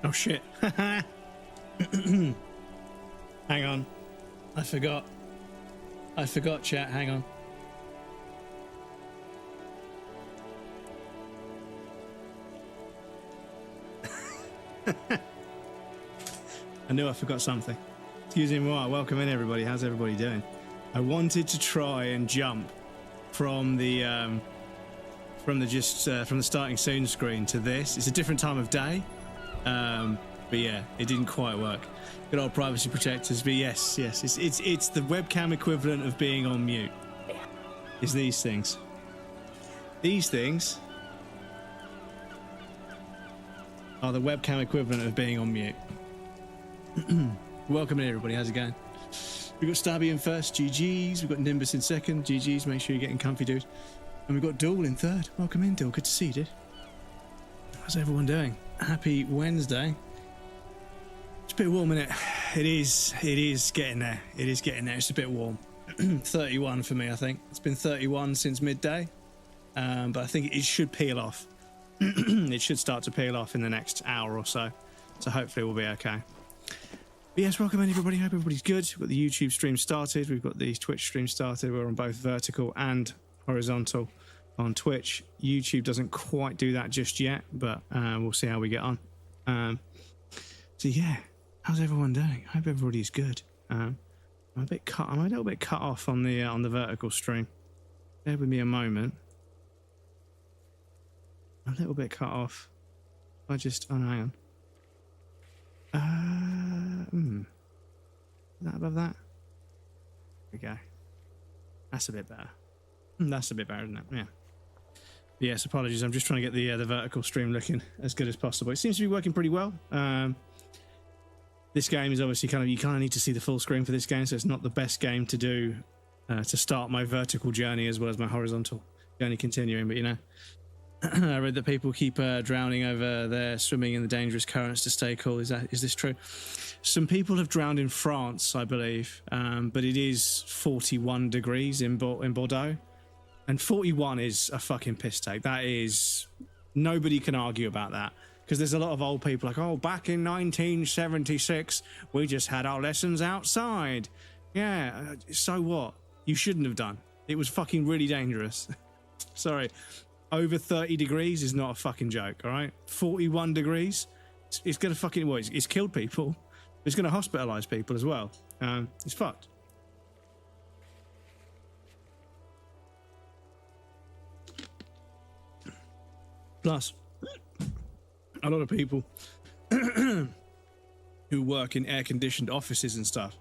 Oh shit. Hang on. I forgot, chat. Hang on. I knew I forgot something. Excuse me, welcome in everybody. How's everybody doing? I wanted to try and jump from the starting soon screen to this. It's a different time of day, but yeah, it didn't quite work. Good old privacy protectors. But yes, it's the webcam equivalent of being on mute. Is these things? These things are the webcam equivalent of being on mute. Welcome in everybody. How's it going? We've got Stabby in first, GG's. We've got Nimbus in second, GG's. Make sure you're getting comfy, dude. And we've got Duel in third. Welcome in, Duel. Good to see you, dude. How's everyone doing? Happy Wednesday. It's a bit warm, isn't it? It is getting there. It is getting there. It's a bit warm. 31 for me, I think. It's been 31 since midday. But I think it should peel off. It should start to peel off in the next hour or so. So hopefully we'll be okay. But yes, welcome in everybody. Hope everybody's good. We've got the YouTube stream started. We've got the Twitch stream started. We're on both vertical and horizontal on Twitch. YouTube doesn't quite do that just yet, but we'll see how we get on. So yeah, how's everyone doing? Hope everybody's good. I'm a little bit cut off on the vertical stream. Bear with me a moment. A little bit cut off. Oh no, hang on. Is that above that? There we go. That's a bit better. That's a bit better, isn't it? Yeah. Yes, apologies. I'm just trying to get the vertical stream looking as good as possible. It seems to be working pretty well. This game is obviously you kind of need to see the full screen for this game, so it's not the best game to do to start my vertical journey as well as my horizontal journey continuing. But you know, I read that people keep drowning over there, swimming in the dangerous currents to stay cool. Is this true? Some people have drowned in France, I believe, but it is 41 degrees in Bordeaux, and 41 is a fucking piss take. That is, nobody can argue about that, because there's a lot of old people like, oh, back in 1976, we just had our lessons outside. Yeah, so what? You shouldn't have done. It was fucking really dangerous. Sorry. Over 30 degrees is not a fucking joke, all right? 41 degrees, it's going to fucking, well, it's killed people. It's going to hospitalize people as well. It's fucked. Plus, a lot of people who work in air-conditioned offices and stuff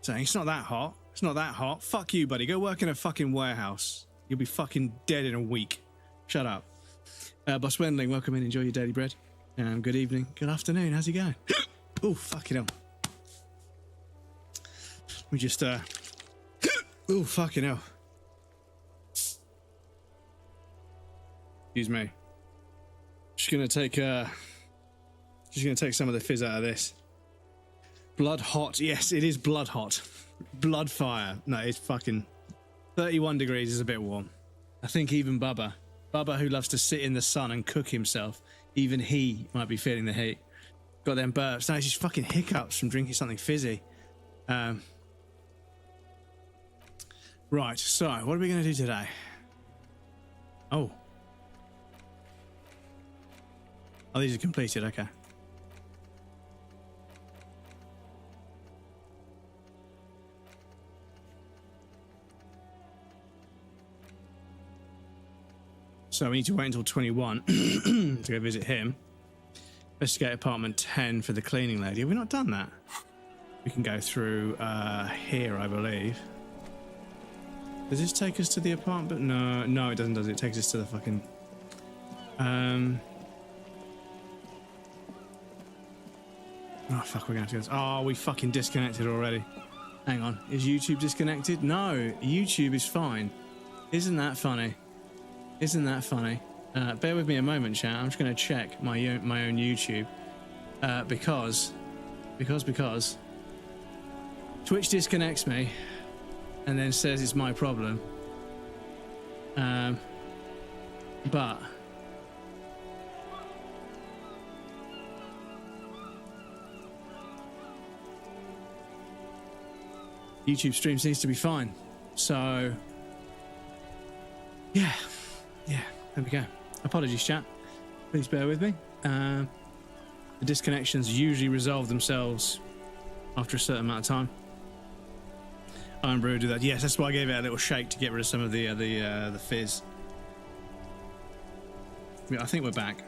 saying, it's not that hot. It's not that hot. Fuck you, buddy. Go work in a fucking warehouse. You'll be fucking dead in a week. Shut up. Boss Wendling, welcome in. Enjoy your daily bread. Good evening. Good afternoon. How's it going? Oh, fucking hell. We just, oh, fucking hell. Excuse me. Just gonna take some of the fizz out of this. Blood hot. Yes, it is blood hot. Blood fire. No, it's fucking 31 degrees is a bit warm. I think even Bubba, who loves to sit in the sun and cook himself, even he might be feeling the heat. Got them burps. No, it's just fucking hiccups from drinking something fizzy. Right, so what are we going to do today? Oh, these are completed. Okay. So we need to wait until 21 to go visit him. Investigate apartment 10 for the cleaning lady. Have we not done that? We can go through here, I believe. Does this take us to the apartment? No, it doesn't, does it? It takes us to the fucking... Oh, fuck, we're going to have to go... Oh, we fucking disconnected already. Hang on. Is YouTube disconnected? No, YouTube is fine. Isn't that funny? Isn't that funny? Bear with me a moment, chat. I'm just going to check my own YouTube. Because Twitch disconnects me and then says it's my problem. But YouTube stream seems to be fine. So, yeah, there we go. Apologies, chat. Please bear with me. The disconnections usually resolve themselves after a certain amount of time. Iron Brew do that. Yes, that's why I gave it a little shake to get rid of some of the fizz. Yeah, I think we're back.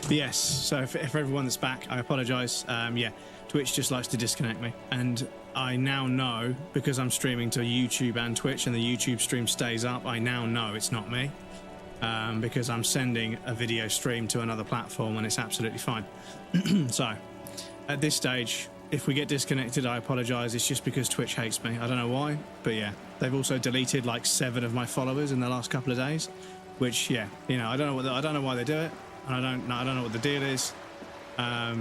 But yes, so for everyone that's back, I apologise. Yeah, Twitch just likes to disconnect me, and I now know, because I'm streaming to YouTube and Twitch, and the YouTube stream stays up, I now know it's not me, because I'm sending a video stream to another platform, and it's absolutely fine. So, at this stage, if we get disconnected, I apologise. It's just because Twitch hates me. I don't know why, but yeah, they've also deleted like 7 of my followers in the last couple of days, which, yeah, you know, I don't know why they do it. I don't know what the deal is.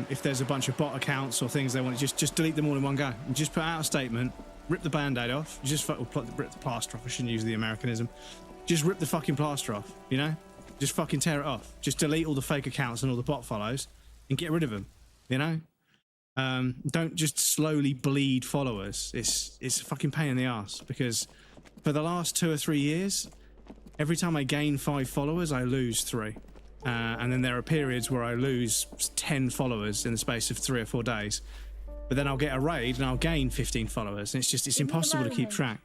If there's a bunch of bot accounts or things they want, just delete them all in one go. And just put out a statement, rip the band-aid off, rip the plaster off. I shouldn't use the Americanism. Just rip the fucking plaster off, you know? Just fucking tear it off. Just delete all the fake accounts and all the bot follows and get rid of them, you know? Don't just slowly bleed followers. It's a fucking pain in the ass, because for the last 2 or 3 years, every time I gain 5 followers, I lose 3. And then there are periods where I lose 10 followers in the space of 3 or 4 days. But then I'll get a raid and I'll gain 15 followers. And it's impossible to keep track.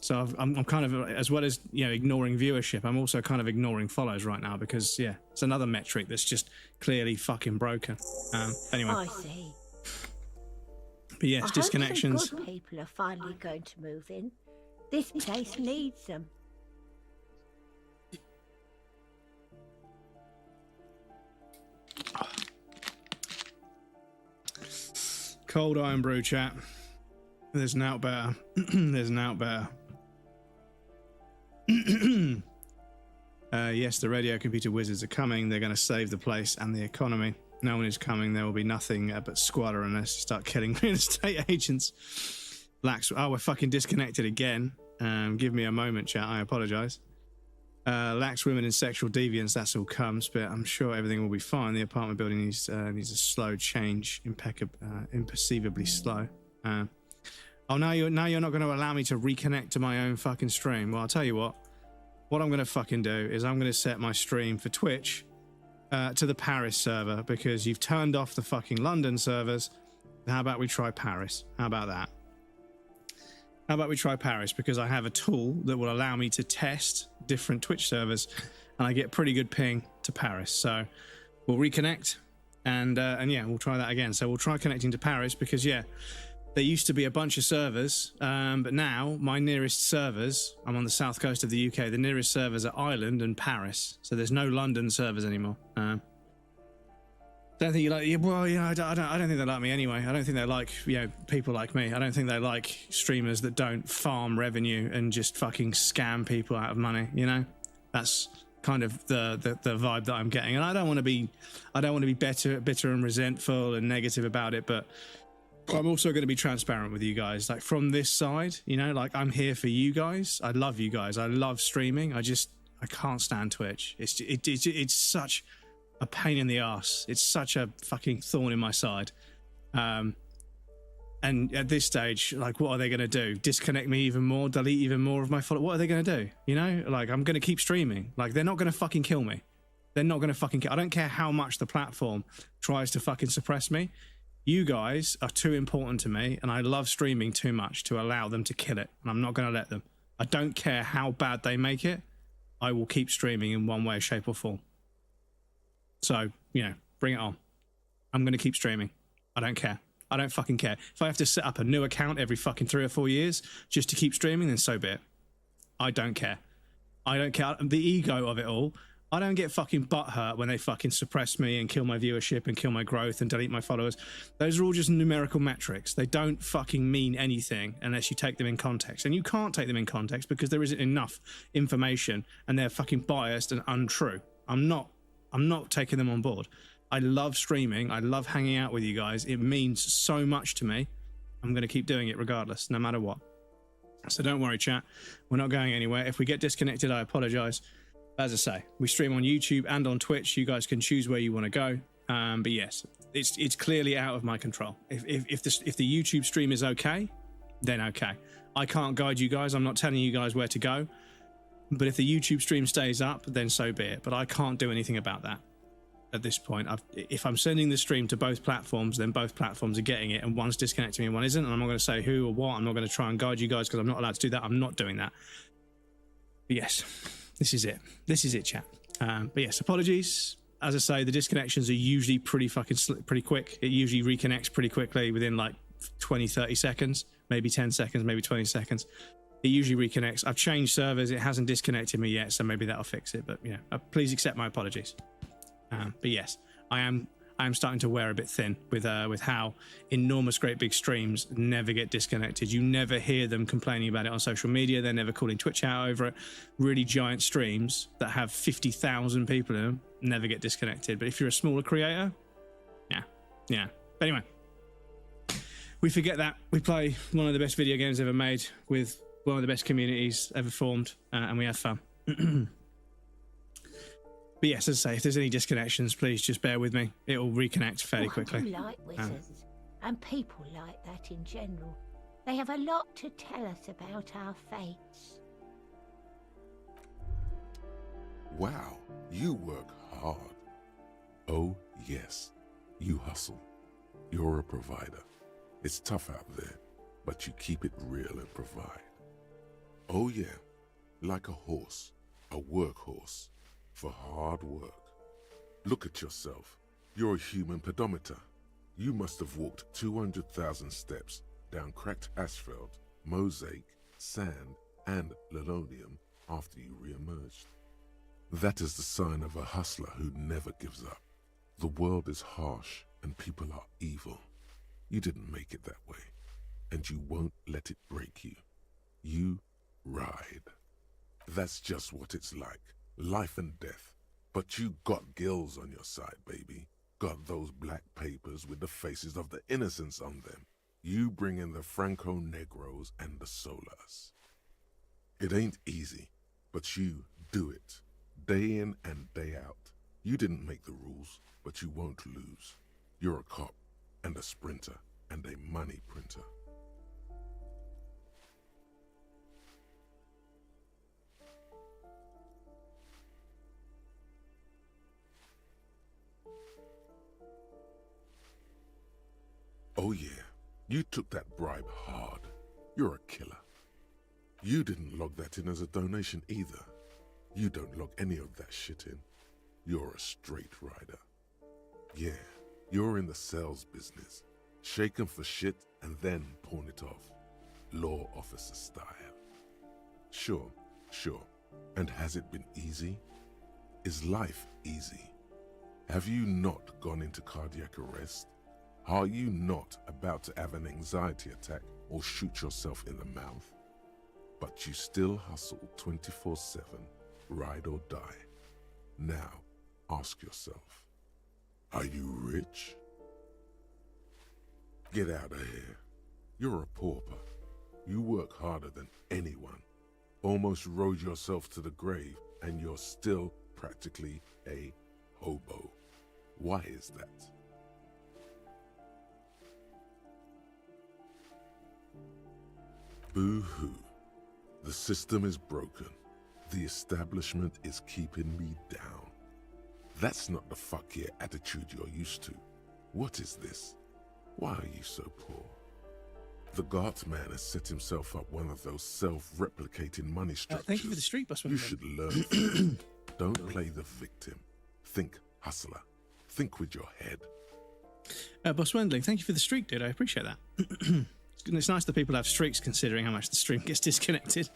So I'm kind of, as well as, you know, ignoring viewership, I'm also kind of ignoring follows right now, because, yeah, it's another metric that's just clearly fucking broken. Anyway. I see. But yes, disconnections. Hope some good people are finally going to move in. This place needs them. Cold Iron Brew, chat. There's an out better. There's an out better. Yes, the radio computer wizards are coming. They're going to save the place and the economy. No one is coming. There will be nothing but squalor unless you start killing real estate agents. Lax. Oh, we're fucking disconnected again. Give me a moment, chat. I apologise. Lax women and sexual deviance, that's all comes, but I'm sure everything will be fine. The apartment building needs a slow change, imperceivably slow. Oh, now you're not going to allow me to reconnect to my own fucking stream. Well, I'll tell you what I'm going to fucking do is I'm going to set my stream for Twitch to the Paris server, because you've turned off the fucking London servers. How about we try Paris? How about that? How about we try Paris, because I have a tool that will allow me to test different Twitch servers, and I get pretty good ping to Paris. So we'll reconnect, and yeah, we'll try that again. So we'll try connecting to Paris, because yeah, there used to be a bunch of servers, but now my nearest servers, I'm on the south coast of the UK, the nearest servers are Ireland and Paris. So there's no London servers anymore. Don't think you like, well, yeah, I don't think they like me anyway. I don't think they like, you know, people like me. I don't think they like streamers that don't farm revenue and just fucking scam people out of money, you know? That's kind of the vibe that I'm getting. And I don't want to be bitter and resentful and negative about it, but I'm also going to be transparent with you guys. Like, from this side, you know, like, I'm here for you guys. I love you guys. I love streaming. I can't stand Twitch. It's such a pain in the ass. It's such a fucking thorn in my side. And at this stage, like, what are they going to do? Disconnect me even more? Delete even more of my followers? What are they going to do? You know, like, I'm going to keep streaming. Like, they're not going to fucking kill me. They're not going to fucking kill. I don't care how much the platform tries to fucking suppress me. You guys are too important to me, and I love streaming too much to allow them to kill it, and I'm not going to let them. I don't care how bad they make it. I will keep streaming in one way, shape, or form. So, you know, bring it on. I'm going to keep streaming. I don't care. I don't fucking care. If I have to set up a new account every fucking 3 or 4 years just to keep streaming, then so be it. I don't care. I don't care. The ego of it all. I don't get fucking butthurt when they fucking suppress me and kill my viewership and kill my growth and delete my followers. Those are all just numerical metrics. They don't fucking mean anything unless you take them in context. And you can't take them in context because there isn't enough information and they're fucking biased and untrue. I'm not taking them on board. I love streaming. I love hanging out with you guys. It means so much to me. I'm going to keep doing it regardless, no matter what. So don't worry, chat. We're not going anywhere. If we get disconnected, I apologize. As I say, we stream on YouTube and on Twitch. You guys can choose where you want to go. But yes, it's clearly out of my control. If the YouTube stream is okay, then okay. I can't guide you guys. I'm not telling you guys where to go. But if the YouTube stream stays up, then so be it. But I can't do anything about that at this point. If I'm sending the stream to both platforms, then both platforms are getting it, and one's disconnecting and one isn't. And I'm not going to say who or what. I'm not going to try and guide you guys because I'm not allowed to do that. I'm not doing that. But yes, this is it. This is it, chat. But yes, apologies. As I say, the disconnections are usually pretty quick. It usually reconnects pretty quickly within like 20, 30 seconds, maybe 10 seconds, maybe 20 seconds. It usually reconnects. I've changed servers. It hasn't disconnected me yet, so maybe that'll fix it. But yeah, please accept my apologies. But yes, I am starting to wear a bit thin with how enormous, great big streams never get disconnected. You never hear them complaining about it on social media. They're never calling Twitch out over it. Really giant streams that have 50,000 people in them never get disconnected. But if you're a smaller creator, yeah. But anyway, we forget that. We play one of the best video games ever made with one of the best communities ever formed, and we have fun. But yes, as I say, if there's any disconnections, please just bear with me. It'll reconnect fairly quickly. I like wizards, and people like that in general. They have a lot to tell us about our fates. Wow, you work hard. Oh, yes, you hustle. You're a provider. It's tough out there, but you keep it real and provide. Oh, yeah, like a horse, a workhorse. For hard work. Look at yourself. You're a human pedometer. You must have walked 200,000 steps down cracked asphalt, mosaic, sand, and linoleum after you re-emerged. That is the sign of a hustler who never gives up. The world is harsh and people are evil. You didn't make it that way, and you won't let it break you. You ride. That's just what it's like. Life and death. But you got gills on your side, baby. Got those black papers with the faces of the innocents on them. You bring in the Franco-Negros and the Solas. It ain't easy, but you do it. Day in and day out. You didn't make the rules, but you won't lose. You're a cop and a sprinter and a money printer. Oh yeah, you took that bribe hard. You're a killer. You didn't log that in as a donation either. You don't log any of that shit in. You're a straight rider. Yeah, you're in the sales business. Shake 'em for shit and then pawn it off. Law officer style. Sure. And has it been easy? Is life easy? Have you not gone into cardiac arrest? Are you not about to have an anxiety attack or shoot yourself in the mouth? But you still hustle 24/7, ride or die. Now, ask yourself, are you rich? Get out of here. You're a pauper. You work harder than anyone. Almost rode yourself to the grave, and you're still practically a hobo. Why is that? Boo-hoo. The system is broken. The establishment is keeping me down. That's not the fuck yeah attitude you're used to. What is this? Why are you so poor? The Gart man has set himself up one of those self-replicating money structures. Thank you for the street, Boss You Wendling. should learn from it. Don't play the victim. Think hustler. Think with your head. Boss Wendling, thank you for the streak, dude. I appreciate that. It's nice that people have streaks considering how much the stream gets disconnected.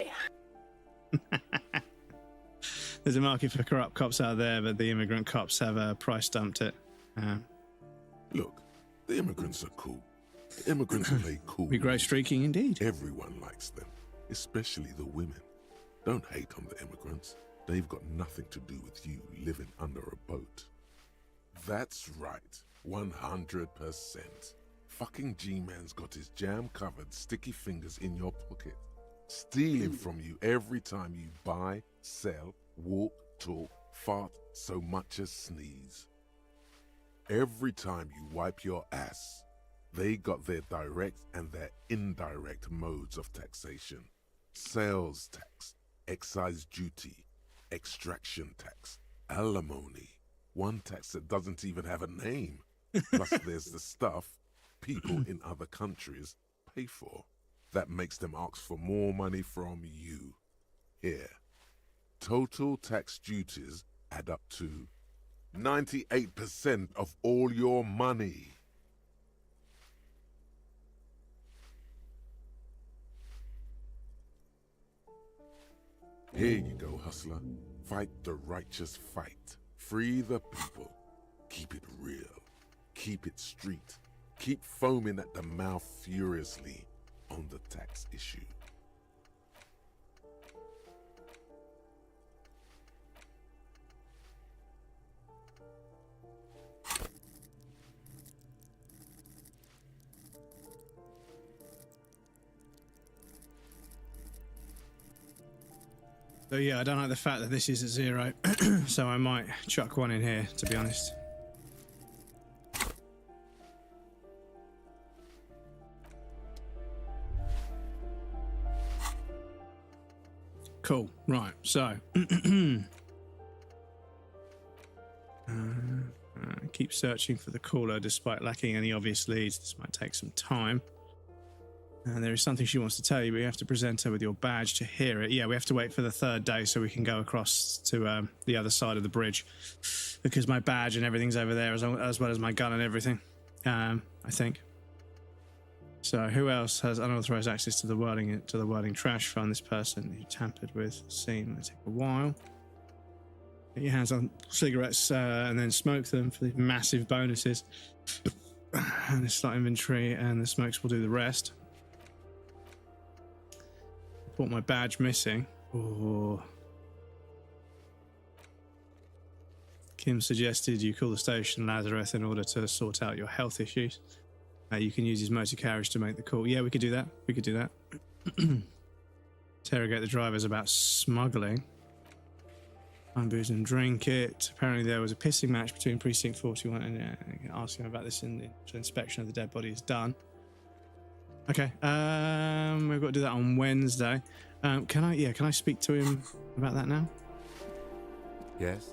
There's a market for corrupt cops out there, but the immigrant cops have price dumped it. Look, the immigrants are cool. The immigrants play cool. We grow streaking indeed. Everyone likes them, especially the women. Don't hate on the immigrants. They've got nothing to do with you living under a boat. That's right, 100%. fucking G-Man's got his jam-covered sticky fingers in your pocket, stealing from you every time you buy, sell, walk, talk, fart, so much as sneeze. Every time you wipe your ass, they got their direct and their indirect modes of taxation. Sales tax, excise duty, extraction tax, alimony, one tax that doesn't even have a name. Plus there's the stuff people in other countries pay for that makes them ask for more money from you. Here, total tax duties add up to 98% of all your money. Here you go, hustler. Fight the righteous fight. Free the people. Keep it real. Keep it street. Keep foaming at the mouth furiously on the tax issue. So yeah, I don't like the fact that this is at 0, so I might chuck one in here, to be honest. Cool, right, so... keep searching for the caller despite lacking any obvious leads. This might take some time. And there is something she wants to tell you, but you have to present her with your badge to hear it. Yeah, we have to wait for the 3rd day so we can go across to the other side of the bridge, because my badge and everything's over there, as well as my gun and everything, I think. So who else has unauthorized access to the whirling trash? Find this person you tampered with. Scene. It'll take a while. Get your hands on cigarettes and then smoke them for the massive bonuses. And the slot inventory, and the smokes will do the rest. Report my badge missing. Oh. Kim suggested you call the station Lazarus in order to sort out your health issues. You can use his motor carriage to make the call. Yeah, we could do that. We could do that. Interrogate the drivers about smuggling. Find booze and drink it. Apparently there was a pissing match between Precinct 41 and ask him about this in the inspection of the dead body is done. Okay, we've got to do that on Wednesday. Can I speak to him about that now? Yes?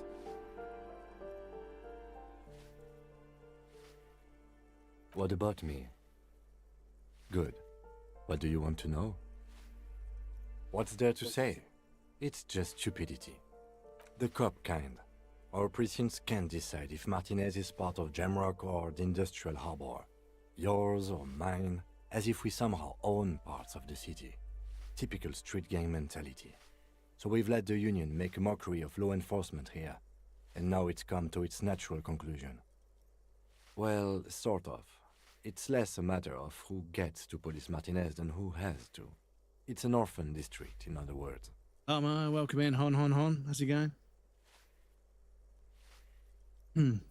What about me? Good. What do you want to know? What's there to say? It's just stupidity. The cop kind. Our precincts can't decide if Martinez is part of Jamrock or the Industrial Harbor. Yours or mine, as if we somehow own parts of the city. Typical street gang mentality. So we've let the Union make a mockery of law enforcement here, and now it's come to its natural conclusion. Well, sort of. It's less a matter of who gets to police Martinez than who has to. It's an orphan district, in other words. Welcome in, Hon. How's it going?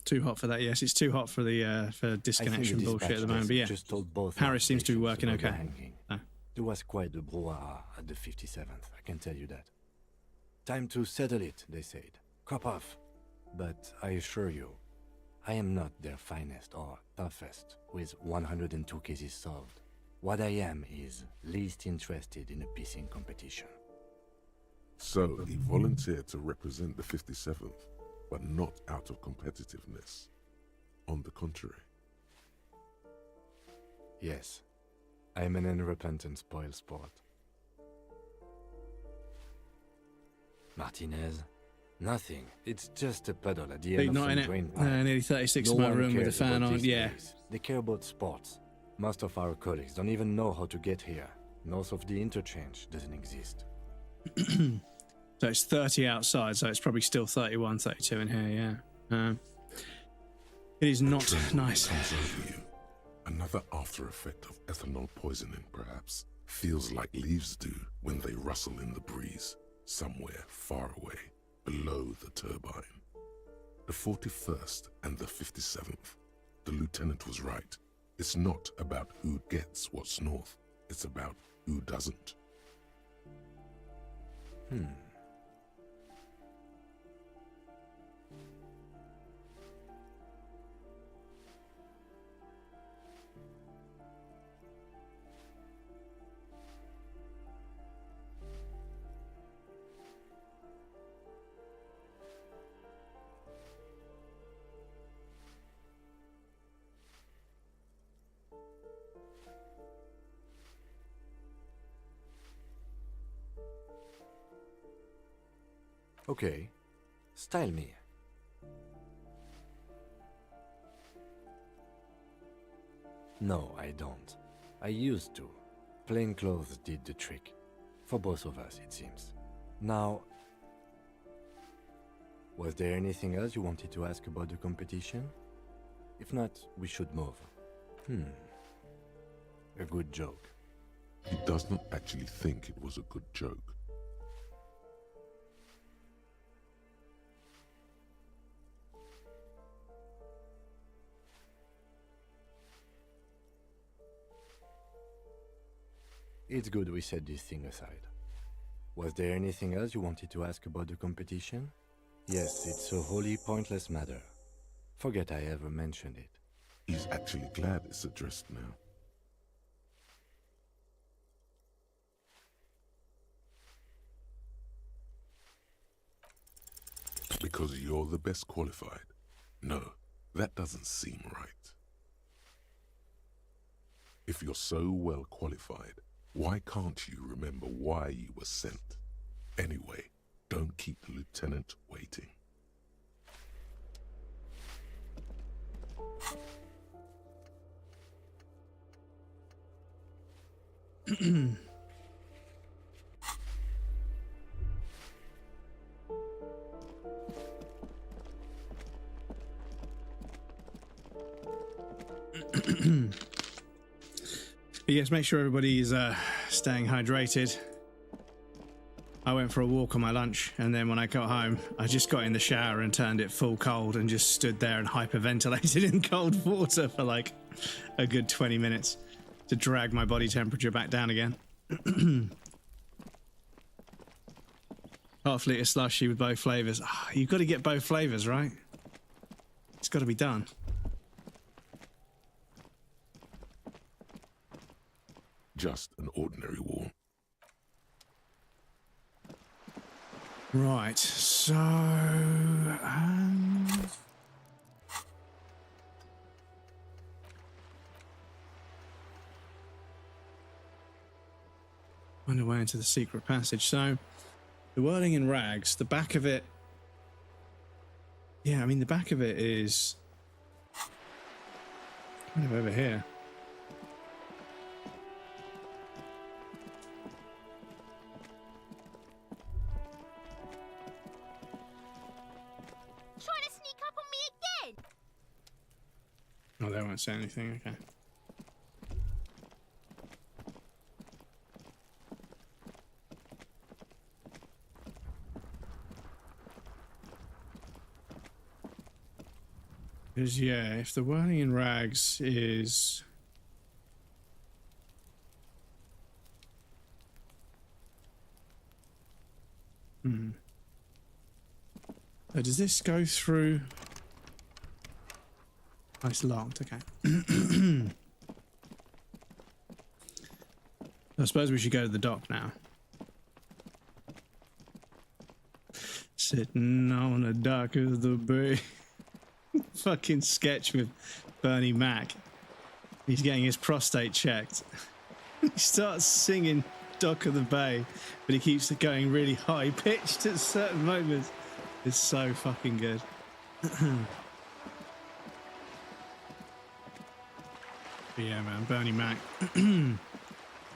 Too hot for that, yes. It's too hot for the for disconnection bullshit at the moment, but yeah. Just told both Paris seems to be working okay. Oh. There was quite the brouhaha at the 57th, I can tell you that. Time to settle it, they said. Cop off. But I assure you, I am not their finest or toughest with 102 cases solved. What I am is least interested in a pissing competition. So he volunteered to represent the 57th, but not out of competitiveness. On the contrary. Yes, I am an unrepentant spoilsport. Martinez? Nothing. It's just a puddle at the end of some drain pipe. Nearly 36 in my room with a fan on, yeah. They care about sports. Most of our colleagues don't even know how to get here. North of the interchange doesn't exist. So it's 30 outside, so it's probably still 31, 32 in here, yeah. It is not nice. Comes over you. Another after effect of ethanol poisoning, perhaps. Feels like leaves do when they rustle in the breeze, somewhere far away, below the turbine. The 41st and the 57th. The lieutenant was right. It's not about who gets what's north. It's about who doesn't. Okay, style me. No, I don't. I used to. Plain clothes did the trick. For both of us, it seems. Now, was there anything else you wanted to ask about the competition? If not, we should move. A good joke. He does not actually think it was a good joke. It's good we set this thing aside. Was there anything else you wanted to ask about the competition? Yes, it's a wholly pointless matter. Forget I ever mentioned it. He's actually glad it's addressed now. Because you're the best qualified. No, that doesn't seem right. If you're so well qualified, why can't you remember why you were sent? Anyway, don't keep the lieutenant waiting. Yes, make sure everybody is staying hydrated. I went for a walk on my lunch, and then when I got home, I just got in the shower and turned it full cold and just stood there and hyperventilated in cold water for like a good 20 minutes to drag my body temperature back down again. Half litre slushy with both flavours. Oh, you've got to get both flavours, right? It's got to be done. Just an ordinary warm. Right, so... Find a way into the secret passage. So, the whirling in rags, the back of it... Yeah, I mean, the back of it is... kind of over here. Oh, they won't say anything, okay. Because, yeah, if the whirling in rags is... So does this go through... Oh, it's locked, okay. I suppose we should go to the dock now. Sitting on the dock of the bay. Fucking sketch with Bernie Mac. He's getting his prostate checked. He starts singing Dock of the Bay, but he keeps going really high pitched at certain moments. It's so fucking good. But yeah, man, Bernie Mac.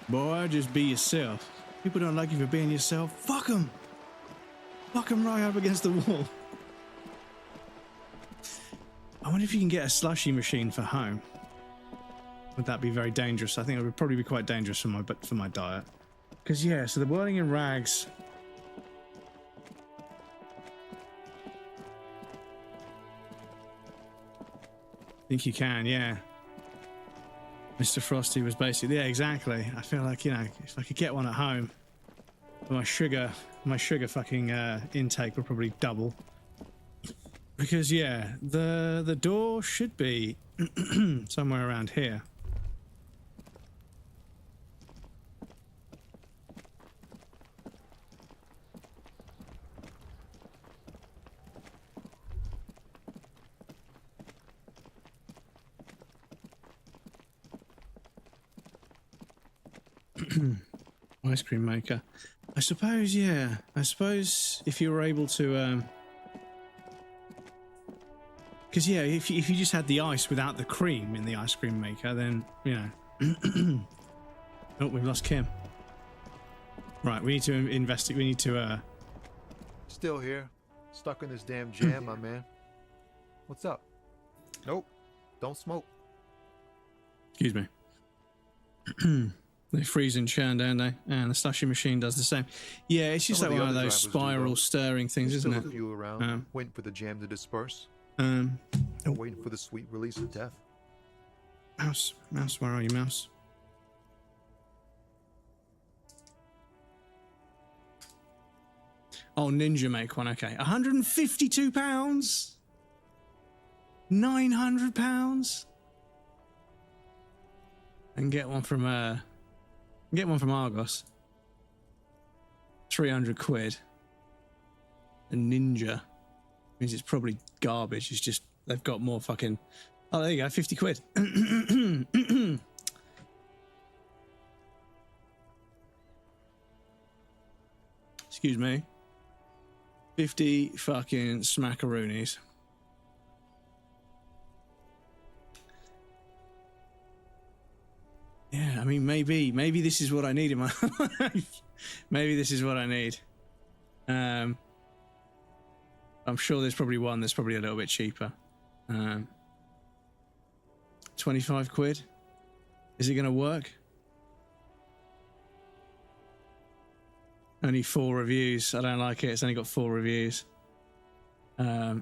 Boy, just be yourself. People don't like you for being yourself. Fuck them. Fuck them right up against the wall. I wonder if you can get a slushy machine for home. Would that be very dangerous? I think it would probably be quite dangerous for my diet. Because yeah, so the whirling in rags. I think you can, yeah. Mr. Frosty was basically, yeah, exactly. I feel like, you know, if I could get one at home, my sugar fucking intake would probably double. Because yeah, the door should be somewhere around here. Ice cream maker. I suppose, yeah. I suppose if you were able to, because yeah, if you just had the ice without the cream in the ice cream maker, then you know. Oh, we've lost Kim. Right, we need to investigate. We need to. Still here, stuck in this damn jam, my man. What's up? Nope, don't smoke. Excuse me. They freeze and churn, don't they? And the slushy machine does the same. Yeah, it's just Some like of one the of other those drivers do, spiral though. stirring things, There's isn't still it? a few around, waiting for the jam to disperse, Oh. waiting for the sweet release of death. Mouse, where are you, mouse? Oh, Ninja make one. Okay, £152. £900. And get one from Argos. 300 quid. A Ninja means it's probably garbage. It's just they've got more fucking. Oh, there you go, 50 quid. Excuse me. 50 fucking smackaroonies. Yeah, I mean, maybe this is what I need in my life. Maybe this is what I need. I'm sure there's probably one that's probably a little bit cheaper. 25 quid. Is it going to work? Only 4 reviews. I don't like it. It's only got 4 reviews. Oh,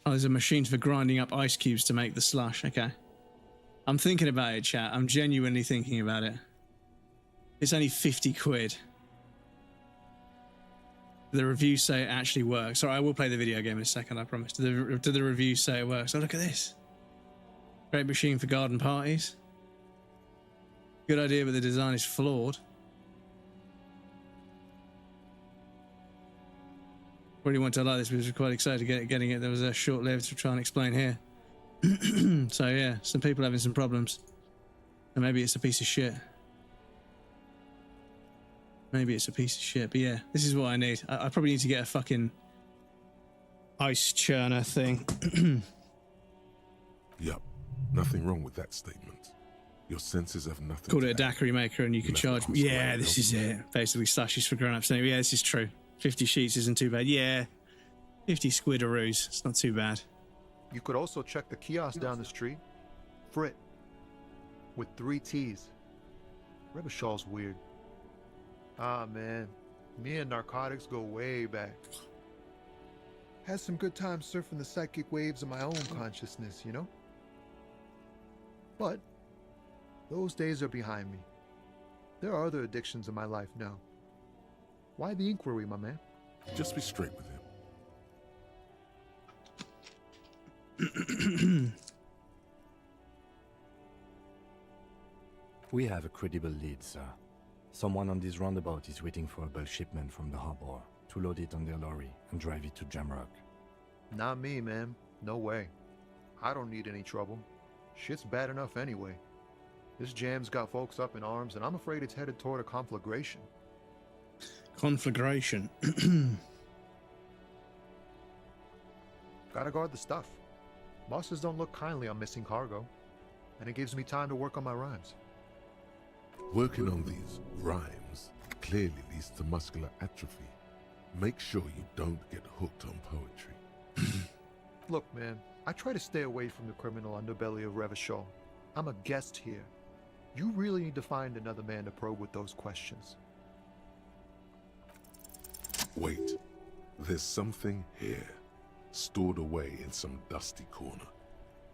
there's a machine for grinding up ice cubes to make the slush. Okay. I'm thinking about it, chat. I'm genuinely thinking about it. It's only 50 quid. The reviews say it actually works. Sorry, I will play the video game in a second, I promise. Do the reviews say it works? Oh, look at this. Great machine for garden parties. Good idea, but the design is flawed. Really want to like this, but was quite excited to getting it. There was a short-lived to try and explain here. So yeah, some people having some problems. And maybe it's a piece of shit. Maybe it's a piece of shit, but yeah, this is what I need. I probably need to get a fucking ice churner thing. Yup, nothing wrong with that statement. Your senses have nothing. Called to it a add. daiquiri maker and you could Left charge arm me. Yeah, square, this nope. is it. Basically slushies for grown-ups. Anyway, yeah, this is true. 50 sheets isn't too bad. Yeah, 50 squidaroos. It's not too bad. You could also check the kiosk down the street. Frit. With 3 T's. Rebishaw's weird. Ah, man. Me and narcotics go way back. Had some good times surfing the psychic waves of my own consciousness, you know? But those days are behind me. There are other addictions in my life now. Why the inquiry, my man? Just be straight with him. We have a credible lead, sir. Someone on this roundabout is waiting for a bulk shipment from the harbor to load it on their lorry and drive it to Jamrock. Not me, man. No way. I don't need any trouble. Shit's bad enough anyway. This jam's got folks up in arms, and I'm afraid it's headed toward a conflagration. Conflagration. Gotta guard the stuff. Bosses don't look kindly on missing cargo, and it gives me time to work on my rhymes. Working on these rhymes clearly leads to muscular atrophy. Make sure you don't get hooked on poetry. Look, man, I try to stay away from the criminal underbelly of Revachol. I'm a guest here. You really need to find another man to probe with those questions. Wait, there's something here, stored away in some dusty corner.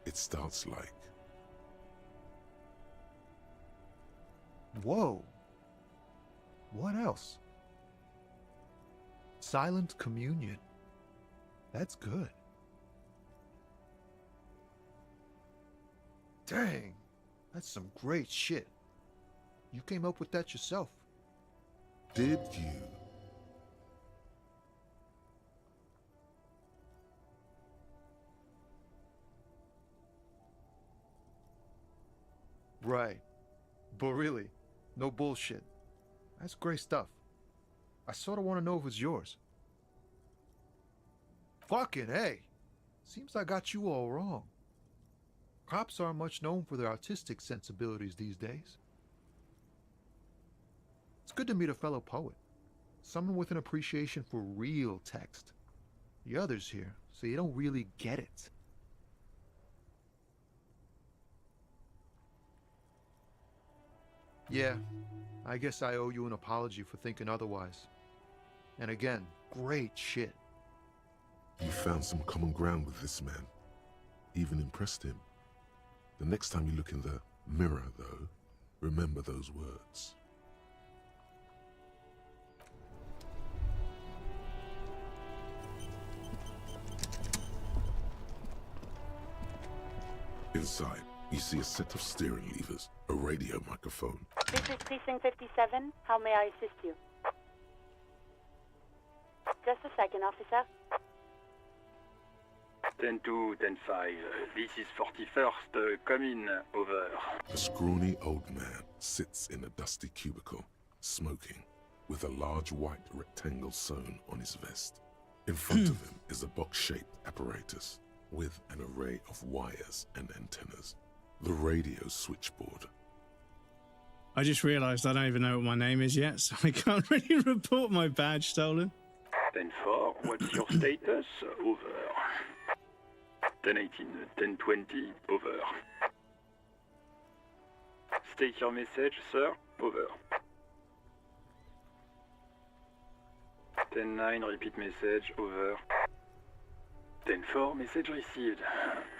It starts like Whoa. What else? Silent communion. That's good. Dang, that's some great shit. You came up with that yourself. Did you? Right. But really, no bullshit. That's great stuff. I sort of want to know if it's yours. Fucking hey! Seems I got you all wrong. Cops aren't much known for their artistic sensibilities these days. It's good to meet a fellow poet. Someone with an appreciation for real text. The others here, so you don't really get it. Yeah, I guess I owe you an apology for thinking otherwise. And again, great shit. You found some common ground with this man. Even impressed him. The next time you look in the mirror, though, remember those words. Inside, you see a set of steering levers, a radio microphone. This is Precinct 57. How may I assist you? Just a second, officer. 10-2, 10-5. This is 41st. Come in. Over. A scrawny old man sits in a dusty cubicle, smoking, with a large white rectangle sewn on his vest. In front of him is a box-shaped apparatus with an array of wires and antennas. The radio switchboard. I just realised I don't even know what my name is yet, so I can't really report my badge stolen. 10-4. What's your status? Over. 10-18, 10-20. Over. State your message, sir. Over. 10-9, repeat message. Over. 10-4, message received.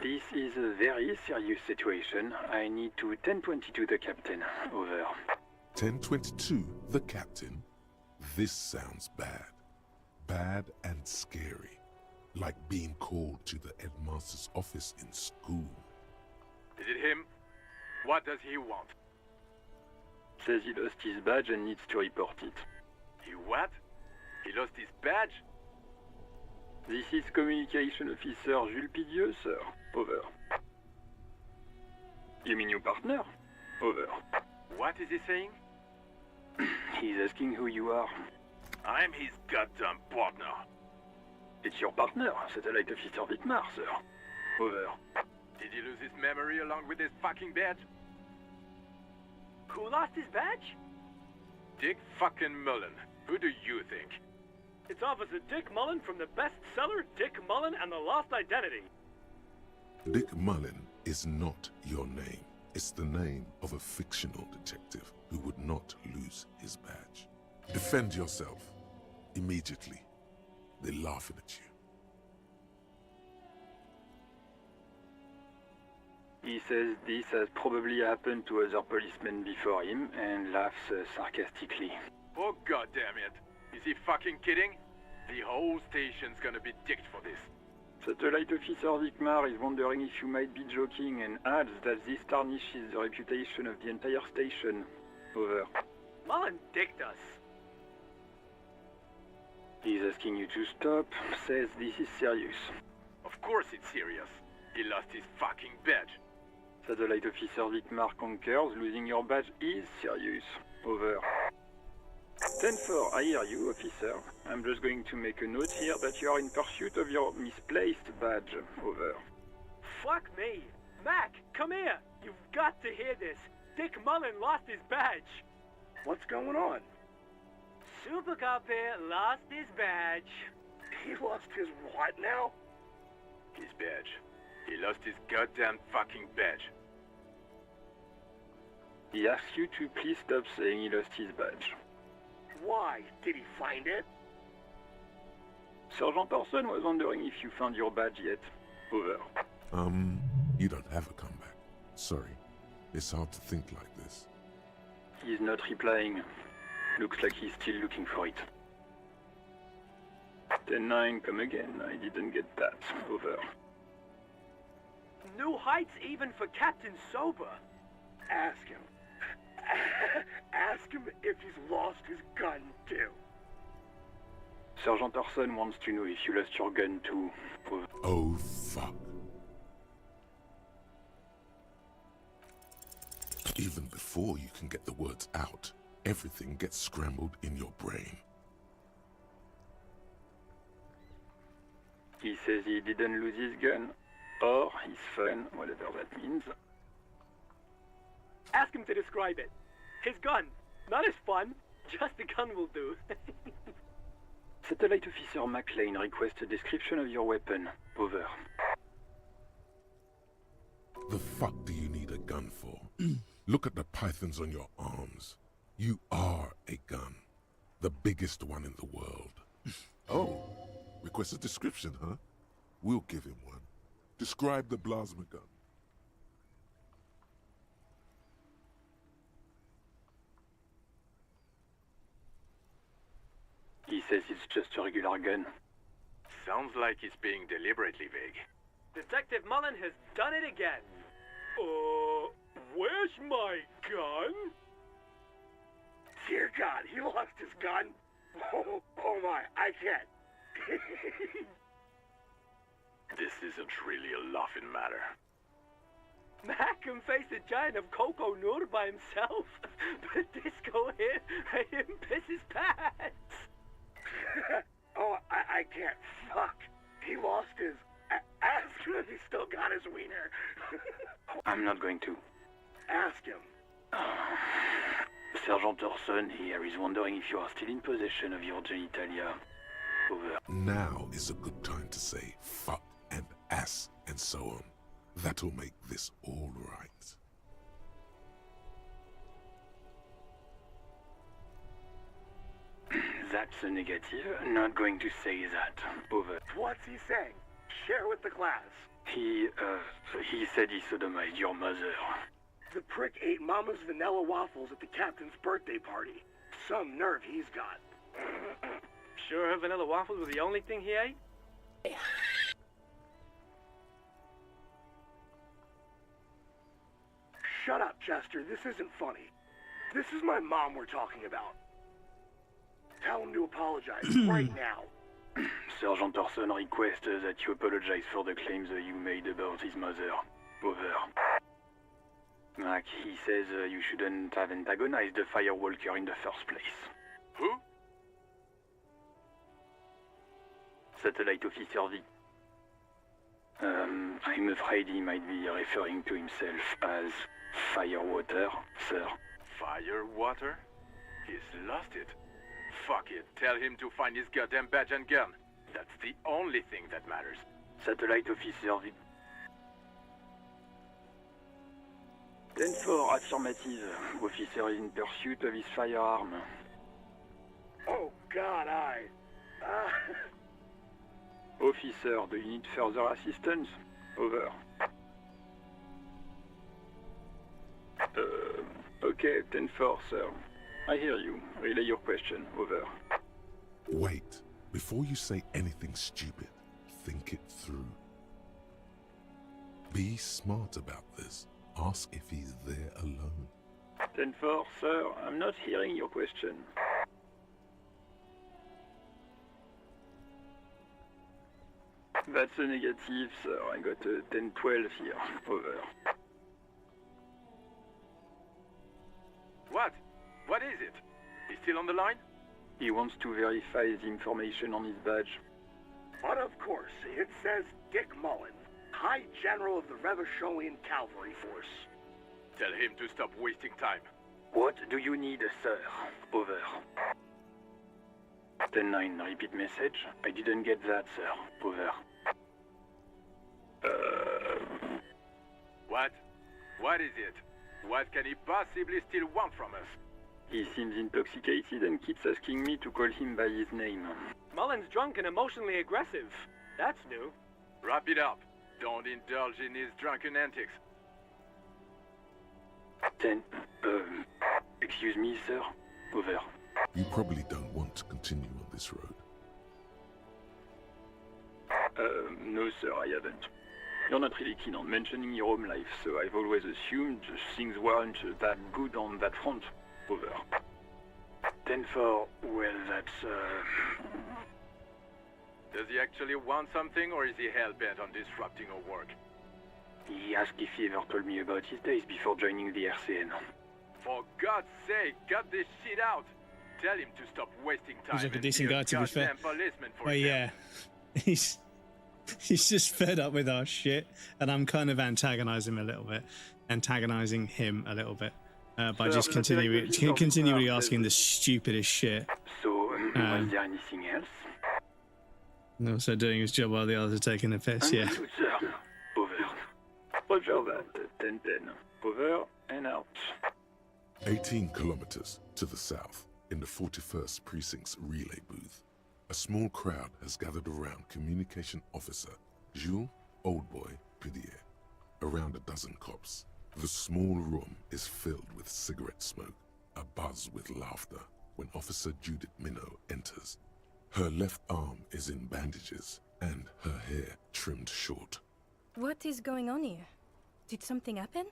This is a very serious situation. I need to 10-22 the captain. Over. 1022, the captain. This sounds bad. Bad and scary. Like being called to the headmaster's office in school. Is it him? What does he want? Says he lost his badge and needs to report it. He what? He lost his badge? This is Communication Officer Jules Pidieux, sir. Over. You mean your partner? Over. What is he saying? He's asking who you are. I'm his goddamn partner. It's your partner, Satellite Officer Vitmar, sir. Over. Did he lose his memory along with his fucking badge? Who lost his badge? Dick fucking Mullen. Who do you think? It's Officer Dick Mullen from the bestseller Dick Mullen and the Lost Identity. Dick Mullen is not your name. It's the name of a fictional detective who would not lose his badge. Defend yourself. Immediately. They're laughing at you. He says this has probably happened to other policemen before him and laughs sarcastically. Oh goddamn it! Is he fucking kidding? The whole station's gonna be dicked for this. Satellite Officer Vitmar is wondering if you might be joking and adds that this tarnishes the reputation of the entire station. Over. Mullen dicked us. He's asking you to stop, says this is serious. Of course it's serious. He lost his fucking badge. Satellite Officer Vitmar concurs, losing your badge is serious. Over. 10-4, I hear you, officer. I'm just going to make a note here that you are in pursuit of your misplaced badge. Over. Fuck me. Mac, come here. You've got to hear this. Dick Mullen lost his badge. What's going on? Super Cop here lost his badge. He lost his what now? His badge. He lost his goddamn fucking badge. He asks you to please stop saying he lost his badge. Why? Did he find it? Sergeant Orson was wondering if you found your badge yet. Over. You don't have a comeback. Sorry. It's hard to think like this. He's not replying. Looks like he's still looking for it. 10-9, come again. I didn't get that. Over. New heights even for Captain Sober. Ask him. Ask him if he's lost his gun, too. Sergeant Orson wants to know if you lost your gun too. Over. Oh, fuck. Even before you can get the words out, everything gets scrambled in your brain. He says he didn't lose his gun, or his phone, whatever that means. Ask him to describe it. His gun. Not his fun. Just the gun will do. Satellite Officer McLean requests a description of your weapon. Over. The fuck do you need a gun for? Look at the pythons on your arms. You are a gun. The biggest one in the world. Oh, request a description, huh? We'll give him one. Describe the plasma gun. He says it's just a regular gun. Sounds like he's being deliberately vague. Detective Mullen has done it again. Where's my gun? Dear God, he lost his gun? Oh my, I can't. This isn't really a laughing matter. Mac can face a giant of Coco Nur by himself, but Disco here made him piss his pants. Oh, I can't. Fuck. He lost his... Ask him if he still got his wiener. I'm not going to. Ask him. Sergeant Orson here is wondering if you are still in possession of your genitalia. Over. Now is a good time to say fuck and ass and so on. That'll make this all right. That's a negative. Not going to say that. Over. What's he saying? Share with the class. He said he sodomized your mother. The prick ate Mama's vanilla waffles at the captain's birthday party. Some nerve he's got. Sure her vanilla waffles were the only thing he ate? Shut up, Chester. This isn't funny. This is my mom we're talking about. Tell him to apologize right now. Sergeant Orson requests that you apologize for the claims you made about his mother. Over. Mac, he says you shouldn't have antagonized the Firewalker in the first place. Who? Satellite Officer V. I'm afraid he might be referring to himself as Firewater, sir. Firewater? He's lost it. Fuck it. Tell him to find his goddamn badge and gun. That's the only thing that matters. Satellite Officer V. 10-4, affirmative. Officer is in pursuit of his firearm. Oh, God, Officer, do you need further assistance? Over. Okay, 10-4, sir. I hear you. Relay your question. Over. Wait. Before you say anything stupid, think it through. Be smart about this. Ask if he's there alone. 10-4, sir. I'm not hearing your question. That's a negative, sir. I got a 10-12 here. Over. What? What is it? He's still on the line? He wants to verify the information on his badge. But of course, it says Dick Mullen, High General of the Revacholian Cavalry Force. Tell him to stop wasting time. What do you need, sir? Over. 10-9, repeat message. I didn't get that, sir. Over. What? What is it? What can he possibly still want from us? He seems intoxicated and keeps asking me to call him by his name. Mullen's drunk and emotionally aggressive. That's new. Wrap it up. Don't indulge in his drunken antics. 10. Excuse me, sir. Over. You probably don't want to continue on this road. No, sir, I haven't. You're not really keen on mentioning your home life, so I've always assumed things weren't that good on that front. Over. 10-4, well, that's, Does he actually want something, or is he hell-bent on disrupting our work? He asked if he ever told me about his days before joining the RCN. For God's sake, cut this shit out! Tell him to stop wasting time. He's like a and decent be guy, to be fair. goddamn policeman for Well, himself. yeah. He's just fed up with our shit, and I'm kind of antagonizing him a little bit by just continually asking the stupidest shit. So, was there anything else? And also doing his job while the others are taking the piss, yeah. Understood, sir. Over. Roger that. 10-10. Over and out. 18 kilometers to the south, in the 41st Precinct's relay booth, a small crowd has gathered around Communication Officer Jules Oldboy Pidier. Around a dozen cops. The small room is filled with cigarette smoke, a buzz with laughter, when Officer Judith Minot enters. Her left arm is in bandages, and her hair trimmed short. What is going on here? Did something happen?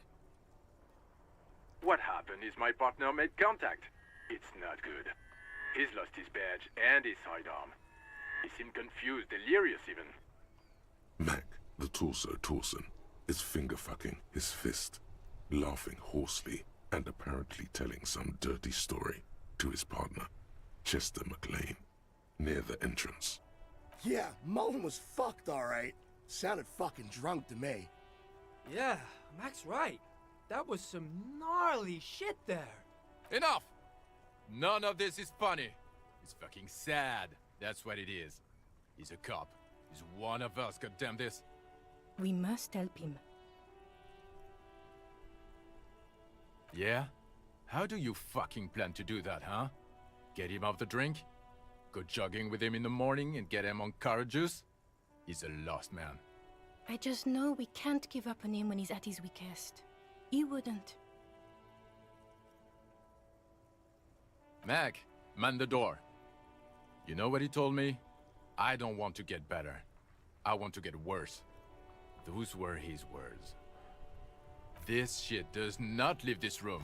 What happened is my partner made contact. It's not good. He's lost his badge and his sidearm. He seemed confused, delirious even. Mac, the torso Torson, is finger-fucking his fist, laughing hoarsely and apparently telling some dirty story to his partner, Chester McLean, near the entrance. Yeah, Mullen was fucked, alright. Sounded fucking drunk to me. Yeah, Mac's right. That was some gnarly shit there. Enough! None of this is funny. It's fucking sad. That's what it is. He's a cop. He's one of us, goddamn this. We must help him. Yeah? How do you fucking plan to do that, huh? Get him off the drink? Go jogging with him in the morning and get him on carrot juice? He's a lost man. I just know we can't give up on him when he's at his weakest. He wouldn't. Mac, man the door. You know what he told me? I don't want to get better. I want to get worse. Those were his words. This shit does not leave this room.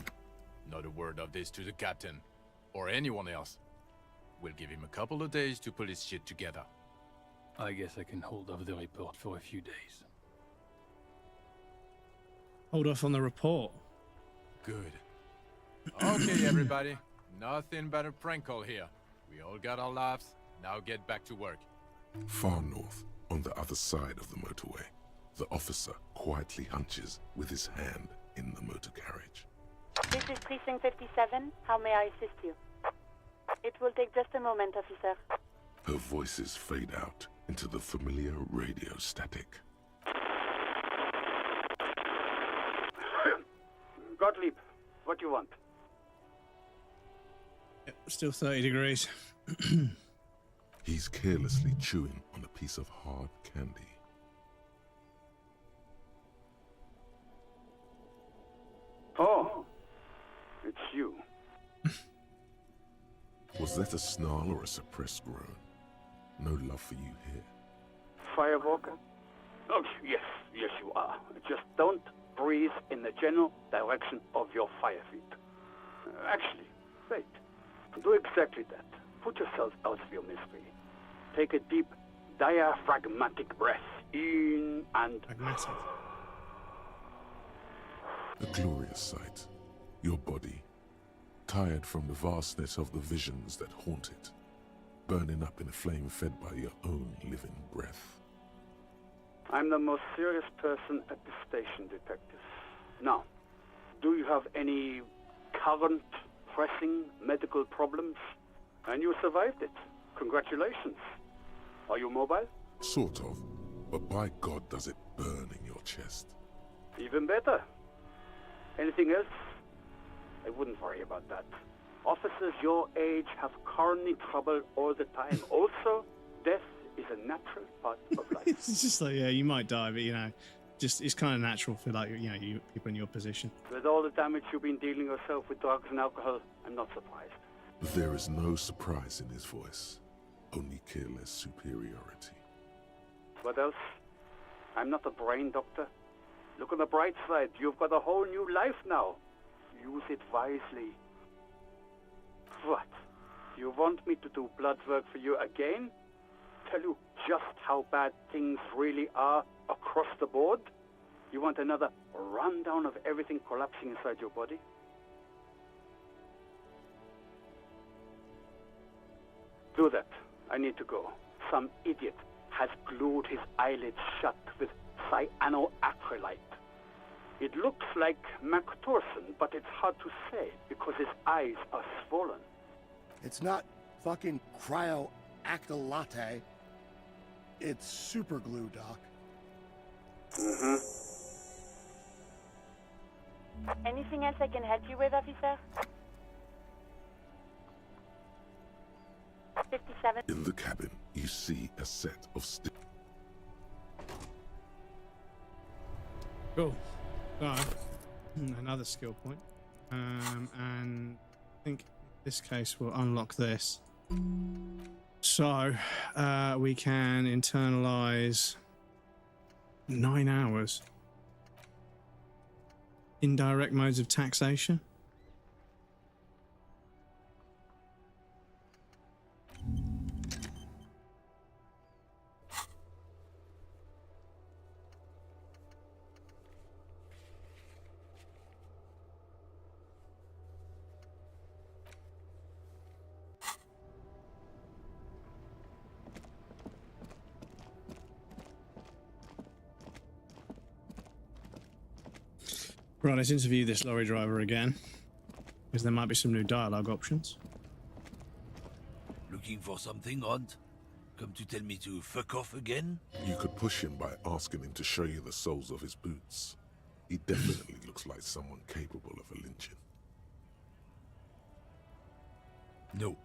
Not a word of this to the captain, or anyone else. We'll give him a couple of days to pull his shit together. I guess I can hold off the report for a few days. Hold off on the report. Good. Okay, everybody. Nothing but a prank call here. We all got our laughs. Now get back to work. Far north, on the other side of the motorway, the officer quietly hunches with his hand in the motor carriage. This is Precinct 57. How may I assist you? It will take just a moment, officer. Her voices fade out into the familiar radio static. Gottlieb, what do you want? Yep, still 30 degrees. He's carelessly chewing on a piece of hard candy. Oh, it's you. Was that a snarl or a suppressed groan? No love for you here. Firewalker? Oh, yes, you are. Just don't breathe in the general direction of your fire feet. Actually, wait. Do exactly that. Put yourself out of your misery. Take a deep, diaphragmatic breath in and... Pragmatic. A glorious sight. Your body, tired from the vastness of the visions that haunt it, burning up in a flame fed by your own living breath. I'm the most serious person at the station, detective. Now, do you have any current, pressing medical problems? And you survived it. Congratulations. Are you mobile? Sort of, but by God does it burn in your chest. Even better. Anything else? I wouldn't worry about that. Officers your age have coronary trouble all the time. Also, death is a natural part of life. It's just like, yeah, you might die, but you know, just it's kind of natural for like you people in your position. With all the damage you've been dealing yourself with drugs and alcohol, I'm not surprised. There is no surprise in his voice, only careless superiority. What else? I'm not a brain doctor. Look on the bright side. You've got a whole new life now. Use it wisely. What? You want me to do blood work for you again? Tell you just how bad things really are across the board? You want another rundown of everything collapsing inside your body? Do that. I need to go. Some idiot has glued his eyelids shut with cyanoacrylate. It looks like Mac Thorson, but it's hard to say because his eyes are swollen. It's not fucking cryoacrylate. It's super glue, Doc. Mm-hmm. Anything else I can help you with, officer? 57. In the cabin, you see a set of Cool. So, another skill point. And I think in this case we'll unlock this. So, we can internalize 9 hours. Indirect modes of taxation. Right, let's interview this lorry driver again, because there might be some new dialogue options. Looking for something, Hunt? Come to tell me to fuck off again? You could push him by asking him to show you the soles of his boots. He definitely looks like someone capable of a lynching. No.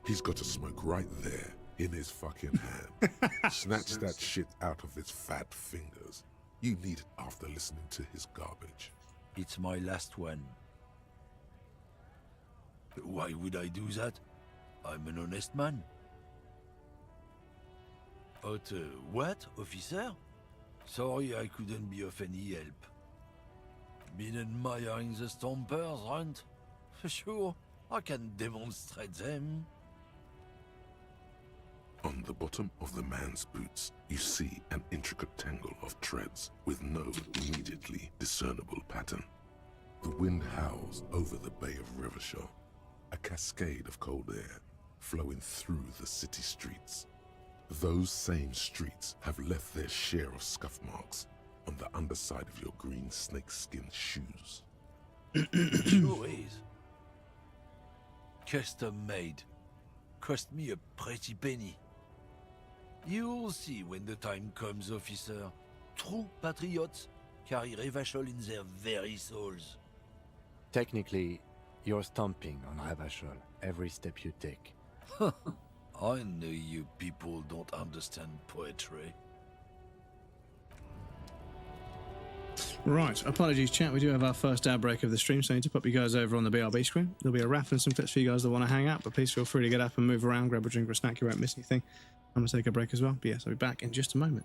He's got a smoke right there, in his fucking hand. Snatch that shit out of his fat fingers. You need it after listening to his garbage. It's my last one. Why would I do that? I'm an honest man. What, officer? Sorry I couldn't be of any help. Been admiring the stompers, Hunt? Sure, I can demonstrate them. On the bottom of the man's boots, you see an intricate tangle of treads with no immediately discernible pattern. The wind howls over the Bay of Rivershaw, a cascade of cold air flowing through the city streets. Those same streets have left their share of scuff marks on the underside of your green snakeskin shoes. Sure is. Custom made. Cost me a pretty penny. You'll see when the time comes, officer. True patriots carry Revachol in their very souls. Technically, you're stomping on Revachol every step you take. I know you people don't understand poetry. Right, apologies chat, we do have our first outbreak of the stream, so I need to pop you guys over on the BRB screen. There'll be a raffle and some clips for you guys that want to hang out, but please feel free to get up and move around, grab a drink or a snack, you won't miss anything. I'm going to take a break as well, but yes, I'll be back in just a moment.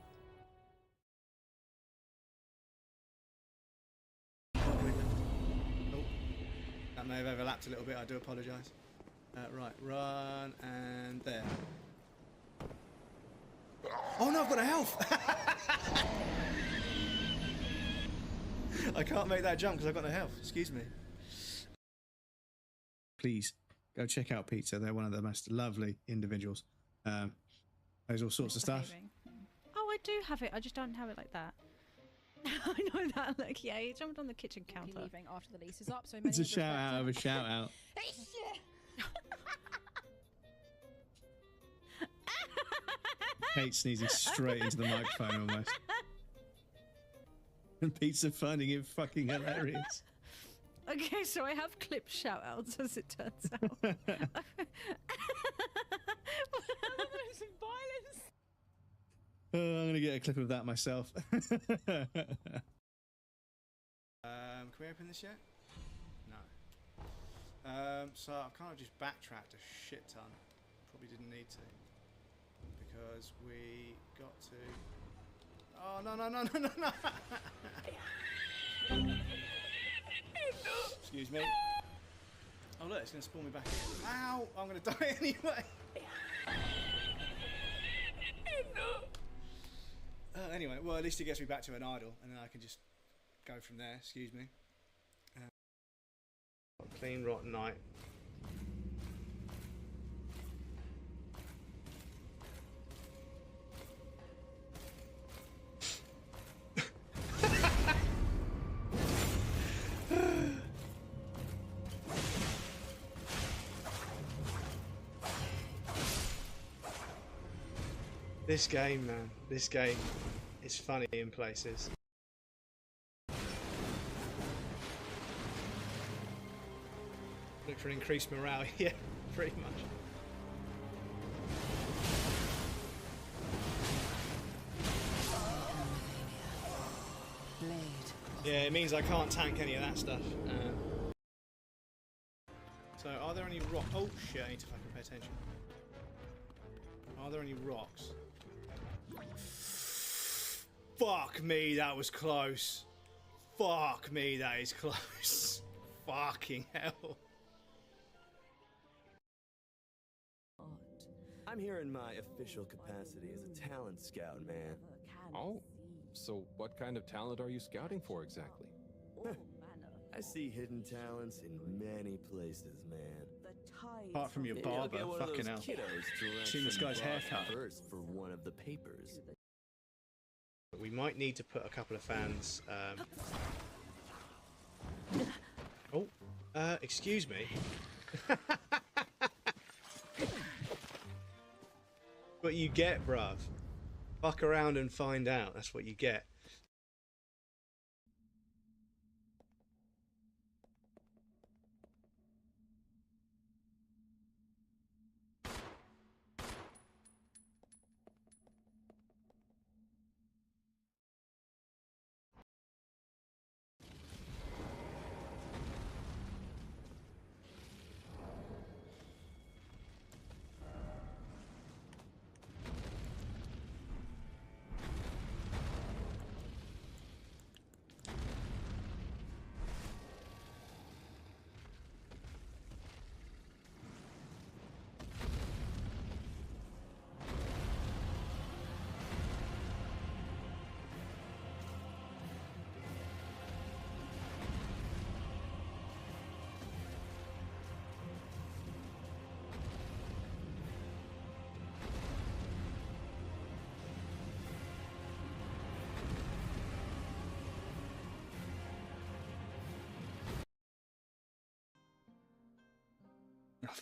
That may have overlapped a little bit, I do apologise. Right, run, and there. Oh no, I've got a health! I can't make that jump because I've got no health, excuse me. Please, go check out Pizza, they're one of the most lovely individuals. There's all sorts of stuff. Oh, I do have it, I just don't have it like that. I know that look, yeah, he jumped on the kitchen counter. Leaving after the lease is up, so It's a shout out of a shout out. Kate sneezing straight into the microphone almost. And Pizza finding it fucking hilarious. Okay, so I have clip shout outs as it turns out. Some violence. I'm gonna get a clip of that myself. Can we open this yet? No. So I've kind of just backtracked a shit ton. Probably didn't need to. Because we got to... Oh, no, no, no, no, no, no! Excuse me. Oh, look, it's going to spawn me back in. Ow! I'm going to die anyway! Anyway, well, at least it gets me back to an idle, and then I can just go from there. Excuse me. Clean, rotten night. This game, man, this game is funny in places. Look for increased morale, yeah, pretty much. Yeah, it means I can't tank any of that stuff. So, are there any rocks? Oh shit, I need to fucking pay attention. Are there any rocks? Fuck me, that was close. Fuck me, that is close. Fucking hell. I'm here in my official capacity as a talent scout, man. Oh, so what kind of talent are you scouting for exactly? I see hidden talents in many places, man. Apart from your Maybe I'll barber, get one of fucking those hell. kiddos to write Seen this some guy's broad haircut. verse for one of the papers. We might need to put a couple of fans. Excuse me. What you get, bruv. Fuck around and find out. That's what you get.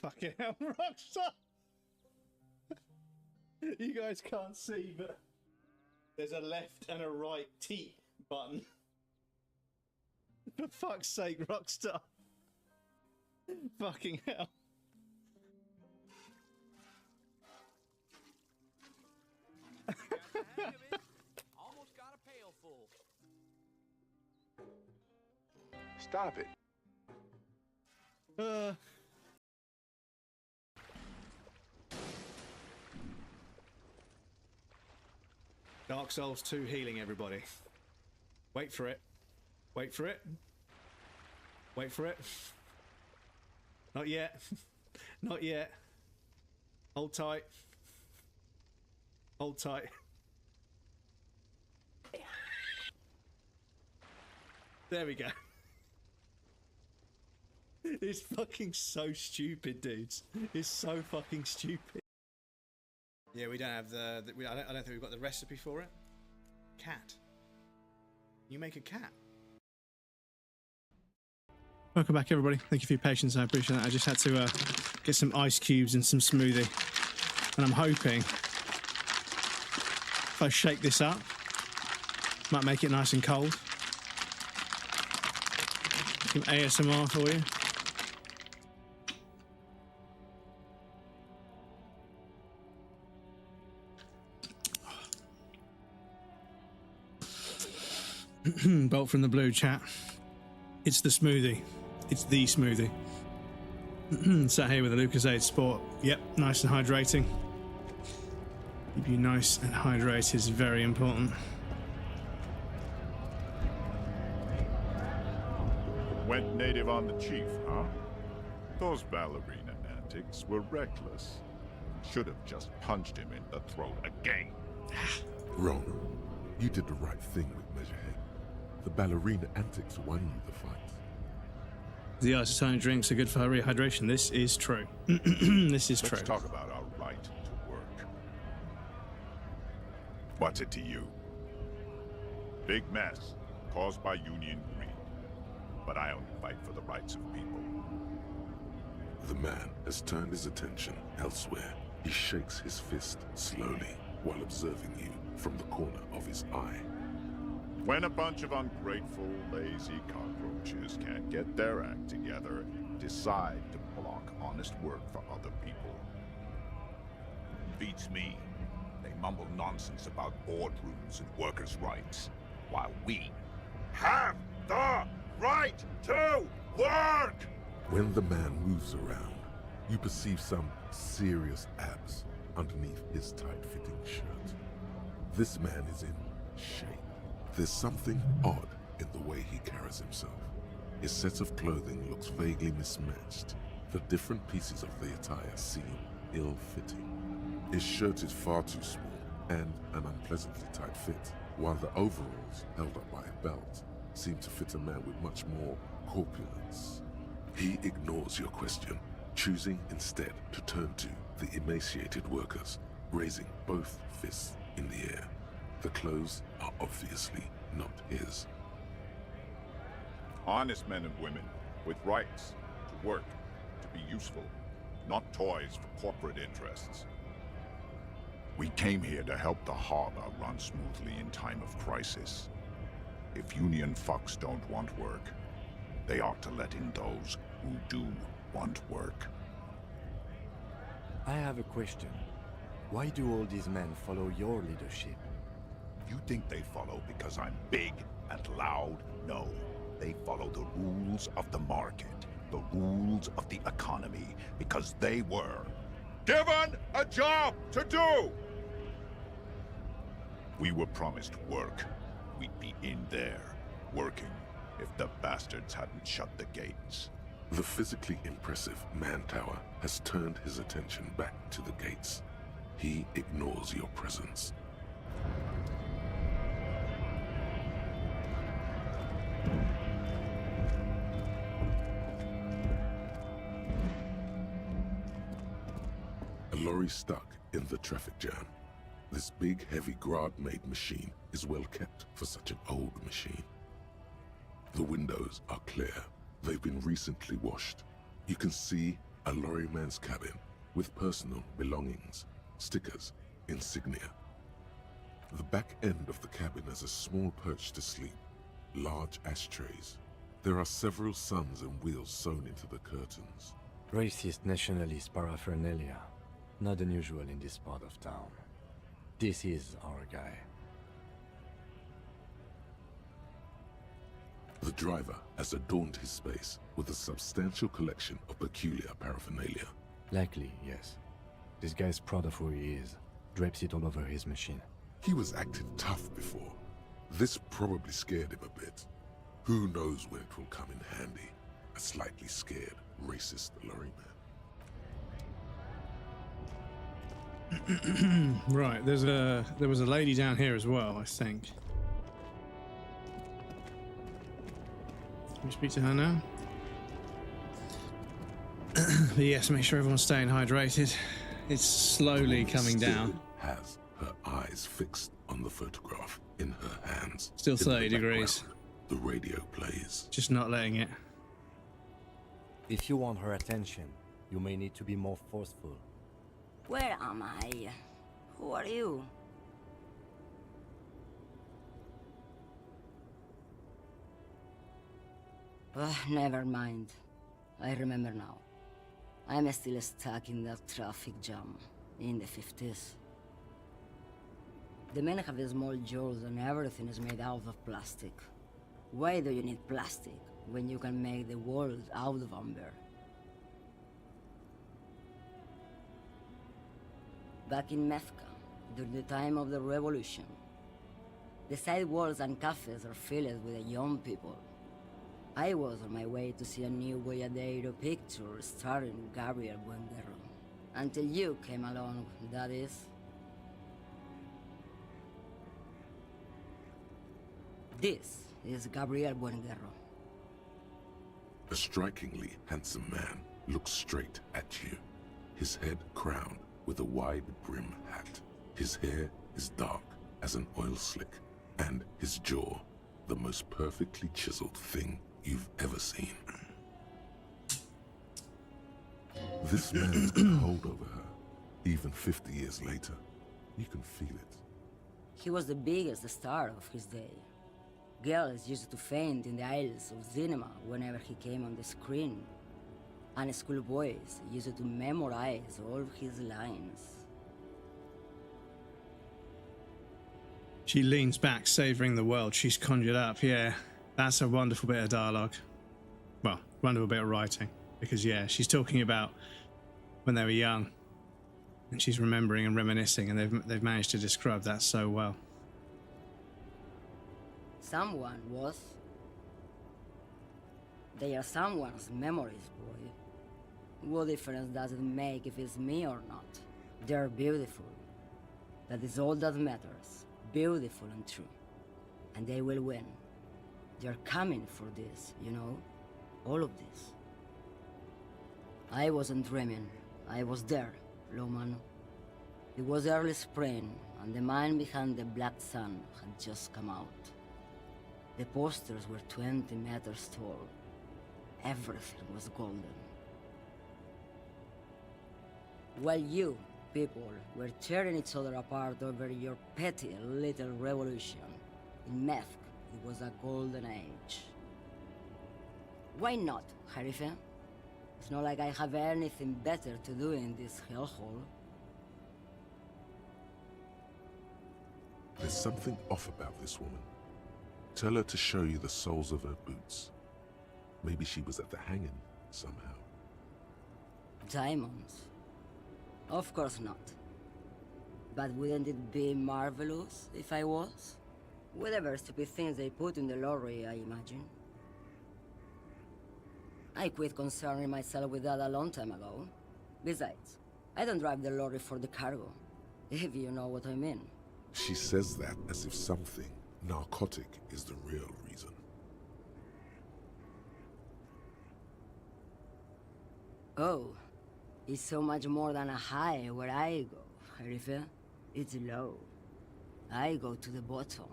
Fucking hell, Rockstar! You guys can't see, but there's a left and a right T button. For fuck's sake, Rockstar! Fucking hell. Almost got a pail full. Stop it. Dark Souls 2 healing, everybody. Wait for it. Wait for it. Wait for it. Not yet. Not yet. Hold tight. Hold tight. There we go. It's fucking so stupid, dudes. It's so fucking stupid. Yeah, we don't have I don't think we've got the recipe for it. Cat. You make a cat. Welcome back, everybody. Thank you for your patience. I appreciate that. I just had to get some ice cubes and some smoothie. And I'm hoping if I shake this up, might make it nice and cold. Some ASMR for you. Bolt from the blue, chat. It's the smoothie. It's the smoothie. Sat here with a Lucozade Sport. Yep, nice and hydrating. Keep you nice and hydrated is very important. Went native on the chief, huh? Those ballerina antics were reckless. Should have just punched him in the throat again. Rona, you did the right thing with Measurehead. The ballerina antics won you the fight. The isotonic drinks are good for rehydration. This is true. This is true. Let's talk about our right to work. What's it to you? Big mess caused by union greed. But I only fight for the rights of people. The man has turned his attention elsewhere. He shakes his fist slowly while observing you from the corner of his eye. When a bunch of ungrateful, lazy cockroaches can't get their act together, decide to block honest work for other people. Beats me. They mumble nonsense about boardrooms and workers' rights, while we have the right to work! When the man moves around, you perceive some serious abs underneath his tight-fitting shirt. This man is in shape. There's something odd in the way he carries himself. His set of clothing looks vaguely mismatched. The different pieces of the attire seem ill-fitting. His shirt is far too small and an unpleasantly tight fit, while the overalls, held up by a belt, seem to fit a man with much more corpulence. He ignores your question, choosing instead to turn to the emaciated workers, raising both fists in the air. The clothes are obviously not his. Honest men and women with rights to work, to be useful, not toys for corporate interests. We came here to help the harbor run smoothly in time of crisis. If union fucks don't want work, they ought to let in those who do want work. I have a question. Why do all these men follow your leadership? You think they follow because I'm big and loud? No. They follow the rules of the market, the rules of the economy, because they were given a job to do! We were promised work. We'd be in there, working, if the bastards hadn't shut the gates. The physically impressive man tower has turned his attention back to the gates. He ignores your presence. A lorry stuck in the traffic jam. This big, heavy Grad-made machine is well kept for such an old machine. The windows are clear. They've been recently washed. You can see a lorryman's cabin with personal belongings, stickers, insignia. The back end of the cabin has a small perch to sleep, large ashtrays. There are several suns and wheels sewn into the curtains. Racist nationalist paraphernalia. Not unusual in this part of town. This is our guy. The driver has adorned his space with a substantial collection of peculiar paraphernalia. Likely, yes. This guy's proud of who he is. Drapes it all over his machine. He was acting tough before. This probably scared him a bit. Who knows when it will come in handy? A slightly scared, racist lorryman. Right, there was a lady down here as well, I think. Can we speak to her now? But yes, make sure everyone's staying hydrated. It's slowly coming down. Has her eyes fixed on the photograph in her hands. Still 30 degrees. The radio plays. Just not letting it. If you want her attention, you may need to be more forceful. Where am I? Who are you? Never mind. I remember now. I'm still stuck in that traffic jam in the 50s. The men have small jaws and everything is made out of plastic. Why do you need plastic when you can make the world out of amber? Back in Methka, during the time of the revolution, the sidewalks and cafes are filled with young people. I was on my way to see a new Boyadero picture starring Gabriel Buenguerro. Until you came along, that is. This is Gabriel Buenguerro. A strikingly handsome man looks straight at you, his head crowned with a wide brim hat. His hair is dark as an oil slick, and his jaw the most perfectly chiseled thing you've ever seen. This man's got a hold over her, even 50 years later. You can feel it. He was the biggest star of his day. Girls used to faint in the aisles of cinema whenever he came on the screen. And schoolboys used to memorize all his lines. She leans back, savouring the world she's conjured up. Yeah, that's a wonderful bit of dialogue. Well, wonderful bit of writing. Because, yeah, she's talking about when they were young. And she's remembering and reminiscing, and they've managed to describe that so well. Someone was. They are someone's memories, boy. What difference does it make if it's me or not? They're beautiful. That is all that matters. Beautiful and true. And they will win. They're coming for this, you know? All of this. I wasn't dreaming. I was there, Loman. It was early spring, and the man behind the black sun had just come out. The posters were 20 meters tall. Everything was golden. While you, people, were tearing each other apart over your petty little revolution, in Methk, it was a golden age. Why not, Harife? It's not like I have anything better to do in this hellhole. There's something off about this woman. Tell her to show you the soles of her boots. Maybe she was at the hanging somehow. Diamonds? Of course not. But wouldn't it be marvelous if I was? Whatever stupid things they put in the lorry, I imagine. I quit concerning myself with that a long time ago. Besides, I don't drive the lorry for the cargo, if you know what I mean. She says that as if something narcotic is the real reason. Oh, it's so much more than a high where I go, Harife. It's low. I go to the bottom.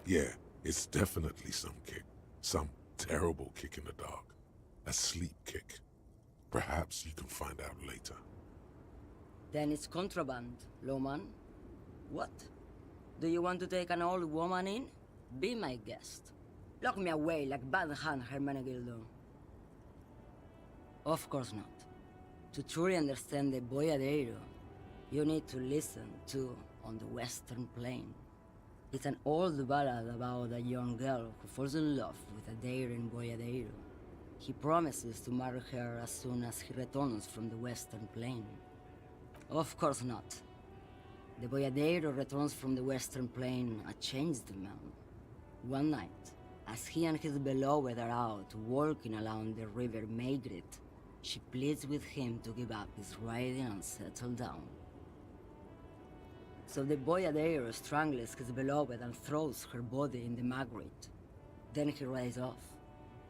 Yeah, it's definitely some kick. Some terrible kick in the dark. A sleep kick. Perhaps you can find out later. Then it's contraband, Loman. What? Do you want to take an old woman in? Be my guest. Lock me away like Bad Hand Hermenegildo. Of course not. To truly understand the Boyadero, you need to listen to On the Western Plain. It's an old ballad about a young girl who falls in love with a daring Boyadero. He promises to marry her as soon as he returns from the Western Plain. Of course not. The Boyadero returns from the Western Plain a changed man. One night, as he and his beloved are out walking along the river Maigret, she pleads with him to give up his riding and settle down. So the Boyadero strangles his beloved and throws her body in the Magret. Then he rides off,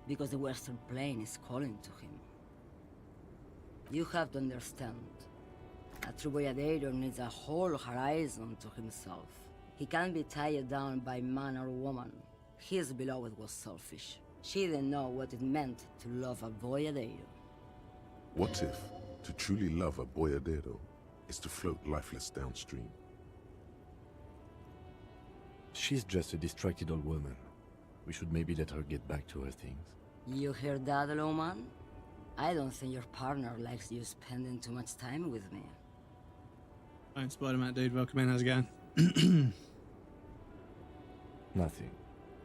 because the Western Plain is calling to him. You have to understand, a true Boyadero needs a whole horizon to himself. He can't be tied down by man or woman. His beloved was selfish. She didn't know what it meant to love a Boyadero. What if to truly love a Boyadero is to float lifeless downstream? She's just a distracted old woman. We should maybe let her get back to her things. You hear that, Loman? I don't think your partner likes you spending too much time with me. Hi, Spider-Man dude. Welcome in. How's it going? Nothing.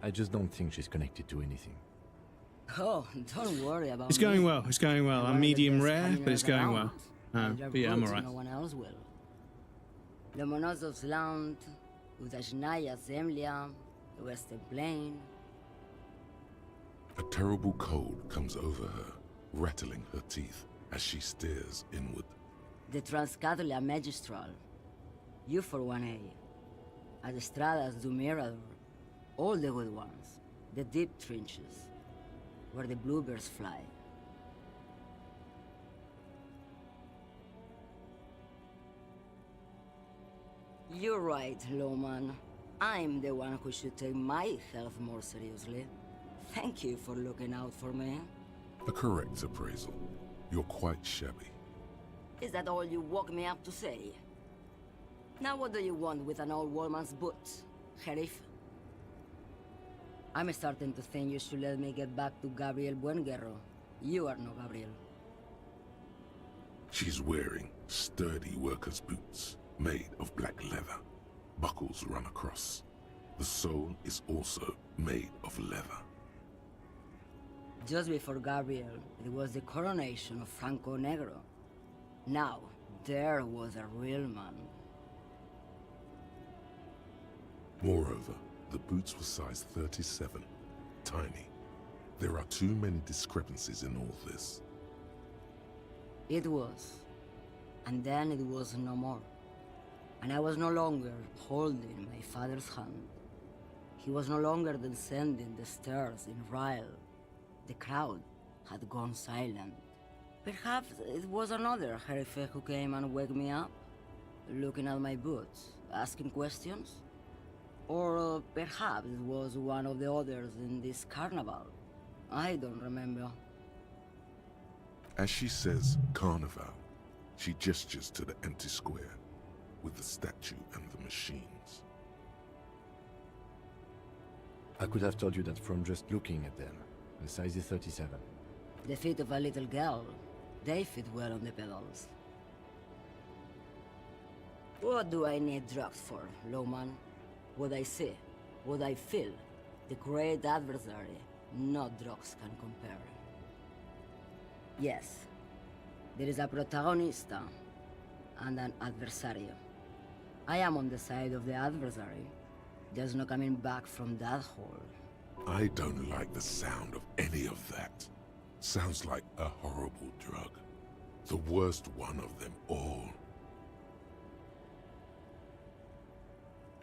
I just don't think she's connected to anything. Oh, don't worry about It's me. going well. It's going well. I'm I'm one of the medium best rare, but it's caminers going around. well. And you're But yeah, I'm good, alright. No one else will. The Monosov's land, Udajnaya Zemlya, the Western Plain. A terrible cold comes over her, rattling her teeth as she stares inward. The Transcatolia Magistral, U41A, Adestradas du Mirador, all the good ones, the deep trenches, where the bluebirds fly. You're right, Lowman. I'm the one who should take my health more seriously. Thank you for looking out for me. A correct appraisal. You're quite shabby. Is that all you woke me up to say? Now what do you want with an old woman's boots, Sheriff? I'm starting to think you should let me get back to Gabriel Buenguerro. You are no Gabriel. She's wearing sturdy worker's boots, made of black leather. Buckles run across. The sole is also made of leather. Just before Gabriel, it was the coronation of Franco Negro. Now, there was a real man. Moreover, the boots were size 37. Tiny. There are too many discrepancies in all this. It was. And then it was no more. And I was no longer holding my father's hand. He was no longer descending the stairs in Ryle. The crowd had gone silent. Perhaps it was another Jerife who came and woke me up, looking at my boots, asking questions. Or perhaps it was one of the others in this carnival. I don't remember. As she says carnival, she gestures to the empty square with the statue and the machines. I could have told you that from just looking at them. The size is 37. The feet of a little girl, they fit well on the pedals. What do I need drugs for, Lowman? What I see, what I feel, the great adversary, no drugs can compare. Yes, there is a protagonista and an adversario. I am on the side of the adversary. There's no coming back from that hole. I don't like the sound of any of that. Sounds like a horrible drug. The worst one of them all.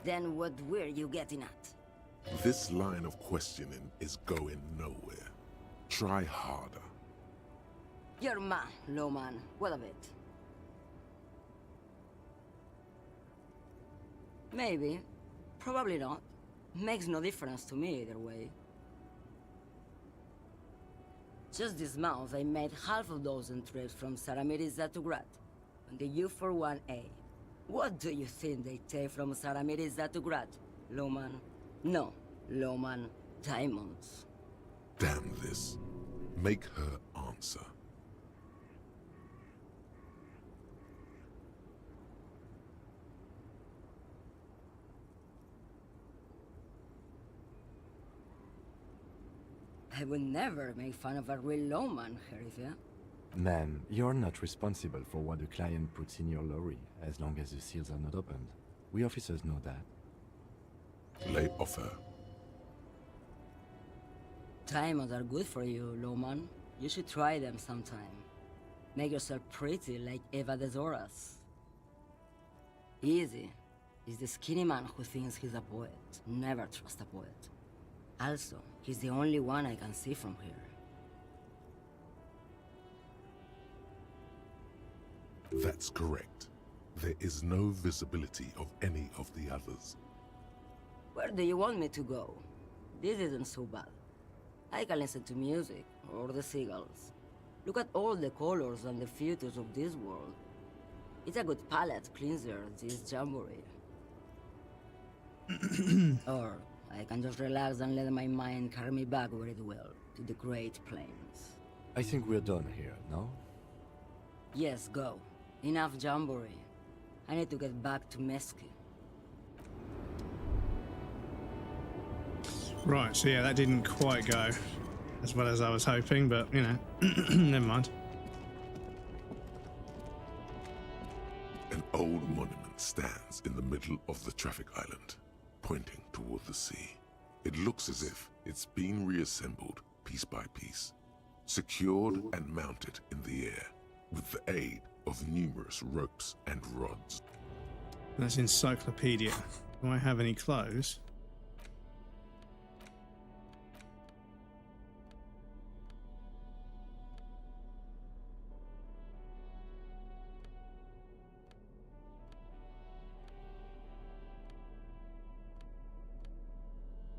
Then what were you getting at? This line of questioning is going nowhere. Try harder. You're man, Lowman. What of it? Maybe. Probably not. Makes no difference to me either way. Just this month, I made half a dozen trips from Saramirizat to Grat on the U41A. What do you think they take from Saramirizat to Grat, Lowman? No, Lowman, diamonds. Damn this. Make her answer. I would never make fun of a real lawman, Sheriff. Ma'am, you're not responsible for what a client puts in your lorry, as long as the seals are not opened. We officers know that. Lay off her. Diamonds are good for you, lawman. You should try them sometime. Make yourself pretty like Eva de Zoras. Easy. Is the skinny man who thinks he's a poet. Never trust a poet. Also, he's the only one I can see from here. That's correct. There is no visibility of any of the others. Where do you want me to go? This isn't so bad. I can listen to music, or the seagulls. Look at all the colors and the features of this world. It's a good palate cleanser, this jamboree. Or I can just relax and let my mind carry me back where it will, to the Great Plains. I think we're done here, no? Yes, go. Enough jamboree. I need to get back to Mesky. Right, so yeah, that didn't quite go as well as I was hoping, but, you know, never mind. An old monument stands in the middle of the traffic island, pointing toward the sea. It looks as if it's been reassembled piece by piece, secured and mounted in the air with the aid of numerous ropes and rods. That's encyclopedia. Do I have any clothes?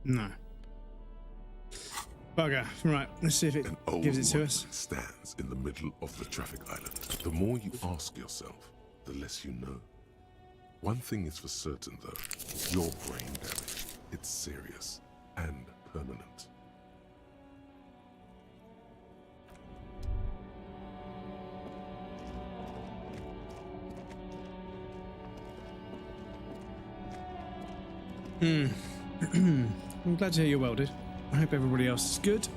No. Bugger. Right, let's see if it gives it to us. Stands in the middle of the traffic island. The more you ask yourself, the less you know. One thing is for certain, though. Your brain damage. It's serious and permanent. I'm glad to hear you're welded. I hope everybody else is good.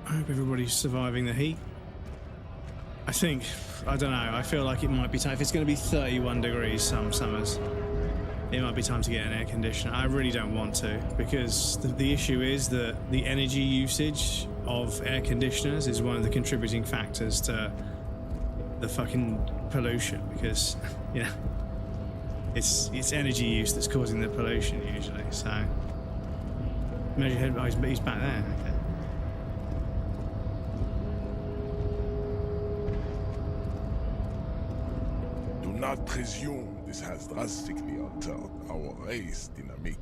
I hope everybody's surviving the heat. I don't know, I feel like it might be time. If it's going to be 31 degrees some summers, it might be time to get an air conditioner. I really don't want to, because the issue is that the energy usage of air conditioners is one of the contributing factors to the fucking pollution, because, you know, it's energy use that's causing the pollution usually, so... Measure head, oh, he's back there, okay. Do not presume this has drastically altered our race dynamic.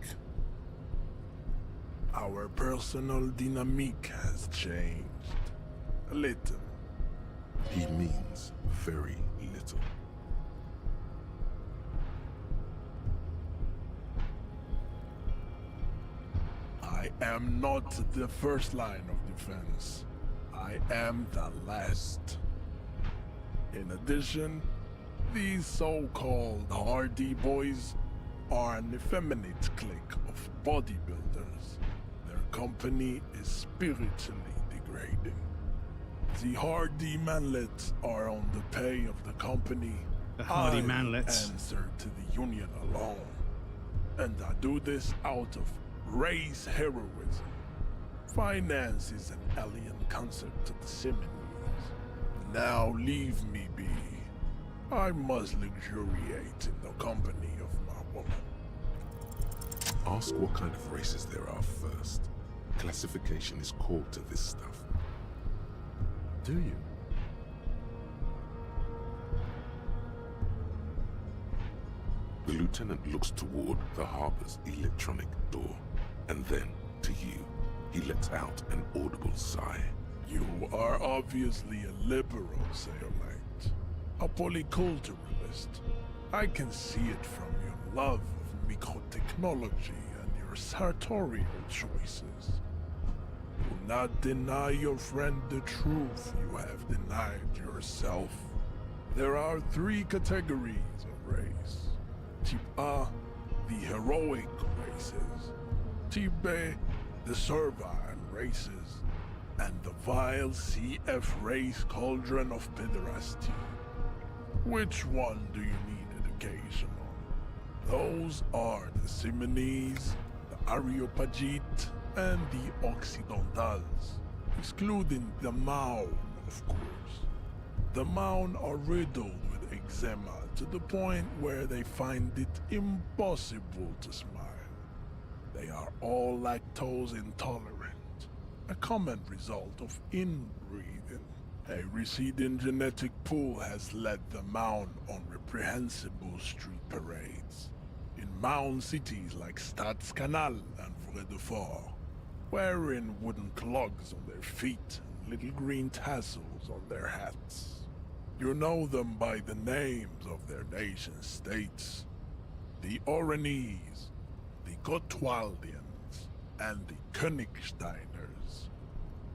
Our personal dynamic has changed a little. He means very little. I am not the first line of defense. I am the last. In addition, these so-called Hardy boys are an effeminate clique of bodybuilders. Their company is spiritually degrading. The Hardy manlets are on the pay of the company. The Hardy I manlets answer to the union alone. And I do this out of race heroism. Finance is an alien concept to the Simonies. Now leave me be. I must luxuriate in the company of my woman. Ask what kind of races there are first. Classification is core to this stuff. Do you? The lieutenant looks toward the harbor's electronic door, and then, to you, he lets out an audible sigh. You are obviously a liberal, Sailmate. A polyculturalist. I can see it from your love of microtechnology and your sartorial choices. Do not deny your friend the truth you have denied yourself. There are 3 categories of race. Type A, the heroic races. Type B, the servile races. And the vile CF race cauldron of pederasty. Which one do you need education on? Those are the Simonies, the Areopagite, and the Occidentals, excluding the Maun, of course. The Maun are riddled with eczema to the point where they find it impossible to smile. They are all lactose intolerant, a common result of inbreeding. A receding genetic pool has led the Maun on reprehensible street parades. In Maun cities like Stadskanal and Vredefort, wearing wooden clogs on their feet and little green tassels on their hats. You know them by the names of their nation-states. The Oranese, the Gotwaldians, and the Königsteiners.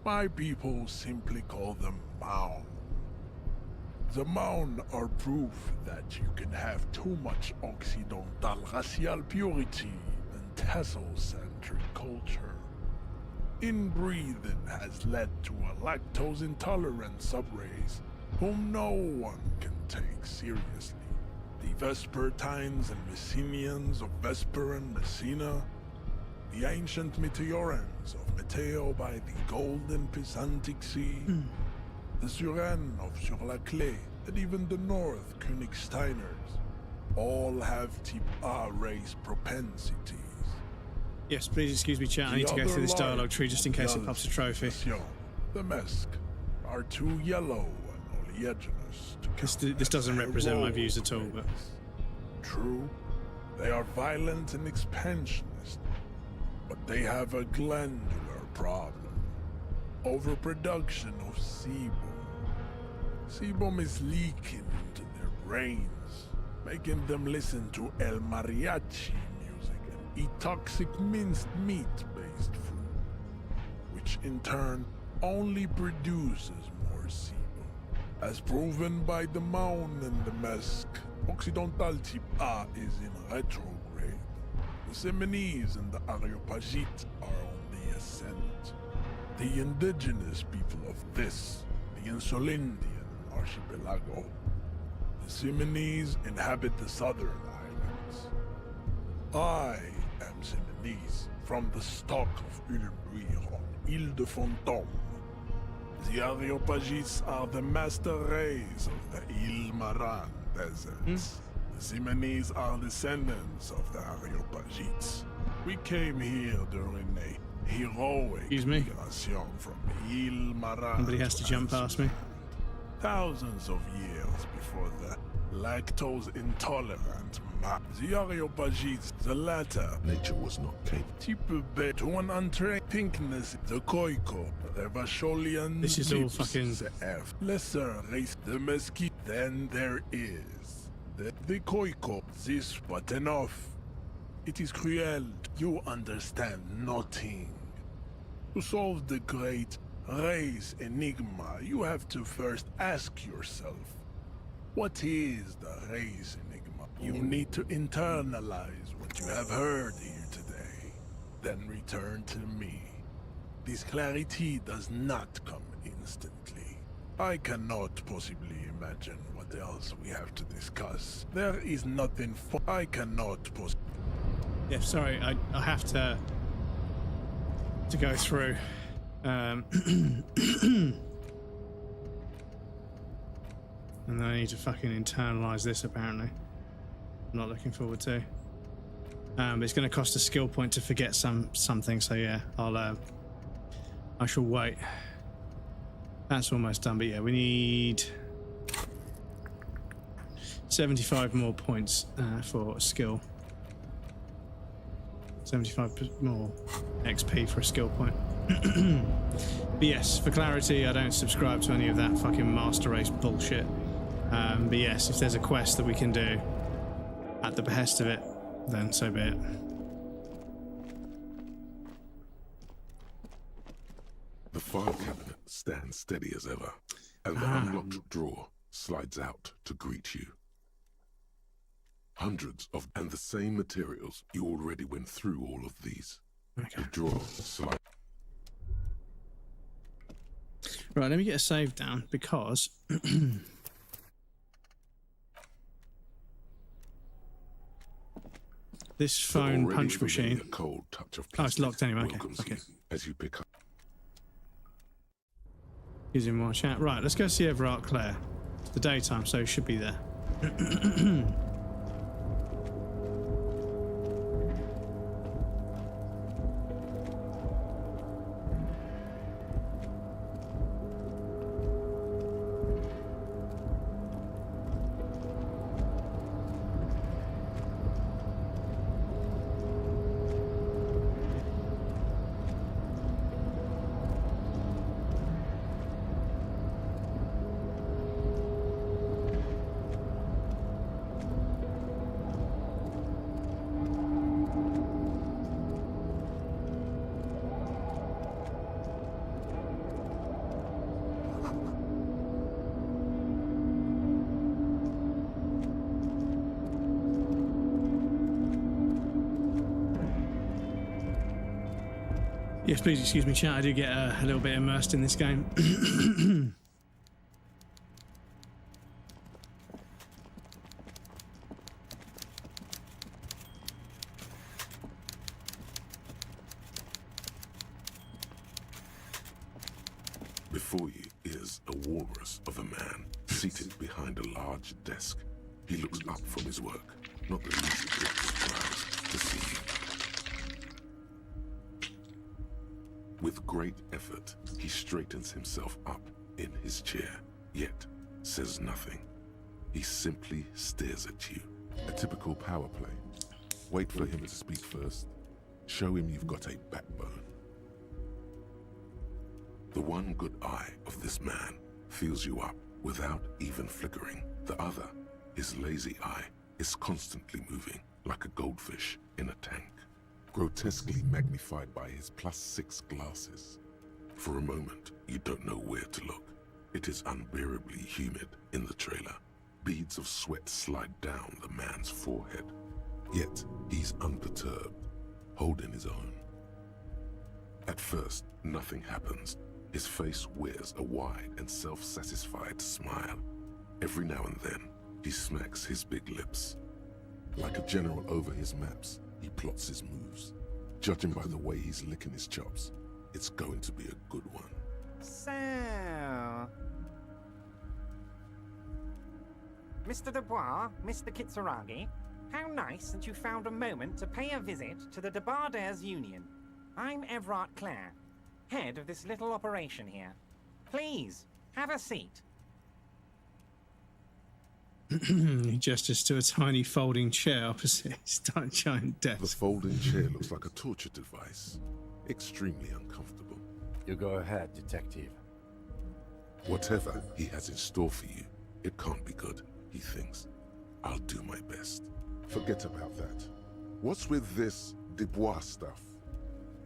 My people simply call them Maun. The Maun are proof that you can have too much Occidental racial purity and tassel-centric culture Inbreathing has led to a lactose-intolerant subrace whom no one can take seriously. The Vespertines and Messenians of Vesper and Messina, the ancient Meteorans of Meteo by the Golden Pisantic Sea, the Suren of Sur-la-Clé, and even the North Königsteiners, all have Type A race propensities. Yes, please excuse me, chat. I need to go through this dialogue tree just in case it pops a trophy. The Mesk are too yellow and oleaginous to count This doesn't as represent my role views at all, but... True, they are violent and expansionist, but they have a glandular problem. Overproduction of sebum. Sebum is leaking into their brains, making them listen to El Mariachi music and eat toxic minced meat-based food, which in turn only produces more sebum. As proven by the Maun and the Mesk, Occidental Type A is in retrograde. The Seminese and the Areopagites are on the ascent. The indigenous people of this, the Insulindian archipelago. The Seminese inhabit the southern islands. I am Seminese, from the stock of Ulmbuir on Ile de Fantôme. The Areopagites are the master race of the Ile Maran deserts. The Seminese are descendants of the Areopagites. We came here during a heroic migration from Ile Maran. Somebody has to jump past me. Thousands of years before the lactose-intolerant man. The Areopagites, the latter. Nature was not capable. Type B to an untrained pinkness, the Koiko, the Vacholian. This is all fucking... The F. Lesser race, the Mesquite. Then there is the Koiko. This but enough. It is cruel. You understand nothing. To solve the great race enigma, you have to first ask yourself, what is the race enigma? You need to internalize what you have heard here today, then return to me. This clarity does not come instantly. I cannot possibly imagine what else we have to discuss. There is nothing for... I cannot possibly... Yeah, sorry, I have to go through. And then I need to fucking internalize this, apparently. I'm not looking forward to. But it's going to cost a skill point to forget something, so yeah, I shall wait. That's almost done, but yeah, we need 75 more points for skill. 75 more XP for a skill point. But yes, for clarity, I don't subscribe to any of that fucking master race bullshit. But yes, if there's a quest that we can do at the behest of it, then so be it. The file cabinet stands steady as ever, and the unlocked drawer slides out to greet you. Hundreds of, and the same materials. You already went through all of these. Okay. The drawer slide. Right, let me get a save down because this phone punch machine. A cold touch of it's locked anyway. Okay. As you pick up. Using more chat. Right, let's go see Everard Claire. It's the daytime, so it should be there. Yes, please excuse me, chat. I do get a little bit immersed in this game. Before you is a walrus of a man seated behind a large desk. He looks up from his work, not the least bit surprised to see you. With great effort, he straightens himself up in his chair, yet says nothing. He simply stares at you. A typical power play. Wait for him to speak first. Show him you've got a backbone. The one good eye of this man fills you up without even flickering. The other, his lazy eye, is constantly moving like a goldfish in a tank, grotesquely magnified by his +6 glasses. For a moment, you don't know where to look. It is unbearably humid in the trailer. Beads of sweat slide down the man's forehead. Yet, he's unperturbed, holding his own. At first, nothing happens. His face wears a wide and self-satisfied smile. Every now and then, he smacks his big lips. Like a general over his maps, he plots his moves. Judging by the way he's licking his chops, it's going to be a good one. So... Mr. Dubois, Mr. Kitsuragi, how nice that you found a moment to pay a visit to the Debardairs Union. I'm Everard Clare, head of this little operation here. Please, have a seat. He gestures to a tiny folding chair opposite his giant desk. The folding chair looks like a torture device. Extremely uncomfortable. You go ahead, detective. Whatever he has in store for you, it can't be good, he thinks. I'll do my best. Forget about that. What's with this Dubois stuff?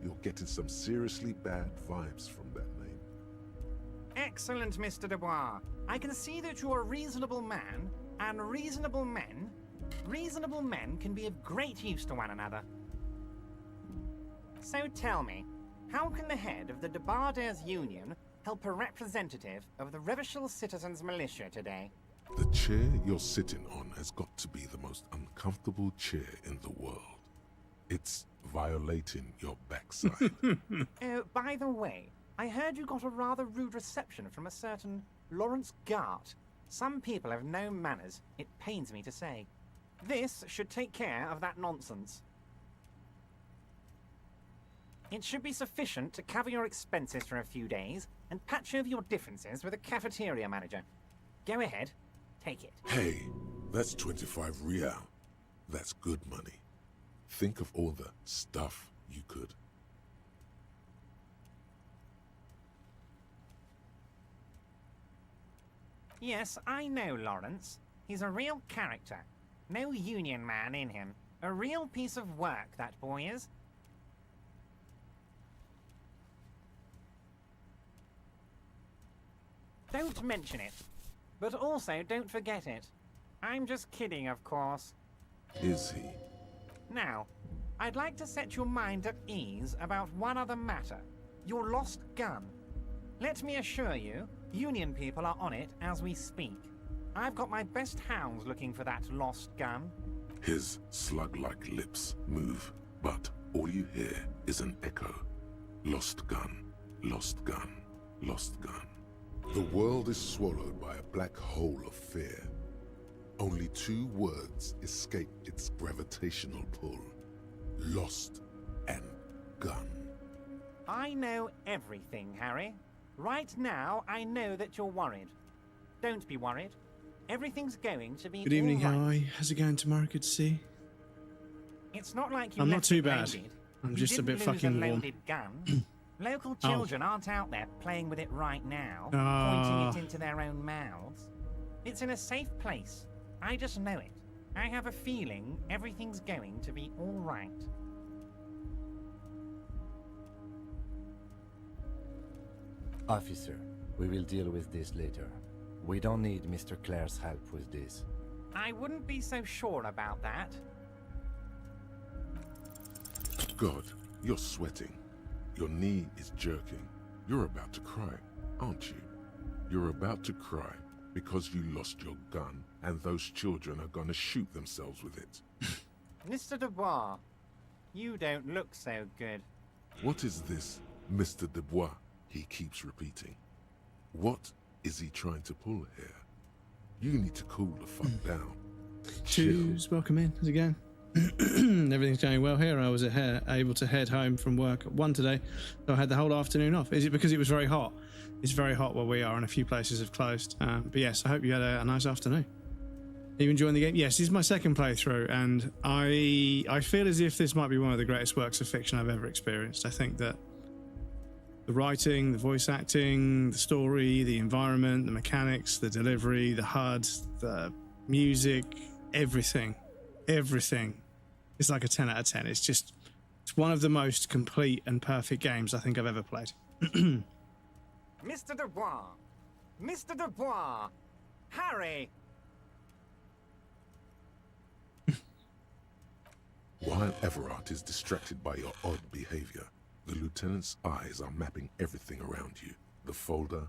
You're getting some seriously bad vibes from that name. Excellent, Mr. Dubois. I can see that you're a reasonable man, and reasonable men can be of great use to one another. So tell me, how can the head of the Debardairs Union help a representative of the Revachol Citizens Militia today? The chair you're sitting on has got to be the most uncomfortable chair in the world. It's violating your backside. Oh, by the way, I heard you got a rather rude reception from a certain Lawrence Gart. Some people have no manners, it pains me to say. This should take care of that nonsense. It should be sufficient to cover your expenses for a few days and patch over your differences with a cafeteria manager. Go ahead, take it. Hey, that's 25 real. That's good money. Think of all the stuff you could. Yes, I know Lawrence. He's a real character. No union man in him. A real piece of work, that boy is. Don't mention it. But also don't forget it. I'm just kidding, of course. Is he? Now, I'd like to set your mind at ease about one other matter. Your lost gun. Let me assure you, Union people are on it as we speak. I've got my best hounds looking for that lost gun. His slug-like lips move, but all you hear is an echo. Lost gun, lost gun, lost gun. The world is swallowed by a black hole of fear. Only 2 words escape its gravitational pull. Lost and gun. I know everything, Harry. Right now, I know that you're worried. Don't be worried. Everything's going to be Good evening, all right. how are you? How's it going tomorrow? Good to see you. It's not like you I'm not left too it bad. loaded. I'm You just a didn't bit lose fucking a warm. loaded gun. Local children aren't out there playing with it right now, Ah. pointing it into their own mouths. It's in a safe place. I just know it. I have a feeling everything's going to be all right. Officer, we will deal with this later. We don't need Mr. Clare's help with this. I wouldn't be so sure about that. God, you're sweating. Your knee is jerking. You're about to cry, aren't you? You're about to cry because you lost your gun and those children are gonna shoot themselves with it. Mr. Dubois, you don't look so good. What is this, Mr. Dubois? He keeps repeating. What is he trying to pull here? You need to cool the fuck down. Choose, welcome in. How's it going? Everything's going well here. I was able to head home from work at 1 today, so I had the whole afternoon off. Is it because it was very hot? It's very hot where we are, and a few places have closed. But yes, I hope you had a nice afternoon. Are you enjoying the game? Yes, this is my second playthrough, and I feel as if this might be one of the greatest works of fiction I've ever experienced. I think that the writing, the voice acting, the story, the environment, the mechanics, the delivery, the HUD, the music, everything is like a 10 out of 10. It's one of the most complete and perfect games I think I've ever played. Mr. Dubois! Mr. Dubois! Harry! While Everard is distracted by your odd behavior, the lieutenant's eyes are mapping everything around you. The folder,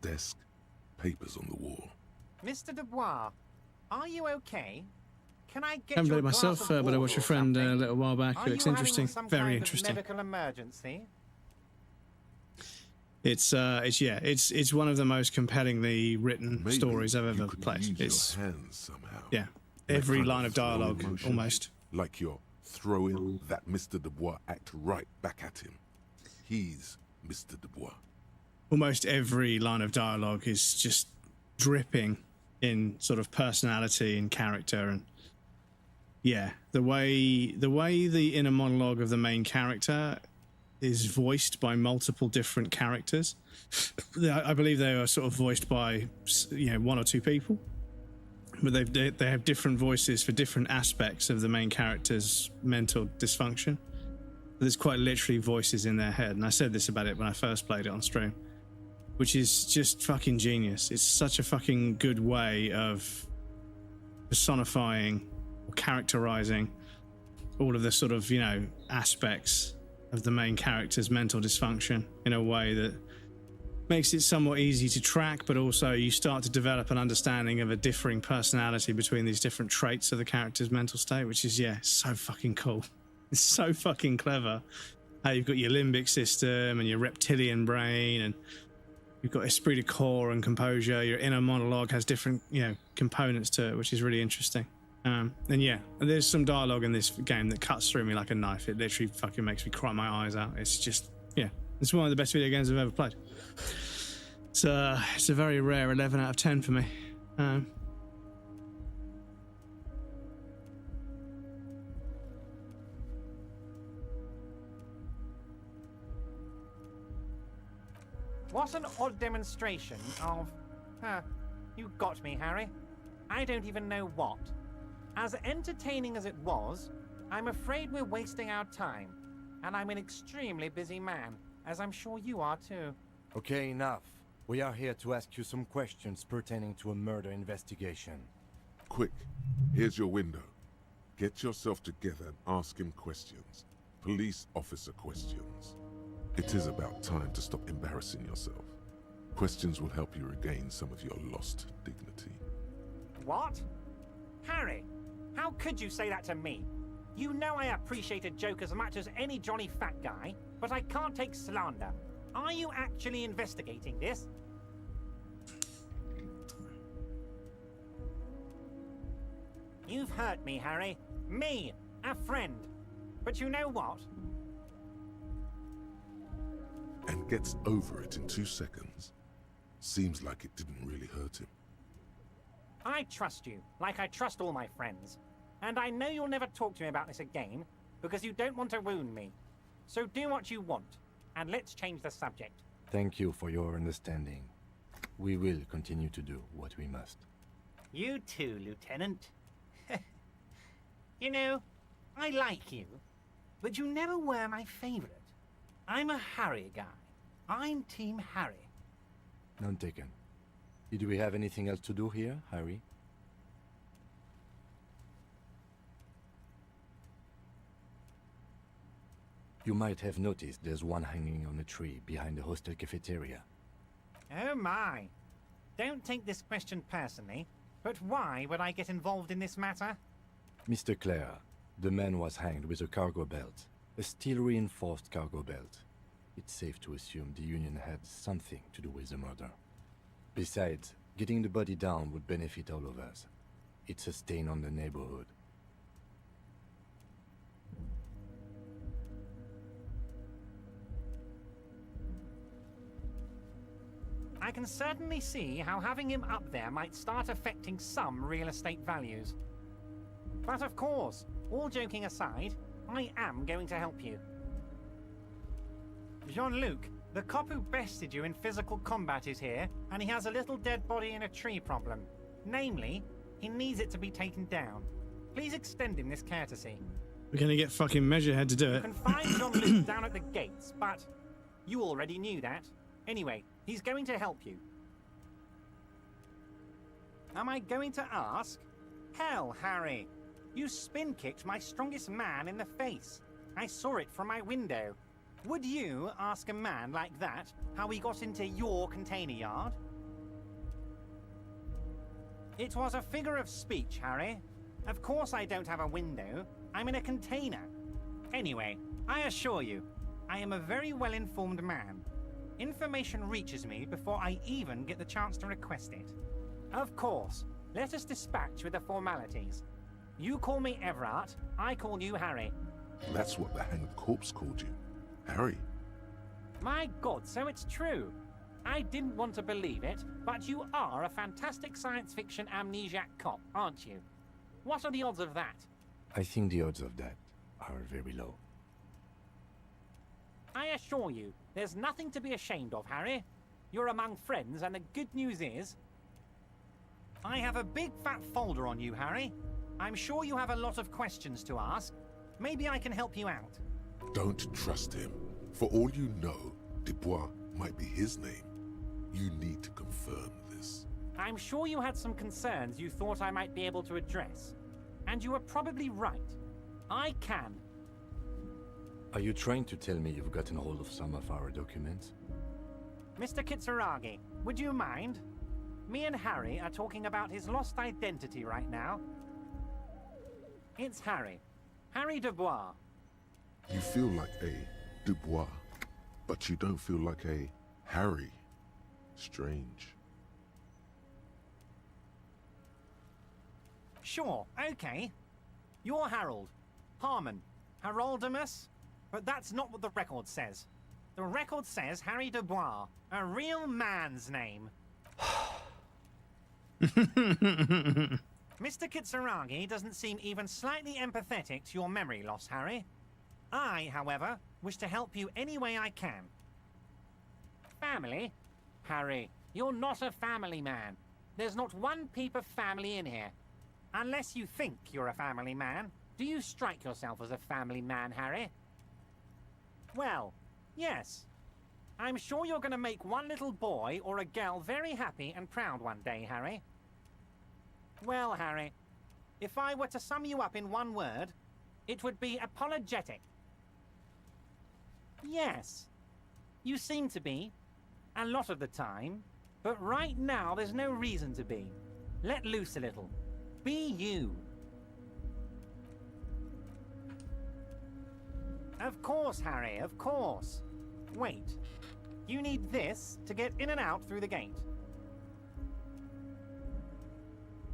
desk, papers on the wall. Mr. Dubois, are you okay? Can I get I haven't you played a it myself, glass of but I water watched a or friend a something? little while back. Are It looks you having interesting. some Very kind interesting. Of medical emergency? It's one of the most compellingly written Maybe stories I've you ever could played. use It's your hands somehow. yeah, That every kind line of throw dialogue motion, almost. Like you're throwing that Mr. Dubois act right back at him. He's Mr. Dubois. Almost every line of dialogue is just dripping in sort of personality and character, and yeah, the way the inner monologue of the main character is voiced by multiple different characters. I believe they are sort of voiced by, one or two people, but they have different voices for different aspects of the main character's mental dysfunction. There's quite literally voices in their head, and I said this about it when I first played it on stream, which is just fucking genius. It's such a fucking good way of personifying or characterizing all of the sort of, aspects of the main character's mental dysfunction in a way that makes it somewhat easy to track, but also you start to develop an understanding of a differing personality between these different traits of the character's mental state, which is, so fucking cool. It's so fucking clever how you've got your limbic system and your reptilian brain, and you've got esprit de corps and composure. Your inner monologue has different, components to it, which is really interesting. And there's some dialogue in this game that cuts through me like a knife. It literally fucking makes me cry my eyes out. It's just, it's one of the best video games I've ever played. It's a very rare 11 out of 10 for me. What an odd demonstration of... you got me, Harry. I don't even know what. As entertaining as it was, I'm afraid we're wasting our time. And I'm an extremely busy man, as I'm sure you are too. Okay, enough. We are here to ask you some questions pertaining to a murder investigation. Quick, here's your window. Get yourself together and ask him questions. Police officer questions. It is about time to stop embarrassing yourself. Questions will help you regain some of your lost dignity. What? Harry, how could you say that to me? You know I appreciate a joke as much as any Johnny Fat Guy, but I can't take slander. Are you actually investigating this? You've hurt me, Harry. Me, a friend. But you know what? And gets over it in 2 seconds. Seems like it didn't really hurt him. I trust you, like I trust all my friends. And I know you'll never talk to me about this again, because you don't want to wound me. So do what you want, and let's change the subject. Thank you for your understanding. We will continue to do what we must. You too, Lieutenant. You know, I like you, but you never were my favorite. I'm a Harry guy. I'm Team Harry. None taken. Do we have anything else to do here, Harry? You might have noticed there's one hanging on a tree behind the hostel cafeteria. Oh my. Don't take this question personally, but why would I get involved in this matter? Mr. Clare, the man was hanged with a cargo belt. A steel-reinforced cargo belt. It's safe to assume the Union had something to do with the murder. Besides, getting the body down would benefit all of us. It's a stain on the neighborhood. I can certainly see how having him up there might start affecting some real estate values. But of course, all joking aside, I am going to help you. Jean-Luc, the cop who bested you in physical combat is here, and he has a little dead body in a tree problem. Namely, he needs it to be taken down. Please extend him this courtesy. We're gonna get fucking Measurehead to do You it. can find Jean-Luc down at the gates, but you already knew that. Anyway, he's going to help you. Am I going to ask? Hell, Harry. You spin-kicked my strongest man in the face. I saw it from my window. Would you ask a man like that how he got into your container yard? It was a figure of speech, Harry. Of course I don't have a window. I'm in a container. Anyway, I assure you, I am a very well-informed man. Information reaches me before I even get the chance to request it. Of course, let us dispatch with the formalities. You call me Everard, I call you Harry. That's what the hanged corpse called you. Harry. My God, so it's true. I didn't want to believe it, but you are a fantastic science fiction amnesiac cop, aren't you? What are the odds of that? I think the odds of that are very low. I assure you, there's nothing to be ashamed of, Harry. You're among friends, and the good news is... I have a big fat folder on you, Harry. I'm sure you have a lot of questions to ask. Maybe I can help you out. Don't trust him. For all you know, Dubois might be his name. You need to confirm this. I'm sure you had some concerns you thought I might be able to address. And you were probably right. I can. Are you trying to tell me you've gotten hold of some of our documents? Mr. Kitsuragi, would you mind? Me and Harry are talking about his lost identity right now. It's Harry. Harry Dubois. You feel like a Dubois, but you don't feel like a Harry. Strange. Sure, okay. You're Harold. Harmon. Haroldamus. But that's not what the record says. The record says Harry Dubois, a real man's name. Mr. Kitsuragi doesn't seem even slightly empathetic to your memory loss, Harry. I, however, wish to help you any way I can. Family? Harry, you're not a family man. There's not one peep of family in here. Unless you think you're a family man, do you strike yourself as a family man, Harry? Well, yes. I'm sure you're going to make one little boy or a girl very happy and proud one day, Harry. Well, Harry, if I were to sum you up in one word, it would be apologetic. Yes, you seem to be, a lot of the time, but right now there's no reason to be. Let loose a little. Be you. Of course, Harry, of course. Wait, you need this to get in and out through the gate.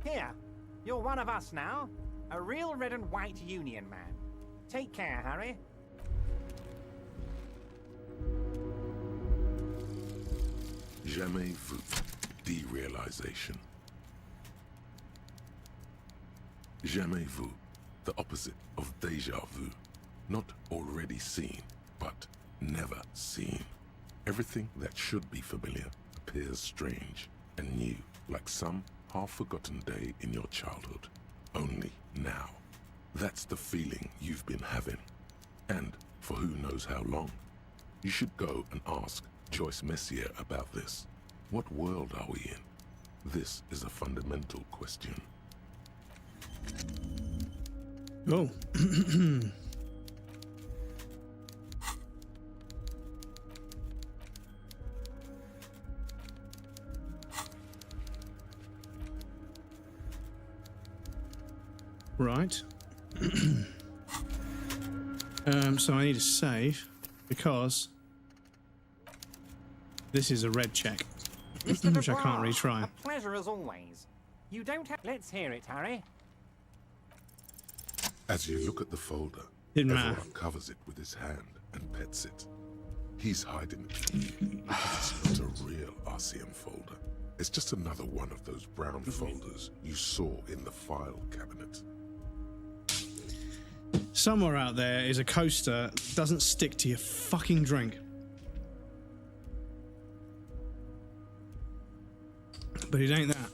Here, you're one of us now. A real red and white Union man. Take care, Harry. Jamais vu. Derealization. Jamais vu. The opposite of déjà vu. Not already seen, but never seen. Everything that should be familiar appears strange and new, like some half-forgotten day in your childhood. Only now. That's the feeling you've been having. And for who knows how long. You should go and ask Joyce Messier about this. What world are we in? This is a fundamental question. Oh. Right. So I need to save because this is a red check, Mr. which I can't retry. A pleasure as always. You don't have... Let's hear it, Harry. As you look at the folder, Didn't everyone matter. covers it with his hand and pets it. He's hiding it because it's not a real RCM folder. It's just another one of those brown folders you saw in the file cabinet. Somewhere out there is a coaster that doesn't stick to your fucking drink. But it ain't that.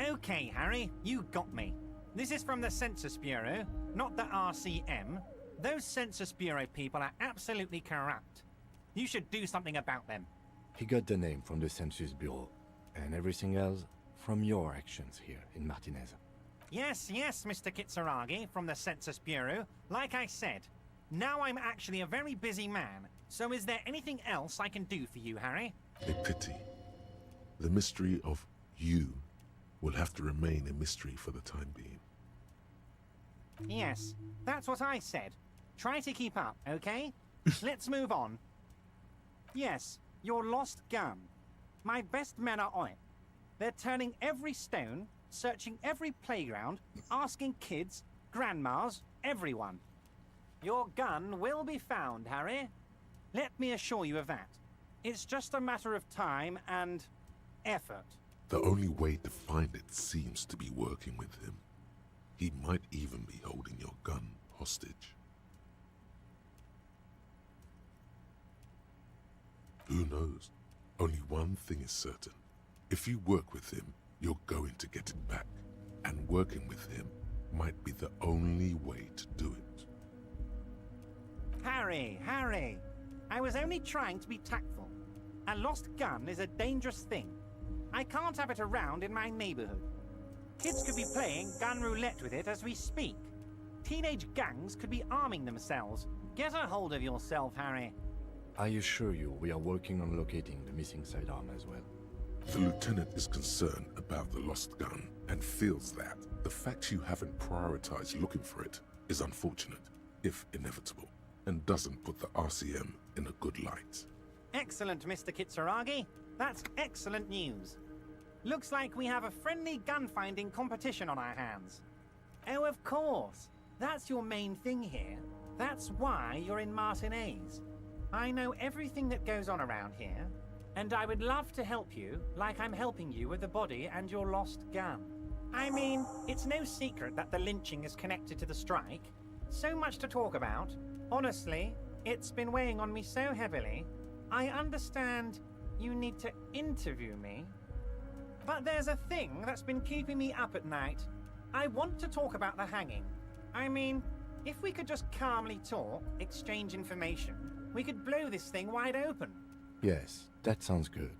Okay, Harry, you got me. This is from the Census Bureau, not the RCM. Those Census Bureau people are absolutely corrupt. You should do something about them. He got the name from the Census Bureau, and everything else from your actions here in Martinez. Yes, Mr. Kitsuragi from the Census Bureau. Like I said, now I'm actually a very busy man. So is there anything else I can do for you, Harry? A pity. The mystery of you will have to remain a mystery for the time being. Yes, that's what I said. Try to keep up, okay? Let's move on. Yes, your lost gun. My best men are on it. They're turning every stone, searching every playground, asking kids, grandmas, everyone. Your gun will be found, Harry. Let me assure you of that. It's just a matter of time and effort. The only way to find it seems to be working with him. He might even be holding your gun hostage. Who knows? Only one thing is certain. If you work with him, you're going to get it back. And working with him might be the only way to do it. Harry! I was only trying to be tactful. A lost gun is a dangerous thing. I can't have it around in my neighborhood. Kids could be playing gun roulette with it as we speak. Teenage gangs could be arming themselves. Get a hold of yourself, Harry. I assure you we are working on locating the missing sidearm as well. The lieutenant is concerned about the lost gun and feels that the fact you haven't prioritized looking for it is unfortunate, if inevitable, and doesn't put the RCM in a good light. Excellent, Mr. Kitsuragi. That's excellent news. Looks like we have a friendly gun-finding competition on our hands. Oh, of course. That's your main thing here. That's why you're in Martinez. I know everything that goes on around here, and I would love to help you like I'm helping you with the body and your lost gun. I mean, it's no secret that the lynching is connected to the strike. So much to talk about. Honestly, it's been weighing on me so heavily. I understand you need to interview me, but there's a thing that's been keeping me up at night. I want to talk about the hanging. I mean, if we could just calmly talk, exchange information, we could blow this thing wide open. Yes, that sounds good.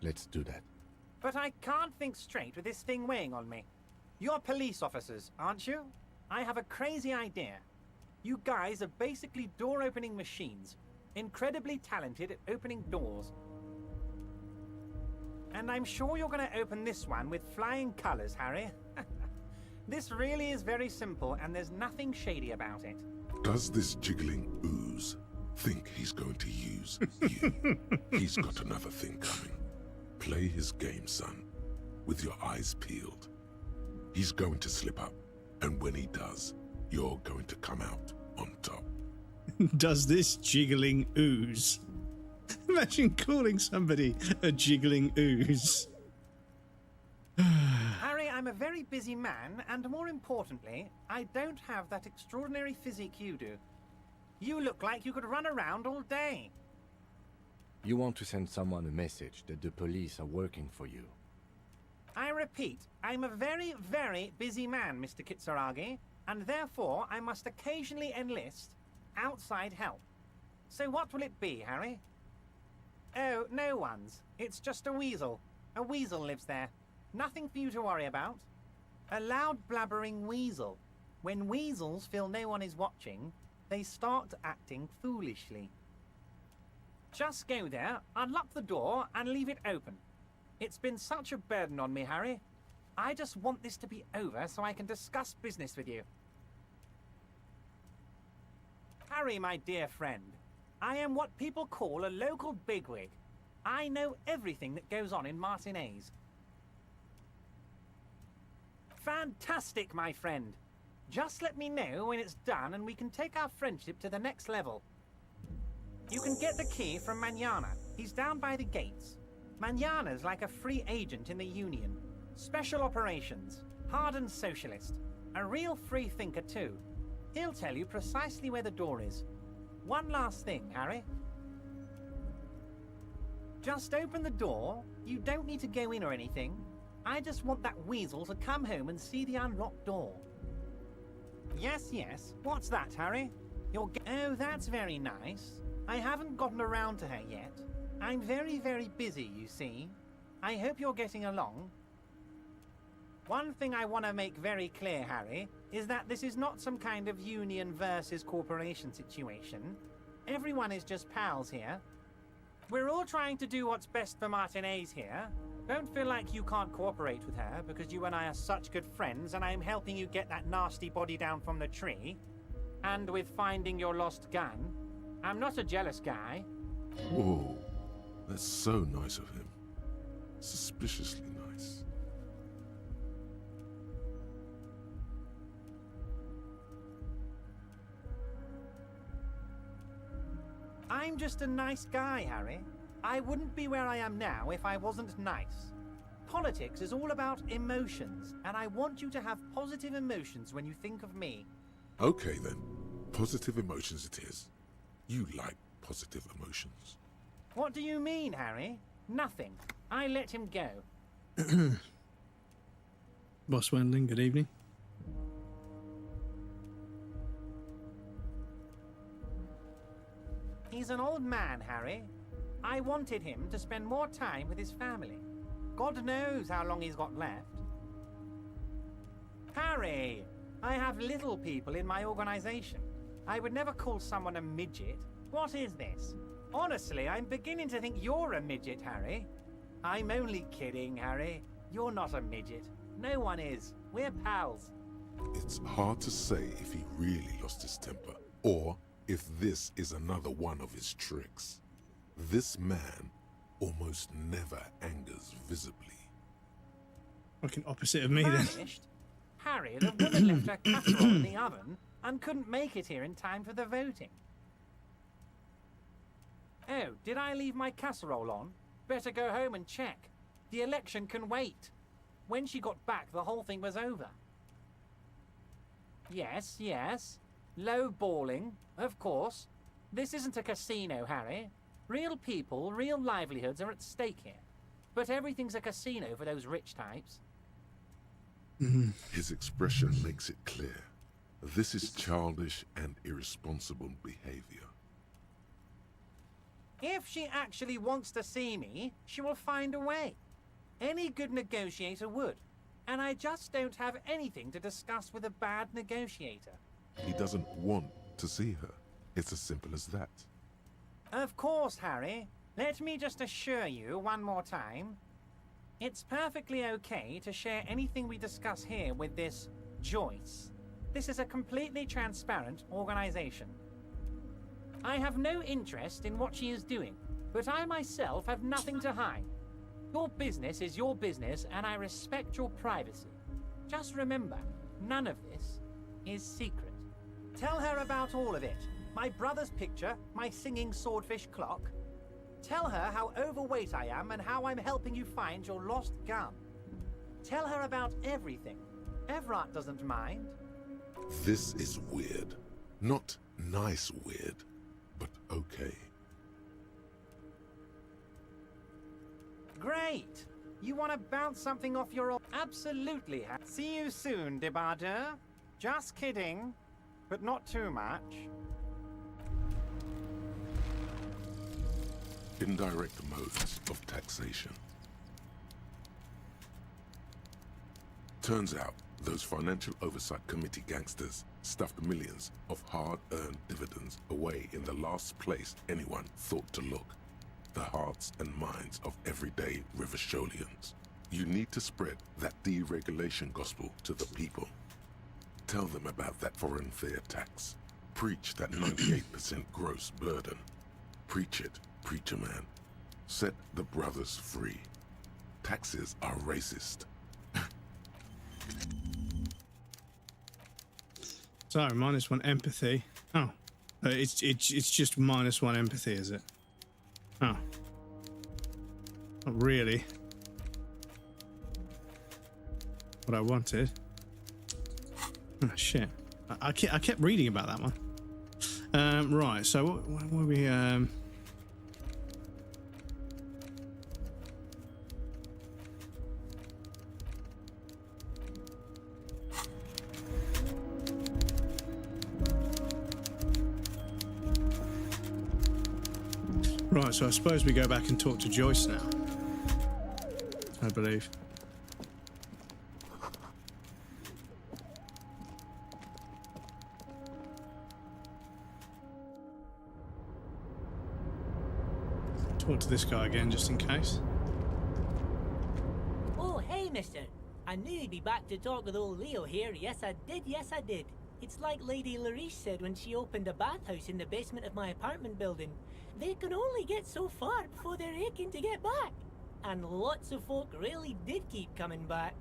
Let's do that. But I can't think straight with this thing weighing on me. You're police officers, aren't you? I have a crazy idea. You guys are basically door-opening machines, incredibly talented at opening doors. And I'm sure you're going to open this one with flying colors, Harry. This really is very simple, and there's nothing shady about it. Does this jiggling ooze think he's going to use you? He's got another thing coming. Play his game, son, with your eyes peeled. He's going to slip up, and when he does, you're going to come out on top. Does this jiggling ooze? Imagine calling somebody a jiggling ooze. Harry, I'm a very busy man, and more importantly, I don't have that extraordinary physique you do. You look like you could run around all day. You want to send someone a message that the police are working for you. I repeat, I'm a very, very busy man, Mr. Kitsuragi, and therefore I must occasionally enlist outside help. So what will it be, Harry? Oh, no one's. It's just a weasel. A weasel lives there. Nothing for you to worry about. A loud blabbering weasel. When weasels feel no one is watching, they start acting foolishly. Just go there, unlock the door, and leave it open. It's been such a burden on me, Harry. I just want this to be over so I can discuss business with you. Harry, my dear friend, I am what people call a local bigwig. I know everything that goes on in Martinez. Fantastic, my friend. Just let me know when it's done and we can take our friendship to the next level. You can get the key from Manana. He's down by the gates. Manana's like a free agent in the Union. Special operations. Hardened socialist. A real free thinker too. He'll tell you precisely where the door is. One last thing, Harry. Just open the door. You don't need to go in or anything. I just want that weasel to come home and see the unlocked door. Yes, yes. What's that, Harry? Oh, that's very nice. I haven't gotten around to her yet. I'm very, very busy, you see. I hope you're getting along. One thing I want to make very clear, Harry, is that this is not some kind of union versus corporation situation. Everyone is just pals here. We're all trying to do what's best for Martinez here. Don't feel like you can't cooperate with her, because you and I are such good friends and I'm helping you get that nasty body down from the tree. And with finding your lost gun. I'm not a jealous guy. Whoa, that's so nice of him. Suspiciously nice. I'm just a nice guy, Harry. I wouldn't be where I am now if I wasn't nice. Politics is all about emotions, and I want you to have positive emotions when you think of me. Okay then, positive emotions it is. You like positive emotions. What do you mean, Harry? Nothing. I let him go. Boss Wendling, good evening. He's an old man, Harry. I wanted him to spend more time with his family. God knows how long he's got left. Harry, I have little people in my organization. I would never call someone a midget. What is this? Honestly, I'm beginning to think you're a midget, Harry. I'm only kidding, Harry. You're not a midget. No one is. We're pals. It's hard to say if he really lost his temper, or if this is another one of his tricks. This man almost never angers visibly. Fucking opposite of me then. Vanished? Harry, the woman left her casserole in the oven and couldn't make it here in time for the voting. Oh, did I leave my casserole on? Better go home and check. The election can wait. When she got back, the whole thing was over. Yes, yes. Low balling, of course. This isn't a casino, Harry. Real people, real livelihoods are at stake here. But everything's a casino for those rich types. His expression makes it clear. This is childish and irresponsible behavior. If she actually wants to see me, she will find a way. Any good negotiator would. And I just don't have anything to discuss with a bad negotiator. He doesn't want to see her. It's as simple as that. Of course, Harry. Let me just assure you one more time. It's perfectly okay to share anything we discuss here with this Joyce. This is a completely transparent organization. I have no interest in what she is doing, but I myself have nothing to hide. Your business is your business, and I respect your privacy. Just remember, none of this is secret. Tell her about all of it. My brother's picture, my singing swordfish clock. Tell her how overweight I am and how I'm helping you find your lost gun. Tell her about everything. Everett doesn't mind. This is weird. Not nice weird, but okay. Great! You want to bounce something off your old... Absolutely. See you soon, Debardeur. Just kidding, but not too much. Indirect modes of taxation. Turns out those Financial Oversight Committee gangsters stuffed millions of hard-earned dividends away in the last place anyone thought to look. the hearts and minds of everyday Riversholians. You need to spread that deregulation gospel to the people. Tell them about that foreign fair tax. Preach that 98% gross burden. Preach it, preacher man. Set the brothers free. Taxes are racist. So, -1 empathy. Oh. It's just -1 empathy, is it? Oh. Not really what I wanted. Oh, shit. I kept reading about that one. Right, so what were we... Right, so I suppose we go back and talk to Joyce now. I believe. Talk to this guy again, just in case. Oh, hey, mister. I knew you'd be back to talk with old Leo here. Yes, I did. It's like Lady Larice said when she opened a bathhouse in the basement of my apartment building. They can only get so far before they're aching to get back. And lots of folk really did keep coming back.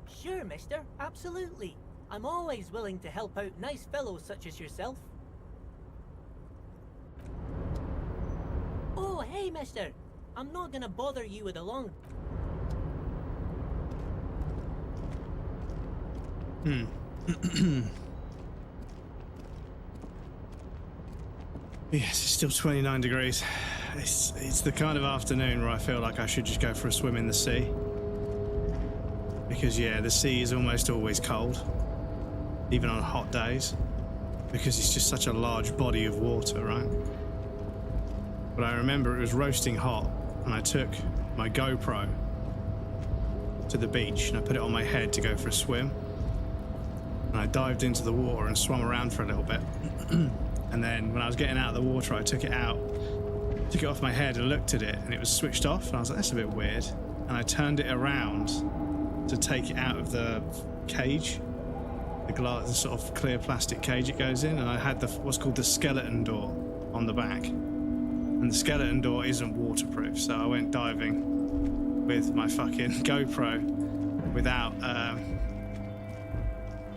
Sure, mister. Absolutely. I'm always willing to help out nice fellows such as yourself. Oh, hey, mister. I'm not gonna bother you with a long... Yes, it's still 29 degrees. It's the kind of afternoon where I feel like I should just go for a swim in the sea. Because, yeah, the sea is almost always cold. Even on hot days. Because it's just such a large body of water, right? But I remember it was roasting hot, and I took my GoPro to the beach, and I put it on my head to go for a swim. And I dived into the water and swam around for a little bit. And then when I was getting out of the water, I took it out, took it off my head and looked at it, and it was switched off. And I was like, that's a bit weird. And I turned it around to take it out of the cage, the sort of clear plastic cage it goes in. And I had what's called the skeleton door on the back. And the skeleton door isn't waterproof. So I went diving with my fucking GoPro without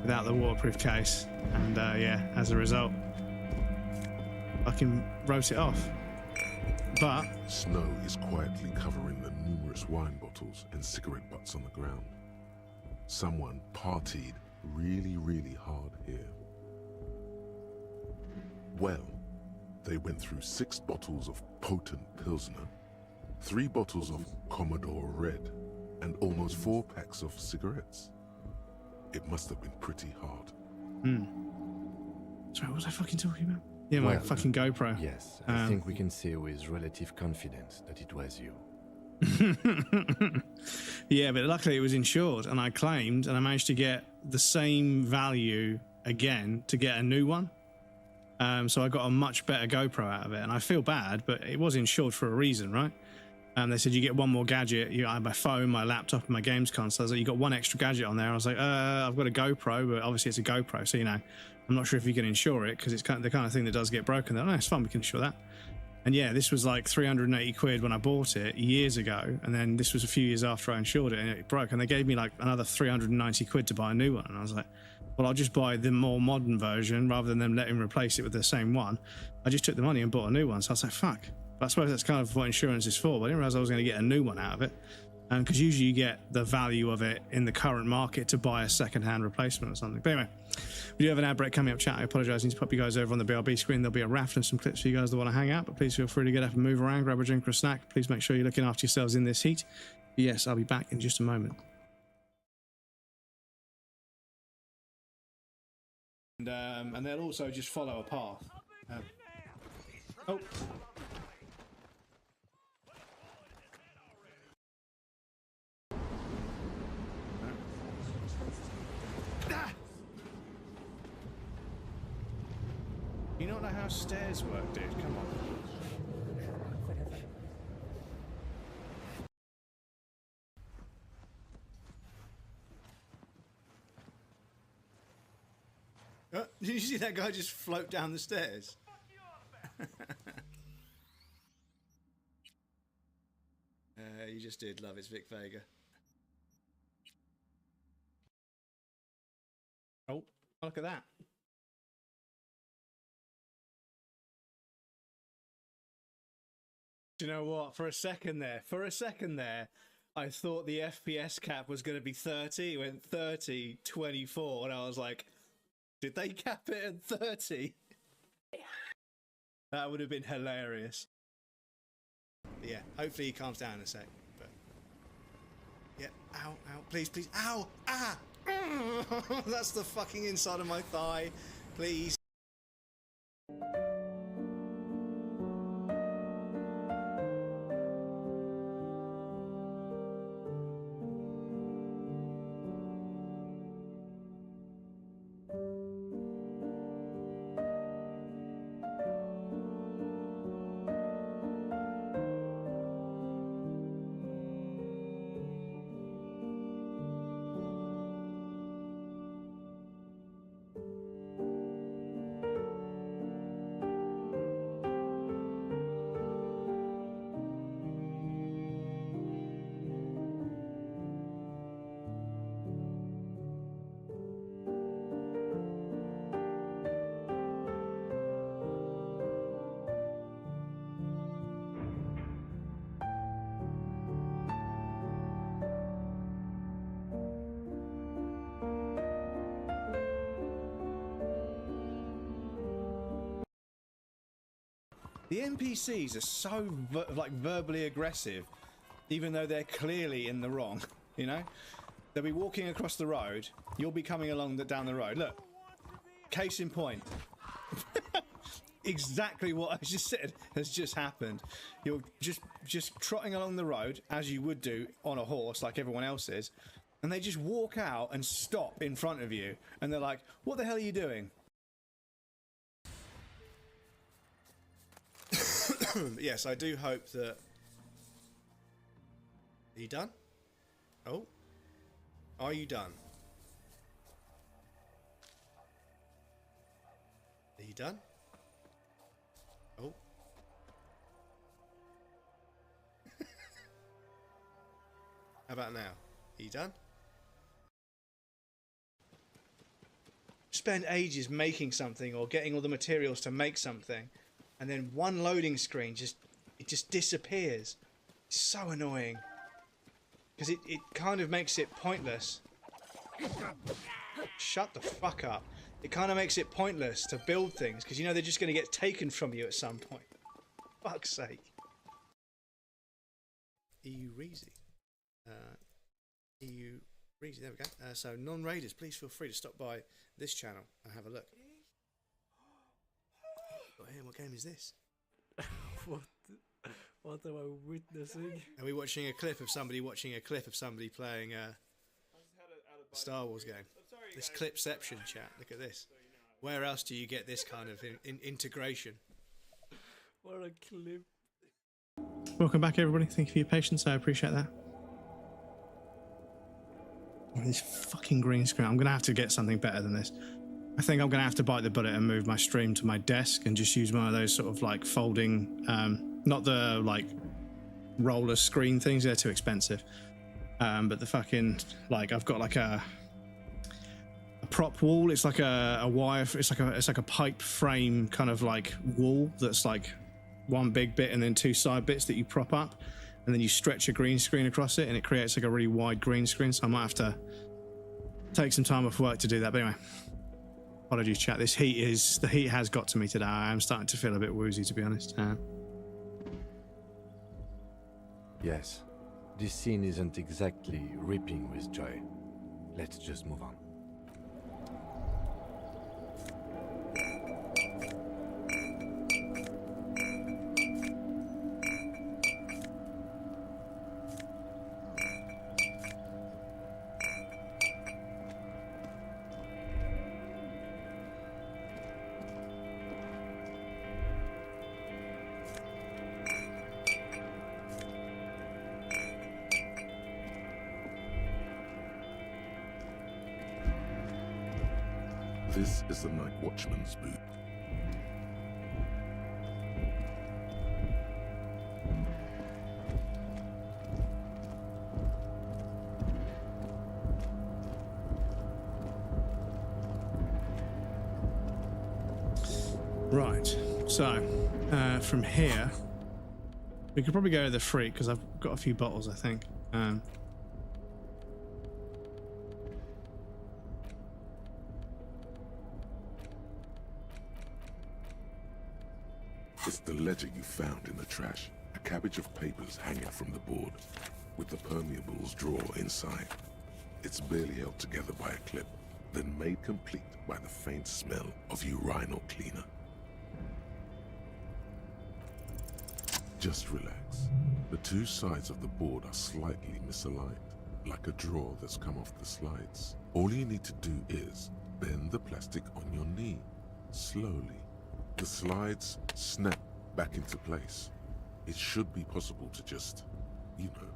the waterproof case. And yeah, as a result, fucking wrote it off. But snow is quietly covering the numerous wine bottles and cigarette butts on the ground. Someone partied really, really hard here. Well, they went through 6 bottles of potent Pilsner, 3 bottles of Commodore Red, and almost 4 packs of cigarettes. It must have been pretty hard. Sorry, what was I fucking talking about? Yeah, my fucking GoPro. Yes, I think we can say with relative confidence that it was you. Yeah, but luckily it was insured, and I claimed, and I managed to get the same value again to get a new one. So I got a much better GoPro out of it, and I feel bad, but it was insured for a reason, right? They said you get one more gadget. I had my phone, my laptop, and my games console. I was like, you got one extra gadget on there. I was like, I've got a GoPro, but obviously it's a GoPro, so I'm not sure if you can insure it because it's the kind of thing that does get broken. They're like, no, it's fine, we can insure that. And yeah, this was like 380 quid when I bought it years ago, and then this was a few years after I insured it, and it broke, and they gave me like another 390 quid to buy a new one. And I was like, well, I'll just buy the more modern version rather than them letting replace it with the same one. I just took the money and bought a new one. So I was like, fuck. But I suppose that's kind of what insurance is for, but I didn't realize I was going to get a new one out of it. Because usually you get the value of it in the current market to buy a second-hand replacement or something. But anyway, we do have an ad break coming up, chat. I apologise. I need to pop you guys over on the BRB screen. There'll be a raffle and some clips for you guys that want to hang out, but please feel free to get up and move around, grab a drink or a snack. Please make sure you're looking after yourselves in this heat. Yes, I'll be back in just a moment. And they'll also just follow a path. Oh. You don't know how stairs work, dude. Come on. Did you see that guy just float down the stairs? You just did, love. It's Vic Vega. Oh, look at that. Do you know what? For a second there, I thought the FPS cap was going to be 30. It went 30, 24, and I was like, did they cap it at 30? That would have been hilarious. But yeah, hopefully he calms down in a sec. But yeah, ow, ow, please, please, ow, ah! That's the fucking inside of my thigh. Please. The NPCs are so verbally aggressive, even though they're clearly in the wrong. You know, they'll be walking across the road. You'll be coming along down the road. Look, case in point. Exactly what I just said has just happened. You're just trotting along the road as you would do on a horse, like everyone else is, and they just walk out and stop in front of you, and they're like, "What the hell are you doing?" Yes, I do hope that... Are you done? Oh. Are you done? Are you done? Oh. How about now? Are you done? Spend ages making something or getting all the materials to make something, and then one loading screen just disappears. It's so annoying because it kind of makes it pointless. Shut the fuck up. It kind of makes it pointless to build things because you know they're just going to get taken from you at some point. Fuck's sake. EU Reezy. EU Reezy, there we go. So non-raiders, please feel free to stop by this channel and have a look. What game is this? What am I witnessing? Are we watching a clip of somebody playing a Star Wars game? This clipception chat. Look at this. Where else do you get this kind of integration? What a clip. Welcome back, everybody. Thank you for your patience. I appreciate that. Oh, this fucking green screen. I'm going to have to get something better than this. I think I'm going to have to bite the bullet and move my stream to my desk and just use one of those sort of like folding, not the like roller screen things. They're too expensive. But the fucking, like, I've got like a prop wall. It's like a wire. It's like a pipe frame kind of like wall that's like one big bit and then two side bits that you prop up, and then you stretch a green screen across it, and it creates like a really wide green screen. So I might have to take some time off work to do that. But anyway, apologies, chat. The heat has got to me today. I am starting to feel a bit woozy, to be honest. Yes, this scene isn't exactly ripping with joy. Let's just move on. This is the night watchman's booth. Right, so from here, we could probably go to the freak because I've got a few bottles, I think. It's the ledger you found in the trash. A cabbage of papers hanging from the board, with the permeables drawer inside. It's barely held together by a clip, then made complete by the faint smell of urinal cleaner. Just relax. The two sides of the board are slightly misaligned, like a drawer that's come off the slides. All you need to do is bend the plastic on your knee, slowly. The slides snap back into place. It should be possible to just, you know.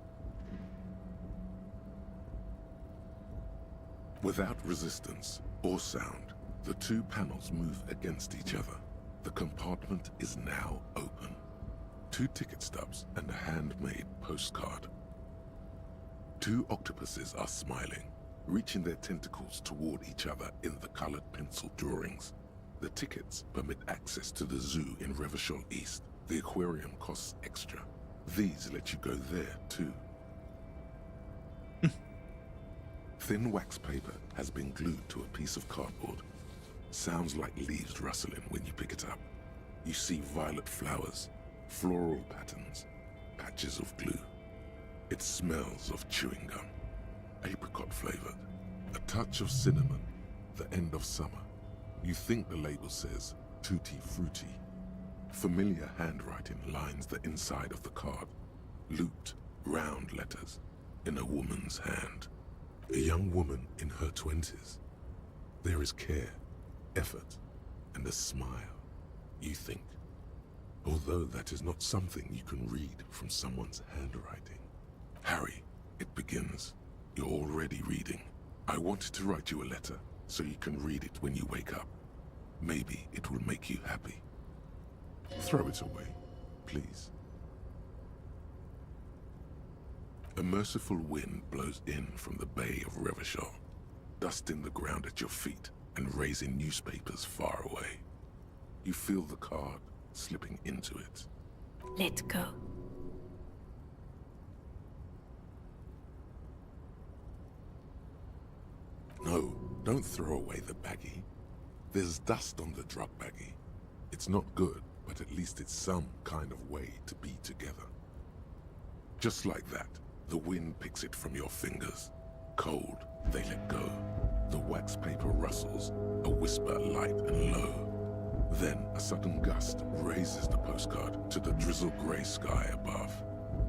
Without resistance or sound, the two panels move against each other. The compartment is now open. 2 ticket stubs and a handmade postcard. 2 octopuses are smiling, reaching their tentacles toward each other in the colored pencil drawings. The tickets permit access to the zoo in Revachol East. The aquarium costs extra. These let you go there too. Thin wax paper has been glued to a piece of cardboard. Sounds like leaves rustling when you pick it up. You see violet flowers, floral patterns, patches of glue. It smells of chewing gum, apricot flavored, a touch of cinnamon, the end of summer. You think the label says tutti frutti. Familiar handwriting lines the inside of the card, looped, round letters in a woman's hand. A young woman in her 20s. There is care, effort, and a smile, you think. Although that is not something you can read from someone's handwriting. Harry, it begins. You're already reading. I wanted to write you a letter so you can read it when you wake up. Maybe it will make you happy. Throw it away, please. A merciful wind blows in from the Bay of Revachol, dusting the ground at your feet and raising newspapers far away. You feel the card slipping into it. Let go. No, don't throw away the baggie. There's dust on the drug baggie. It's not good, but at least it's some kind of way to be together. Just like that, the wind picks it from your fingers. Cold, they let go. The wax paper rustles, a whisper light and low. Then a sudden gust raises the postcard to the drizzle-gray sky above,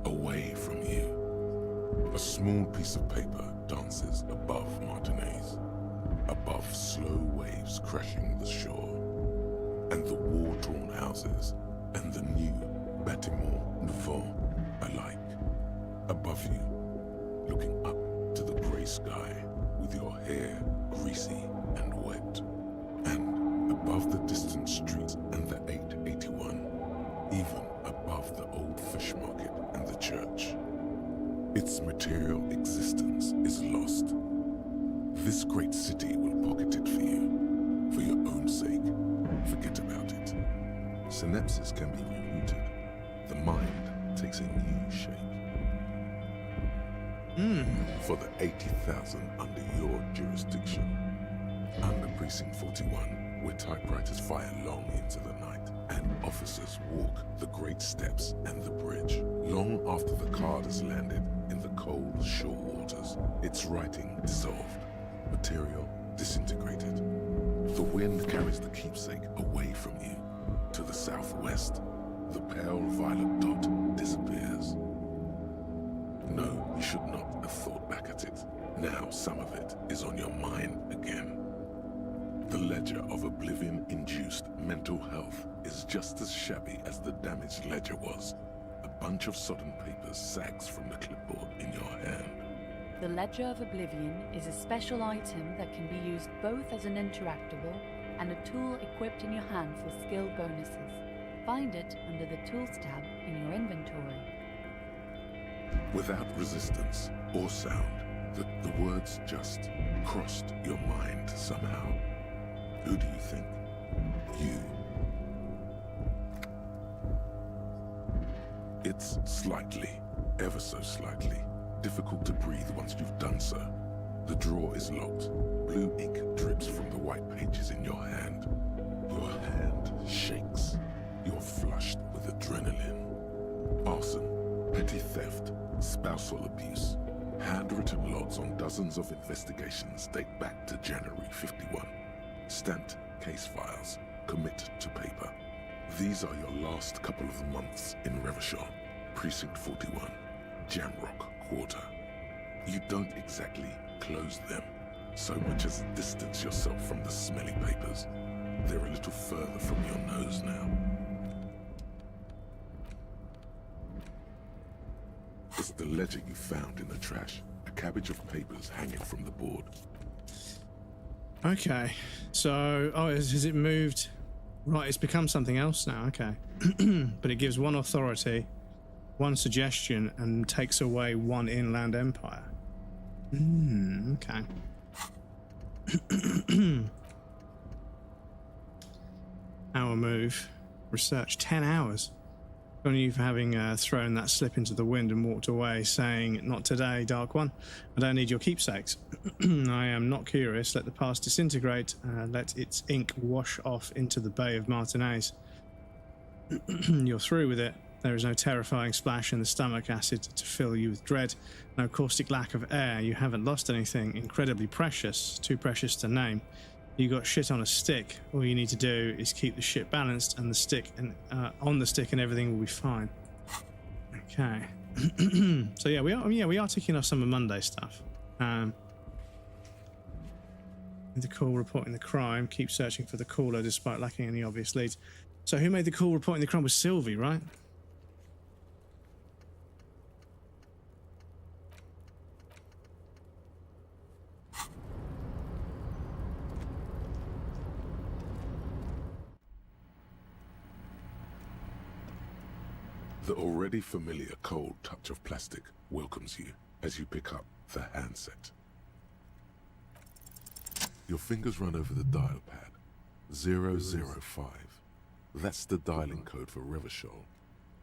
away from you. A small piece of paper dances above Martinez, above slow waves crashing the shore, and the war-torn houses, and the new bâtiment nouveau alike. Above you, looking up to the gray sky, with your hair greasy and wet, and above the distant streets and the 881, even above the old fish market and the church. Its material existence is lost. This great city will pocket it for you, for your own sake. Forget about it. Synapses can be rerouted. The mind takes a new shape. For the 80,000 under your jurisdiction. Under Precinct 41, where typewriters fire long into the night, and officers walk the great steps and the bridge, long after the card has landed in the cold shore waters, its writing dissolved, material disintegrated. The wind carries the keepsake away from you. To the southwest, the pale violet dot disappears. No, you should not have thought back at it. Now some of it is on your mind again. The ledger of oblivion-induced mental health is just as shabby as the damaged ledger was. A bunch of sodden papers sags from the clipboard in your hand. The Ledger of Oblivion is a special item that can be used both as an interactable and a tool equipped in your hand for skill bonuses. Find it under the Tools tab in your inventory. Without resistance or sound, the words just crossed your mind somehow. Who do you think? You. It's slightly, ever so slightly, difficult to breathe once you've done so. The drawer is locked. Blue ink drips from the white pages in your hand. Your hand shakes. You're flushed with adrenaline. Arson, petty theft, spousal abuse. Handwritten logs on dozens of investigations date back to January 51. Stamped case files, commit to paper. These are your last couple of months in Revachol, Precinct 41, Jamrock Quarter. You don't exactly close them, so much as distance yourself from the smelly papers. They're a little further from your nose now. It's the ledger you found in the trash, a cabbage of papers hanging from the board. Okay, so, has it moved? Right, it's become something else now, okay. But it gives one authority, one suggestion, and takes away one inland empire. Okay. Hour move. Research, 10 hours. On you for having thrown that slip into the wind and walked away, saying, "Not today, Dark One. I don't need your keepsakes. I am not curious. Let the past disintegrate. Let its ink wash off into the Bay of Martinez." You're through with it. There is no terrifying splash in the stomach acid to fill you with dread. No caustic lack of air. You haven't lost anything incredibly precious, too precious to name. You got shit on a stick. All you need to do is keep the shit balanced and the stick and on the stick, and everything will be fine. Okay. So yeah, we are ticking off some of Monday stuff. The call reporting the crime. Keep searching for the caller despite lacking any obvious leads. So who made the call reporting the crime? Was Sylvie, right? The already familiar cold touch of plastic welcomes you as you pick up the handset. Your fingers run over the dial pad. 005. That's the dialing code for Revachol.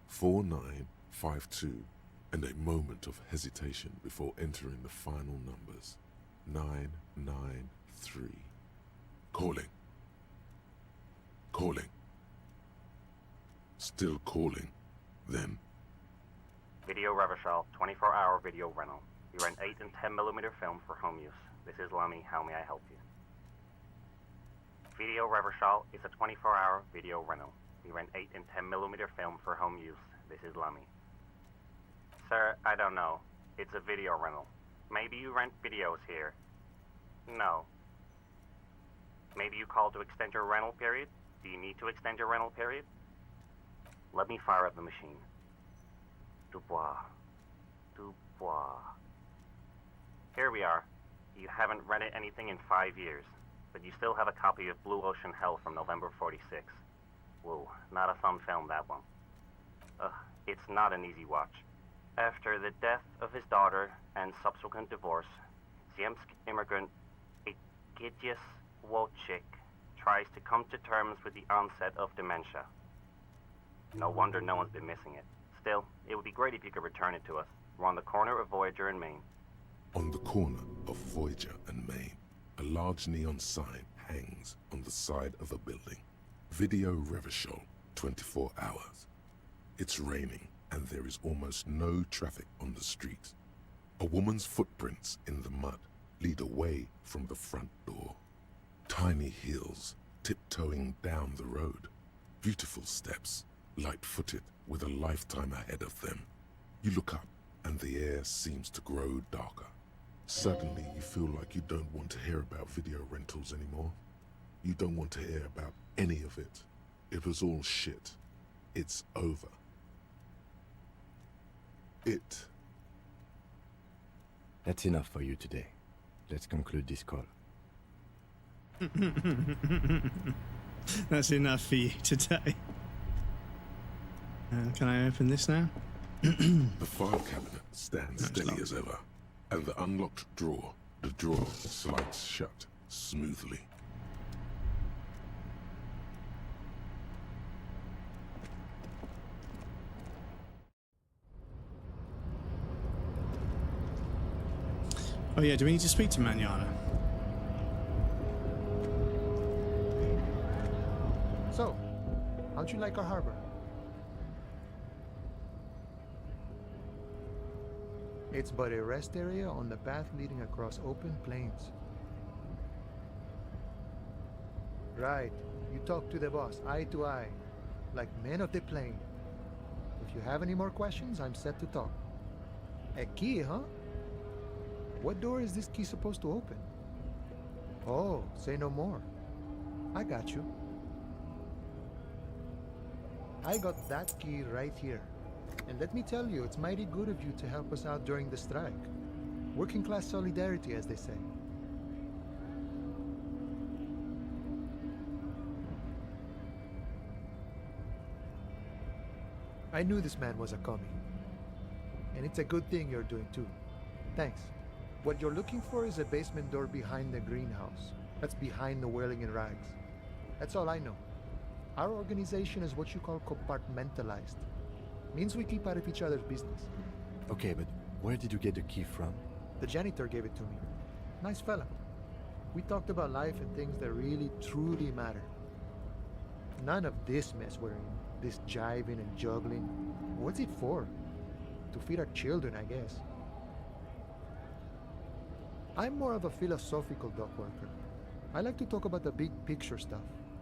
4952, and a moment of hesitation before entering the final numbers. 993. Calling. Calling. Still calling. Then. Video Revachol, 24-hour video rental. We rent 8 and 10mm film for home use. This is Lummy. How may I help you? Video Revachol is a 24-hour video rental. We rent 8 and 10mm film for home use. This is Lummy. Sir, I don't know. It's a video rental. Maybe you rent videos here. No. Maybe you called to extend your rental period? Do you need to extend your rental period? Let me fire up the machine. Dubois. Dubois. Here we are. You haven't rented anything in 5 years, but you still have a copy of Blue Ocean Hell from November 46. Whoa, not a fun film, that one. It's not an easy watch. After the death of his daughter and subsequent divorce, Ziemsk immigrant Egidius Wojcik tries to come to terms with the onset of dementia. No wonder no one's been missing it. Still, it would be great if you could return it to us. We're on the corner of Voyager and Main. On the corner of Voyager and Main, a large neon sign hangs on the side of a building. Video Revachol, 24 hours. It's raining and there is almost no traffic on the street. A woman's footprints in the mud lead away from the front door. Tiny heels tiptoeing down the road. Beautiful steps, light-footed with a lifetime ahead of them. You look up and the air seems to grow darker. Suddenly you feel like you don't want to hear about video rentals anymore. You don't want to hear about any of it. It was all shit. It's over. It That's enough for you today. Let's conclude this call. That's enough for you today. Can I open this now? The file cabinet stands steady as ever, and the unlocked drawer, the drawer slides shut smoothly. Oh yeah, do we need to speak to Manana? So, how'd you like our harbor? It's but a rest area on the path leading across open plains. Right, you talk to the boss, eye to eye, like men of the plain. If you have any more questions, I'm set to talk. A key, huh? What door is this key supposed to open? Oh, say no more. I got you. I got that key right here. And let me tell you, it's mighty good of you to help us out during the strike. Working class solidarity, as they say. I knew this man was a commie. And it's a good thing you're doing too. Thanks. What you're looking for is a basement door behind the greenhouse. That's behind the whirling in rags. That's all I know. Our organization is what you call compartmentalized. Means we keep out of each other's business. Okay, but where did you get the key from? The janitor gave it to me. Nice fella. We talked about life and things that really, truly matter. None of this mess we're in. This jiving and juggling. What's it for? To feed our children, I guess. I'm more of a philosophical dock worker. I like to talk about the big picture stuff.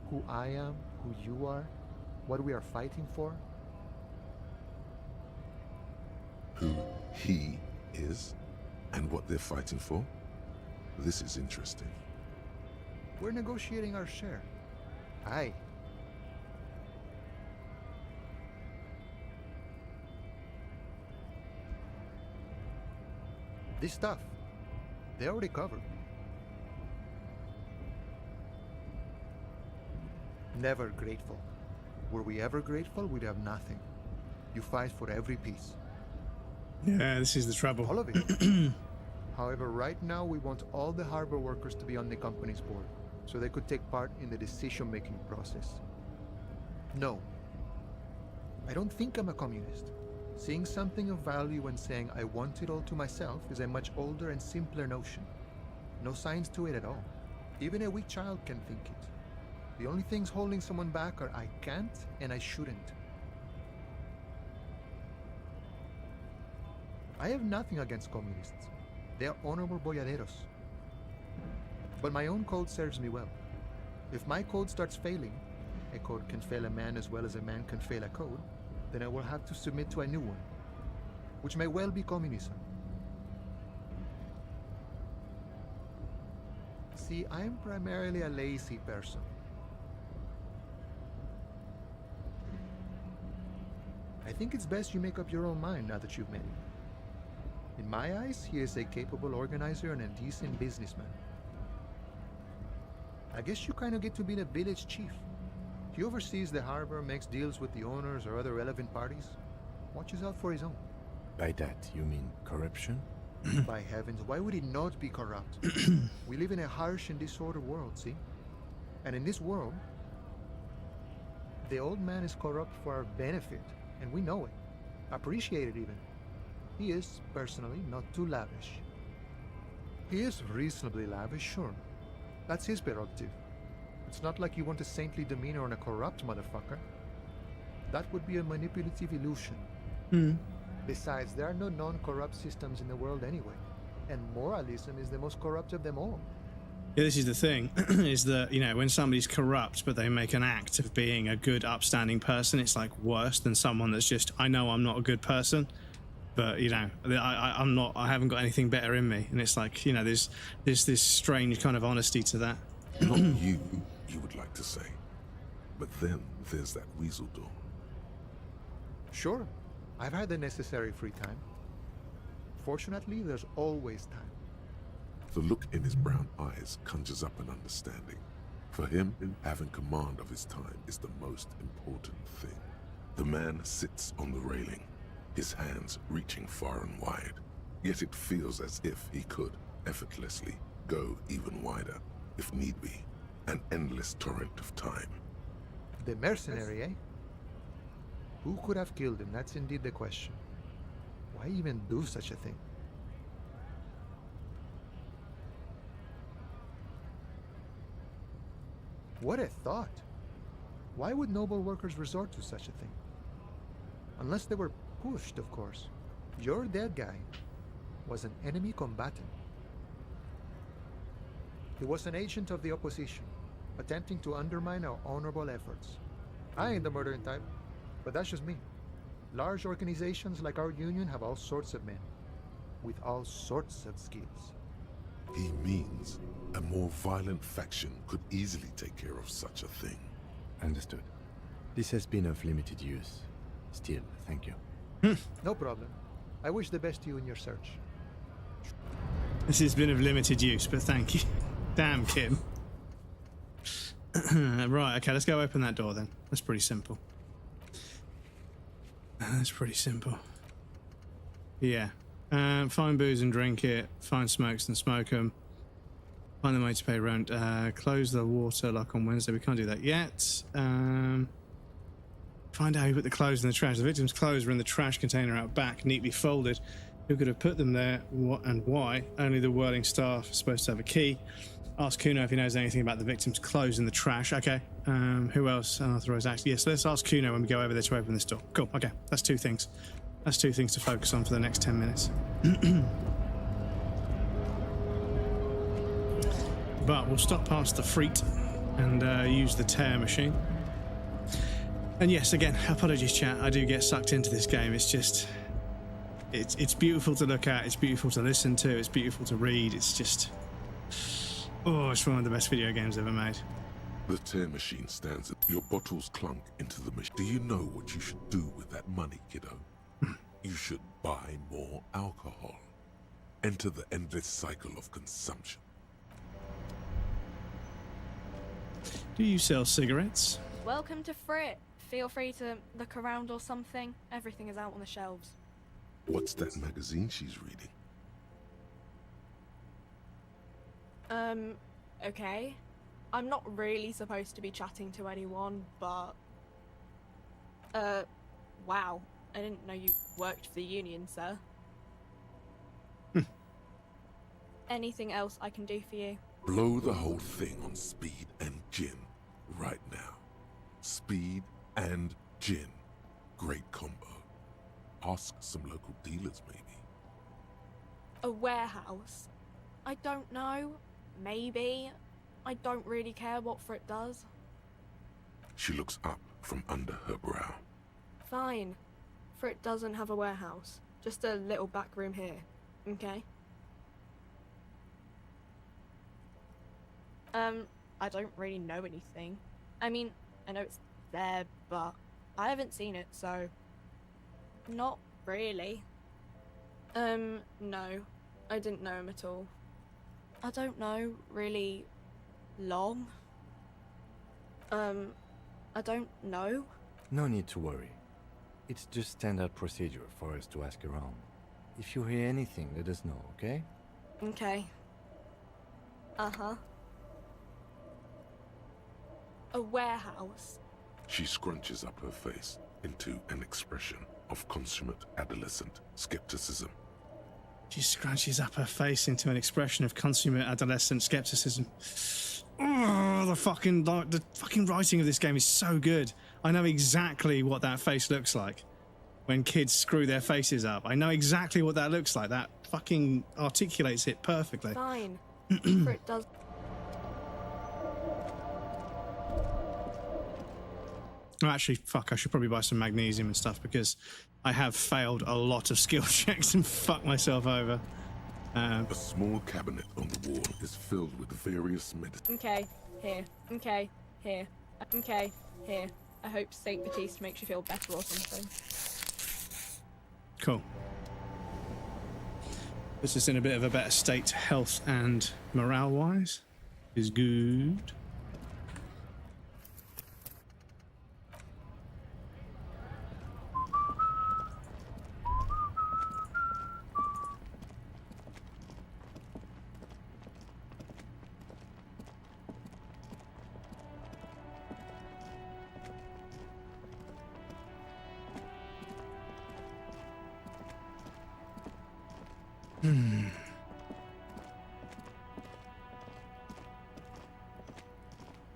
Who I am, who you are, what we are fighting for. Who he is, and what they're fighting for? This is interesting. We're negotiating our share. Aye. This stuff, they already covered. Never grateful. Were we ever grateful, we'd have nothing. You fight for every piece. Yeah, this is the trouble. All of it. However, right now we want all the harbor workers to be on the company's board, so they could take part in the decision-making process. No. I don't think I'm a communist. Seeing something of value and saying I want it all to myself is a much older and simpler notion. No science to it at all. Even a weak child can think it. The only things holding someone back are I can't and I shouldn't. I have nothing against communists. They are honorable boyaderos. But my own code serves me well. If my code starts failing, a code can fail a man as well as a man can fail a code, then I will have to submit to a new one, which may well be communism. See, I'm primarily a lazy person. I think it's best you make up your own mind now that you've met him. In my eyes, he is a capable organizer and a decent businessman. I guess you kind of get to be the village chief. He oversees the harbor, makes deals with the owners or other relevant parties, watches out for his own. By that, you mean corruption? By heavens, why would he not be corrupt? We live in a harsh and disordered world, see? And in this world, the old man is corrupt for our benefit, and we know it. Appreciate it even. He is, personally, not too lavish. He is reasonably lavish, sure. That's his prerogative. It's not like you want a saintly demeanor on a corrupt motherfucker. That would be a manipulative illusion. Besides, there are no non-corrupt systems in the world anyway. And moralism is the most corrupt of them all. Yeah, this is the thing, is that, you know, when somebody's corrupt but they make an act of being a good, upstanding person, it's like worse than someone that's just, I know I'm not a good person, but, you know, I haven't got anything better in me. And it's like, you know, there's this strange kind of honesty to that. Not you would like to say. But then there's that weasel door. Sure. I've had the necessary free time. Fortunately, there's always time. The look in his brown eyes conjures up an understanding. For him, having command of his time is the most important thing. The man sits on the railing, his hands reaching far and wide. Yet it feels as if he could, effortlessly, go even wider, if need be. An endless torrent of time. The mercenary, eh? Who could have killed him? That's indeed the question. Why even do such a thing? What a thought! Why would noble workers resort to such a thing? Unless they were pushed, of course. Your dead guy was an enemy combatant. He was an agent of the opposition, attempting to undermine our honorable efforts. I ain't the murdering type, but that's just me. Large organizations like our union have all sorts of men, with all sorts of skills. He means a more violent faction could easily take care of such a thing. Understood. This has been of limited use. Still, thank you. No problem. I wish the best to you in your search. This has been of limited use, but thank you. Damn, Kim. Right, okay, let's go open that door then. That's pretty simple. That's pretty simple. Yeah. Find booze and drink it. Find smokes and smoke them. Find the way to pay rent. Close the water lock on Wednesday. We can't do that yet. Find out who put the clothes in the trash. The victim's clothes were in the trash container out back, neatly folded. Who could have put them there, what and why? Only the whirling staff is supposed to have a key. Ask Kuno if he knows anything about the victim's clothes in the trash. Okay. Who else? Unauthorized action. Yes, let's ask Kuno when we go over there to open this door. Cool. Okay. That's two things. That's two things to focus on for the next 10 minutes. But we'll stop past the Freet and use the tear machine. And yes, again, apologies, chat. I do get sucked into this game. It's just... It's beautiful to look at. It's beautiful to listen to. It's beautiful to read. It's just... Oh, it's one of the best video games ever made. The tear machine stands. Your bottles clunk into the machine. Do you know what you should do with that money, kiddo? You should buy more alcohol. Enter the endless cycle of consumption. Do you sell cigarettes? Welcome to Frit. Feel free to look around or something. Everything is out on the shelves. What's that magazine she's reading? Okay. I'm not really supposed to be chatting to anyone, but... wow. I didn't know you worked for the union, sir. Anything else I can do for you? Blow the whole thing on speed and gin right now. Speed and gin. Great combo. Ask some local dealers, maybe. A warehouse? I don't know. Maybe. I don't really care what Frit does. She looks up from under her brow. Fine. Frit doesn't have a warehouse. Just a little back room here. Okay? I don't really know anything. I mean, I know it's there, but I haven't seen it, so... Not really. No. I didn't know him at all. I don't know, really... long? I don't know. No need to worry. It's just standard procedure for us to ask around. If you hear anything, let us know, okay? Okay. Uh-huh. A warehouse. She scrunches up her face into an expression of consummate adolescent skepticism. She scrunches up her face into an expression of consummate adolescent skepticism. Oh, the fucking writing of this game is so good. I know exactly what that face looks like when kids screw their faces up. I know exactly what that looks like. That fucking articulates it perfectly. Fine. Frit does. Oh, actually, fuck, I should probably buy some magnesium and stuff because I have failed a lot of skill checks and fucked myself over. A small cabinet on the wall is filled with various medicines. Okay, here. Okay, here. Okay, here. I hope Saint Baptiste makes you feel better or something. Cool. Puts us in a bit of a better state, health and morale-wise. Is good.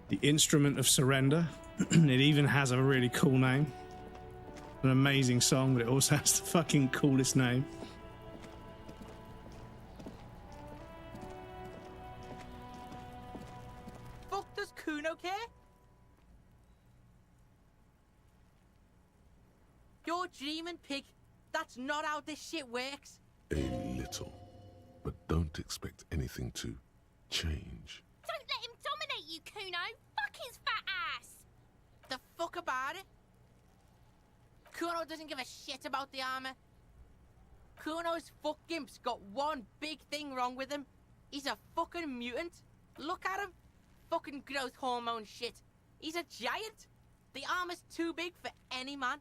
The Instrument of Surrender. It even has a really cool name. An amazing song, but it also has the fucking coolest name. Fuck does Kuno care? You're dreaming, pig. That's not how this shit works. A little. But don't expect anything to change. Don't let him dominate you, Kuno. Fuck his fat ass. The fuck about it? Kuno doesn't give a shit about the armor. Kuno's fuck gimp's got one big thing wrong with him. He's a fucking mutant. Look at him. Fucking growth hormone shit. He's a giant. The armor's too big for any man.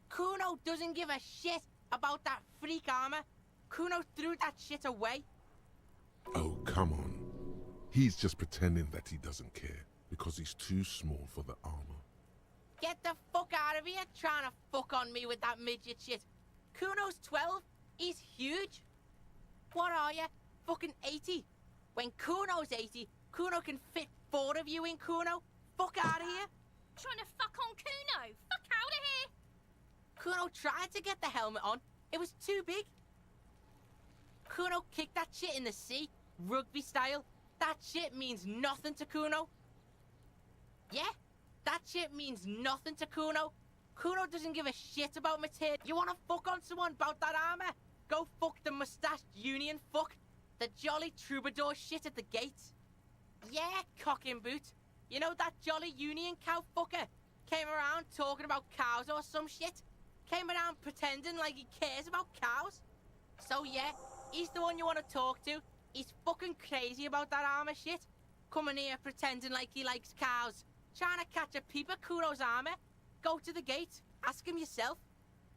Kuno doesn't give a shit about that freak armor. Kuno threw that shit away. Oh, come on. He's just pretending that he doesn't care because he's too small for the armor. Get the fuck out of here trying to fuck on me with that midget shit. Kuno's 12. He's huge. What are you? Fucking 80. When Kuno's 80, Kuno can fit 4 of you in Kuno. Fuck out of here. Trying to fuck on Kuno. Fuck out of here. Kuno tried to get the helmet on. It was too big. Kuno kicked that shit in the sea, rugby style. That shit means nothing to Kuno. Yeah, that shit means nothing to Kuno. Kuno doesn't give a shit about material. You wanna fuck on someone about that armor? Go fuck the mustached union fuck. The jolly troubadour shit at the gate. Yeah, cock and boot. You know that jolly union cow fucker? Came around talking about cows or some shit? Came around pretending like he cares about cows? So yeah, he's the one you want to talk to. He's fucking crazy about that armor shit. Coming here pretending like he likes cows. Trying to catch a peep at Kuno's armor. Go to the gate. Ask him yourself.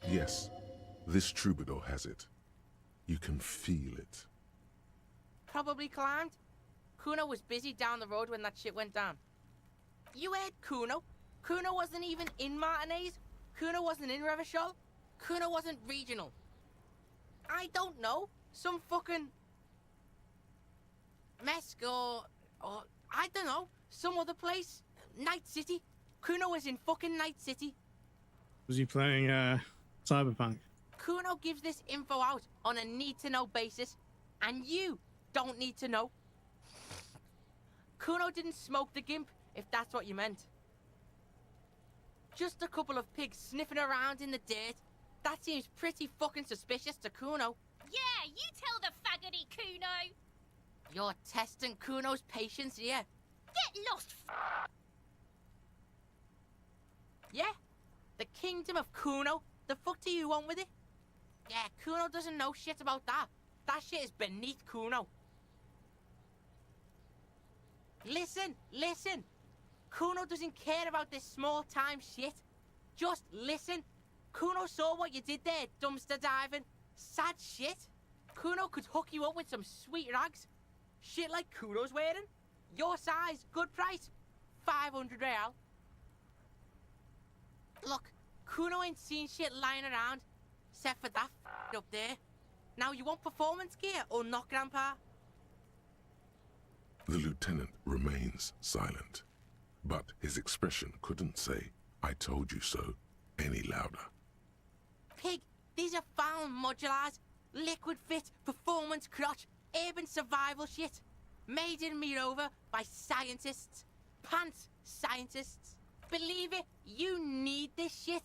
Yes, this troubadour has it. You can feel it. Probably climbed. Kuno was busy down the road when that shit went down. You heard Kuno. Kuno wasn't even in Martinez. Kuno wasn't in Revachol. Kuno wasn't regional. I don't know. Some fucking... Mesk or I don't know. Some other place. Night City. Kuno was in fucking Night City. Was he playing Cyberpunk? Kuno gives this info out on a need-to-know basis, and you don't need to know. Kuno didn't smoke the gimp, if that's what you meant. Just a couple of pigs sniffing around in the dirt. That seems pretty fucking suspicious to Kuno. Yeah, you tell the faggoty, Kuno. You're testing Kuno's patience here. Get lost, Yeah? The kingdom of Kuno? The fuck do you want with it? Yeah, Kuno doesn't know shit about that. That shit is beneath Kuno. Listen, listen. Kuno doesn't care about this small-time shit. Just listen. Kuno saw what you did there, dumpster diving. Sad shit. Kuno could hook you up with some sweet rags. Shit like Kuno's wearing. Your size, good price. 500 real. Look, Kuno ain't seen shit lying around, except for that up there. Now you want performance gear or not, Grandpa? The lieutenant remains silent, but his expression couldn't say, "I told you so," any louder. Pig, these are found modulars. Liquid fit, performance crotch, urban survival shit. Made in Mirova by scientists. Pants scientists. Believe it, you need this shit.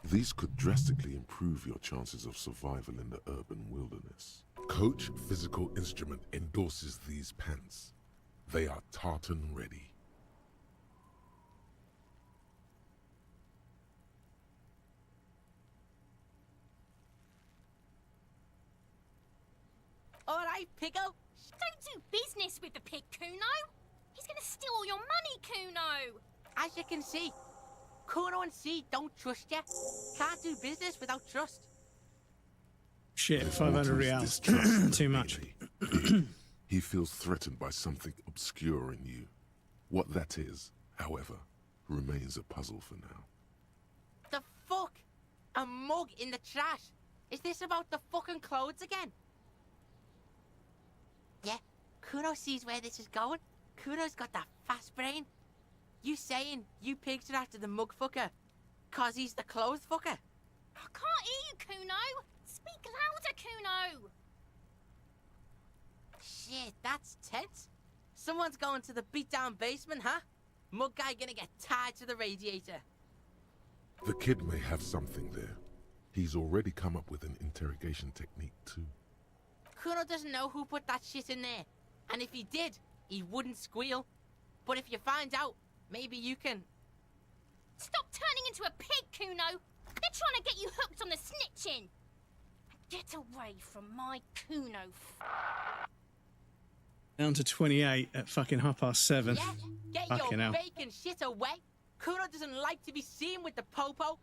These could drastically improve your chances of survival in the urban wilderness. Coach Physical Instrument endorses these pants. They are tartan ready. Alright, Piggo? Don't do business with the pig, Kuno. He's gonna steal all your money, Kuno. As you can see, Kuno and C don't trust you. Can't do business without trust. Shit, 500 reals. Too much. He feels threatened by something obscure in you. What that is, however, remains a puzzle for now. The fuck? A mug in the trash? Is this about the fucking clothes again? Yeah, Kuno sees where this is going. Kuno's got that fast brain. You saying you pigs are after the mug fucker, 'cause he's the clothes fucker? I can't hear you, Kuno. Speak louder, Kuno. Shit, that's tense. Someone's going to the beat-down basement, huh? Mug guy gonna get tied to the radiator. The kid may have something there. He's already come up with an interrogation technique too. Kuno doesn't know who put that shit in there. And if he did, he wouldn't squeal. But if you find out, maybe you can... Stop turning into a pig, Kuno. They're trying to get you hooked on the snitching. Get away from my Kuno. Down to 28 at fucking 7:30. Yeah, get Fucking your hell. bacon shit away. Kuno doesn't like to be seen with the popo.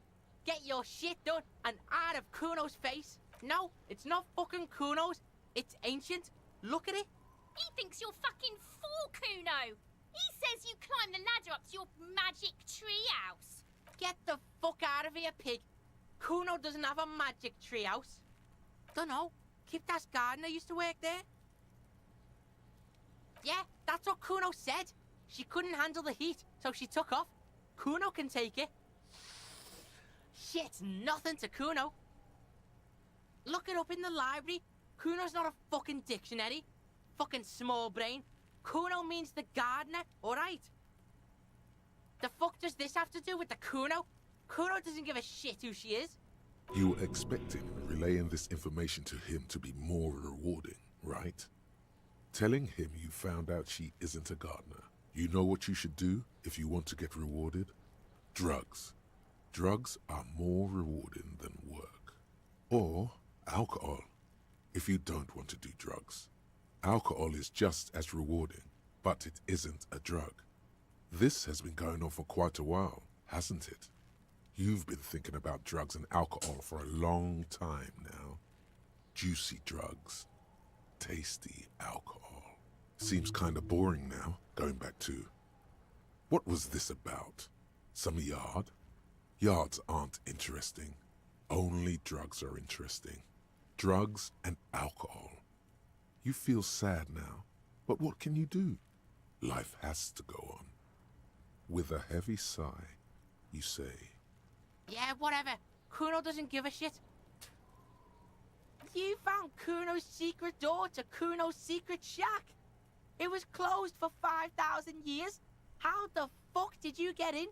Get your shit done and out of Kuno's face. No, it's not fucking Kuno's. It's ancient. Look at it. He thinks you're fucking fool, Kuno. He says you climbed the ladder up to your magic treehouse. Get the fuck out of here, pig. Kuno doesn't have a magic treehouse. Dunno. Kipta's gardener used to work there. Yeah, that's what Kuno said. She couldn't handle the heat, so she took off. Kuno can take it. Shit's nothing to Kuno. Look it up in the library. Kuno's not a fucking dictionary. Fucking small brain. Kuno means the gardener, alright? The fuck does this have to do with the Kuno? Kuno doesn't give a shit who she is. You were expecting relaying this information to him to be more rewarding, right? Telling him you found out she isn't a gardener. You know what you should do if you want to get rewarded? Drugs. Drugs are more rewarding than work. Or alcohol, if you don't want to do drugs. Alcohol is just as rewarding, but it isn't a drug. This has been going on for quite a while, hasn't it? You've been thinking about drugs and alcohol for a long time now. Juicy drugs. Tasty alcohol. Seems kinda boring now, going back to... What was this about? Some yard? Yards aren't interesting. Only drugs are interesting. Drugs and alcohol. You feel sad now, but what can you do? Life has to go on. With a heavy sigh, you say... Yeah, whatever. Kuno doesn't give a shit. You found Kuno's secret door to Kuno's secret shack. It was closed for 5,000 years. How the fuck did you get in?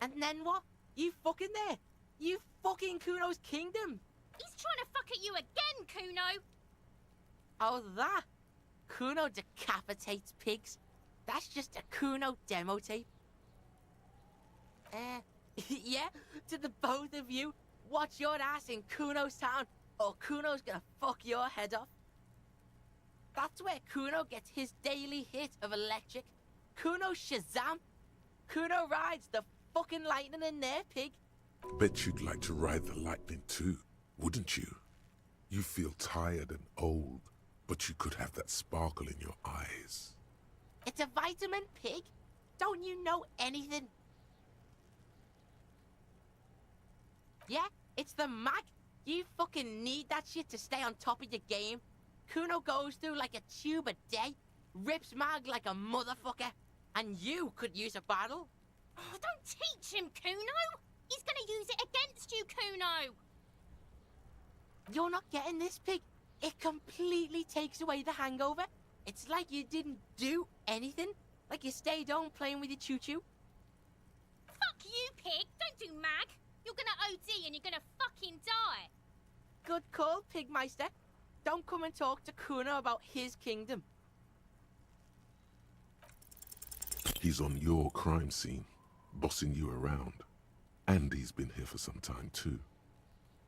And then what? You fucking there. You fucking Kuno's kingdom. He's trying to fuck at you again, Kuno. Oh, that? Kuno decapitates pigs. That's just a Kuno demo tape. Yeah, to the both of you, watch your ass in Kuno's town, or Kuno's gonna fuck your head off. That's where Kuno gets his daily hit of electric. Kuno Shazam. Kuno rides the fucking lightning in there, pig. Bet you'd like to ride the lightning too, wouldn't you? You feel tired and old, but you could have that sparkle in your eyes. It's a vitamin, pig. Don't you know anything? Yeah, it's the mag. You fucking need that shit to stay on top of your game. Kuno goes through like a tube a day, rips mag like a motherfucker, and you could use a battle. Oh, don't teach him, Kuno. He's gonna use it against you, Kuno. You're not getting this, pig. It completely takes away the hangover. It's like you didn't do anything. Like you stayed home playing with your choo-choo. Fuck you, pig. Don't do mag. You're gonna OD and you're gonna fucking die. Good call, Pigmeister. Don't come and talk to Kuno about his kingdom. He's on your crime scene, bossing you around. And he's been here for some time too.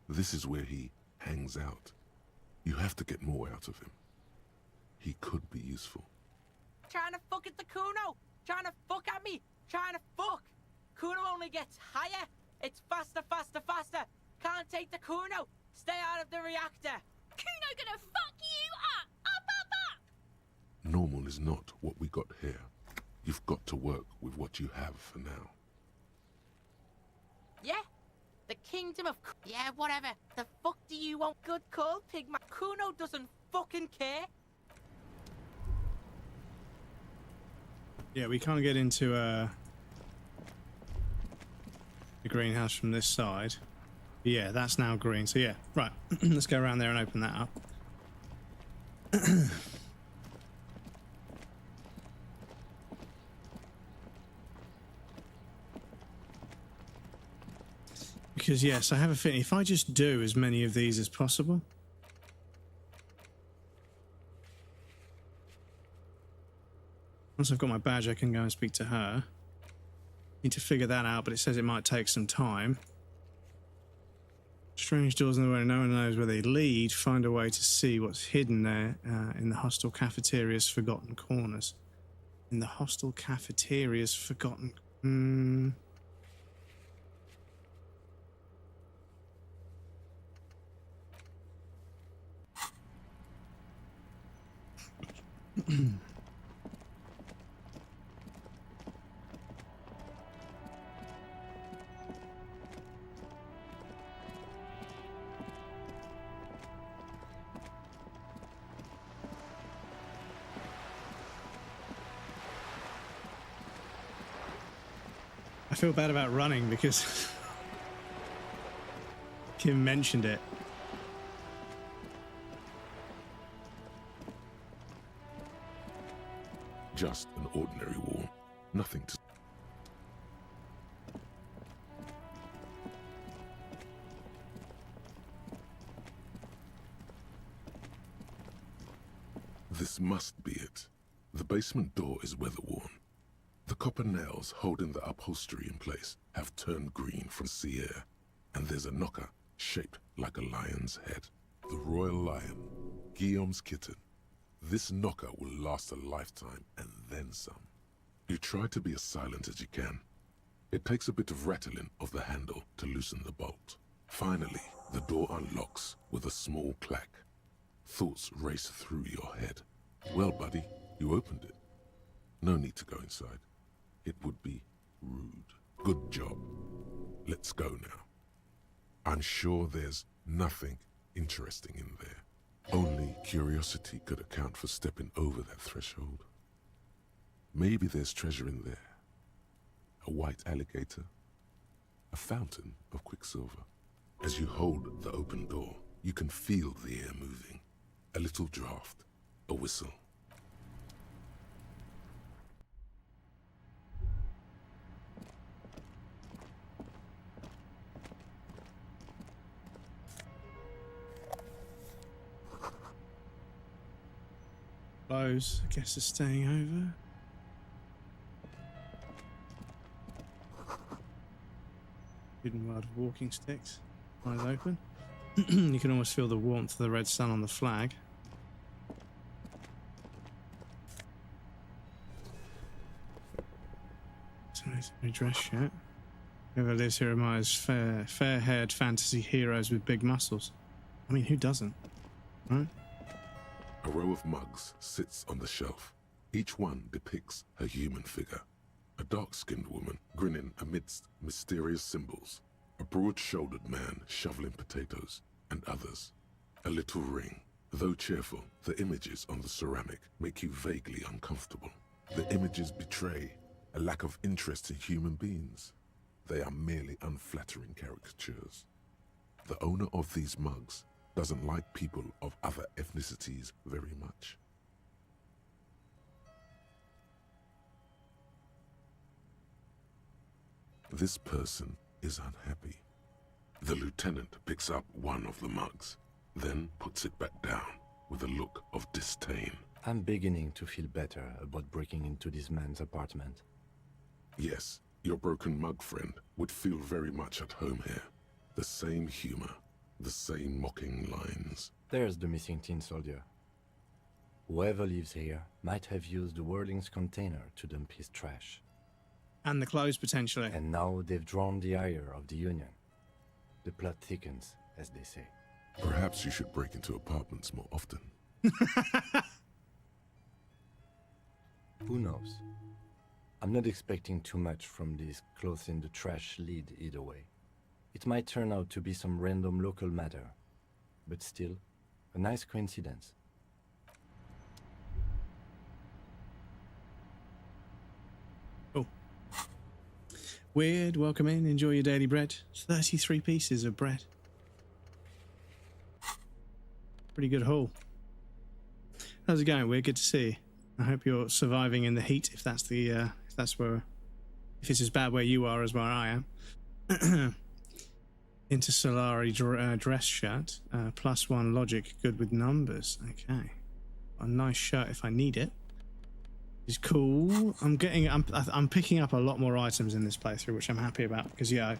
This is where he hangs out. You have to get more out of him. He could be useful. Trying to fuck at the Kuno! Trying to fuck at me! Trying to fuck! Kuno only gets higher! It's faster, faster, faster! Can't take the Kuno! Stay out of the reactor! Kuno gonna fuck you up! Up, up, up! Normal is not what we got here. You've got to work with what you have for now. Yeah? The kingdom of... Yeah, whatever. The fuck do you want? Good call, Pigman. Kuno doesn't fucking care. Yeah, we can't get into the greenhouse from this side. But yeah, that's now green. So yeah, right. Let's go around there and open that up. Because yes, I have a feeling if I just do as many of these as possible. Once I've got my badge, I can go and speak to her. Need to figure that out, but it says it might take some time. Strange doors in the way, no one knows where they lead. Find a way to see what's hidden there in the hostel cafeteria's forgotten corners. In the hostel cafeteria's forgotten... I feel bad about running because Kim mentioned it. Just an ordinary wall. Nothing to... This must be it. The basement door is weather-worn. The copper nails holding the upholstery in place have turned green from sea air, and there's a knocker shaped like a lion's head. The royal lion, Guillaume's kitten. This knocker will last a lifetime and then some. You try to be as silent as you can. It takes a bit of rattling of the handle to loosen the bolt. Finally, the door unlocks with a small clack. Thoughts race through your head. Well, buddy, you opened it. No need to go inside. It would be rude. Good job. Let's go now. I'm sure there's nothing interesting in there. Only curiosity could account for stepping over that threshold. Maybe there's treasure in there. A white alligator. A fountain of quicksilver. As you hold the open door, you can feel the air moving. A little draft. A whistle. Close, I guess, is staying over. Hidden world of walking sticks. Eyes open. You can almost feel the warmth of the red sun on the flag. Somebody's been dressed yet. Whoever lives here admires fair-haired fantasy heroes with big muscles. I mean, who doesn't? Right? A row of mugs sits on the shelf. Each one depicts a human figure. A dark-skinned woman grinning amidst mysterious symbols. A broad-shouldered man shoveling potatoes, and others. A little ring. Though cheerful, the images on the ceramic make you vaguely uncomfortable. The images betray a lack of interest in human beings. They are merely unflattering caricatures. The owner of these mugs doesn't like people of other ethnicities very much. This person is unhappy. The lieutenant picks up one of the mugs, then puts it back down with a look of disdain. I'm beginning to feel better about breaking into this man's apartment. Yes, your broken mug friend would feel very much at home here. The same humor, the same mocking lines. There's the missing tin soldier. Whoever lives here might have used the Whirling's container to dump his trash. And the clothes, potentially. And now they've drawn the ire of the Union. The plot thickens, as they say. Perhaps you should break into apartments more often. Who knows? I'm not expecting too much from this clothes in the trash lead either way. It might turn out to be some random local matter, but still, a nice coincidence. Oh. Weird, welcome in, enjoy your daily bread. 33 pieces of bread. Pretty good haul. How's it going, Weird? Good to see you. I hope you're surviving in the heat, if it's as bad where you are as where I am. Into Solari dress shirt, +1 logic, good with numbers. Okay, a nice shirt if I need it. It's cool. I'm picking up a lot more items in this playthrough, which I'm happy about because yeah, I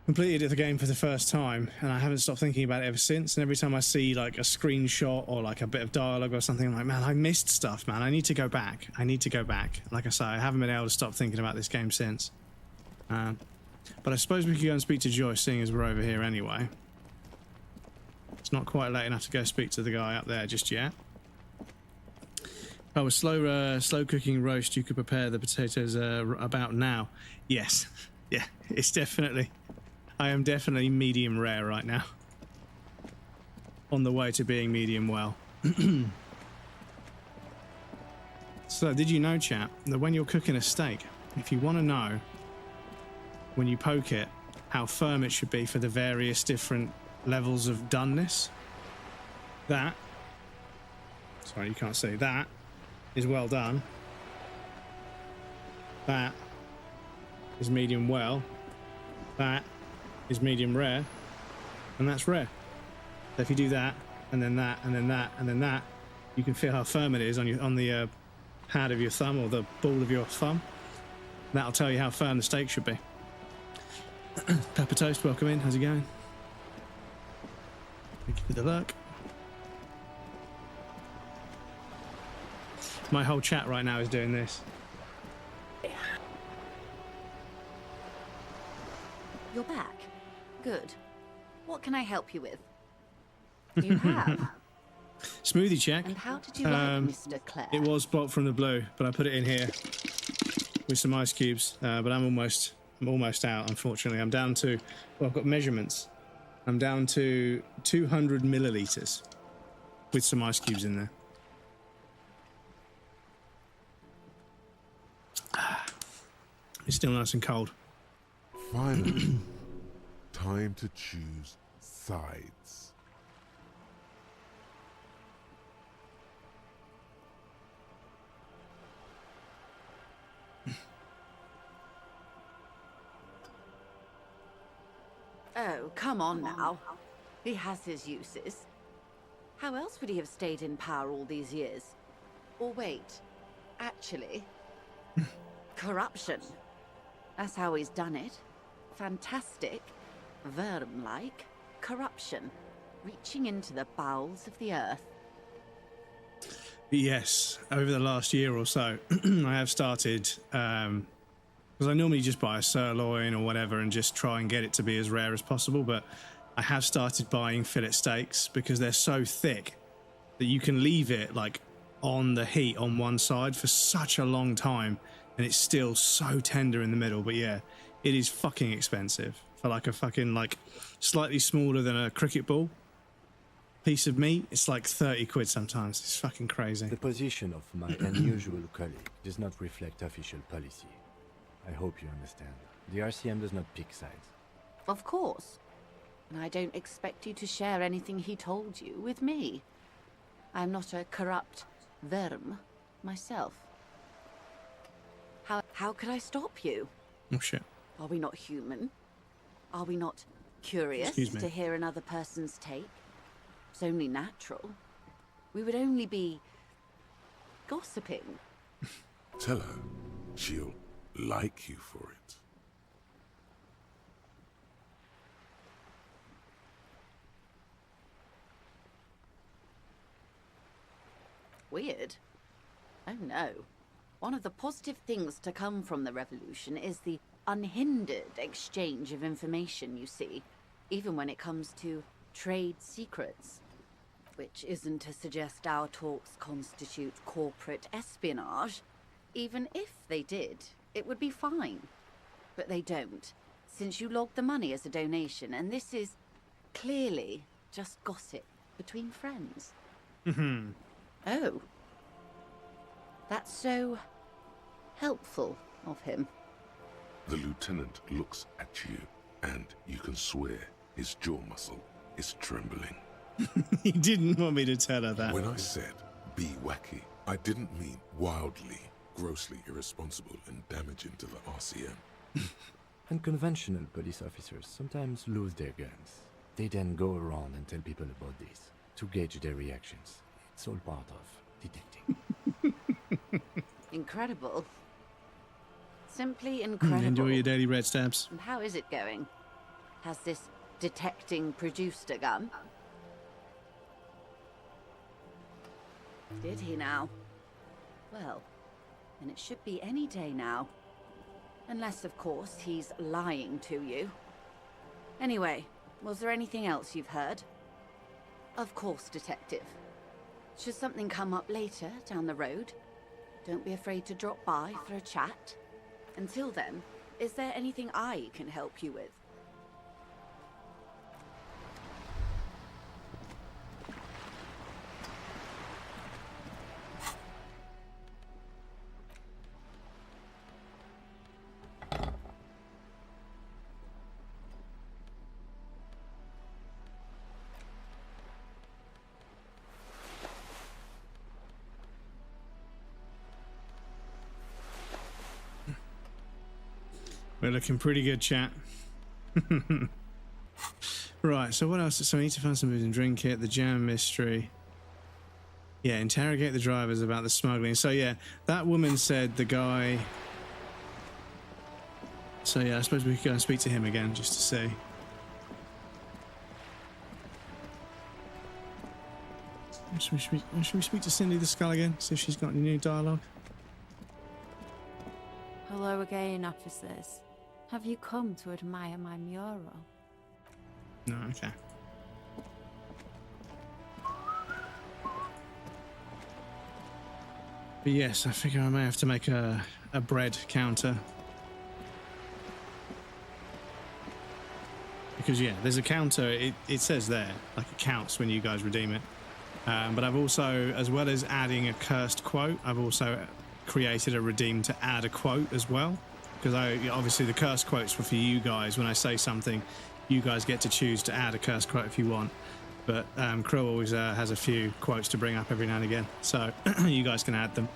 completed the game for the first time and I haven't stopped thinking about it ever since. And every time I see like a screenshot or like a bit of dialogue or something, I'm like, man, I missed stuff, man. I need to go back. Like I say, I haven't been able to stop thinking about this game since. But I suppose we could go and speak to Joyce, seeing as we're over here anyway. It's not quite late enough to go speak to the guy up there just yet. Oh, a slow cooking roast. You could prepare the potatoes about now. Yes, yeah, it's definitely. I am definitely medium rare right now. On the way to being medium well. So, did you know, chap, that when you're cooking a steak, if you want to know, when you poke it, how firm it should be for the various different levels of doneness, that, sorry, you can't see, that is well done. That is medium well. That is medium rare. And that's rare. So if you do that, and then that, and then that, and then that, you can feel how firm it is on the pad of your thumb or the ball of your thumb. That'll tell you how firm the steak should be. Pepper Toast, welcome in. How's it going? Thank you for the luck. My whole chat right now is doing this. You're back. Good. What can I help you with? You have. Smoothie check. And how did you like Mr. Clare? It was blocked from the blue, but I put it in here with some ice cubes. But I'm almost out, unfortunately. I'm down to, well, I've got measurements. I'm down to 200 milliliters with some ice cubes in there. It's still nice and cold. Finally, time to choose sides. Oh, come on now. He has his uses. How else would he have stayed in power all these years? Or wait, actually, corruption. That's how he's done it. Fantastic, Verm-like corruption, reaching into the bowels of the earth. Yes, over the last year or so, I have started, because I normally just buy a sirloin or whatever and just try and get it to be as rare as possible, but I have started buying fillet steaks because they're so thick that you can leave it like on the heat on one side for such a long time and it's still so tender in the middle. But yeah, it is fucking expensive for like a fucking like slightly smaller than a cricket ball piece of meat. It's like 30 quid sometimes. It's fucking crazy. The position of my unusual colleague does not reflect official policy. I hope you understand. The RCM does not pick sides. Of course. And I don't expect you to share anything he told you with me. I'm not a corrupt Verm myself. How could I stop you? Oh shit. Are we not human? Are we not curious to hear another person's take? It's only natural. We would only be gossiping. Tell her she'll like you for it. Weird. Oh no. One of the positive things to come from the revolution is the unhindered exchange of information, you see, even when it comes to trade secrets. Which isn't to suggest our talks constitute corporate espionage. Even if they did, it would be fine. But they don't, since you logged the money as a donation, and this is clearly just gossip between friends. Oh. That's so helpful of him. The lieutenant looks at you, and you can swear his jaw muscle is trembling. He didn't want me to tell her that. When I said be wacky, I didn't mean wildly, grossly irresponsible and damaging to the RCM. Unconventional police officers sometimes lose their guns. They then go around and tell people about this to gauge their reactions. It's all part of detecting. Incredible. Simply incredible. Enjoy your daily red stabs. And how is it going? Has this detecting produced a gun? Did he now? Well, then it should be any day now. Unless, of course, he's lying to you. Anyway, was there anything else you've heard? Of course, Detective. Should something come up later, down the road, don't be afraid to drop by for a chat. Until then, is there anything I can help you with? We're looking pretty good, chat. Right, so what else? So we need to find some food and drink it. The jam mystery. Yeah, interrogate the drivers about the smuggling. So yeah, that woman said the guy... So yeah, I suppose we could go and speak to him again just to see. Should we speak to Cindy the Skull again? See if she's got any new dialogue? Hello again, officers. Have you come to admire my mural? No, okay. But yes, I figure I may have to make a bread counter. Because yeah, there's a counter, it says there, like it counts when you guys redeem it. But I've also, as well as adding a cursed quote, I've also created a redeem to add a quote as well. Because obviously the cursed quotes were for you guys. When I say something, you guys get to choose to add a cursed quote if you want. But Krill always has a few quotes to bring up every now and again. So you guys can add them.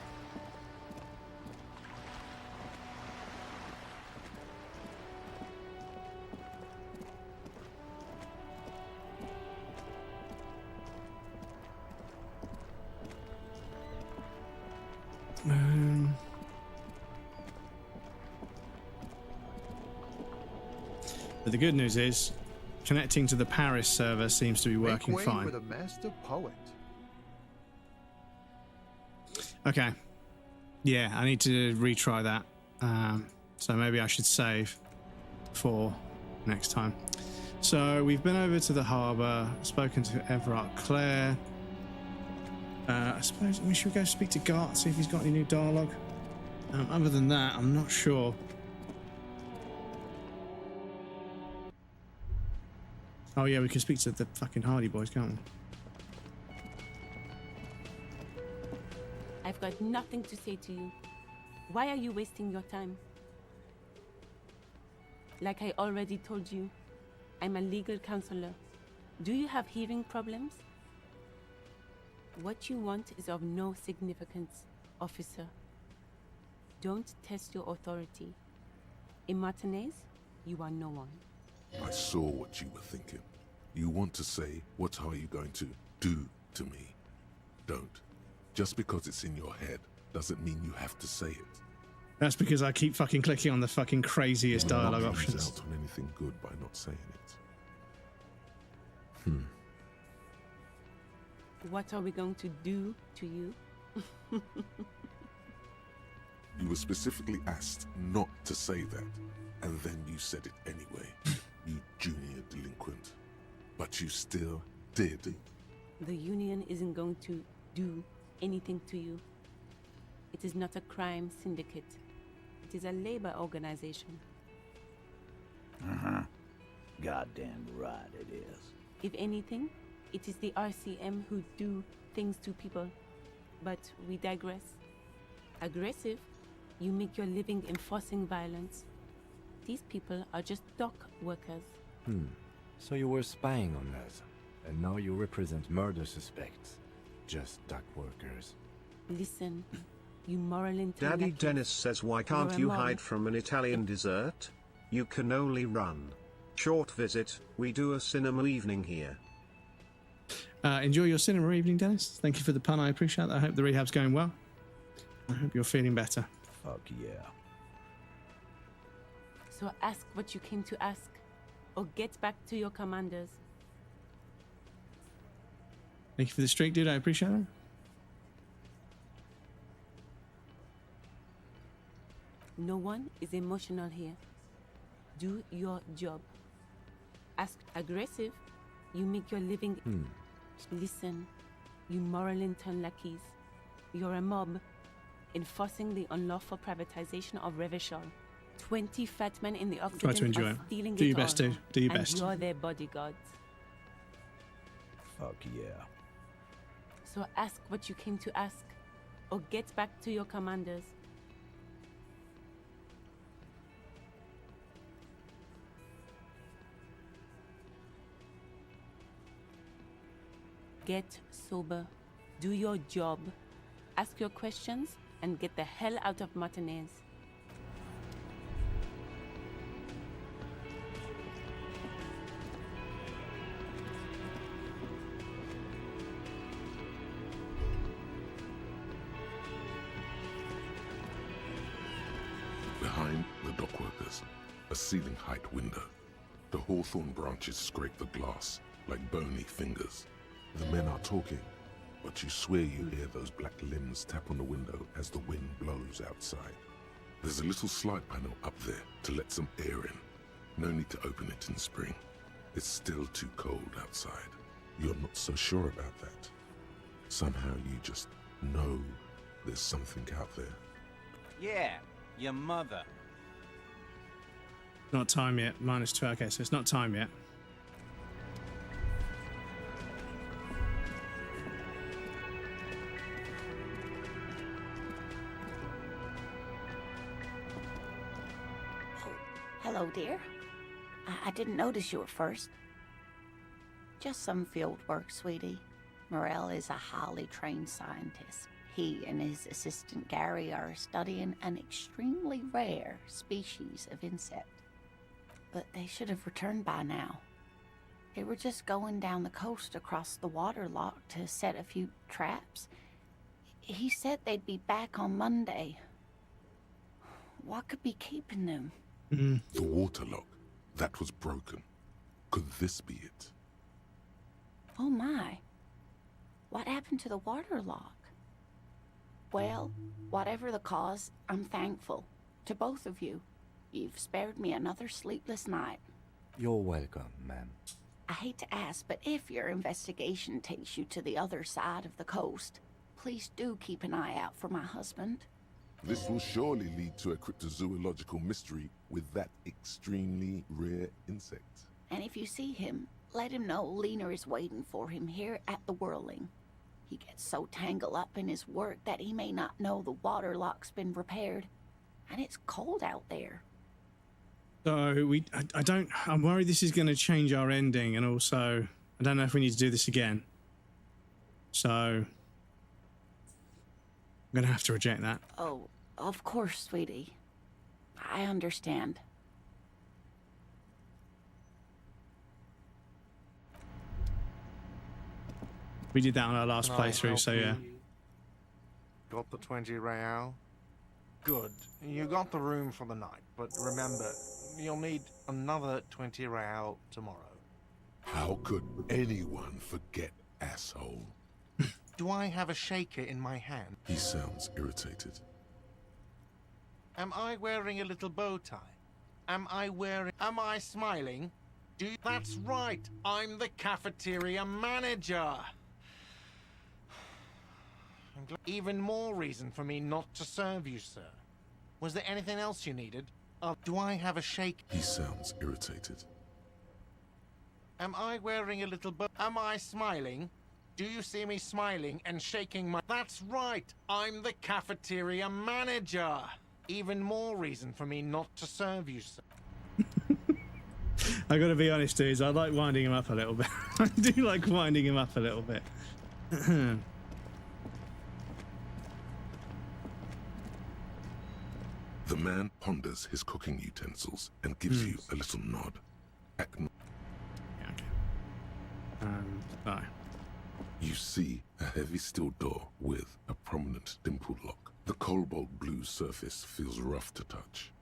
But the good news is, connecting to the Paris server seems to be working Make way fine. for the master poet. Okay. Yeah, I need to retry that. So maybe I should save for next time. So we've been over to the harbour, spoken to Everard Clare. I suppose we should go speak to Gart, see if he's got any new dialogue. Other than that, I'm not sure. Oh yeah, we can speak to the fucking Hardy Boys, can't we? I've got nothing to say to you. Why are you wasting your time? Like I already told you, I'm a legal counselor. Do you have hearing problems? What you want is of no significance, officer. Don't test your authority. In Martinez, you are no one. I saw what you were thinking. You want to say, what are you going to do to me? Don't. Just because it's in your head doesn't mean you have to say it. That's because I keep fucking clicking on the fucking craziest You will dialogue not lose options. out on anything good by not saying it. What are we going to do to you? You were specifically asked not to say that, and then you said it anyway, you junior delinquent. But you still did. The Union isn't going to do anything to you. It is not a crime syndicate. It is a labor organization. Uh-huh. Goddamn right it is. If anything, it is the RCM who do things to people. But we digress. Aggressive, you make your living enforcing violence. These people are just dock workers. So you were spying on us, and now you represent murder suspects. Just dock workers. Listen, you moral Daddy Dennis says, why can't You're a you mom. hide from an Italian dessert? You can only run. Short visit, we do a cinema evening here. Enjoy your cinema evening, Dennis. Thank you for the pun. I appreciate that. I hope the rehab's going well. I hope you're feeling better. Fuck yeah. So ask what you came to ask, or get back to your commanders. Thank you for the streak, dude. I appreciate that. No one is emotional here. Do your job. Ask aggressive, you make your living. Listen, you moral intern lackeys. You're a mob, enforcing the unlawful privatization of Revachol. 20 fat men in the Try Occident to enjoy are it. stealing Do it your best, all, dude. Do your and best. you're their bodyguards. Fuck yeah. So ask what you came to ask, or get back to your commanders. Get sober. Do your job. Ask your questions and get the hell out of Martinez. Behind the dock workers, a ceiling height window. The hawthorn branches scrape the glass like bony fingers. The men are talking, but you swear you hear those black limbs tap on the window as the wind blows outside. There's a little slide panel up there to let some air in. No need to open it in spring. It's still too cold outside. You're not so sure about that. Somehow you just know there's something out there. Yeah, your mother. Not time yet. -2. Okay, so it's not time yet. Hello, dear. I didn't notice you at first. Just some field work, sweetie. Morel is a highly trained scientist. He and his assistant Gary are studying an extremely rare species of insect. But they should have returned by now. They were just going down the coast across the water lock to set a few traps. He said they'd be back on Monday. What could be keeping them? The water lock, that was broken. Could this be it? Oh my. What happened to the water lock? Well, whatever the cause, I'm thankful. To both of you. You've spared me another sleepless night. You're welcome, ma'am. I hate to ask, but if your investigation takes you to the other side of the coast, please do keep an eye out for my husband. This will surely lead to a cryptozoological mystery with that extremely rare insect. And if you see him, let him know Lena is waiting for him here at the Whirling. He gets so tangled up in his work that he may not know the water lock's been repaired. And it's cold out there. So I'm worried this is going to change our ending, and also I don't know if we need to do this again. So I'm going to have to reject that. Oh, of course, sweetie. I understand. We did that on our last Can I playthrough, help so you? yeah. Got the 20 real? Good. You got the room for the night, but remember, you'll need another 20 real tomorrow. How could anyone forget, asshole? Do I have a shaker in my hand? He sounds irritated. Am I wearing a little bow tie? Am I smiling? That's right, I'm the cafeteria manager. Even more reason for me not to serve you, sir. Was there anything else you needed? Do I have a shake? He sounds irritated. Am I wearing a little bow? Am I smiling? Do you see me smiling and shaking my... That's right, I'm the cafeteria manager. Even more reason for me not to serve you, sir. I gotta be honest, dudes, I like winding him up a little bit. I do like winding him up a little bit. The man ponders his cooking utensils and gives you a little nod. No. You see a heavy steel door with a prominent dimpled lock. The cobalt blue surface feels rough to touch.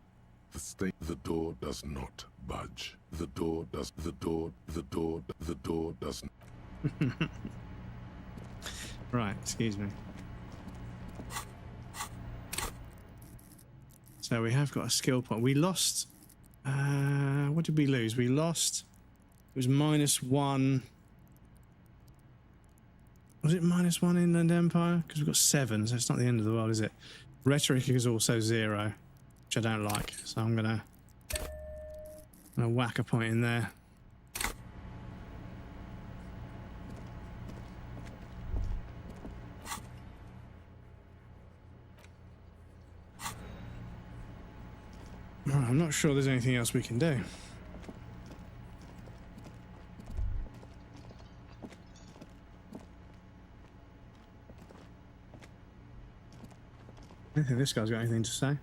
The door does not budge. The door doesn't. Right, excuse me. So we have got a skill point. We lost... what did we lose? We lost... It was -1... Was it -1 Inland Empire? Because we've got 7, so it's not the end of the world, is it? Rhetoric is also 0, which I don't like. So I'm gonna whack a point in there. Right, I'm not sure there's anything else we can do. I don't think this guy's got anything to say.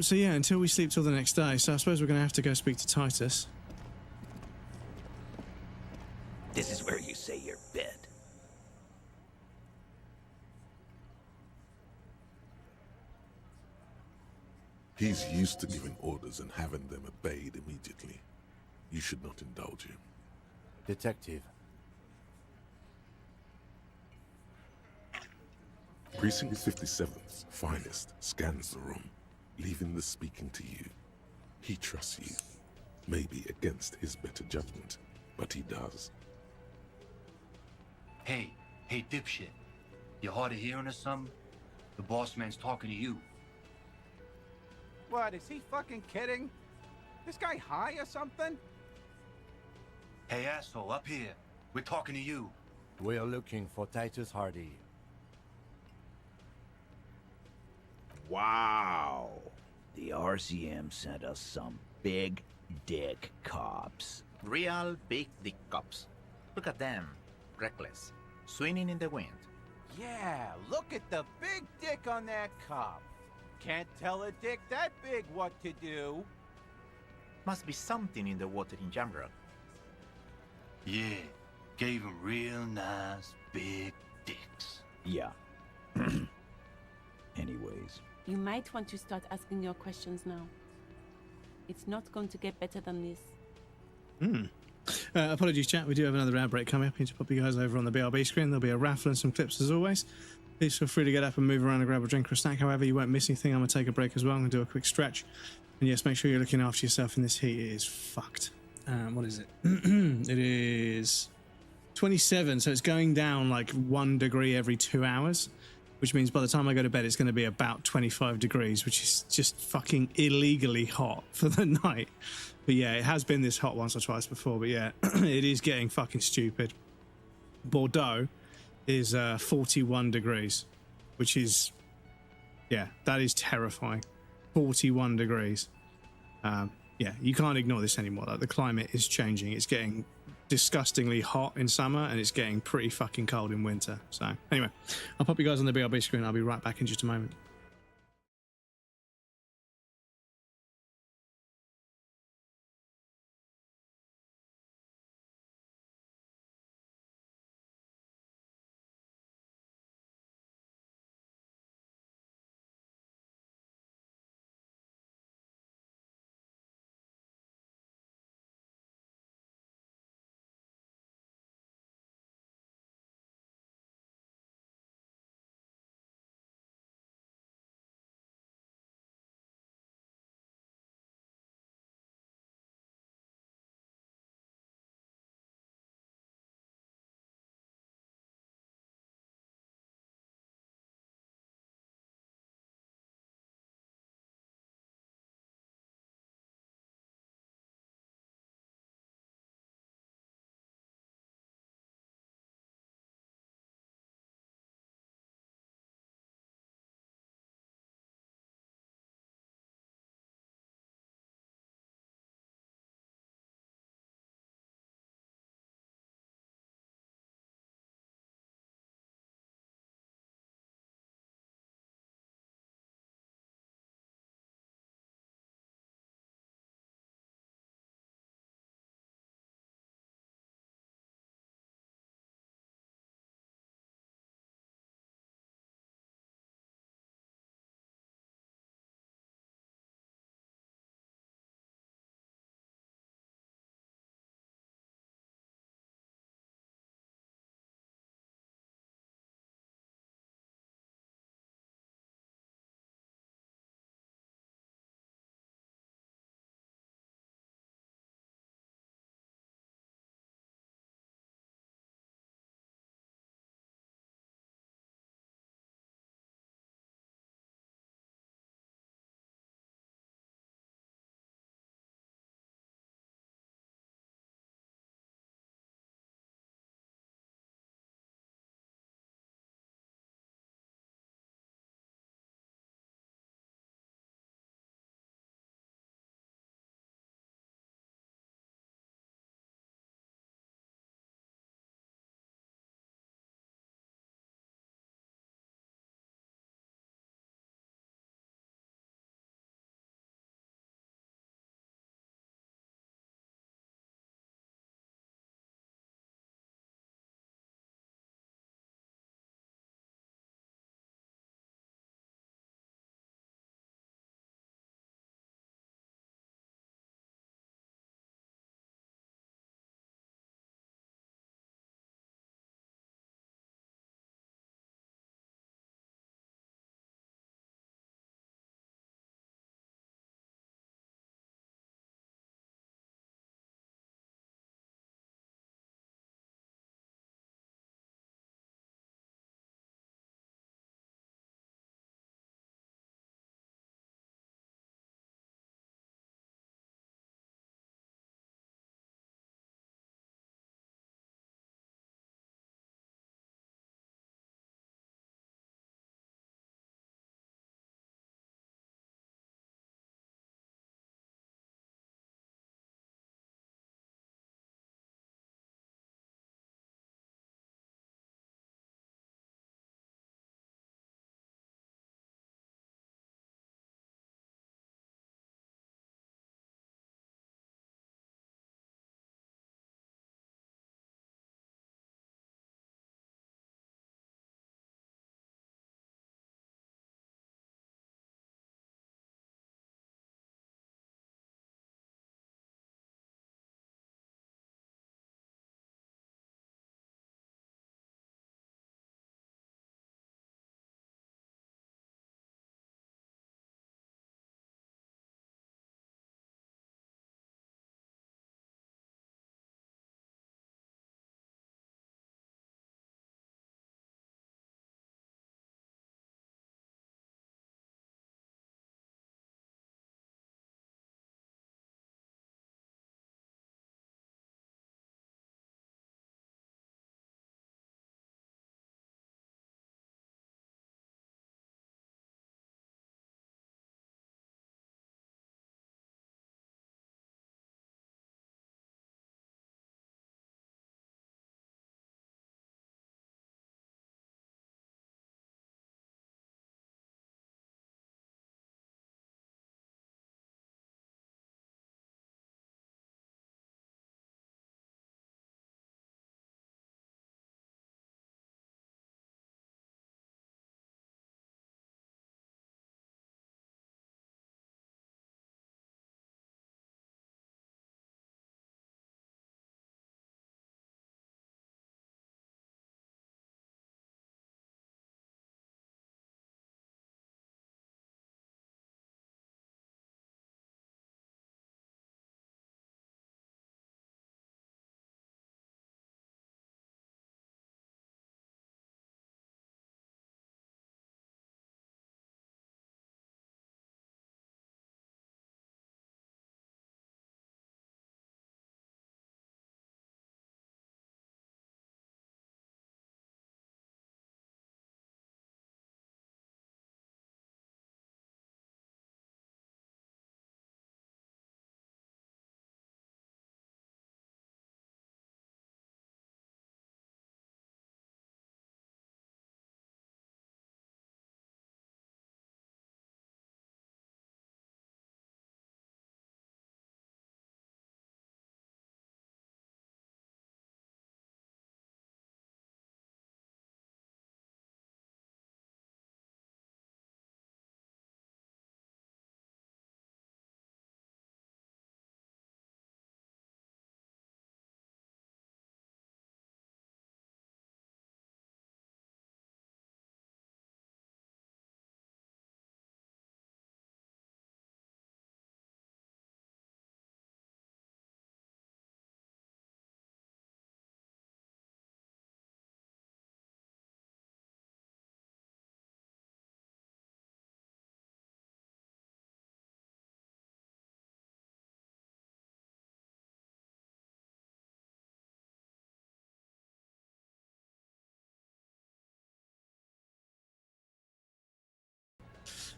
So yeah, until we sleep till the next day. So I suppose we're going to have to go speak to Titus. This is where you say your bed. He's used to giving orders and having them obeyed immediately. You should not indulge him. Detective. Precinct 57's finest scans the room, leaving the speaking to you. He trusts you, maybe against his better judgment, but he does. Hey, dipshit. You hard of hearing or something? The boss man's talking to you. What, is he fucking kidding? This guy high or something? Hey, asshole, up here. We're talking to you. We are looking for Titus Hardy. Wow. The RCM sent us some big dick cops. Real big dick cops. Look at them. Reckless. Swinging in the wind. Yeah, look at the big dick on that cop. Can't tell a dick that big what to do. Must be something in the water in Jamrock. Yeah, gave him real nice big dicks. Yeah. Anyways. You might want to start asking your questions now. It's not going to get better than this. Apologies, chat. We do have another ad break coming up. I need to pop you guys over on the BRB screen. There'll be a raffle and some clips as always. Please feel free to get up and move around and grab a drink or a snack. However, you won't miss anything. I'm going to take a break as well. I'm going to do a quick stretch. And yes, make sure you're looking after yourself in this heat. It is fucked. What is it? It is 27, so it's going down like 1 degree every 2 hours. Which means by the time I go to bed, it's going to be about 25 degrees, which is just fucking illegally hot for the night. But yeah, it has been this hot once or twice before, but yeah, it is getting fucking stupid. Bordeaux is 41 degrees, which is, yeah, that is terrifying. 41 degrees. Yeah, you can't ignore this anymore. Like, the climate is changing. It's getting disgustingly hot in summer and it's getting pretty fucking cold in winter. So anyway, I'll pop you guys on the BRB screen. I'll be right back in just a moment.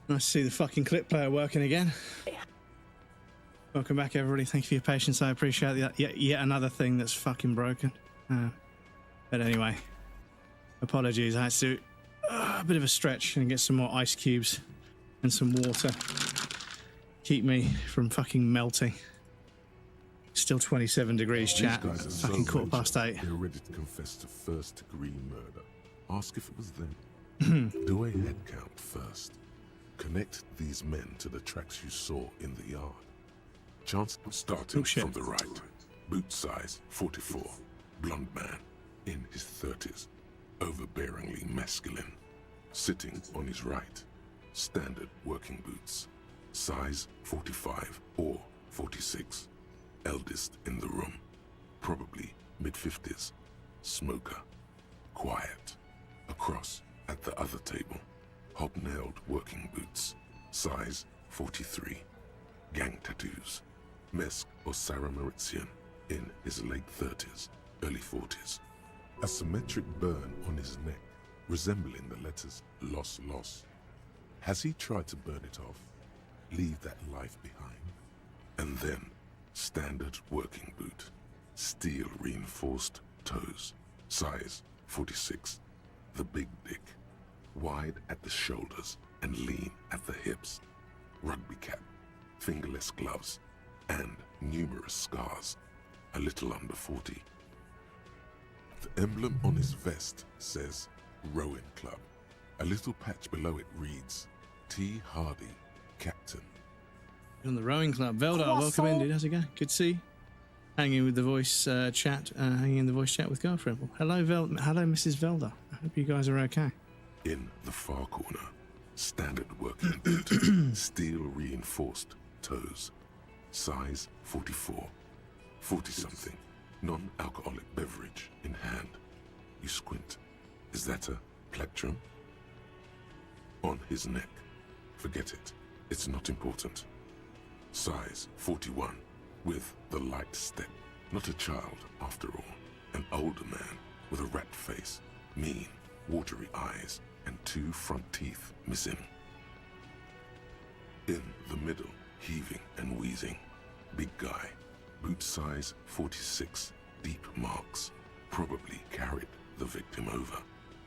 Nice to see the fucking clip player working again. Welcome back, everybody. Thank you for your patience. I appreciate that. Yet another thing that's fucking broken. But anyway, apologies. I had to do a bit of a stretch and get some more ice cubes and some water. Keep me from fucking melting. Still 27 degrees, chat. Fucking 8:15. They're ready to confess to first-degree murder. Ask if it was them. Do a head count first. Connect these men to the tracks you saw in the yard. Chance starting from the right. Boot size 44. Blonde man in his 30s. Overbearingly masculine. Sitting on his right. Standard working boots. Size 45 or 46. Eldest in the room. Probably mid-50s. Smoker. Quiet. Across at the other table. Hobnailed working boots. Size 43. Gang tattoos. Mesk or Sarah Mauritian in his late 30s, early 40s. A symmetric burn on his neck, resembling the letters Loss Loss. Has he tried to burn it off? Leave that life behind? And then, standard working boot. Steel reinforced toes. Size 46. The big dick. Wide at the shoulders and lean at the hips. Rugby cap. Fingerless gloves. And numerous scars. A little under 40. The emblem on his vest says Rowing Club. A little patch below it reads T. Hardy, Captain. On the rowing club. Veldar, welcome in, dude. How's it going? Good to see you. Hanging with the voice chat. Hanging in the voice chat with Girlfriend. Hello, hello, Mrs. Veldar. I hope you guys are okay. In the far corner, standard working boot. Steel reinforced toes. Size 44. 40-something. Non-alcoholic beverage in hand. You squint. Is that a plectrum? On his neck. Forget it. It's not important. Size 41. With the light step. Not a child, after all. An older man with a rat face. Mean, watery eyes, and 2 front teeth missing. In the middle, heaving and wheezing. Big guy. Boot size 46. Deep marks. Probably carried the victim over.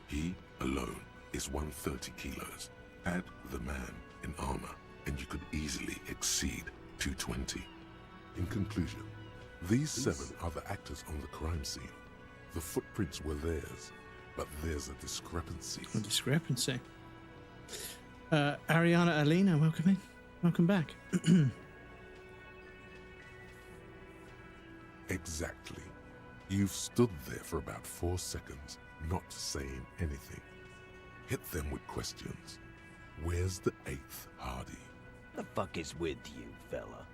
He alone is 130 kilos. Add the man in armor, and you could easily exceed 220. In conclusion, these 7 are the actors on the crime scene. The footprints were theirs, but there's a discrepancy. A discrepancy. Ariana Alina, welcome in. Welcome back. Exactly. You've stood there for about 4 seconds, not saying anything. Hit them with questions. Where's the 8th Hardy? The fuck is with you, fella?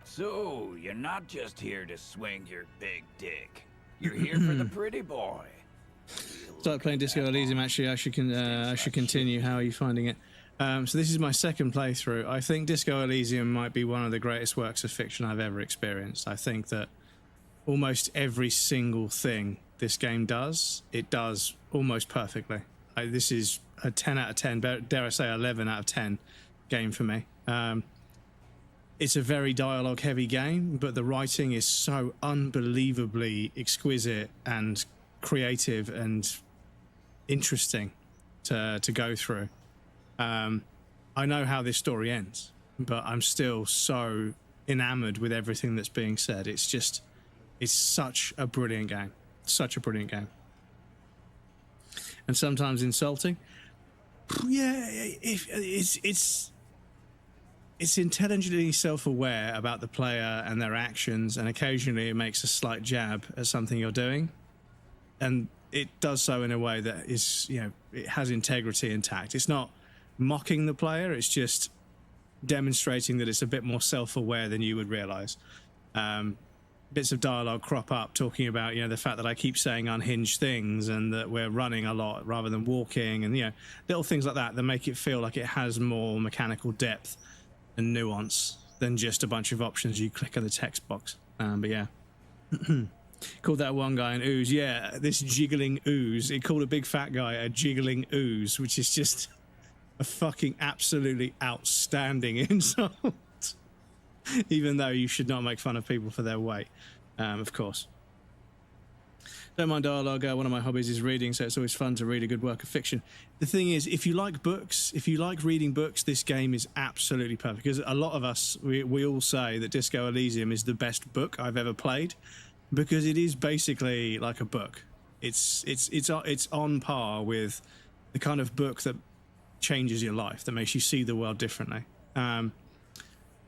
So, you're not just here to swing your big dick. You're here for the pretty boy. Started playing Disco Elysium. Actually, I should continue. How are you finding it? So this is my second playthrough. I think Disco Elysium might be one of the greatest works of fiction I've ever experienced. I think that almost every single thing this game does, it does almost perfectly. This is a 10 out of 10, dare I say 11 out of 10 game for me. It's a very dialogue-heavy game, but the writing is so unbelievably exquisite and creative and interesting to go through. I know how this story ends, but I'm still so enamored with everything that's being said. It's such a brilliant game. Such a brilliant game. And sometimes insulting. Yeah, it's intelligently self-aware about the player and their actions, and occasionally it makes a slight jab at something you're doing. And it does so in a way that is, it has integrity intact. It's not mocking the player, it's just demonstrating that it's a bit more self-aware than you would realize. Bits of dialogue crop up talking about, the fact that I keep saying unhinged things and that we're running a lot rather than walking, and, little things like that make it feel like it has more mechanical depth and nuance than just a bunch of options you click on the text box. But yeah, Called that one guy an ooze. Yeah, this jiggling ooze. He called a big fat guy a jiggling ooze, which is just a fucking absolutely outstanding insult. Even though you should not make fun of people for their weight, of course. Don't mind dialogue. One of my hobbies is reading, so it's always fun to read a good work of fiction. The thing is, if you like books, if you like reading books, this game is absolutely perfect. Because a lot of us, we all say that Disco Elysium is the best book I've ever played, because it is basically like a book. It's on par with the kind of book that changes your life, that makes you see the world differently.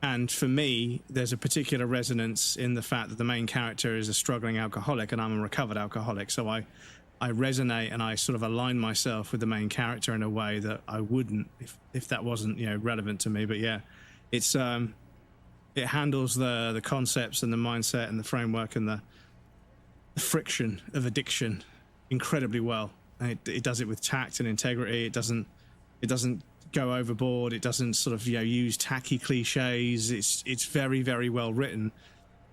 And for me, there's a particular resonance in the fact that the main character is a struggling alcoholic and I'm a recovered alcoholic. So I resonate and I sort of align myself with the main character in a way that I wouldn't if that wasn't, you know, relevant to me. But yeah, it's it handles the concepts and the mindset and the framework and the friction of addiction incredibly well. And it does it with tact and integrity. It doesn't go overboard. It doesn't sort of, you know, use tacky cliches. It's very, very well written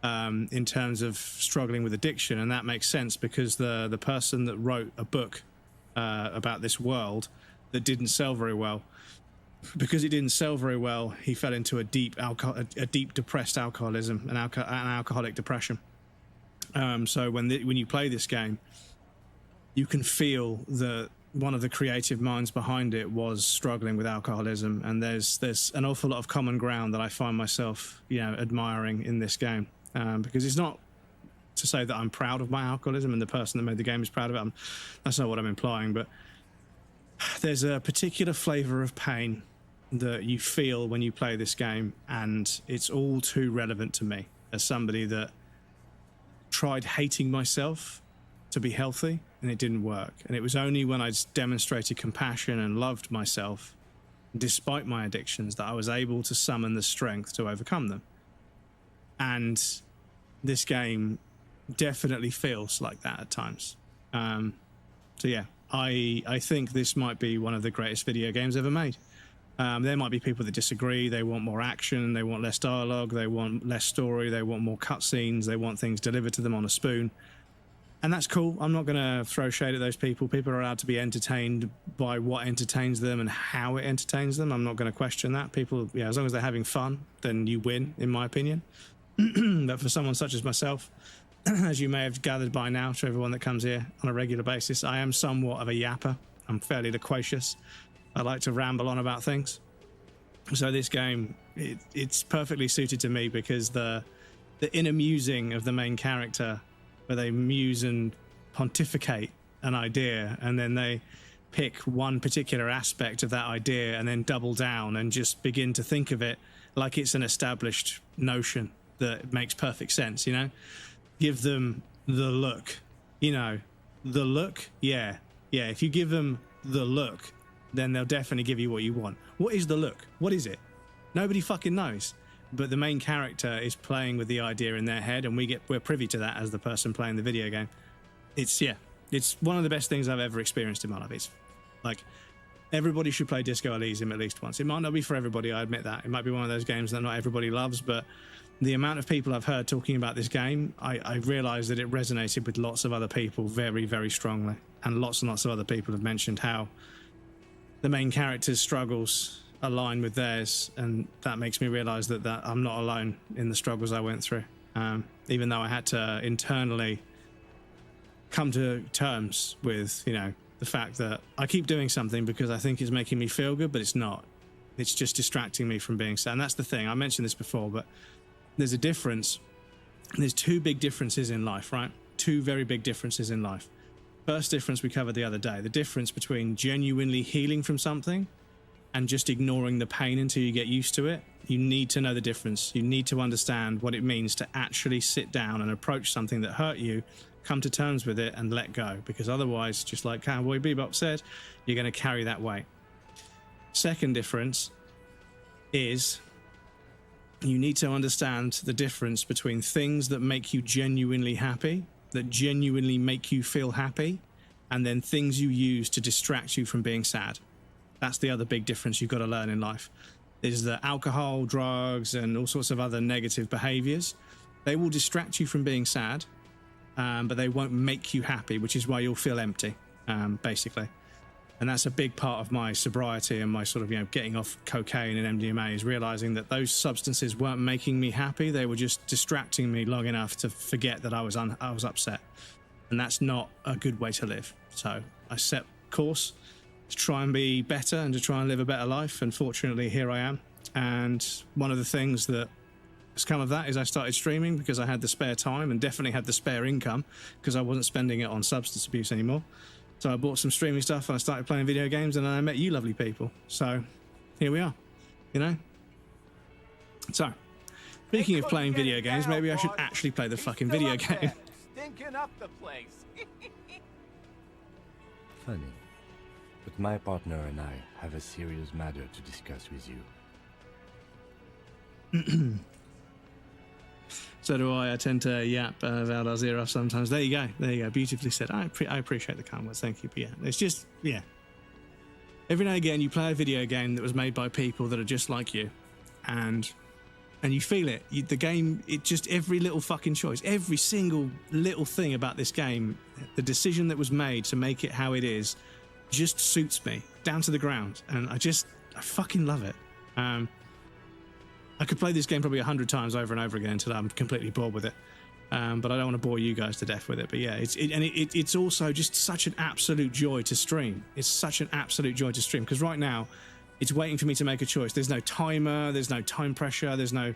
in terms of struggling with addiction, and that makes sense because the person that wrote a book about this world that didn't sell very well, because it didn't sell very well, he fell into a deep depressed alcoholism, an alcoholic depression. So when you play this game, you can feel that one of the creative minds behind it was struggling with alcoholism, and there's an awful lot of common ground that I find myself, you know, admiring in this game, because it's not to say that I'm proud of my alcoholism and the person that made the game is proud of it. That's not what I'm implying, but there's a particular flavor of pain that you feel when you play this game, and it's all too relevant to me as somebody that tried hating myself to be healthy, and it didn't work. And it was only when I demonstrated compassion and loved myself, despite my addictions, that I was able to summon the strength to overcome them. And this game definitely feels like that at times. So yeah, I think this might be one of the greatest video games ever made. There might be people that disagree. They want more action, they want less dialogue, they want less story, they want more cutscenes, they want things delivered to them on a spoon. And that's cool. I'm not going to throw shade at those people. People are allowed to be entertained by what entertains them and how it entertains them. I'm not going to question that. People, yeah, as long as they're having fun, then you win, in my opinion. But for someone such as myself, as you may have gathered by now, to everyone that comes here on a regular basis, I am somewhat of a yapper. I'm fairly loquacious. I like to ramble on about things. So this game, it's perfectly suited to me because the inner musing of the main character, where they muse and pontificate an idea, and then they pick one particular aspect of that idea and then double down and just begin to think of it like it's an established notion that makes perfect sense, you know? Give them the look, you know, the look. Yeah. If you give them the look, then they'll definitely give you what you want. What is the look? What is it? Nobody fucking knows. But the main character is playing with the idea in their head, and we're privy to that as the person playing the video game. It's one of the best things I've ever experienced in my life. It's like, everybody should play Disco Elysium at least once. It might not be for everybody, I admit that. It might be one of those games that not everybody loves, but the amount of people I've heard talking about this game, I realized that it resonated with lots of other people very, very strongly. And lots of other people have mentioned how the main character's struggles align with theirs, and that makes me realize that I'm not alone in the struggles I went through, even though I had to internally come to terms with, you know, the fact that I keep doing something because I think it's making me feel good, but it's not. It's just distracting me from being sad. And that's the thing. I mentioned this before, but there's a difference. There's two big differences in life, right? Two very big differences in life. First difference we covered the other day, the difference between genuinely healing from something and just ignoring the pain until you get used to it. You need to know the difference. You need to understand what it means to actually sit down and approach something that hurt you, come to terms with it, and let go. Because otherwise, just like Cowboy Bebop said, you're going to carry that weight. Second difference is you need to understand the difference between things that make you genuinely happy, that genuinely make you feel happy, and then things you use to distract you from being sad. That's the other big difference you've got to learn in life, is that alcohol, drugs, and all sorts of other negative behaviors, they will distract you from being sad, but they won't make you happy, which is why you'll feel empty, basically. And that's a big part of my sobriety and my sort of, you know, getting off cocaine and MDMA, is realizing that those substances weren't making me happy. They were just distracting me long enough to forget that I was upset. And that's not a good way to live. So I set course to try and be better and to try and live a better life. And fortunately, here I am. And one of the things that has come of that is I started streaming because I had the spare time and definitely had the spare income because I wasn't spending it on substance abuse anymore. So I bought some streaming stuff and I started playing video games, and then I met you lovely people. So here we are, you know? So, speaking of playing video games, maybe I should actually play the fucking video game. Stinking up the place. Funny, but my partner and I have a serious matter to discuss with you. So do I. I tend to yap Valdar's ear off sometimes. There you go. There you go. Beautifully said. I appreciate the kind words. Thank you. But yeah, it's just, yeah. Every now and again, you play a video game that was made by people that are just like you, and you feel it. The game, it just, every little fucking choice, every single little thing about this game, the decision that was made to make it how it is, just suits me down to the ground, and I fucking love it. I could play this game probably 100 times over and over again until I'm completely bored with it. But I don't want to bore you guys to death with it. But yeah, it's also just such an absolute joy to stream. It's such an absolute joy to stream, because right now it's waiting for me to make a choice. There's no timer, there's no time pressure, there's no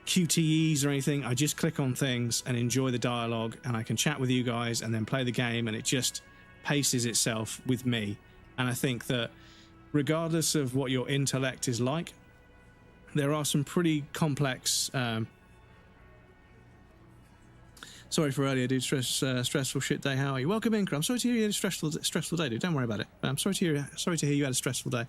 QTEs or anything. I just click on things and enjoy the dialogue, and I can chat with you guys and then play the game, and it just paces itself with me. And I think that regardless of what your intellect is like, there are some pretty complex... sorry for earlier, dude. Stressful shit day. How are you? Welcome in, I'm sorry to hear you had a stressful day, dude. Don't worry about it. I'm sorry to hear you had a stressful day.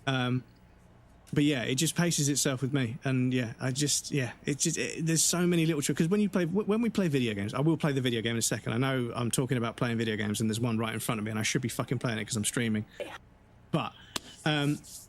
But yeah, it just paces itself with me. And yeah, there's so many little tricks. Because when we play video games, I will play the video game in a second. I know I'm talking about playing video games, and there's one right in front of me, and I should be fucking playing it because I'm streaming. But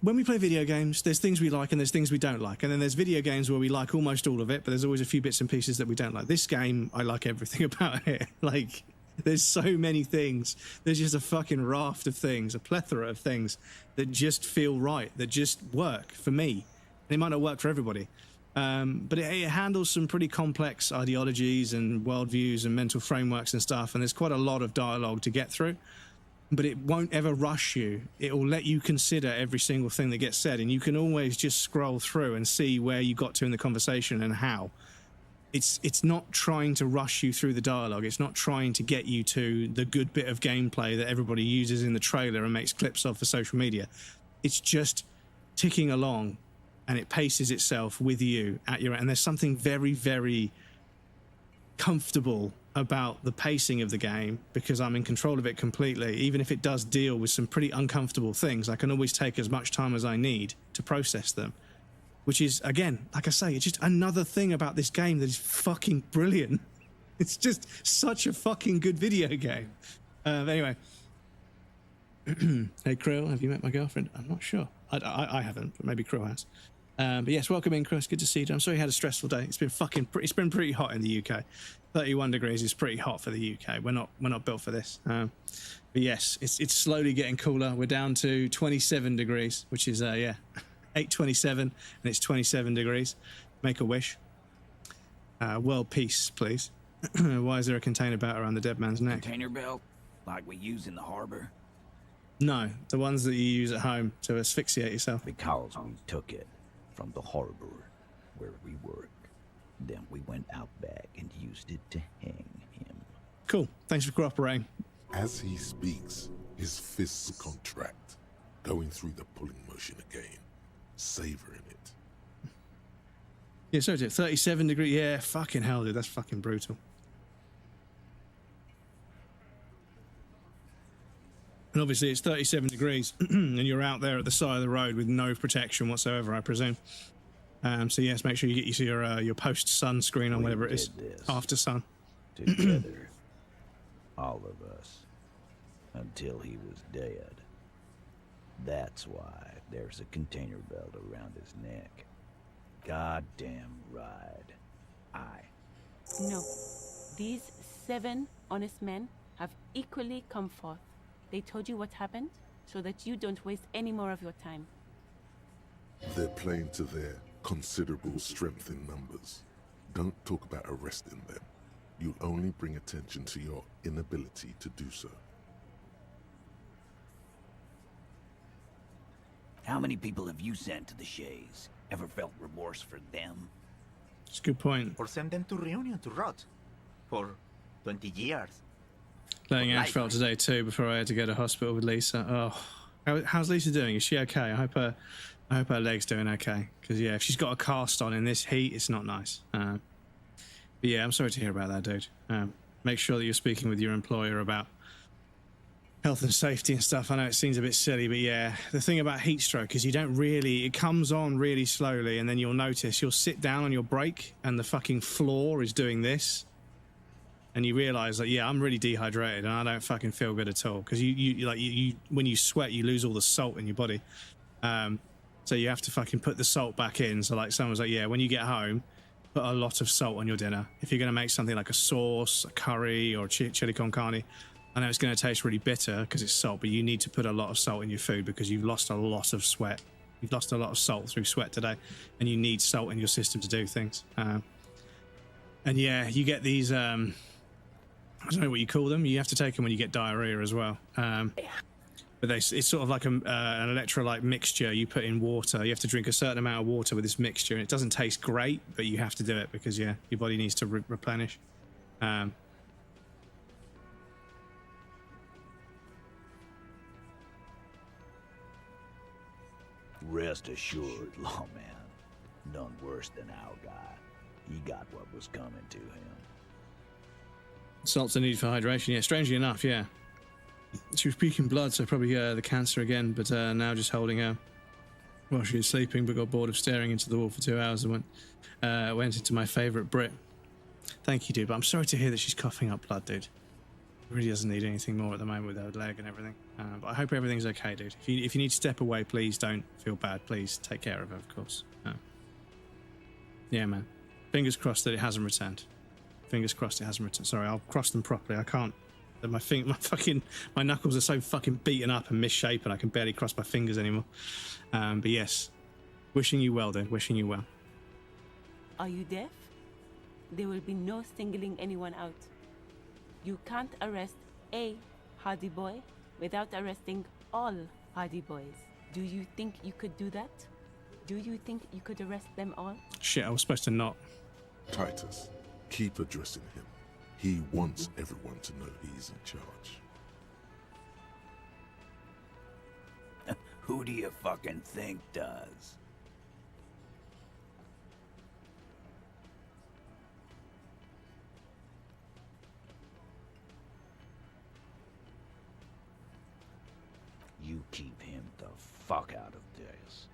when we play video games, there's things we like and there's things we don't like. And then there's video games where we like almost all of it, but there's always a few bits and pieces that we don't like. This game, I like everything about it. Like, there's so many things. There's just a fucking raft of things, a plethora of things that just feel right, that just work for me. And it might not work for everybody. But it handles some pretty complex ideologies and worldviews and mental frameworks and stuff. And there's quite a lot of dialogue to get through. But it won't ever rush you. It will let you consider every single thing that gets said, and you can always just scroll through and see where you got to in the conversation and how. It's not trying to rush you through the dialogue. It's not trying to get you to the good bit of gameplay that everybody uses in the trailer and makes clips of for social media. It's just ticking along, and it paces itself with you at your... And there's something very, very comfortable about the pacing of the game, because I'm in control of it completely. Even if it does deal with some pretty uncomfortable things, I can always take as much time as I need to process them, which is, again, like I say, it's just another thing about this game that is fucking brilliant. It's just such a fucking good video game. Anyway. Hey Krill, have you met my girlfriend? I'm not sure. I haven't, but maybe Krill has. But yes, welcome in, Chris. Good to see you. I'm sorry you had a stressful day. It's been pretty hot in the UK. 31 degrees is pretty hot for the UK. We're not built for this. But yes, it's slowly getting cooler. We're down to 27 degrees, which is 8:27, and it's 27 degrees. Make a wish. World peace, please. Why is there a container belt around the dead man's neck? Container belt, like we use in the harbor? No, the ones that you use at home to asphyxiate yourself. Because we took it from the harbor where we work. Then we went out back and used it to hang him. Cool. Thanks for cooperating. As he speaks, his fists contract, going through the pulling motion again, savoring it. Yeah, so 37 degrees. Yeah, fucking hell, dude. That's fucking brutal. And obviously it's 37 degrees and you're out there at the side of the road with no protection whatsoever, I presume. So yes, make sure you get your post sunscreen on, whatever it is, after sun. Together, all of us, until he was dead. That's why there's a container belt around his neck. Goddamn right. No, these 7 honest men have equally come forth. They told you what happened so that you don't waste any more of your time. They're playing to their considerable strength in numbers. Don't talk about arresting them. You'll only bring attention to your inability to do so. How many people have you sent to the Shays? Ever felt remorse for them? It's a good point. Or send them to Reunion to rot. For 20 years. Letting Ash felt today too before I had to go to hospital with Lisa. Oh, how's Lisa doing? Is she okay? I hope her leg's doing okay. Because yeah, if she's got a cast on in this heat, it's not nice. But yeah, I'm sorry to hear about that, dude. Make sure that you're speaking with your employer about health and safety and stuff. I know it seems a bit silly, but yeah, the thing about heat stroke is it comes on really slowly, and then you'll notice you'll sit down on your break and the fucking floor is doing this. And you realise that, yeah, I'm really dehydrated and I don't fucking feel good at all. Because you when you sweat, you lose all the salt in your body. So you have to fucking put the salt back in. So like someone's like, yeah, when you get home, put a lot of salt on your dinner. If you're going to make something like a sauce, a curry, or chili con carne, I know it's going to taste really bitter because it's salt, but you need to put a lot of salt in your food because you've lost a lot of sweat. You've lost a lot of salt through sweat today, and you need salt in your system to do things. And yeah, you get these... I don't know what you call them. You have to take them when you get diarrhea as well. But it's sort of like an electrolyte mixture you put in water. You have to drink a certain amount of water with this mixture, and it doesn't taste great, but you have to do it because, yeah, your body needs to replenish. Rest assured, lawman, none worse than our guy. He got what was coming to him. Salts are needed for hydration. Yeah, strangely enough, yeah. She was puking blood, so probably the cancer again, but now just holding her while she was sleeping, but got bored of staring into the wall for 2 hours and went into my favourite Brit. Thank you, dude, but I'm sorry to hear that she's coughing up blood, dude. Really doesn't need anything more at the moment with her leg and everything. But I hope everything's okay, dude. If you need to step away, please don't feel bad. Please take care of her, of course. Yeah, man. Fingers crossed that it hasn't returned. Fingers crossed it hasn't returned. Sorry, I'll cross them properly. I can't. My knuckles are so fucking beaten up and misshapen. I can barely cross my fingers anymore. But yes, wishing you well, dude. Wishing you well. Are you deaf? There will be no singling anyone out. You can't arrest a Hardy Boy without arresting all Hardy Boys. Do you think you could do that? Do you think you could arrest them all? Shit, I was supposed to not. Titus, keep addressing him. He wants everyone to know he's in charge. Who do you fucking think does? You keep him the fuck out of this.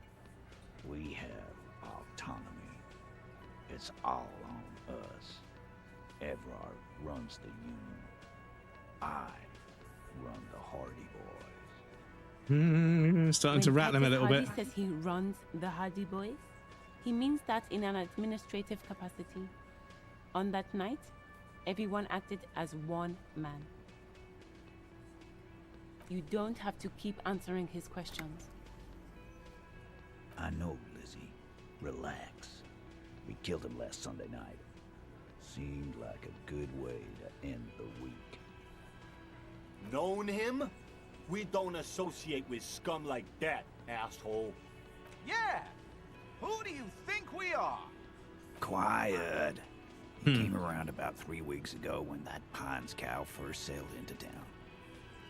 We have autonomy. It's all on us. Everard runs the union. I run the Hardy Boys. Starting to rattle him a little bit. When Hardy says he runs the Hardy Boys, he means that in an administrative capacity. On that night, everyone acted as one man. You don't have to keep answering his questions. I know, Lizzie. Relax. We killed him last Sunday night. Seemed like a good way to end the week. Known him? We don't associate with scum like that, asshole. Yeah! Who do you think we are? Quiet. He came around about 3 weeks ago when that Pines cow first sailed into town.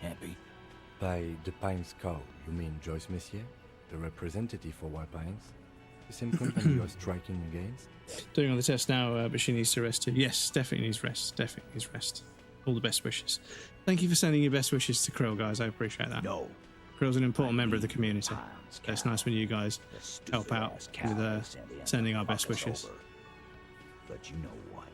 Happy? By the Pines cow, you mean Joyce Messier, the representative for White Pines? The same company you're striking against? Doing all the tests now, but she needs to rest too. Yes, definitely needs rest. Definitely needs rest. All the best wishes. Thank you for sending your best wishes to Krill, guys. I appreciate that. No. Krill's an important member of the community. It's nice when you guys help out with sending our best wishes. But you know what?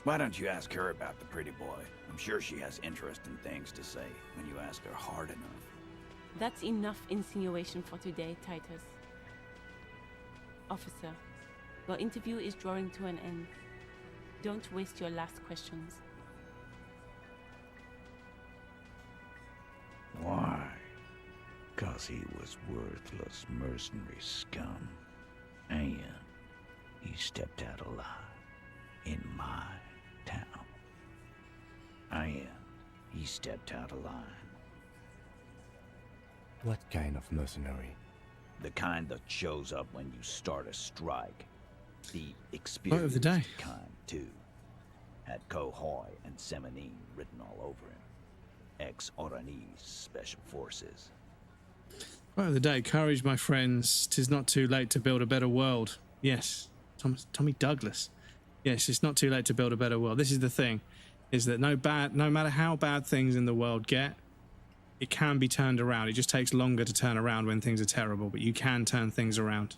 Why don't you ask her about the pretty boy? I'm sure she has interesting things to say when you ask her hard enough. That's enough insinuation for today, Titus. Officer, your interview is drawing to an end. Don't waste your last questions. Why? 'Cause he was worthless mercenary scum. And he stepped out alive in my town. And he stepped out of line. What kind of mercenary? The kind that shows up when you start a strike. The Quote experienced of the day. kind, too. Had Kohoy and Semenine written all over him. Ex-Oranese Special Forces. Quote of the day. Courage, my friends. 'Tis not too late to build a better world. Yes. Tommy Douglas. Yes, it's not too late to build a better world. This is the thing, is that no matter how bad things in the world get, it can be turned around. It just takes longer to turn around when things are terrible, but you can turn things around.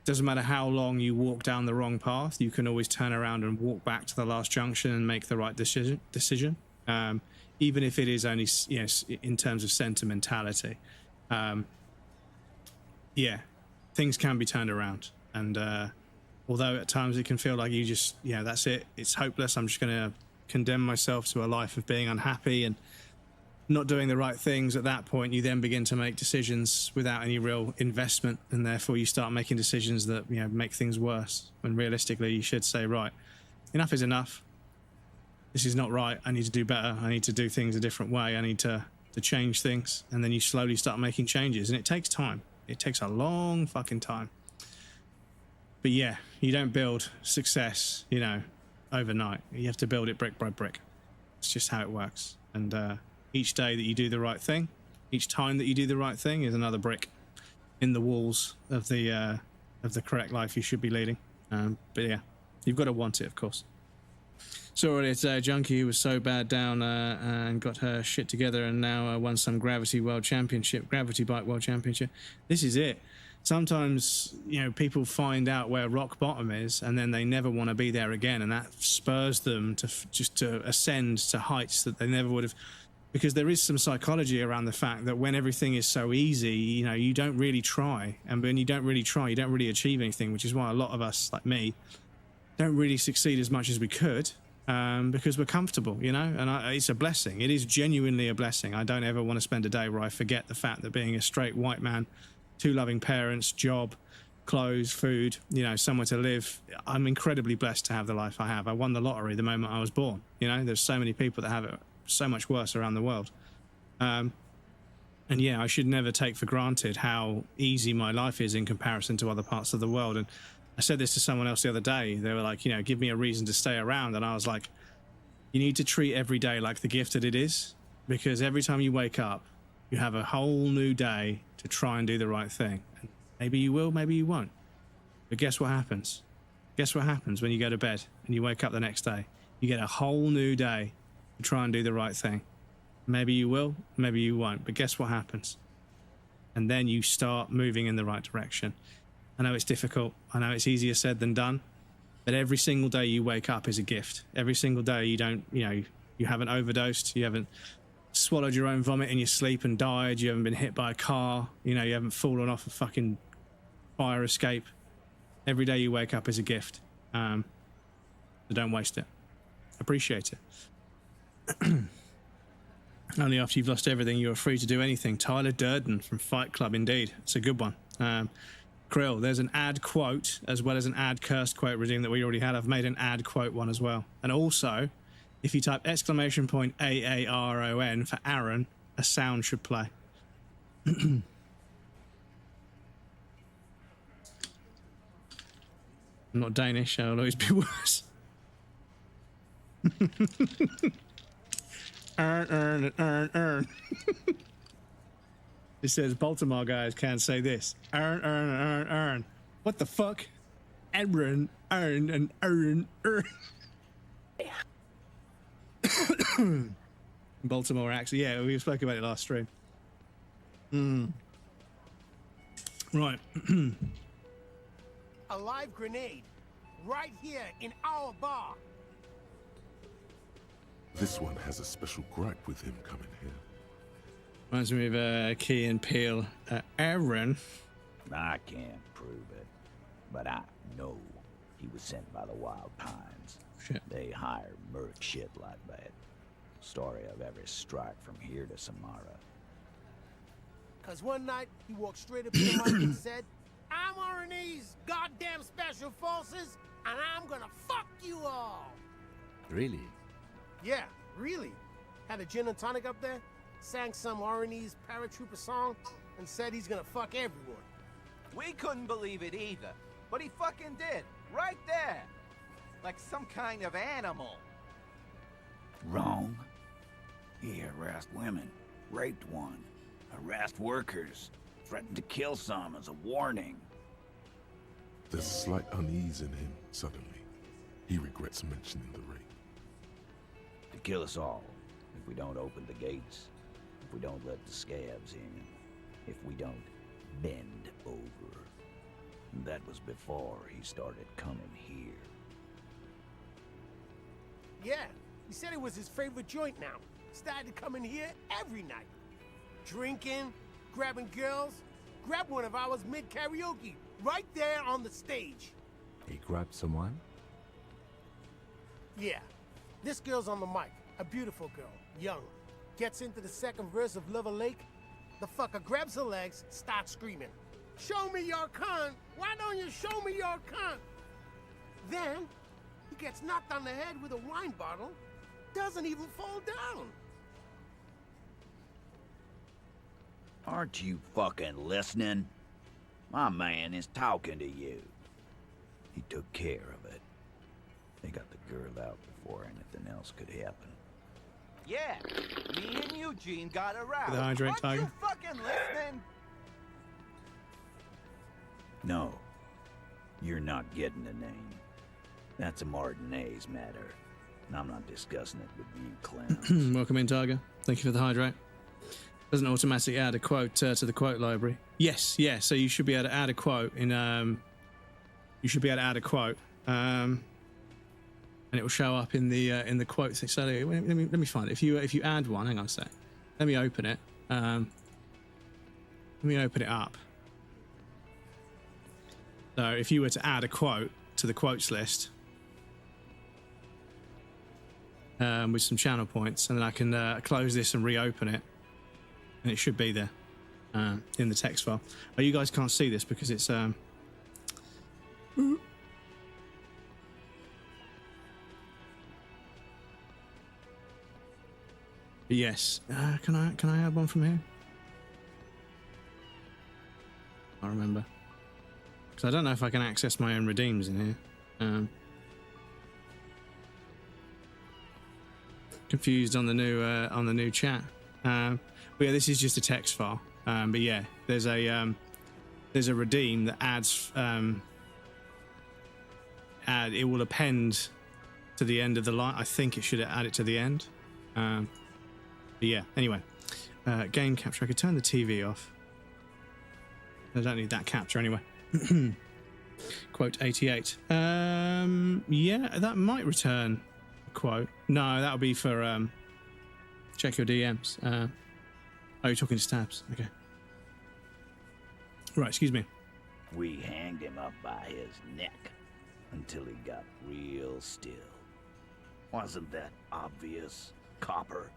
Doesn't matter how long you walk down the wrong path, you can always turn around and walk back to the last junction and make the right decision. Even if it is only, in terms of sentimentality. Yeah, things can be turned around. And although at times it can feel like you just, that's it, it's hopeless, I'm just going to condemn myself to a life of being unhappy and not doing the right things. At that point, you then begin to make decisions without any real investment, and therefore you start making decisions that make things worse. When realistically, you should say, right, enough is enough. This is not right. I need to do better. I need to do things a different way. I need to change things, and then you slowly start making changes, and it takes time. It takes a long fucking time. But yeah, you don't build success, overnight. You have to build it brick by brick. It's just how it works. And each day that you do the right thing, each time that you do the right thing is another brick in the walls of the correct life you should be leading. But yeah, you've got to want it, of course. So it's Junkie who was so bad down and got her shit together and now won some Gravity Bike World Championship. This is it. Sometimes, people find out where rock bottom is and then they never want to be there again, and that spurs them to ascend to heights that they never would have. Because there is some psychology around the fact that when everything is so easy, you don't really try. And when you don't really try, you don't really achieve anything, which is why a lot of us, like me, don't really succeed as much as we could because we're comfortable, and it's a blessing. It is genuinely a blessing. I don't ever want to spend a day where I forget the fact that being a straight white man, 2 loving parents, job, clothes, food, somewhere to live, I'm incredibly blessed to have the life I have. I won the lottery the moment I was born. There's so many people that have it so much worse around the world. And yeah, I should never take for granted how easy my life is in comparison to other parts of the world. And I said this to someone else the other day. They were like, give me a reason to stay around. And I was like, you need to treat every day like the gift that it is, because every time you wake up, you have a whole new day to try and do the right thing. And maybe you will, maybe you won't. But guess what happens? Guess what happens when you go to bed and you wake up the next day? You get a whole new day to try and do the right thing. Maybe you will, maybe you won't, but guess what happens? And then you start moving in the right direction. I know it's difficult. I know it's easier said than done, but every single day you wake up is a gift. Every single day you haven't overdosed, you haven't swallowed your own vomit in your sleep and died, you haven't been hit by a car, you haven't fallen off a fucking fire escape. Every day you wake up is a gift. So don't waste it. Appreciate it. Only after you've lost everything you're free to do anything. Tyler Durden from Fight Club, indeed. It's a good one. Krill, there's an ad quote as well as an ad cursed quote redeem that we already had. I've made an ad quote one as well. And also, if you type !AARON for Aaron, a sound should play. I'm not Danish, I'll always be worse. Earn. It says Baltimore guys can't say this. Earn. What the fuck? Earn. Baltimore accent. Yeah, we spoke about it last stream. Right. A live grenade right here in our bar. This one has a special gripe with him coming here. Reminds me of Key and Peele. Aaron. I can't prove it, but I know He was sent by the Wild Pines. Shit. They hire merc shit like that. Story of every strike from here to Samara. Cause one night, he walked straight up to the mic and said, I'm RNA's goddamn special forces, and I'm gonna fuck you all. Really? Yeah, really. Had a gin and tonic up there, sang some RNA's paratrooper song, and said he's gonna fuck everyone. We couldn't believe it either, but he fucking did, right there. Like some kind of animal. Wrong. He harassed women, raped one, harassed workers, threatened to kill some as a warning. There's a slight unease in him suddenly. He regrets mentioning the rape. To kill us all, if we don't open the gates, if we don't let the scabs in, if we don't bend over. That was before he started coming here. Yeah, he said it was his favorite joint now. Started to come in here every night. Drinking, grabbing girls. Grabbed one of ours mid-karaoke, right there on the stage. He grabbed someone? Yeah, this girl's on the mic. A beautiful girl, young. Gets into the second verse of Lover Lake. The fucker grabs her legs, starts screaming. Show me your cunt! Why don't you show me your cunt? Then, he gets knocked on the head with a wine bottle. Doesn't even fall down. Aren't you fucking listening? My man is talking to you. He took care of it. They got the girl out before anything else could happen. Yeah, me and Eugene got around. The hydrate Aren't tiger. you fucking listening? No, you're not getting the name. That's a Martinez matter, and I'm not discussing it with you clowns. Welcome in, Tiger. Thank you for the hydrate. Doesn't automatically add a quote to the quote library. Yes, yeah. So you should be able to add a quote in. You should be able to add a quote, and it will show up in the quotes. So let me find it. If you add one, hang on a sec. Let me open it. Let me open it up. So if you were to add a quote to the quotes list with some channel points, and then I can close this and reopen it, and it should be there in the text file. Oh, you guys can't see this because it's yes. Can I add one from here? I remember. Because I don't know if I can access my own redeems in here. Confused on the new chat. But yeah, this is just a text file. But yeah, there's a redeem that adds. It will append to the end of the line. I think it should add it to the end. But yeah. Anyway, game capture. I could turn the TV off. I don't need that capture anyway. Quote 88. Yeah, that might return a quote. No, that'll be for check your DMs. Oh, you're talking to Stabs. Okay. Right, excuse me. We hanged him up by his neck until he got real still. Wasn't that obvious, Copper?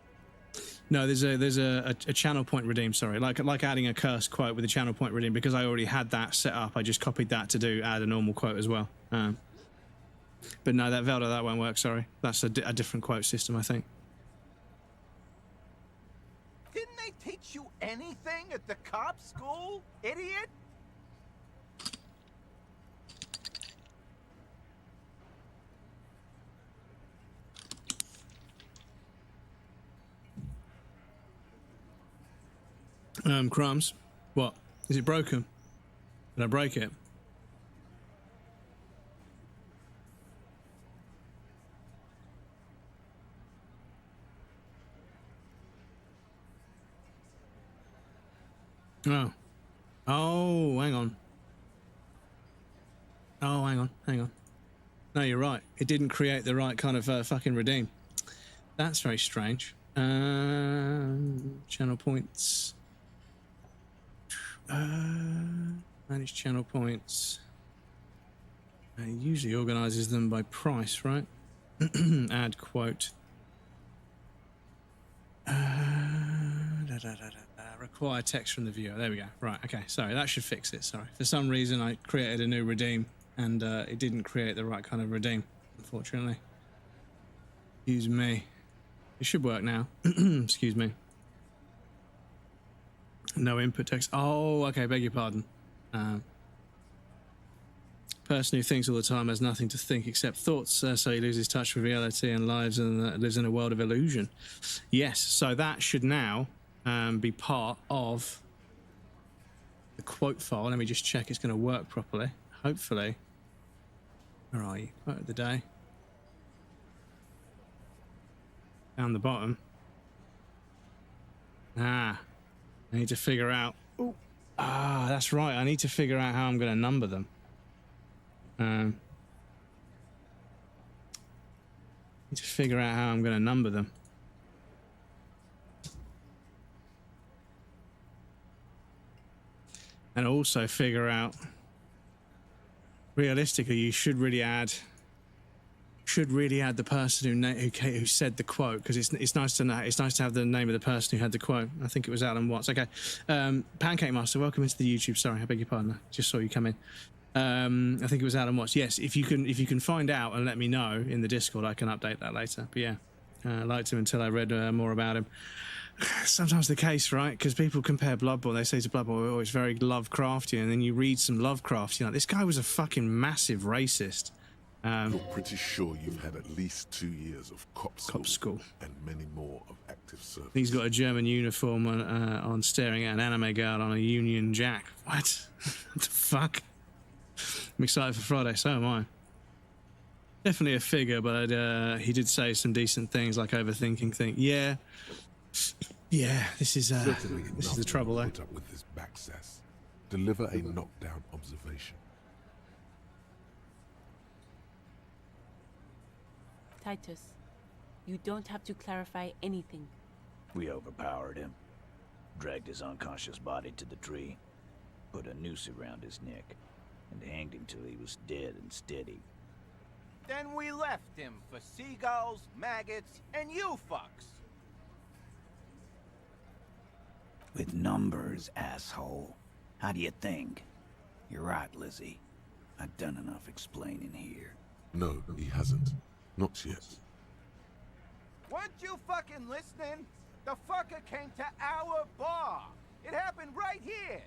No, there's a channel point redeem. Sorry, like adding a curse quote with a channel point redeem, because I already had that set up. I just copied that to add a normal quote as well. But no, that Velda, that won't work. Sorry, that's a different quote system, I think. Didn't they teach you anything at the cop school, idiot? Crumbs. What? Is it broken? Did I break it? Oh. Oh, hang on. Oh, hang on. No, you're right. It didn't create the right kind of fucking redeem. That's very strange. Channel points. Manage channel points. He usually organises them by price, right? Add quote. Require text from the viewer. There we go. Right, okay. Sorry, that should fix it. Sorry. For some reason, I created a new redeem, and it didn't create the right kind of redeem, unfortunately. Excuse me. It should work now. Excuse me. No input text. Oh, okay. Beg your pardon. Person who thinks all the time has nothing to think except thoughts, so he loses touch with reality and lives in a world of illusion. Yes, so that should now be part of the quote file. Let me just check it's going to work properly. Hopefully. Where are you? Quote of the day. Down the bottom. I need to figure out... Ooh. That's right. I need to figure out how I'm going to number them. Need to figure out how I'm going to number them. And also figure out, realistically, you should really add the person who said the quote, because it's nice to know. It's nice to have the name of the person who had the quote. I think it was Alan Watts. Okay, Pancake Master, welcome into the YouTube. Sorry, I beg your pardon. I just saw you come in. I think it was Alan Watts. Yes, if you can find out and let me know in the Discord, I can update that later. But yeah, I liked him until I read more about him. Sometimes the case, right? Because people compare Bloodborne. They say to Bloodborne, oh, it's very Lovecraftian, and then you read some Lovecraft. You know, this guy was a fucking massive racist. You're pretty sure you've had at least 2 years of cop school and many more of active service. He's got a German uniform on staring at an anime girl on a Union Jack. What? What the fuck? I'm excited for Friday, so am I. Definitely a figure, but he did say some decent things like overthinking things. Yeah, this is the trouble there. Put up with this backsass. Deliver a knockdown observation. Titus, you don't have to clarify anything. We overpowered him, dragged his unconscious body to the tree, put a noose around his neck, and hanged him till he was dead and steady. Then we left him for seagulls, maggots, and you fucks. With numbers, asshole. How do you think? You're right, Lizzie. I've done enough explaining here. No, he hasn't. Not yet. Weren't you fucking listening? The fucker came to our bar. It happened right here.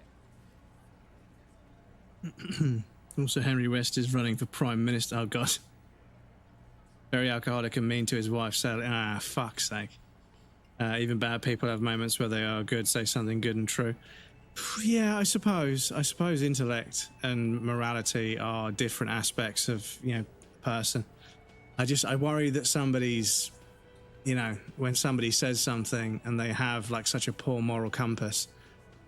Also, Henry West is running for Prime Minister. Oh, God. Very alcoholic and mean to his wife. So, fuck's sake. Even bad people have moments where they are good, say something good and true. Yeah, I suppose intellect and morality are different aspects of, person. I worry that somebody's, when somebody says something and they have like such a poor moral compass,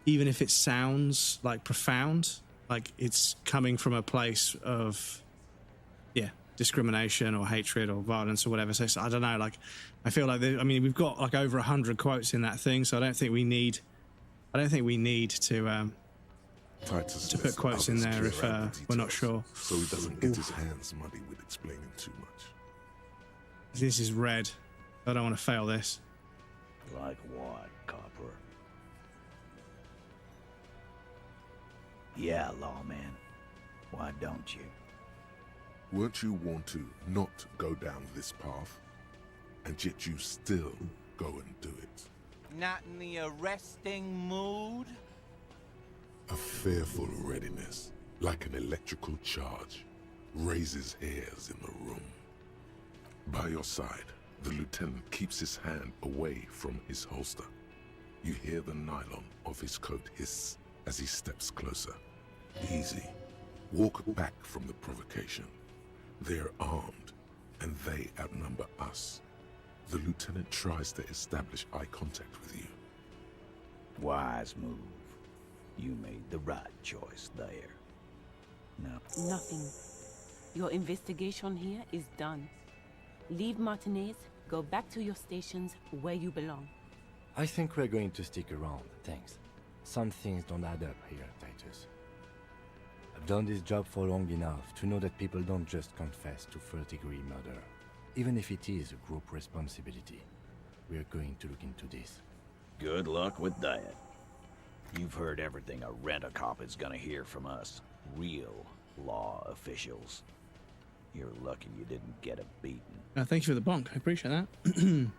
even if it sounds like profound, like it's coming from a place of, discrimination or hatred or violence or whatever. So I don't know, like, I feel like, we've got like over 100 quotes in that thing, so I don't think we need to put quotes in there if we're not sure. So he doesn't get his hands muddy with explaining too much. This is red. I don't want to fail this. Like what, Copper? Yeah, lawman. Why don't you? Weren't you warned to not go down this path? And yet you still go and do it. Not in the arresting mood? A fearful readiness, like an electrical charge, raises hairs in the room. By your side, the lieutenant keeps his hand away from his holster. You hear the nylon of his coat hiss as he steps closer. Easy. Walk back from the provocation. They're armed, and they outnumber us. The lieutenant tries to establish eye contact with you. Wise move. You made the right choice there. No. Nothing. Your investigation here is done. Leave Martinez, go back to your stations where you belong. I think we're going to stick around, thanks. Some things don't add up here, Titus. I've done this job for long enough to know that people don't just confess to first-degree murder, even if it is a group responsibility. We are going to look into this. Good luck with that. You've heard everything a rent-a-cop is gonna hear from us. Real law officials. You're lucky you didn't get a beating. Thank you for the bonk. I appreciate that.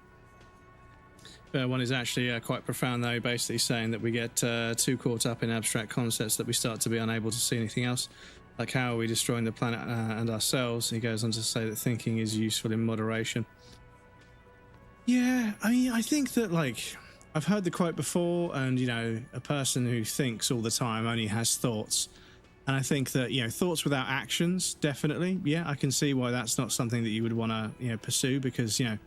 One is actually quite profound, though, basically saying that we get too caught up in abstract concepts that we start to be unable to see anything else. Like, how are we destroying the planet and ourselves? He goes on to say that thinking is useful in moderation. Yeah, I mean, I think that, like, I've heard the quote before, and, you know, a person who thinks all the time only has thoughts. And I think that, you know, thoughts without actions, definitely. Yeah, I can see why that's not something that you would want to, you know, pursue, because, you know,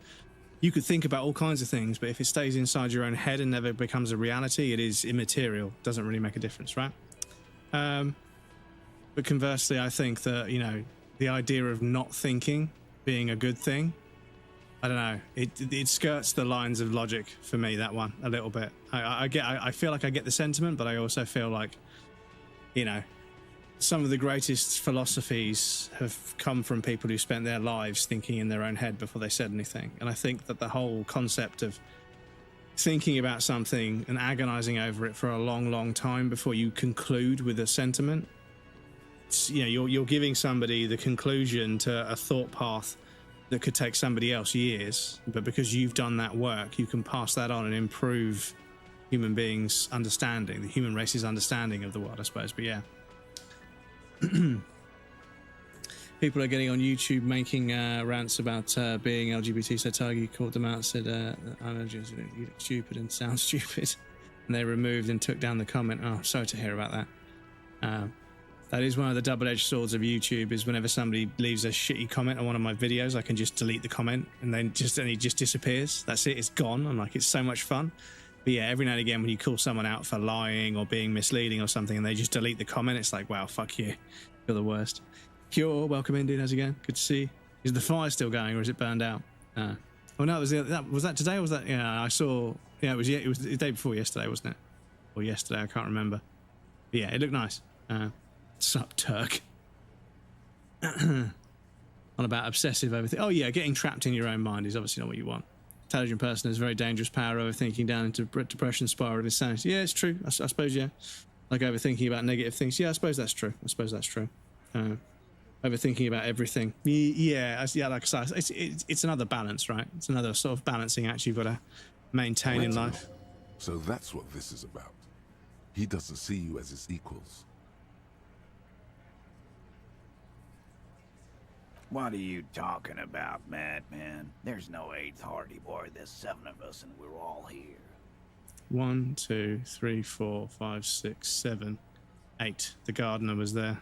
you could think about all kinds of things, but if it stays inside your own head and never becomes a reality, it is immaterial. Doesn't really make a difference, right? But conversely, I think that, you know, the idea of not thinking being a good thing, I don't know, it skirts the lines of logic for me, that one, a little bit. I feel like I get the sentiment, but I also feel like, you know, some of the greatest philosophies have come from people who spent their lives thinking in their own head before they said anything. And I think that the whole concept of thinking about something and agonizing over it for a long, long time before you conclude with a sentiment, you know, you're giving somebody the conclusion to a thought path that could take somebody else years, but because you've done that work, you can pass that on and improve human beings' understanding, the human race's understanding of the world, I suppose. But yeah. People are getting on YouTube making rants about being LGBT. So Targi called them out, said, you look stupid and sound stupid. And they removed and took down the comment. Oh, sorry to hear about that. That is one of the double-edged swords of YouTube, is whenever somebody leaves a shitty comment on one of my videos, I can just delete the comment and then it just disappears. That's it, it's gone. I'm like, it's so much fun. But yeah, every now and again when you call someone out for lying or being misleading or something and they just delete the comment, it's like, wow, fuck you. You're the worst. Cure, welcome in, dude. How's it going? Good to see you. Is the fire still going or is it burned out? Oh no, was that today or was that? Yeah, I saw. Yeah, it was the day before yesterday, wasn't it? Or yesterday, I can't remember. But yeah, it looked nice. Sup, Turk. On about obsessive overthinking. Oh yeah, getting trapped in your own mind is obviously not what you want. Intelligent person has very dangerous power, overthinking down into depression spiral of insanity. Yeah, it's true. I suppose, yeah. Like overthinking about negative things. Yeah, I suppose that's true. Overthinking about everything. Yeah, like I said, it's another balance, right? It's another sort of balancing act you've got to maintain in life. So that's what this is about. He doesn't see you as his equals. What are you talking about, madman? There's no 8th Hardy Boy. There's 7 of us and we're all here. 1, 2, 3, 4, 5, 6, 7, 8. The gardener was there.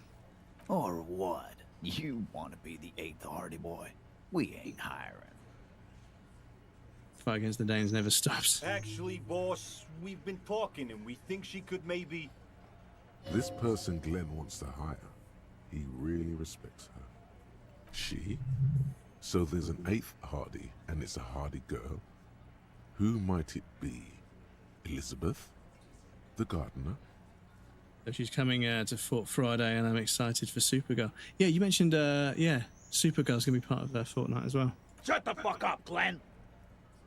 Or what? You want to be the 8th Hardy Boy? We ain't hiring. Fight against the Danes never stops. Actually, boss, we've been talking and we think she could maybe... This person Glenn wants to hire, he really respects her. She? So there's an 8th Hardy, and it's a Hardy girl. Who might it be? Elizabeth? The gardener? So she's coming to Fort Friday, and I'm excited for Supergirl. Yeah, you mentioned, yeah, Supergirl's going to be part of Fortnite as well. Shut the fuck up, Glenn!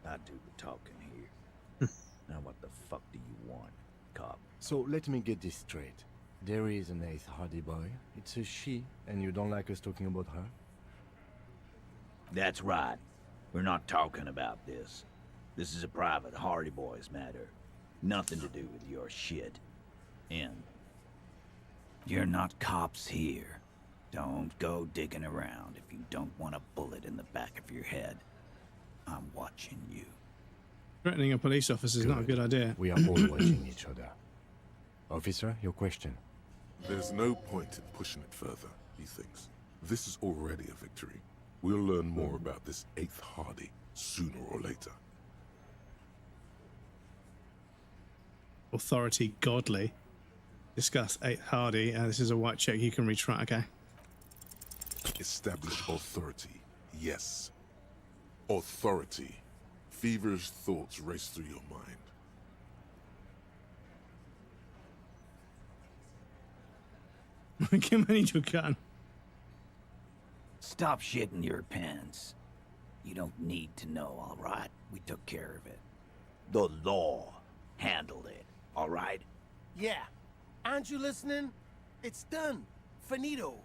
I do the talking here. Now what the fuck do you want, cop? So let me get this straight. There is an 8th Hardy Boy. It's a she, and you don't like us talking about her? That's right. We're not talking about this. This is a private Hardy Boys matter. Nothing to do with your shit. And you're not cops here. Don't go digging around if you don't want a bullet in the back of your head. I'm watching you. Threatening a police officer is not a good idea. We are all watching each other. Officer, your question. There's no point in pushing it further, he thinks. This is already a victory. We'll learn more about this 8th Hardy sooner or later. Authority godly. Discuss 8th Hardy. This is a white check you can reach, right? Okay. Establish authority. Yes. Authority. Feverish thoughts race through your mind. Kim, I need your gun. Stop shitting your pants. You don't need to know, all right? We took care of it. The law handled it, all right? Yeah. Aren't you listening? It's done. Finito.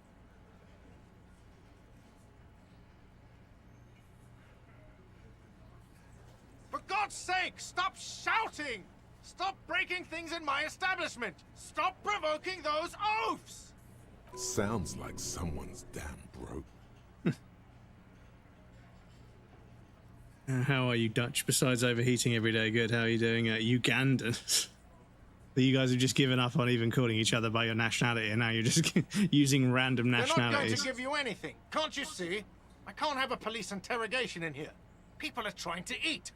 For God's sake, stop shouting! Stop breaking things in my establishment! Stop provoking those oafs! Sounds like someone's damn broke. How are you, Dutch? Besides overheating every day, good. How are you doing? Ugandans. You guys have just given up on even calling each other by your nationality, and now you're just using random nationalities. They're not going to give you anything. Can't you see? I can't have a police interrogation in here. People are trying to eat.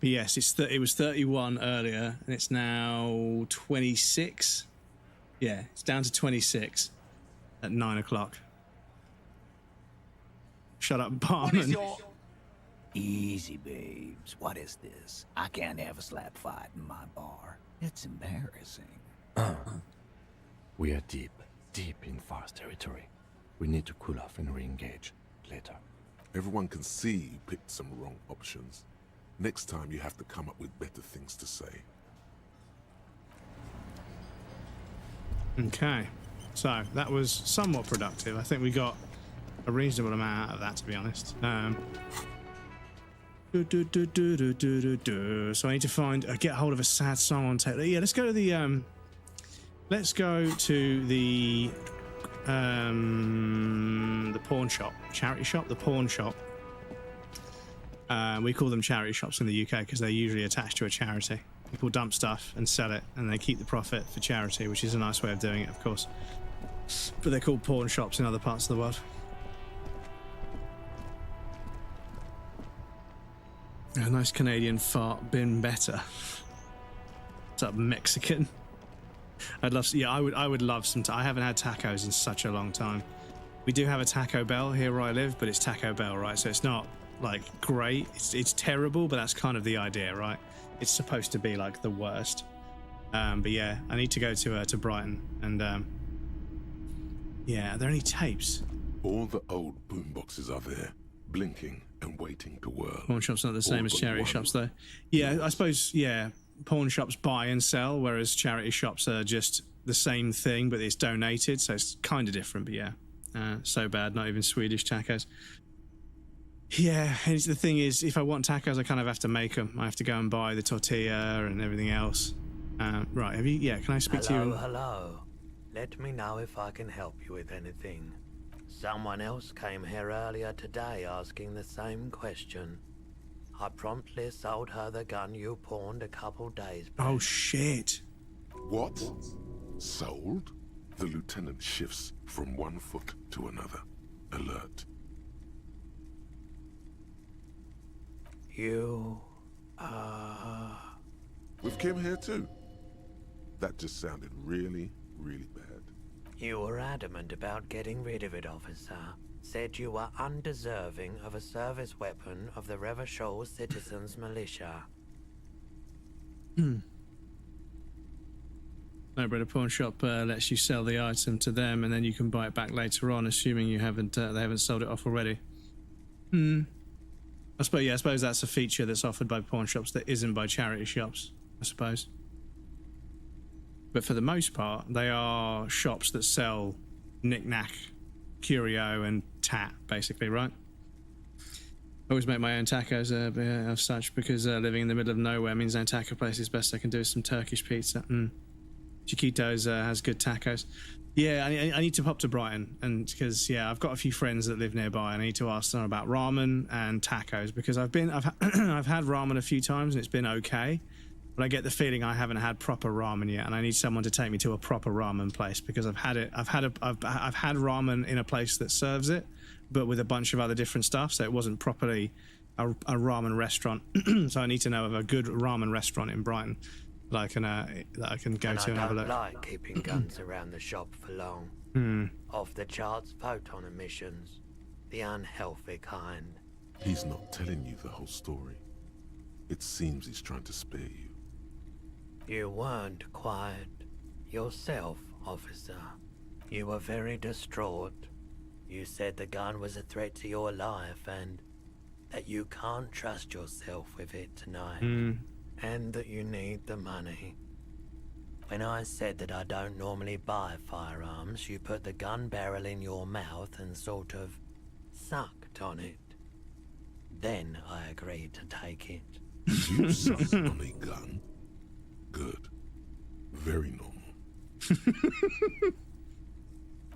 But yes, it was 31 earlier, and it's now 26. Yeah, it's down to 26 at 9 o'clock. Shut up, barman. What is your... Easy, babes. What is this? I can't have a slap fight in my bar. It's embarrassing. We are deep in Far's territory. We need to cool off and re-engage later. Everyone can see you picked some wrong options. Next time you have to come up with better things to say. Okay, so that was somewhat productive. I think we got a reasonable amount out of that, to be honest. So I need to find get hold of a sad song on tape. Yeah, let's go to the pawn shop, charity shop, the pawn shop. We call them charity shops in the UK because they're usually attached to a charity. People dump stuff and sell it, and they keep the profit for charity, which is a nice way of doing it, of course. But they're called pawn shops in other parts of the world. A nice Canadian fart, been better. What's up, Mexican? I'd love. Yeah, I would love some. I haven't had tacos in such a long time. We do have a Taco Bell here where I live, but it's Taco Bell, right? So it's not like great. It's terrible, but that's kind of the idea, right? It's supposed to be like the worst. But yeah, I need to go to Brighton, and yeah, are there any tapes? All the old boomboxes are there, blinking and waiting to whirl. Pawn shops not the same as charity shops, though. Yeah, I suppose. Yeah, pawn shops buy and sell, whereas charity shops are just the same thing, but it's donated, so it's kind of different. But yeah, so bad, not even Swedish tacos. Yeah, and the thing is, if I want tacos, I kind of have to make them. I have to go and buy the tortilla and everything else. Right, have you? Yeah, can I speak to you? Hello. Let me know if I can help you with anything. Someone else came here earlier today asking the same question. I promptly sold her the gun you pawned a couple days back. Oh, shit. What? Sold? The lieutenant shifts from one foot to another. Alert. You, With Kim here too? That just sounded really, really bad. You were adamant about getting rid of it, officer. Said you were undeserving of a service weapon of the Revachol Citizens Militia. No, but a pawn shop lets you sell the item to them, and then you can buy it back later on, assuming you haven't they haven't sold it off already. I suppose that's a feature that's offered by pawn shops that isn't by charity shops, I suppose. But for the most part, they are shops that sell knick-knack, curio, and tat, basically, right? I always make my own tacos of such, because living in the middle of nowhere means no taco place is best I can do is some Turkish pizza. Chiquitos has good tacos. Yeah, I need to pop to Brighton, and because I've got a few friends that live nearby. I need to ask them about ramen and tacos, because I've had ramen a few times and it's been okay, but I get the feeling I haven't had proper ramen yet, and I need someone to take me to a proper ramen place, because I've had ramen in a place that serves it, but with a bunch of other different stuff, so it wasn't properly a ramen restaurant. So I need to know of a good ramen restaurant in Brighton that I can go to and have a look. I don't like keeping guns around the shop for long. Off the charts photon emissions. The unhealthy kind. He's not telling you the whole story. It seems he's trying to spare you. You weren't quiet yourself Officer. You were very distraught. You said the gun was a threat to your life and that you can't trust yourself with it tonight. And that you need the money. When I said that I don't normally buy firearms, you put the gun barrel in your mouth and sort of sucked on it. Then I agreed to take it. You sucked on a gun? Good. Very normal.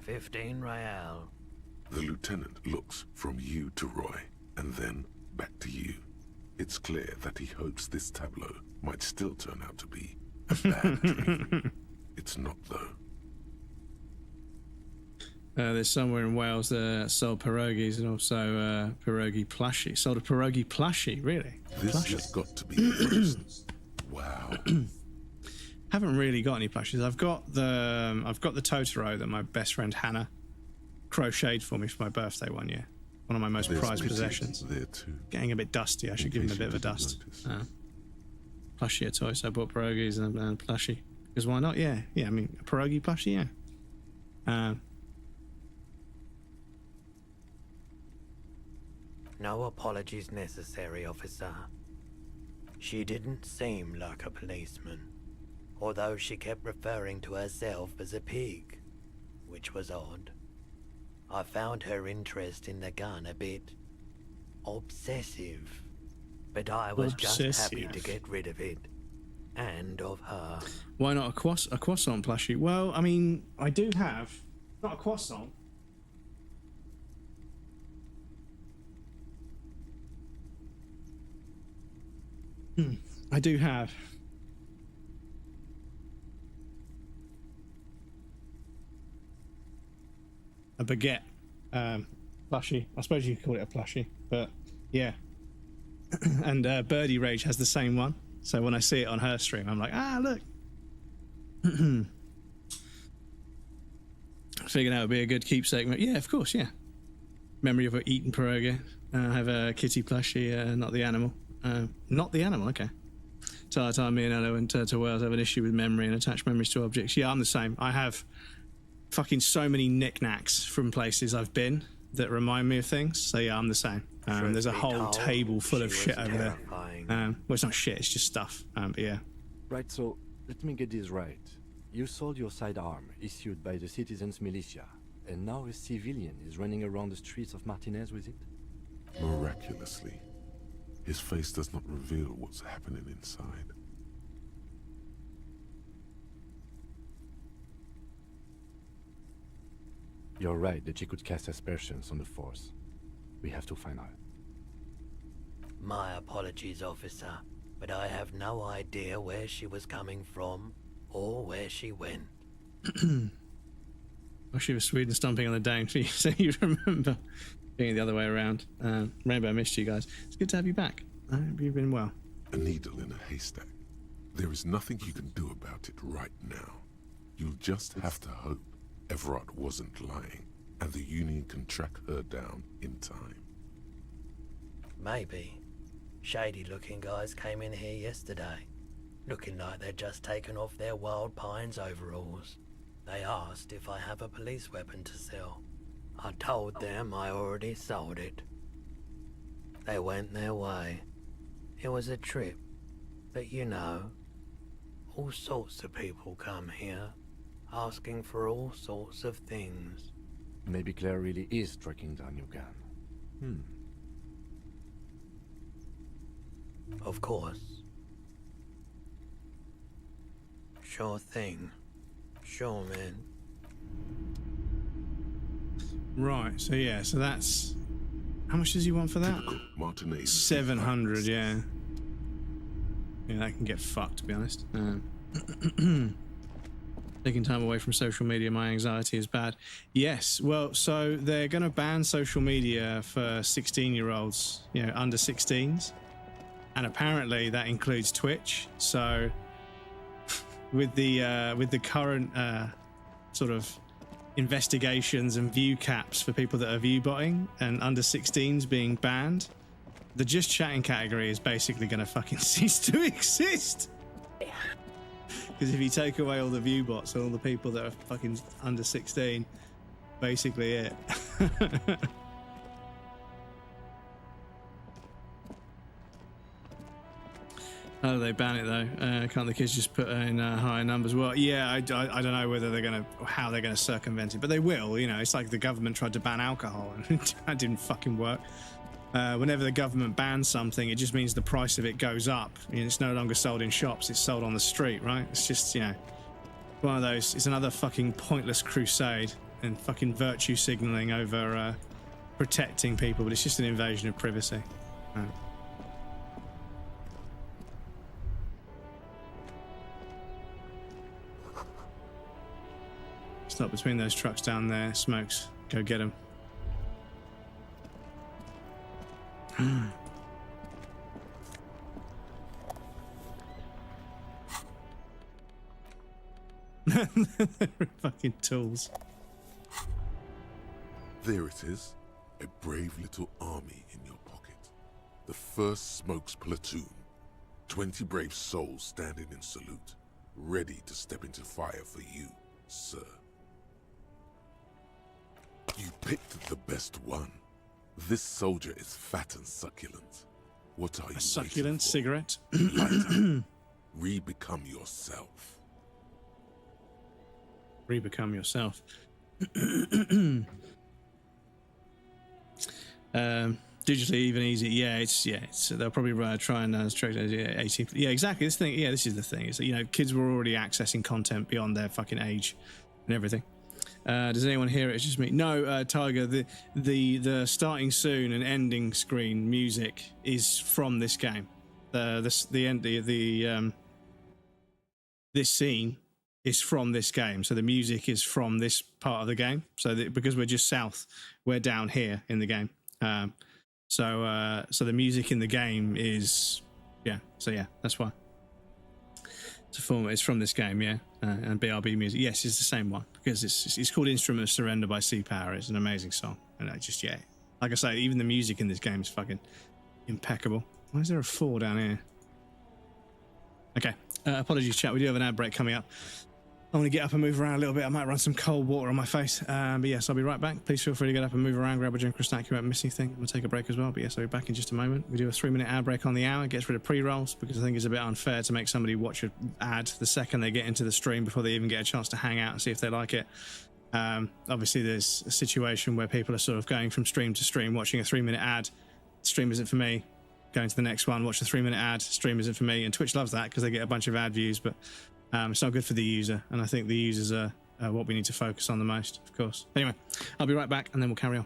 15 real. The lieutenant looks from you to Roy, and then back to you. It's clear that he hopes this tableau might still turn out to be a bad dream. It's not, though. There's somewhere in Wales that sold pierogies and also pierogi plushie. Sold a pierogi plushie, really? This has got to be the first. Wow. Haven't really got any plushies. I've got the Totoro that my best friend Hannah crocheted for me for my birthday one year. One of my most prized possessions. There too. Getting a bit dusty. I should give him a bit of a dust. Plushie a toy, so I bought pierogies and plushie. Because why not? Yeah, I mean, a pierogi plushie, yeah. No apologies necessary, officer. She didn't seem like a policeman, although she kept referring to herself as a pig, which was odd. I found her interest in the gun a bit obsessive, but I was just happy to get rid of it, and of her. Why not a croissant plushie? Well, I mean, I do have, not a croissant. I do have a baguette plushie. I suppose you could call it a plushie, but yeah. And Birdie Rage has the same one. So when I see it on her stream, I'm like, ah, look. Figured out it would be a good keepsake. Yeah, of course, yeah. Memory of an eaten pierogi. I have a kitty plushie, not the animal. Not the animal, okay. Time me and Ella went to Wales. I have an issue with memory and attach memories to objects. Yeah, I'm the same. I have fucking so many knickknacks from places I've been that remind me of things. So yeah, I'm the same. There's a whole table full of shit over there. Well, it's not shit, it's just stuff. But yeah. Right, so let me get this right. You sold your sidearm, issued by the citizens' militia, and now a civilian is running around the streets of Martinez with it? Miraculously. His face does not reveal what's happening inside. You're right that she could cast aspersions on the Force. We have to find her. My apologies, officer, but I have no idea where she was coming from or where she went. Oh, she was Sweden stomping on the down for you, so you remember being the other way around. Rainbow, I missed you guys. It's good to have you back. I hope you've been well. A needle in a haystack. There is nothing you can do about it right now. You'll just have to hope Everard wasn't lying, and the Union can track her down in time. Maybe. Shady-looking guys came in here yesterday, looking like they'd just taken off their Wild Pines overalls. They asked if I have a police weapon to sell. I told them I already sold it. They went their way. It was a trip, but you know, all sorts of people come here, asking for all sorts of things. Maybe Claire really is tracking down your gun. Of course. Sure thing. Sure, man. Right, so yeah, so that's... How much does he want for that? Martinez. 700, yeah. Yeah, that can get fucked, to be honest. Taking time away from social media, my anxiety is bad. Yes, well, so they're going to ban social media for 16-year-olds, you know, under 16s. And apparently that includes Twitch. So with the current sort of investigations and view caps for people that are view botting and under 16s being banned, the just chatting category is basically going to fucking cease to exist. Because if you take away all the view bots and all the people that are fucking under 16, basically it. How do they ban it though? Can't the kids just put in higher numbers? Well, yeah, I don't know whether they're gonna, how they're gonna circumvent it, but they will. You know, it's like the government tried to ban alcohol and that didn't fucking work. Whenever the government bans something, it just means the price of it goes up. You know, it's no longer sold in shops; it's sold on the street, right? It's just, you know, one of those. It's another fucking pointless crusade and fucking virtue signaling over protecting people, but it's just an invasion of privacy. Right. Stop between those trucks down there. Smokes. Go get them. Fucking tools. There it is. A brave little army in your pocket. The 1st Smokes platoon. 20 brave souls standing in salute. Ready to step into fire for you, sir. You picked the best one. This soldier is fat and succulent. What are you? A succulent cigarette? Re-become yourself. Re-become yourself. Digitally even easy. Yeah, it's they'll probably try and restrict 18. Yeah, exactly. This is the thing. Is that, you know, kids were already accessing content beyond their fucking age and everything. Does anyone hear it? It's just me. No, Tiger. The starting soon and ending screen music is from this game. This scene is from this game. So the music is from this part of the game. So because we're just south, we're down here in the game. So the music in the game is So that's why. It's from this game, yeah. And BRB music, yes, it's the same one because it's called "Instrument of Surrender" by Sea Power. It's an amazing song, and like I say, even the music in this game is fucking impeccable. Why is there a 4 down here? Okay, apologies, chat. We do have an ad break coming up. I want to get up and move around a little bit. I might run some cold water on my face. But yes, I'll be right back. Please feel free to get up and move around, grab a drink or a snack. You won't miss anything. We'll take a break as well. But yes, I'll be back in just a moment. We do a 3-minute ad break on the hour. Gets rid of pre-rolls because I think it's a bit unfair to make somebody watch an ad the second they get into the stream before they even get a chance to hang out and see if they like it. Obviously, there's a situation where people are sort of going from stream to stream, watching a 3-minute ad. Stream isn't for me. Going to the next one, watch the 3-minute ad. Stream isn't for me. And Twitch loves that because they get a bunch of ad views, but it's not good for the user, and I think the users are what we need to focus on the most, of course. Anyway, I'll be right back, and then we'll carry on.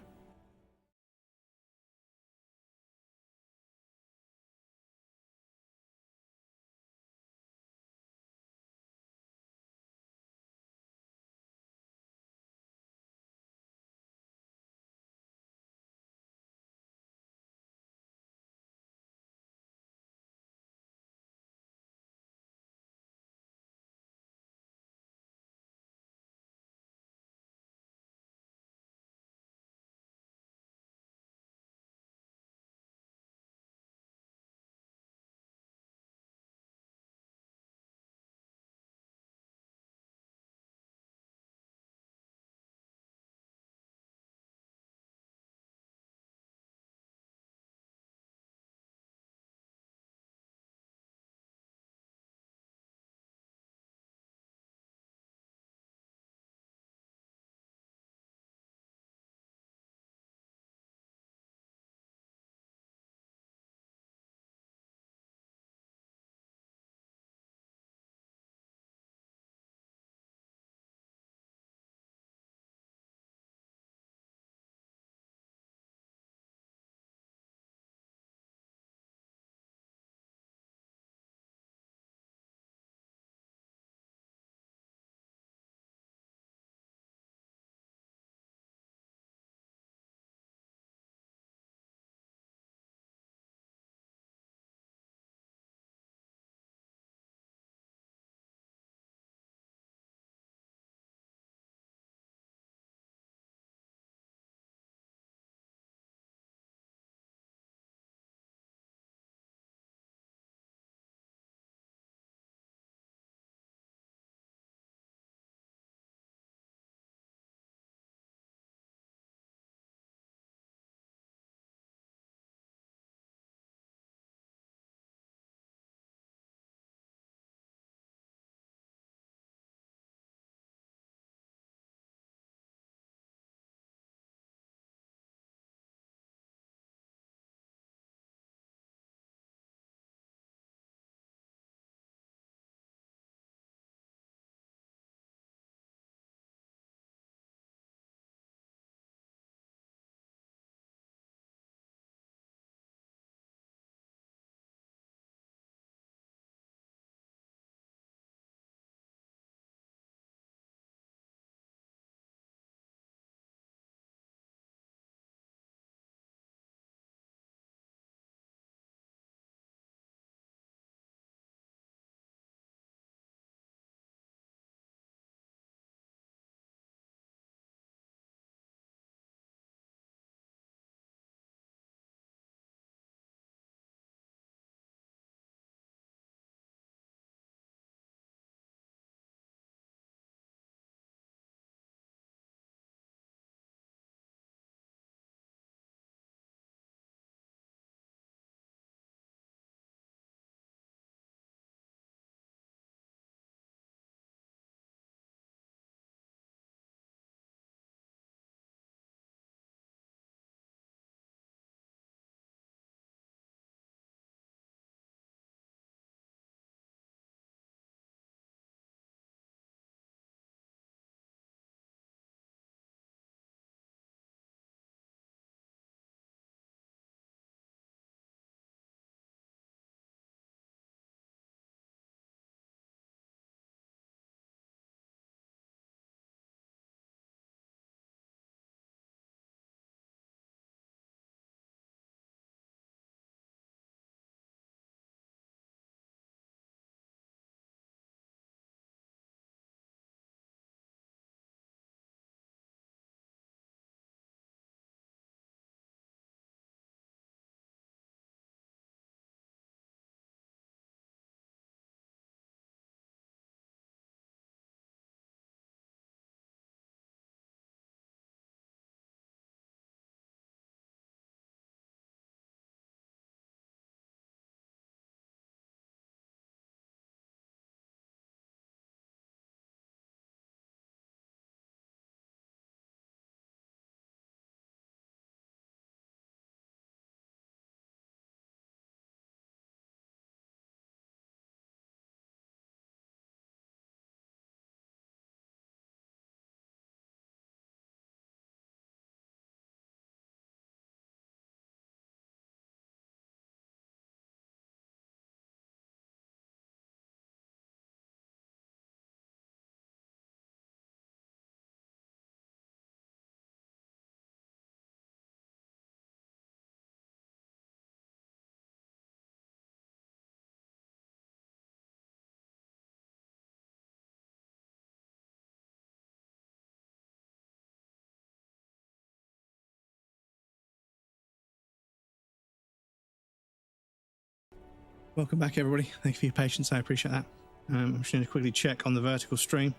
Welcome back, everybody. Thank you for your patience. I appreciate that. I'm just going to quickly check on the vertical stream.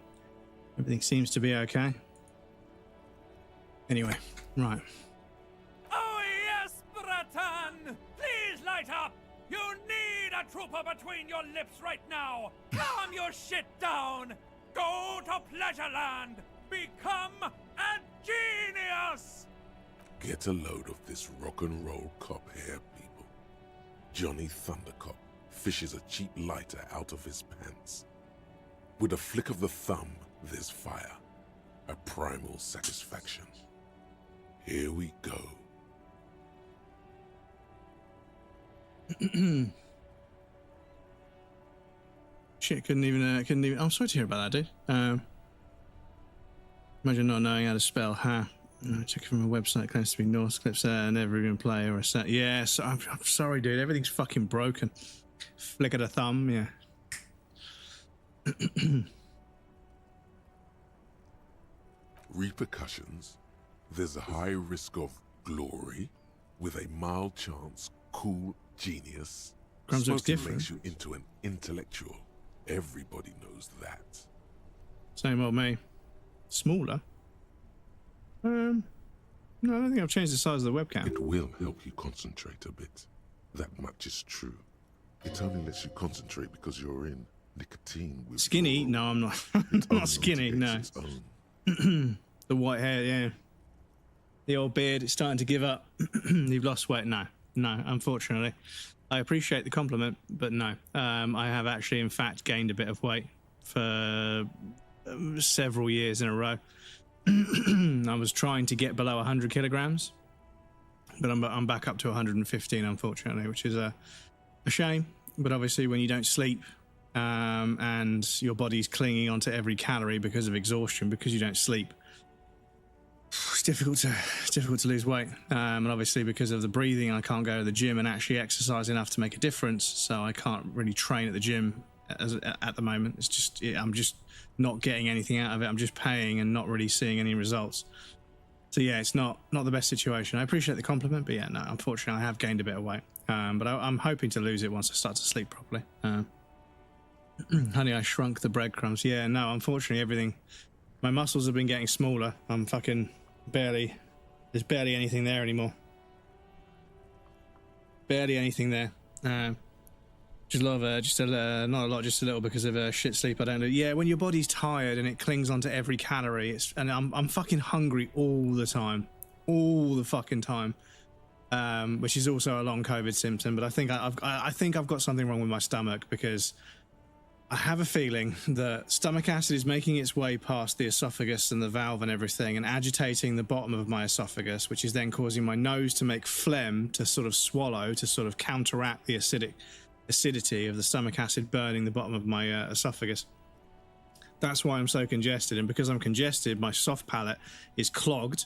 Everything seems to be okay. Anyway, right. Oh yes, Bratan! Please light up! You need a trooper between your lips right now! Calm your shit down! Go to Pleasureland! Become a genius! Get a load of this rock and roll cop here, people. Johnny Thundercop fishes a cheap lighter out of his pants. With a flick of the thumb, there's fire. A primal satisfaction. Here we go. Shit, couldn't even. I'm sorry to hear about that, dude. Imagine not knowing how to spell ha. Check from a website claims to be Norse clips never even play or a set. Yeah, so I'm sorry, dude. Everything's fucking broken. Flick of the thumb, yeah. Repercussions. There's a high risk of glory with a mild chance cool genius. Crumbs looks Smoking different. makes you into an intellectual. Everybody knows that. Same old me. Smaller? No, I don't think I've changed the size of the webcam. It will help you concentrate a bit. That much is true. It only lets you concentrate because you're in nicotine. Skinny? No, I'm not. I'm not skinny, no. The white hair, yeah. The old beard, it's starting to give up. You've lost weight? No, unfortunately. I appreciate the compliment, but no. I have actually, in fact, gained a bit of weight for several years in a row. I was trying to get below 100 kilograms, but I'm back up to 115, unfortunately, which is a shame. But obviously, when you don't sleep and your body's clinging onto every calorie because of exhaustion, because you don't sleep, it's difficult to lose weight. And obviously, because of the breathing, I can't go to the gym and actually exercise enough to make a difference. So I can't really train at the gym at the moment. It's just I'm just not getting anything out of it. I'm just paying and not really seeing any results. So yeah, it's not the best situation. I appreciate the compliment, but yeah, no, unfortunately I have gained a bit of weight. But I'm hoping to lose it once I start to sleep properly. Honey, I shrunk the breadcrumbs. Yeah, no, unfortunately my muscles have been getting smaller. I'm fucking there's barely anything there anymore. Barely anything there. Just a lot of, not a lot, just a little because of shit sleep I don't do. Yeah, when your body's tired and it clings onto every calorie, and I'm fucking hungry all the time, all the fucking time, which is also a long COVID symptom. But I think I've got something wrong with my stomach, because I have a feeling that stomach acid is making its way past the esophagus and the valve and everything, and agitating the bottom of my esophagus, which is then causing my nose to make phlegm to sort of swallow, to sort of counteract the acidity of the stomach acid burning the bottom of my esophagus. That's why I'm so congested, and because I'm congested, my soft palate is clogged,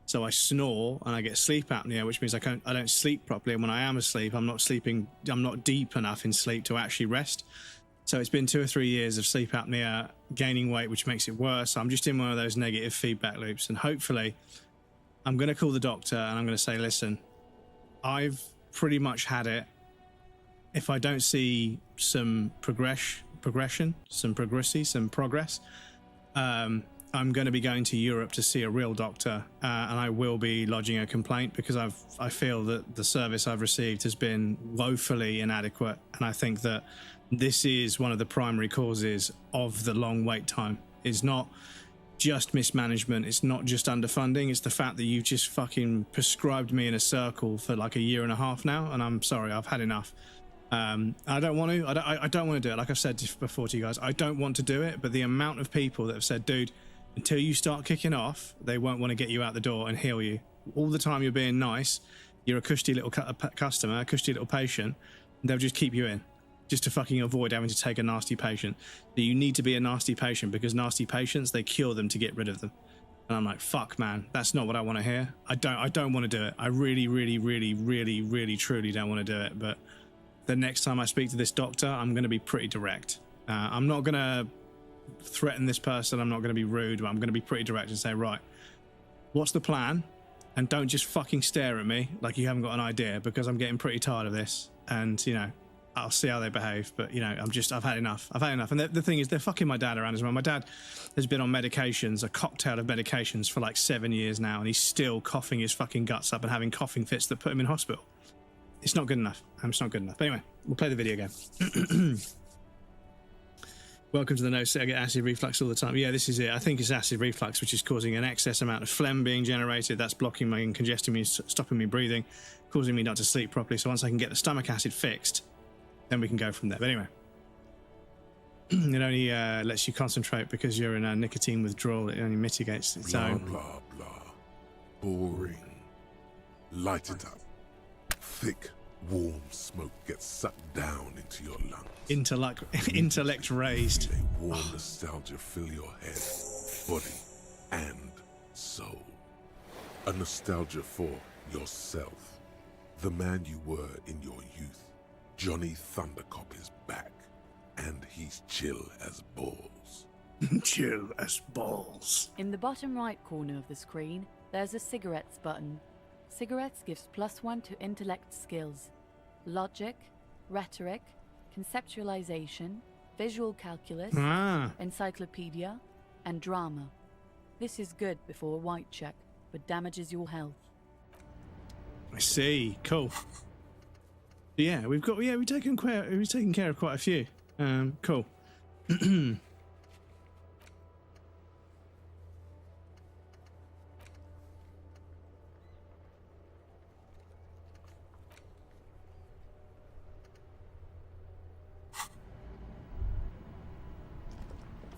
so I snore and I get sleep apnea, which means I don't sleep properly, and when I am asleep, I'm not deep enough in sleep to actually rest. So it's been 2 or 3 years of sleep apnea, gaining weight, which makes it worse. I'm just in one of those negative feedback loops, and hopefully I'm going to call the doctor and I'm going to say, listen, I've pretty much had it. If I don't see some progress, some progress, I'm going to be going to Europe to see a real doctor, and I will be lodging a complaint, because I feel that the service I've received has been woefully inadequate, and I think that this is one of the primary causes of the long wait time. It's not just mismanagement, it's not just underfunding, it's the fact that you've just fucking prescribed me in a circle for like 1.5 years now, and I'm sorry, I've had enough. I don't want to do it. Like I've said before to you guys, I don't want to do it, but the amount of people that have said, dude, until you start kicking off, they won't want to get you out the door and heal you. All the time you're being nice, you're a cushy little customer, a cushy little patient, they'll just keep you in, just to fucking avoid having to take a nasty patient. So you need to be a nasty patient, because nasty patients, they cure them to get rid of them. And I'm like, fuck, man, that's not what I want to hear. I don't want to do it. I really, really, really, really, really, truly don't want to do it. But the next time I speak to this doctor, I'm going to be pretty direct. I'm not going to threaten this person. I'm not going to be rude, but I'm going to be pretty direct and say, right, what's the plan? And don't just fucking stare at me like you haven't got an idea, because I'm getting pretty tired of this. And, you know, I'll see how they behave. But, you know, I've had enough. I've had enough. And the thing is, they're fucking my dad around as well. My dad has been on medications, a cocktail of medications for like 7 years now, and he's still coughing his fucking guts up and having coughing fits that put him in hospital. It's not good enough. It's not good enough. But anyway, we'll play the video game. Welcome to the nose. I get acid reflux all the time. Yeah, this is it. I think it's acid reflux, which is causing an excess amount of phlegm being generated. That's blocking me and congesting me, stopping me breathing, causing me not to sleep properly. So once I can get the stomach acid fixed, then we can go from there. But anyway, it only lets you concentrate because you're in a nicotine withdrawal. It only mitigates its blah, own. Blah, blah, boring. Light it up. Thick, warm smoke gets sucked down into your lungs. Intellect raised. Warm nostalgia fill your head, body, and soul. A nostalgia for yourself. The man you were in your youth. Johnny Thundercop is back, and he's chill as balls. Chill as balls. In the bottom right corner of the screen, there's a cigarettes button. Cigarettes gives +1 to intellect skills. Logic, rhetoric, conceptualization, visual calculus, encyclopedia, and drama. This is good before a white check, but damages your health. I see. Cool. Yeah, we've taken care of quite a few. Cool.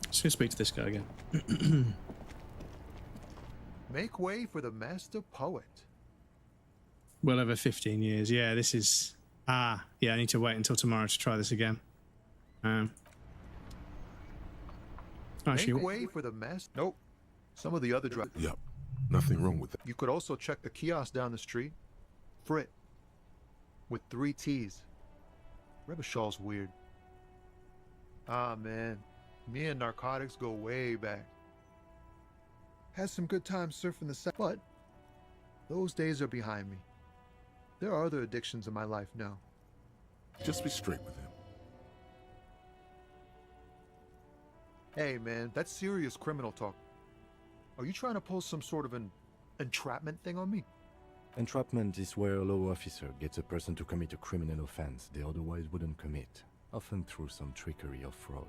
Let's go speak to this guy again. Make way for the master poet. Well over 15 years. Yeah, this is... yeah, I need to wait until tomorrow to try this again. Make way for the master... Nope. Some of the other drivers... Yep. Nothing wrong with that. You could also check the kiosk down the street. Frit. With 3 T's. Rebishaw's weird. Ah, man. Me and narcotics go way back. Had some good times surfing the set, but those days are behind me. There are other addictions in my life now. Just be straight with him. Hey, man, that's serious criminal talk. Are you trying to pull some sort of an entrapment thing on me? Entrapment is where a law officer gets a person to commit a criminal offense they otherwise wouldn't commit, often through some trickery or fraud.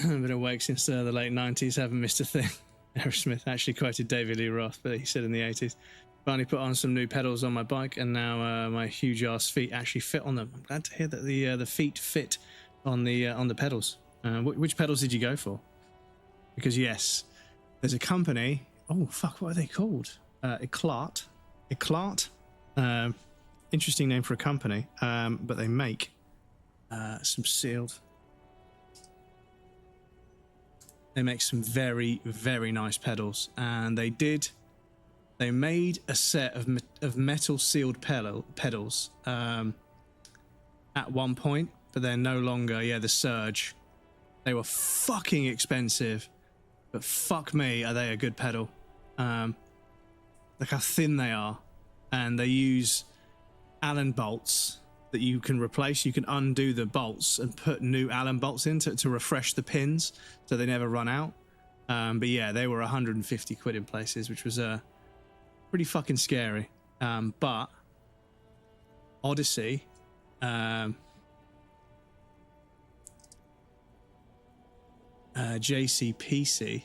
Been awake since the late 90s, haven't missed a thing. Aerosmith actually quoted David Lee Roth, but he said in the 80s, finally put on some new pedals on my bike, and now my huge ass feet actually fit on them. I'm glad to hear that the feet fit on the pedals. Which pedals did you go for? Because yes, there's a company. Oh fuck, what are they called? Eclat. Interesting name for a company, but they make some sealed. They make some very, very nice pedals, and they made a set of metal sealed pedals at one point, but they're no longer. Yeah, the Surge. They were fucking expensive, but fuck me, are they a good pedal? Look how thin they are, and they use Allen bolts that you can replace. You can undo the bolts and put new Allen bolts in to refresh the pins so they never run out. But yeah, they were 150 quid in places, which was pretty fucking scary. But Odyssey, JCPC.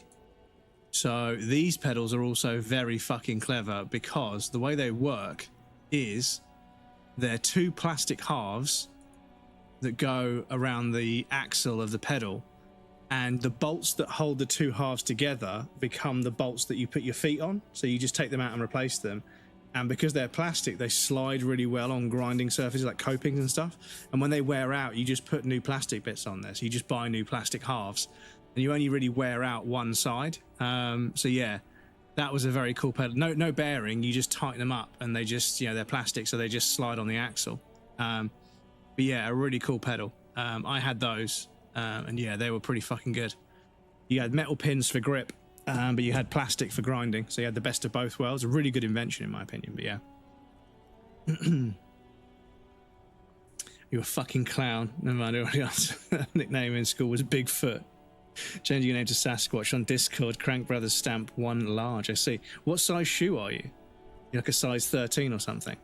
So these pedals are also very fucking clever, because the way they work is they're 2 plastic halves that go around the axle of the pedal, and the bolts that hold the 2 halves together become the bolts that you put your feet on. So you just take them out and replace them. And because they're plastic, they slide really well on grinding surfaces like copings and stuff. And when they wear out, you just put new plastic bits on there. So you just buy new plastic halves, and you only really wear out one side. So yeah, that was a very cool pedal. No bearing, you just tighten them up, and they just, they're plastic, so they just slide on the axle. But yeah, a really cool pedal. I had those, and yeah, they were pretty fucking good. You had metal pins for grip, but you had plastic for grinding, so you had the best of both worlds. A really good invention, in my opinion, but yeah. You a fucking clown. Never mind, everybody else. Nickname in school was Bigfoot. Changing your name to Sasquatch on Discord. Crank Brothers stamp 1 large. I see. What size shoe are you? You're like a size 13 or something.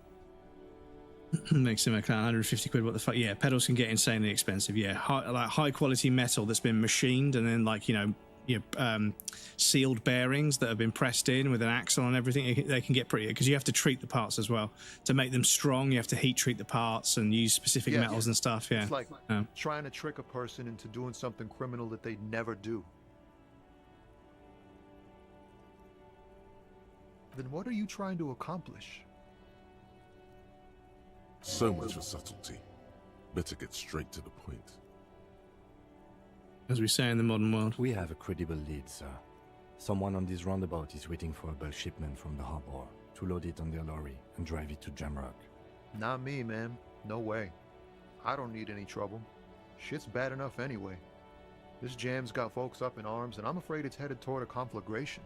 Makes him a clown. 150 quid. What the fuck? Yeah, pedals can get insanely expensive. Yeah, high quality metal that's been machined and then like sealed bearings that have been pressed in with an axle and everything. They can get pretty, because you have to treat the parts as well to make them strong. You have to heat treat the parts and use specific metals and stuff. Yeah, it's like trying to trick a person into doing something criminal that they'd never do. Then what are you trying to accomplish? So much for subtlety. Better get straight to the point. As we say in the modern world. We have a credible lead, sir. Someone on this roundabout is waiting for a bulk shipment from the harbor to load it on their lorry and drive it to Jamrock. Not me, man. No way. I don't need any trouble. Shit's bad enough anyway. This jam's got folks up in arms, and I'm afraid it's headed toward a conflagration.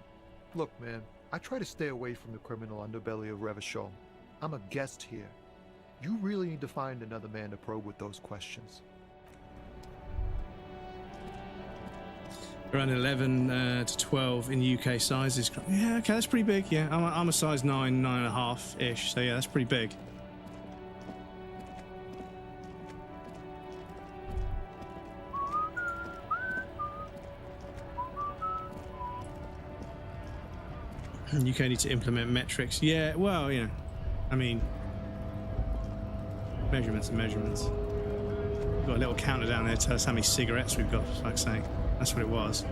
Look, man, I try to stay away from the criminal underbelly of Revachol. I'm a guest here. You really need to find another man to probe with those questions. Around 11 to 12 in UK sizes. Yeah, okay, that's pretty big. Yeah, I'm a size 9, 9.5-ish. So yeah, that's pretty big. UK need to implement metrics. Yeah, well, you know, I mean, measurements and measurements. We've got a little counter down there to tell us how many cigarettes we've got, for fuck's sake. That's what it was.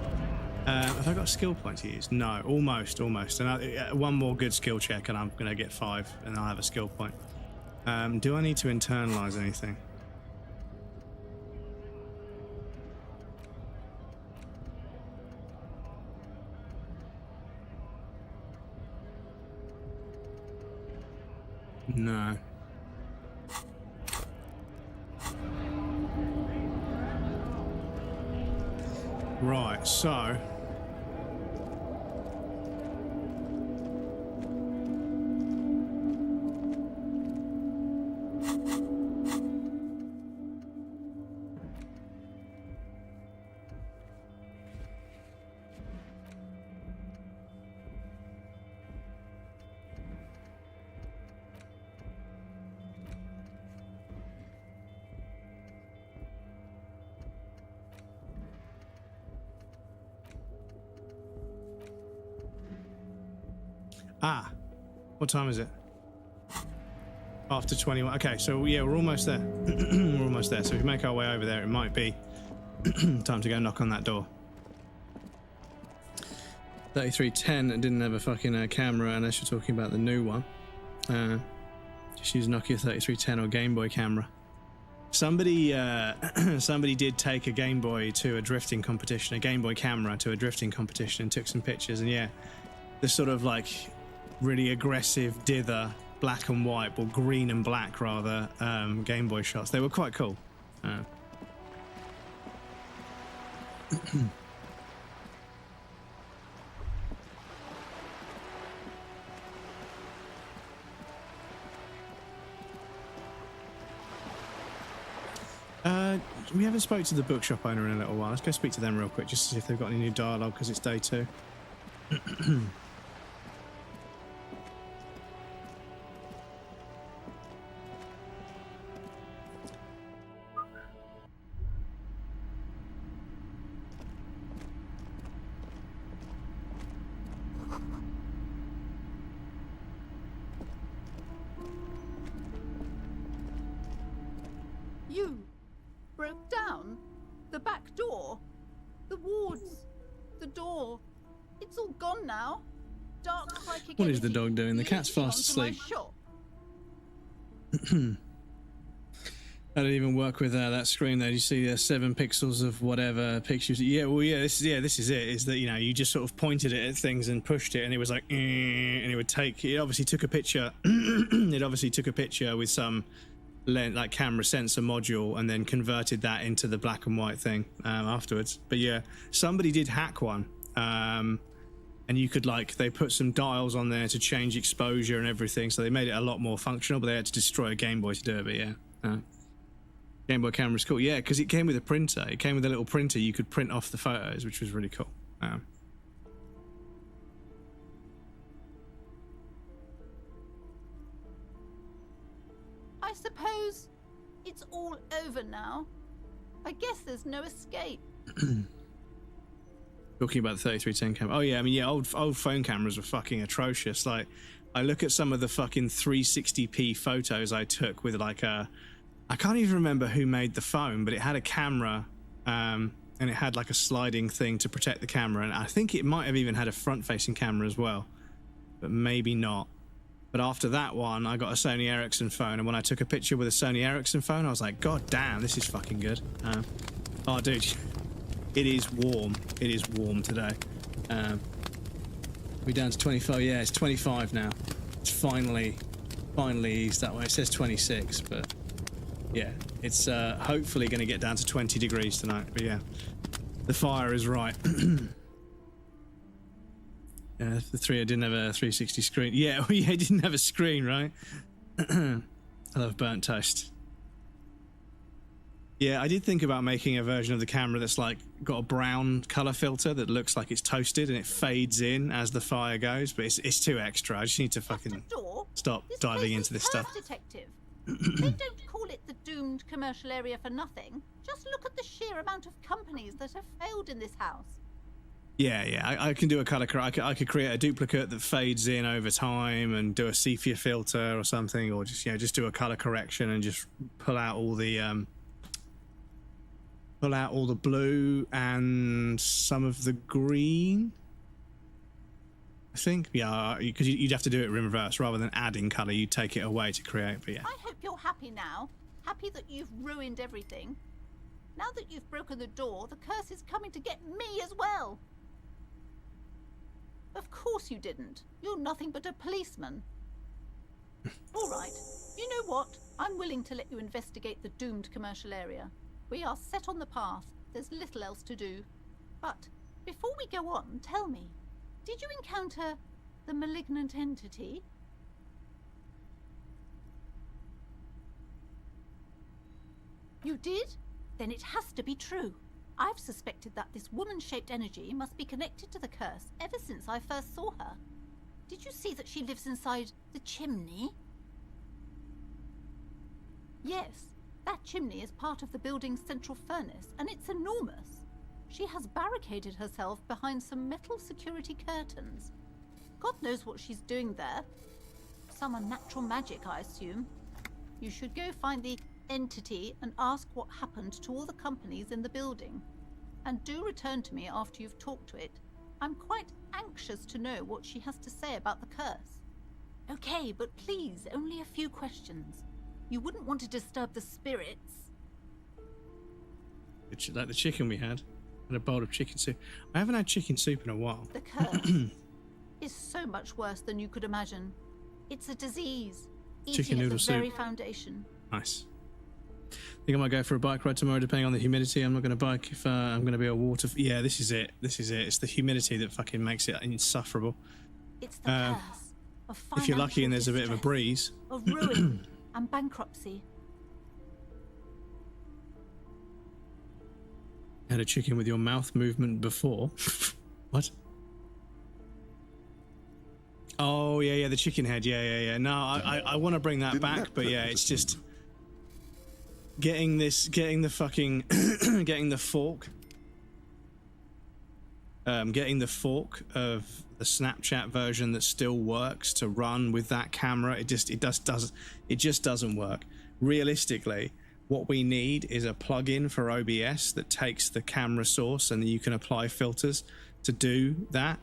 Have I got a skill point to use? No, almost. And one more good skill check and I'm going to get 5 and I'll have a skill point. Do I need to internalize anything? No. Right, so what time is it? After 21. Okay, so yeah, we're almost there. We're almost there. So if we make our way over there, it might be time to go knock on that door. 3310 didn't have a fucking camera, unless you're talking about the new one. Just use Nokia 3310 or Game Boy camera. Somebody did take a Game Boy to a drifting competition, a Game Boy camera to a drifting competition, and took some pictures. And yeah, the sort of like really aggressive dither black and white, or green and black rather, Game Boy shots. They were quite cool. We haven't spoke to the bookshop owner in a little while. Let's go speak to them real quick just to see if they've got any new dialogue, because it's day 2. You broke down the back door, the wards, the door. It's all gone now. Dark like a What is the dog doing? The cat's fast asleep. I didn't even work with that screen there. You see 7 pixels of whatever pictures. Yeah, well, yeah, this is it. Is that, you know, you just sort of pointed it at things and pushed it, and it was like, and it would take. It obviously took a picture. It obviously took a picture with some like camera sensor module, and then converted that into the black and white thing afterwards. But yeah, somebody did hack one, and you could, like, they put some dials on there to change exposure and everything, so they made it a lot more functional. But they had to destroy a Game Boy to do it. But yeah. Game Boy camera's cool. Yeah, because it came with a printer. It came with a little printer. You could print off the photos, which was really cool. I suppose it's all over now. I guess there's no escape. Talking about the 3310 camera. Oh yeah, I mean, yeah, old phone cameras were fucking atrocious. Like, I look at some of the fucking 360p photos I took with like a, I can't even remember who made the phone, but it had a camera, and it had like a sliding thing to protect the camera, and I think it might have even had a front-facing camera as well, but maybe not. But after that one, I got a Sony Ericsson phone, and when I took a picture with a Sony Ericsson phone, I was like, God damn, this is fucking good. Oh, dude, it is warm. It is warm today. We're down to 25. Yeah, it's 25 now. It's finally eased that way. It says 26, but yeah, it's hopefully going to get down to 20 degrees tonight. But yeah, the fire is right. Yeah, the 3 didn't have a 360 screen. Yeah, well, yeah, it didn't have a screen, right? I love burnt toast. Yeah, I did think about making a version of the camera that's like got a brown color filter that looks like it's toasted and it fades in as the fire goes, but it's too extra. I just need to fucking stop diving into this stuff. Detective. They don't call it the doomed commercial area for nothing. Just look at the sheer amount of companies that have failed in this house. Yeah, I can do a color. I could create a duplicate that fades in over time and do a sepia filter or something, or just just do a color correction and just pull out all the blue and some of the green. I think, yeah, because you'd have to do it in reverse rather than adding color. You take it away to create. But yeah, I hope you're happy now. Happy that you've ruined everything. Now that you've broken the door, the curse is coming to get me as well. Of course you didn't. You're nothing but a policeman. All right. You know what? I'm willing to let you investigate the doomed commercial area. We are set on the path. There's little else to do. But before we go on, tell me, did you encounter the malignant entity? You did? Then it has to be true. I've suspected that this woman-shaped energy must be connected to the curse ever since I first saw her. Did you see that she lives inside the chimney? Yes, that chimney is part of the building's central furnace, and it's enormous. She has barricaded herself behind some metal security curtains. God knows what she's doing there. Some unnatural magic, I assume. You should go find the entity and ask what happened to all the companies in the building. And do return to me after you've talked to it. I'm quite anxious to know what she has to say about the curse. Okay, but please, only a few questions. You wouldn't want to disturb the spirits. Like the chicken we had. And a bowl of chicken soup. I haven't had chicken soup in a while. The curse is so much worse than you could imagine. It's a disease. Chicken noodle at the very soup. foundation. Nice. I think I might go for a bike ride tomorrow, depending on the humidity. I'm not going to bike if I'm going to be a water. Yeah, this is it. This is it. It's the humidity that fucking makes it insufferable. It's the curse of if you're lucky and there's a bit of a breeze. Of ruin and bankruptcy. Had a chicken with your mouth movement before. What? Oh yeah, the chicken head. Yeah. No, I want to bring that back, but yeah, it's just getting the fucking getting the fork of the Snapchat version that still works to run with that camera. It just doesn't work. Realistically, what we need is a plugin for OBS that takes the camera source and then you can apply filters to do that.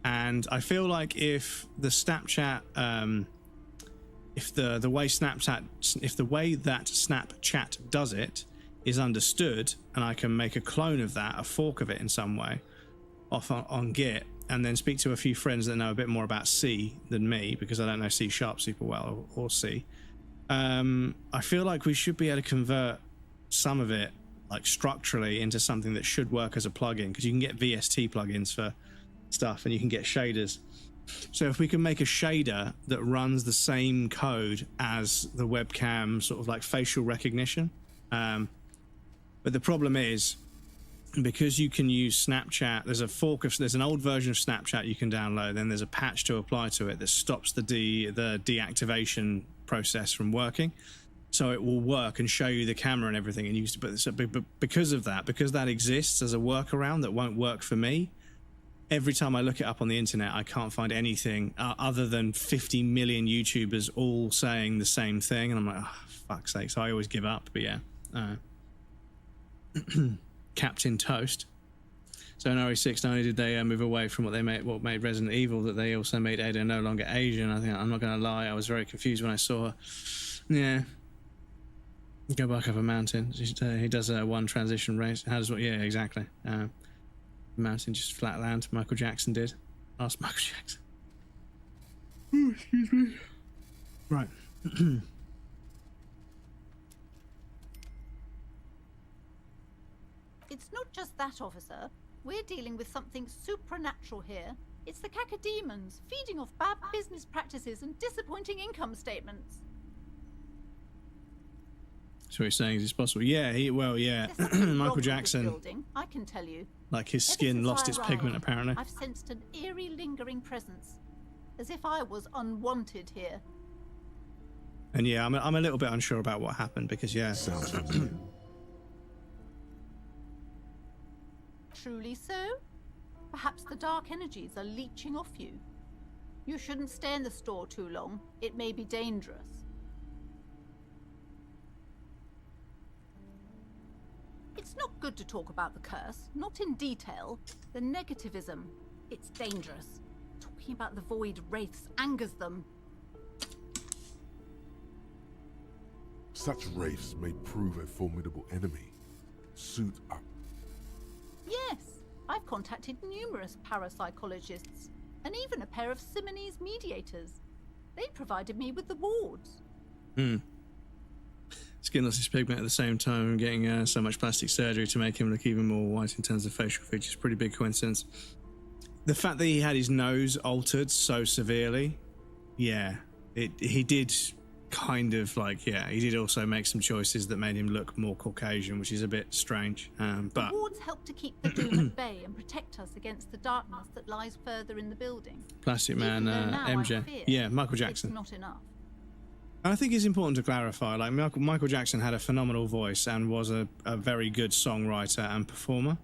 And I feel like if the Snapchat, if the way that Snapchat does it is understood, and I can make a clone of that, a fork of it in some way, off on Git, and then speak to a few friends that know a bit more about C than me, because I don't know C# super well or C. I feel like we should be able to convert some of it, like structurally, into something that should work as a plugin, because you can get VST plugins for stuff and you can get shaders. So if we can make a shader that runs the same code as the webcam, sort of like facial recognition, But the problem is, because you can use Snapchat, there's an old version of Snapchat you can download, then there's a patch to apply to it that stops the deactivation process from working. So it will work and show you the camera and everything. And but because of that, because that exists as a workaround that won't work for me, every time I look it up on the internet, I can't find anything other than 50 million YouTubers all saying the same thing. And I'm like, oh, fuck's sake. So I always give up. But yeah. Captain Toast. So in RE6, not only did they move away from what made Resident Evil, that they also made Ada no longer Asian. I think, I'm not going to lie, I was very confused when I saw her. Yeah. Go back up a mountain. He does one transition race. How does what? Yeah, exactly. Mountain, just flat land. Michael Jackson did. Ask Michael Jackson. Oh, excuse me. Right. It's not just that, officer. We're dealing with something supernatural here. It's the cacodemons, feeding off bad business practices and disappointing income statements. So he's saying it's possible. Yeah, yeah. Michael Jackson. Building, I can tell you. Like his skin lost its pigment, apparently. I've sensed an eerie, lingering presence, as if I was unwanted here. And yeah, I'm a little bit unsure about what happened because Sounds Truly so? Perhaps the dark energies are leeching off you. You shouldn't stay in the store too long. It may be dangerous. It's not good to talk about the curse, not in detail. The negativism, it's dangerous. Talking about the void wraiths angers them. Such wraiths may prove a formidable enemy. Suit up. Yes, I've contacted numerous parapsychologists, and even a pair of Simonese mediators. They provided me with the wards. Skin lost his pigment at the same time, getting so much plastic surgery to make him look even more white in terms of facial features. Pretty big coincidence. The fact that he had his nose altered so severely, yeah, he did kind of like, he did also make some choices that made him look more Caucasian, which is a bit strange. But the wards help to keep the doom at bay and protect us against the darkness that lies further in the building. Plastic Man, MJ, Michael Jackson. It's not enough. I think it's important to clarify, like Michael Jackson had a phenomenal voice and was a very good songwriter and performer,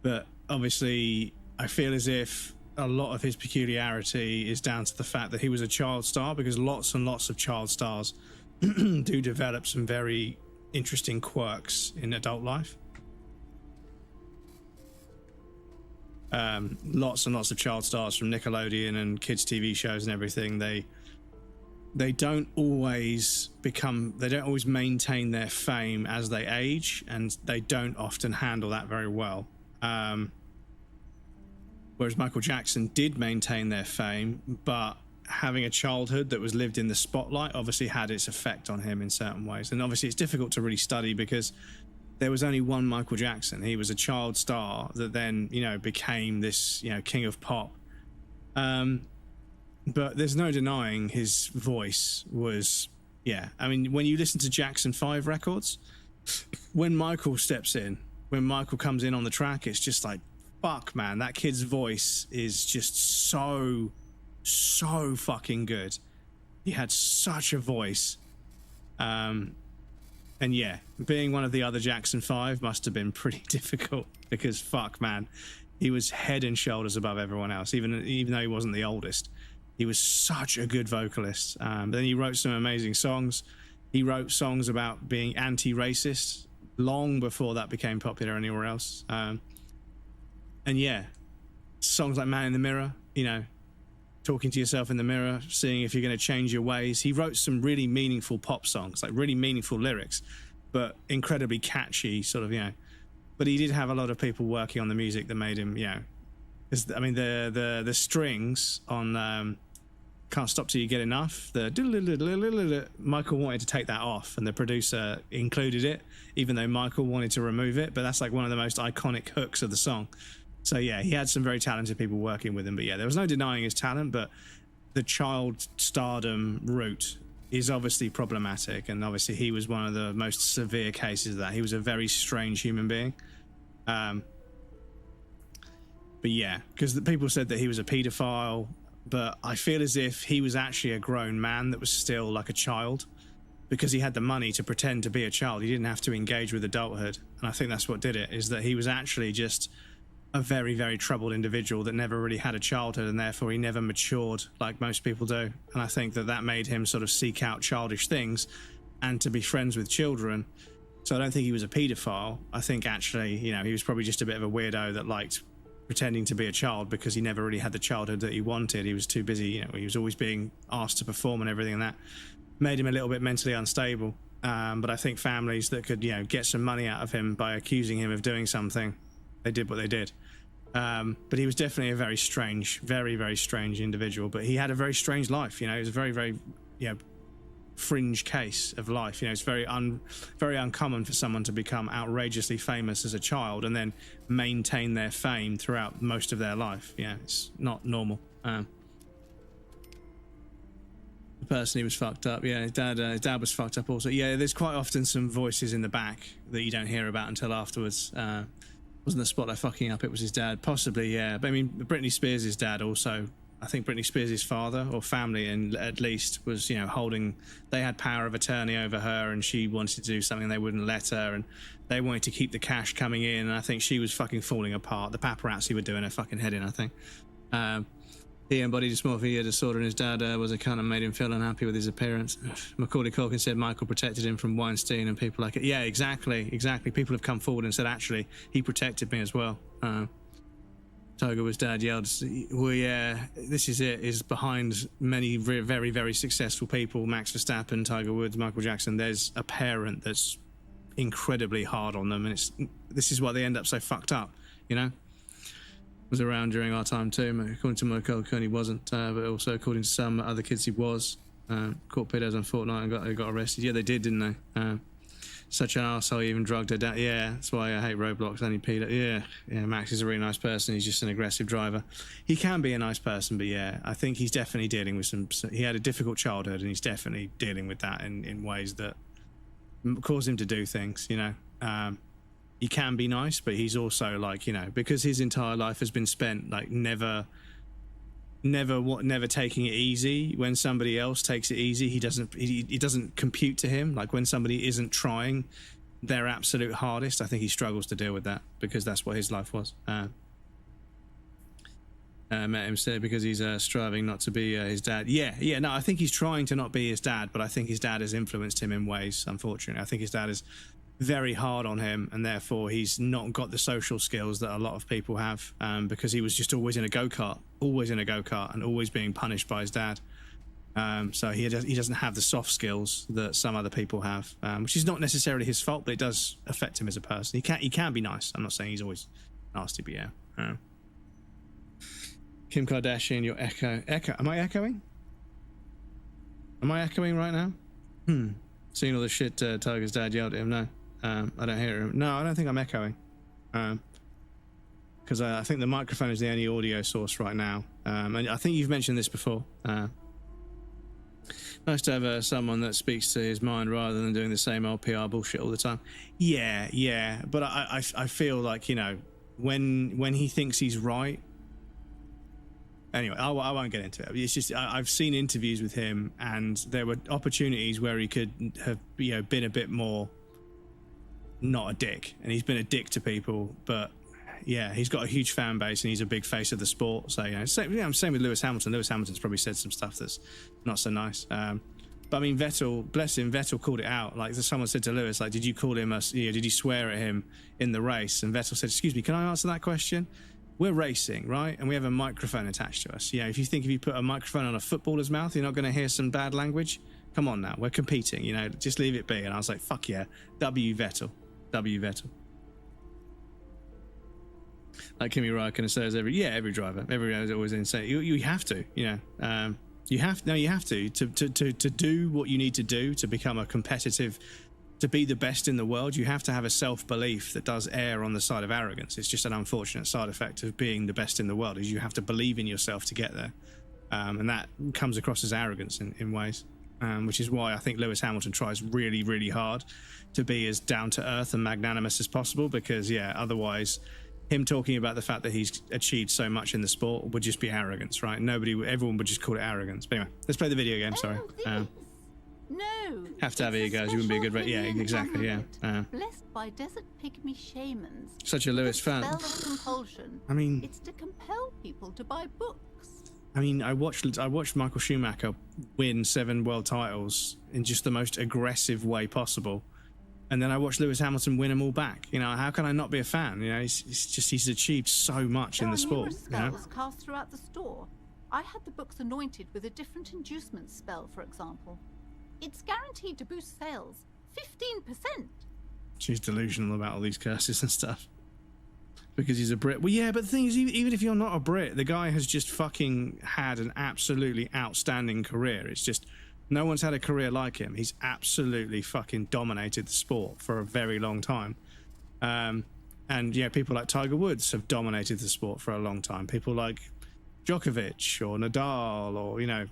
but obviously I feel as if a lot of his peculiarity is down to the fact that he was a child star, because lots and lots of child stars do develop some very interesting quirks in adult life. Lots and lots of child stars from Nickelodeon and kids TV shows and everything, they don't always maintain their fame as they age, and they don't often handle that very well. Whereas Michael Jackson did maintain their fame, but having a childhood that was lived in the spotlight obviously had its effect on him in certain ways. And obviously it's difficult to really study because there was only one Michael Jackson. He was a child star that then, became this, king of pop. But there's no denying his voice was, I mean, when you listen to Jackson 5 records, when Michael steps in, when Michael comes in on the track, it's just like, fuck, man, that kid's voice is just so fucking good. He had such a voice. And being one of the other Jackson 5 must have been pretty difficult because, fuck, man, he was head and shoulders above everyone else, even though he wasn't the oldest. He was such a good vocalist. But then he wrote some amazing songs. He wrote songs about being anti-racist long before that became popular anywhere else. Songs like Man in the Mirror, talking to yourself in the mirror, seeing if you're going to change your ways. He wrote some really meaningful pop songs, like really meaningful lyrics, but incredibly catchy, sort of, But he did have a lot of people working on the music that made him, because, I mean, the strings on Can't Stop Till You Get Enough, Michael wanted to take that off, and the producer included it, even though Michael wanted to remove it. But that's like one of the most iconic hooks of the song. So he had some very talented people working with him. But there was no denying his talent, but the child stardom route is obviously problematic, and obviously he was one of the most severe cases of that. He was a very strange human being. But yeah, because the people said that he was a paedophile, but I feel as if he was actually a grown man that was still like a child, because he had the money to pretend to be a child. He didn't have to engage with adulthood, and I think that's what did it, is that he was actually just a very, very troubled individual that never really had a childhood, and therefore he never matured like most people do. And I think that that made him sort of seek out childish things and to be friends with children. So I don't think he was a paedophile. I think actually, you know, he was probably just a bit of a weirdo that liked pretending to be a child because he never really had the childhood that he wanted. He was too busy, you know, he was always being asked to perform and everything, and that made him a little bit mentally unstable. But I think families that could, you know, get some money out of him by accusing him of doing something, they did what they did. But he was definitely a very strange, very, very strange individual. But he had a very strange life, you know. It was a very, very, you know, fringe case of life. You know, it's very uncommon for someone to become outrageously famous as a child and then maintain their fame throughout most of their life. Yeah, it's not normal. The person, he was fucked up. Yeah, his dad was fucked up also. Yeah, there's quite often some voices in the back that you don't hear about until afterwards. Wasn't the spotlight fucking up, it was his dad. Possibly, yeah. But I mean, Britney Spears' dad also, I think Britney Spears' father, or family, and at least, was, you know, holding, they had power of attorney over her, and she wanted to do something, they wouldn't let her, and they wanted to keep the cash coming in, and I think she was fucking falling apart. The paparazzi were doing her fucking head in, I think. He had body dysmorphia disorder, and his dad was a cunt and made him feel unhappy with his appearance. Macaulay Culkin said Michael protected him from Weinstein, and people like it. Yeah, exactly. People have come forward and said, actually, he protected me as well. Tiger Woods' dad yelled, well, yeah, this is it, is behind many very, very successful people, Max Verstappen, Tiger Woods, Michael Jackson, there's a parent that's incredibly hard on them, and this is why they end up so fucked up, you know? Was around during our time too. According to Michael Culkin, he wasn't, but also according to some other kids, he was. Caught pedos on Fortnite and got arrested. Yeah, they did, didn't they? Such an arsehole, he even drugged her dad. Yeah, that's why I hate Roblox, only pedo. Yeah, Max is a really nice person. He's just an aggressive driver. He can be a nice person, but yeah, I think he's definitely dealing with he had a difficult childhood, and he's definitely dealing with that in ways that cause him to do things, you know. He can be nice, but he's also like, you know, because his entire life has been spent like never taking it easy. When somebody else takes it easy, he doesn't compute to him. Like when somebody isn't trying their absolute hardest, I think he struggles to deal with that, because that's what his life was. Met him said because he's striving not to be his dad. Yeah, no, I think he's trying to not be his dad, but I think his dad has influenced him in ways, unfortunately. I think his dad is very hard on him, and therefore he's not got the social skills that a lot of people have, because he was just always in a go-kart, and always being punished by his dad. So he doesn't have the soft skills that some other people have, which is not necessarily his fault, but it does affect him as a person. He can be nice. I'm not saying he's always nasty, but yeah. Kim Kardashian, your echo. Am I echoing? Am I echoing right now? Seeing all the shit Tiger's dad yelled at him. No. I don't hear him. No, I don't think I'm echoing. Because I think the microphone is the only audio source right now. And I think you've mentioned this before. Nice to have someone that speaks to his mind rather than doing the same old PR bullshit all the time. Yeah. But I feel like, you know, when he thinks he's right. Anyway, I won't get into it. It's just I've seen interviews with him, and there were opportunities where he could have, you know, been a bit more not a dick, and he's been a dick to people. But yeah, he's got a huge fan base, and he's a big face of the sport. So, you know, same with Lewis Hamilton. Lewis Hamilton's probably said some stuff that's not so nice. But I mean, Vettel, bless him, Vettel called it out. Like someone said to Lewis, like, did you call him did you swear at him in the race? And Vettel said, excuse me, can I answer that question? We're racing, right? And we have a microphone attached to us. You know, if you put a microphone on a footballer's mouth, you're not going to hear some bad language. Come on now, we're competing, you know, just leave it be. And I was like, fuck yeah, W Vettel. Like Kimi Räikkönen says, every driver is always insane. You have to, you know, you have to do what you need to do to become a competitive, to be the best in the world. You have to have a self-belief that does err on the side of arrogance. It's just an unfortunate side effect of being the best in the world, is you have to believe in yourself to get there. And that comes across as arrogance in ways. which is why I think Lewis Hamilton tries really, really hard to be as down to earth and magnanimous as possible, because yeah, otherwise him talking about the fact that he's achieved so much in the sport would just be arrogance, right? Everyone would just call it arrogance. But anyway, let's play the video game. Sorry. No. Have to have it, you guys. You wouldn't be a good. Yeah, exactly. Yeah. Blessed by desert pygmy shamans. Such a Lewis fan. Spell of compulsion. I mean, it's to compel people to buy books. I mean, I watched Michael Schumacher win 7 world titles in just the most aggressive way possible, and then I watched Lewis Hamilton win them all back. You know, how can I not be a fan? You know, he's achieved so much in the sport. There are numerous spells cast throughout the store. I had the books anointed with a different inducement spell, for example. It's guaranteed to boost sales 15%. She's delusional about all these curses and stuff. Because he's a Brit. Well, yeah, but the thing is, even if you're not a Brit, the guy has just fucking had an absolutely outstanding career. It's just, no one's had a career like him. He's absolutely fucking dominated the sport for a very long time. And yeah, people like Tiger Woods have dominated the sport for a long time. People like Djokovic or Nadal or, you know,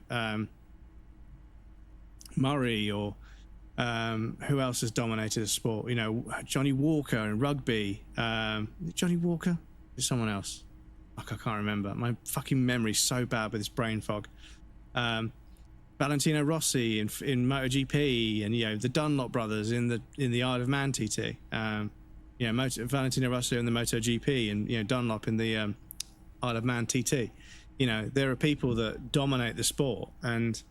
Murray or who else has dominated the sport? You know, Johnny Walker in rugby. Johnny Walker? Is someone else? Fuck, I can't remember. My fucking memory's so bad with this brain fog. Valentino Rossi in MotoGP, and you know the Dunlop brothers in the Isle of Man TT. You know, Valentino Rossi in the MotoGP, and you know Dunlop in the Isle of Man TT. You know, there are people that dominate the sport, and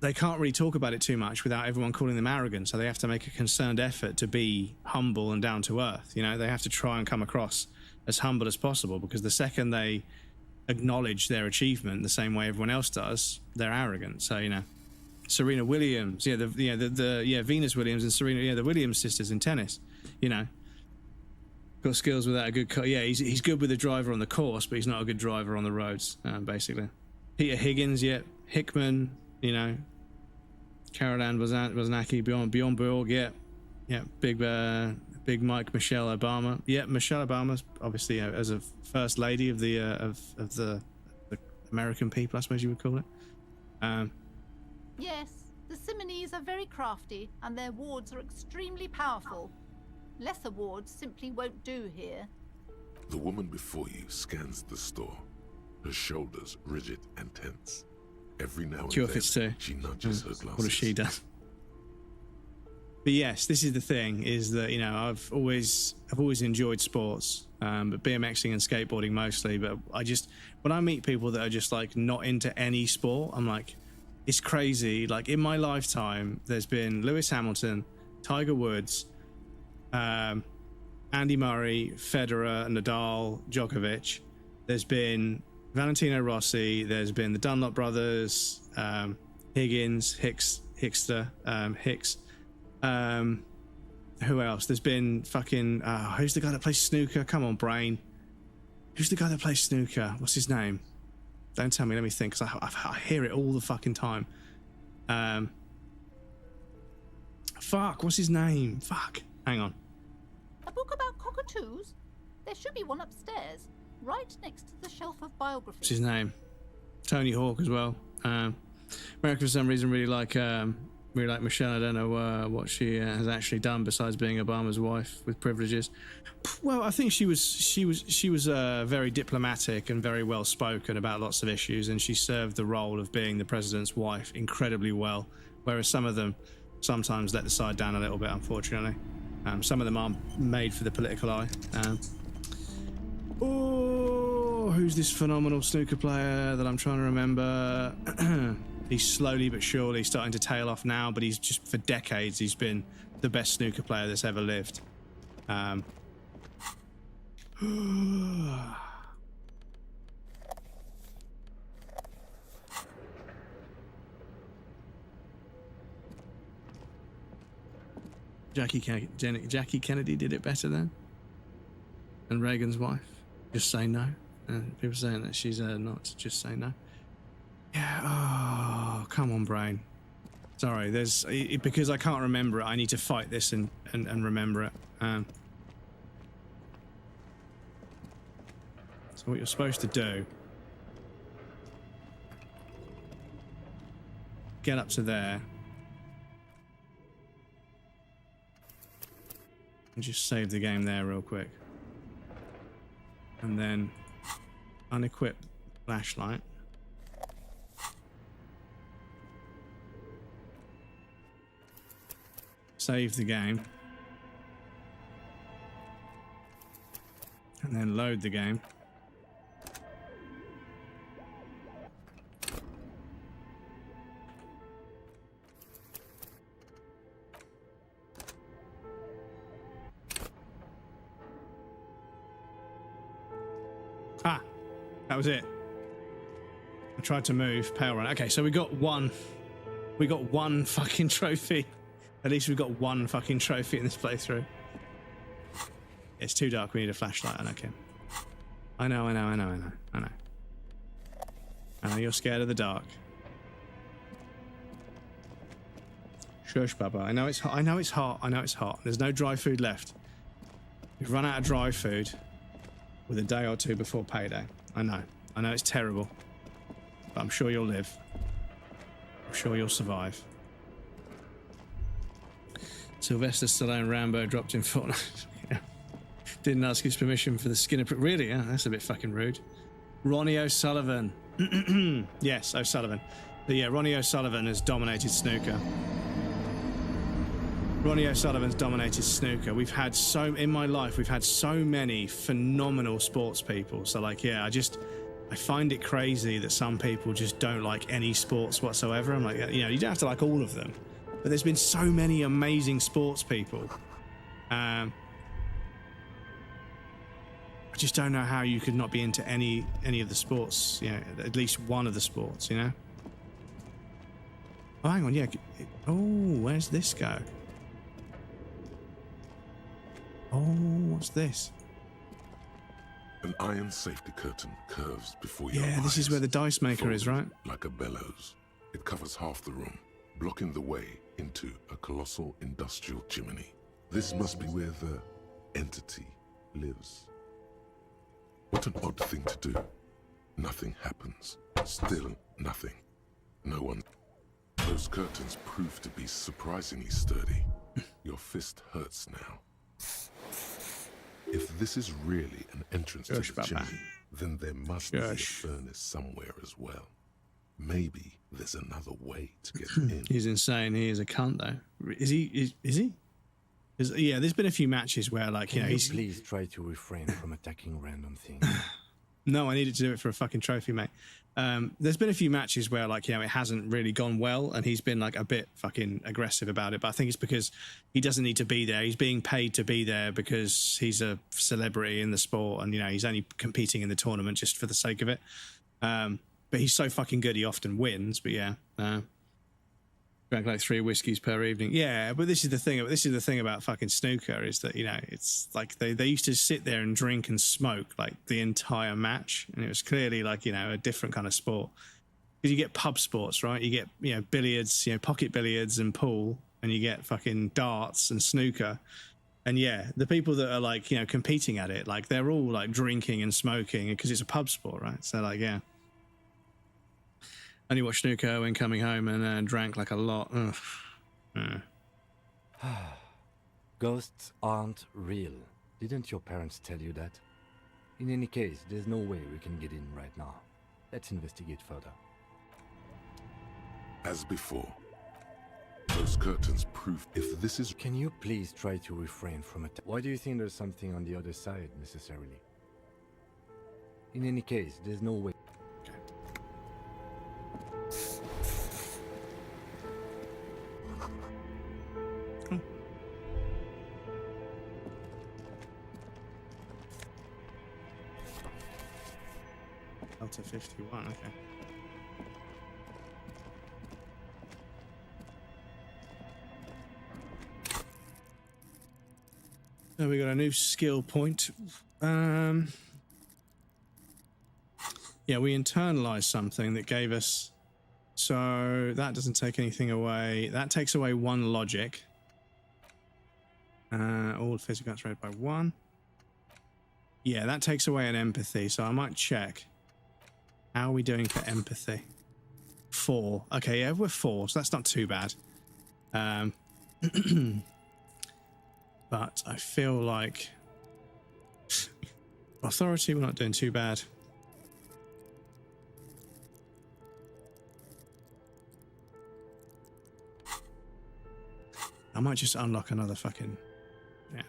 they can't really talk about it too much without everyone calling them arrogant. So they have to make a concerned effort to be humble and down to earth. You know, they have to try and come across as humble as possible, because the second they acknowledge their achievement the same way everyone else does, they're arrogant. So, you know, Serena Williams, Venus Williams and Serena, the Williams sisters in tennis, you know, got skills without a good, he's good with the driver on the course, but he's not a good driver on the roads, basically. Peter Higgins, Hickman, you know, Caroline Wozniacki, Bjorn Borg, big Mike Michelle Obama. Yeah, Michelle Obama's obviously as a first lady of the American people, I suppose you would call it. Yes, the Simonees are very crafty, and their wards are extremely powerful. Lesser wards simply won't do here. The woman before you scans the store, her shoulders rigid and tense. Every now and then, she nudges her glasses. What does she do? But yes, this is the thing, is that, you know, I've always enjoyed sports, but BMXing and skateboarding mostly. But when I meet people that are just like not into any sport, I'm like, it's crazy. Like in my lifetime, there's been Lewis Hamilton, Tiger Woods, Andy Murray, Federer, Nadal, Djokovic. There's been Valentino Rossi, there's been the Dunlop brothers, Higgins, Hicks. Who else? There's been fucking who's the guy that plays snooker? Come on, brain. Who's the guy that plays snooker? What's his name? Don't tell me, let me think, because I hear it all the fucking time. Fuck, what's his name? Fuck, hang on. A book about cockatoos? There should be one upstairs, right next to the shelf of biographies. What's his name? Tony Hawk as well. America for some reason really like Michelle. I don't know what she has actually done besides being Obama's wife with privileges. Well, I think she was very diplomatic and very well spoken about lots of issues, and she served the role of being the president's wife incredibly well. Whereas some of them sometimes let the side down a little bit, unfortunately. Some of them aren't made for the political eye. Who's this phenomenal snooker player that I'm trying to remember? He's slowly but surely starting to tail off now, but he's just, for decades, he's been the best snooker player that's ever lived. Jackie Kennedy did it better then. And Reagan's wife. Just say no. And people saying that she's not. Just say no. Yeah. Oh, come on, brain. Sorry. Because I can't remember it. I need to fight this and remember it. So what you're supposed to do. get up to there. And just save the game there real quick. And then unequip flashlight. Save the game. And then load the game. Ah, that was it. I tried to move, power run. Okay, so we got one fucking trophy. At least we've got one fucking trophy in this playthrough. It's too dark, we need a flashlight, I know, Kim. I know. I know you're scared of the dark. Shush, Baba. I know it's hot. I know it's hot. There's no dry food left. We've run out of dry food with a day or two before payday. I know it's terrible. But I'm sure you'll live. I'm sure you'll survive. Sylvester Stallone Rambo dropped in Fortnite. Didn't ask his permission for the Skinner. Really? Yeah, that's a bit fucking rude. Ronnie O'Sullivan. Yes, O'Sullivan. But yeah, Ronnie O'Sullivan has dominated snooker. Ronnie O'Sullivan's dominated snooker. In my life, we've had so many phenomenal sports people. So like, yeah, I find it crazy that some people just don't like any sports whatsoever. I'm like, you know, you don't have to like all of them. But there's been so many amazing sports people. I just don't know how you could not be into any of the sports, you know, at least one of the sports, you know? Oh, hang on, yeah. Oh, where's this go? Oh, what's this? An iron safety curtain curves before your eyes. Yeah, this is where the dice maker is, right? Like a bellows. It covers half the room, blocking the way into a colossal industrial chimney. This must be where the entity lives. What an odd thing to do. Nothing happens. Still nothing. No one. Those curtains prove to be surprisingly sturdy. Your fist hurts now. If this is really an entrance to the chimney, then there must be a furnace somewhere as well. Maybe there's another way to get in. He's insane. He is a cunt, though. Is he? Yeah, there's been a few matches where, like, you know, he's... Please try to refrain from attacking random things. No, I needed to do it for a fucking trophy, mate. There's been a few matches where, like, you know, it hasn't really gone well, and he's been, like, a bit fucking aggressive about it. But I think it's because he doesn't need to be there. He's being paid to be there because he's a celebrity in the sport, and, you know, he's only competing in the tournament just for the sake of it. But he's so fucking good, he often wins. But yeah, drank like 3 whiskeys per evening. Yeah, but this is the thing. This is the thing about fucking snooker is that, you know, it's like they used to sit there and drink and smoke like the entire match, and it was clearly like, you know, a different kind of sport. Because you get pub sports, right? You get, you know, billiards, you know, pocket billiards and pool, and you get fucking darts and snooker. And yeah, the people that are like, you know, competing at it, like they're all like drinking and smoking because it's a pub sport, right? So like, yeah. Only watched snooker when coming home and drank like a lot. Ghosts aren't real. Didn't your parents tell you that? In any case, there's no way we can get in right now. Let's investigate further. As before, those curtains prove if this is... Can you please try to refrain from it? Why do you think there's something on the other side, necessarily? In any case, there's no way... Delta 51, okay. So we got a new skill point. Yeah, we internalized something that gave us... So that doesn't take anything away. That takes away 1 logic. All physical rated by 1. Yeah, that takes away an empathy, so I might check. How are we doing for empathy? 4. Okay, yeah, we're 4, so that's not too bad. But I feel like authority, we're not doing too bad. I might just unlock another fucking... Yeah.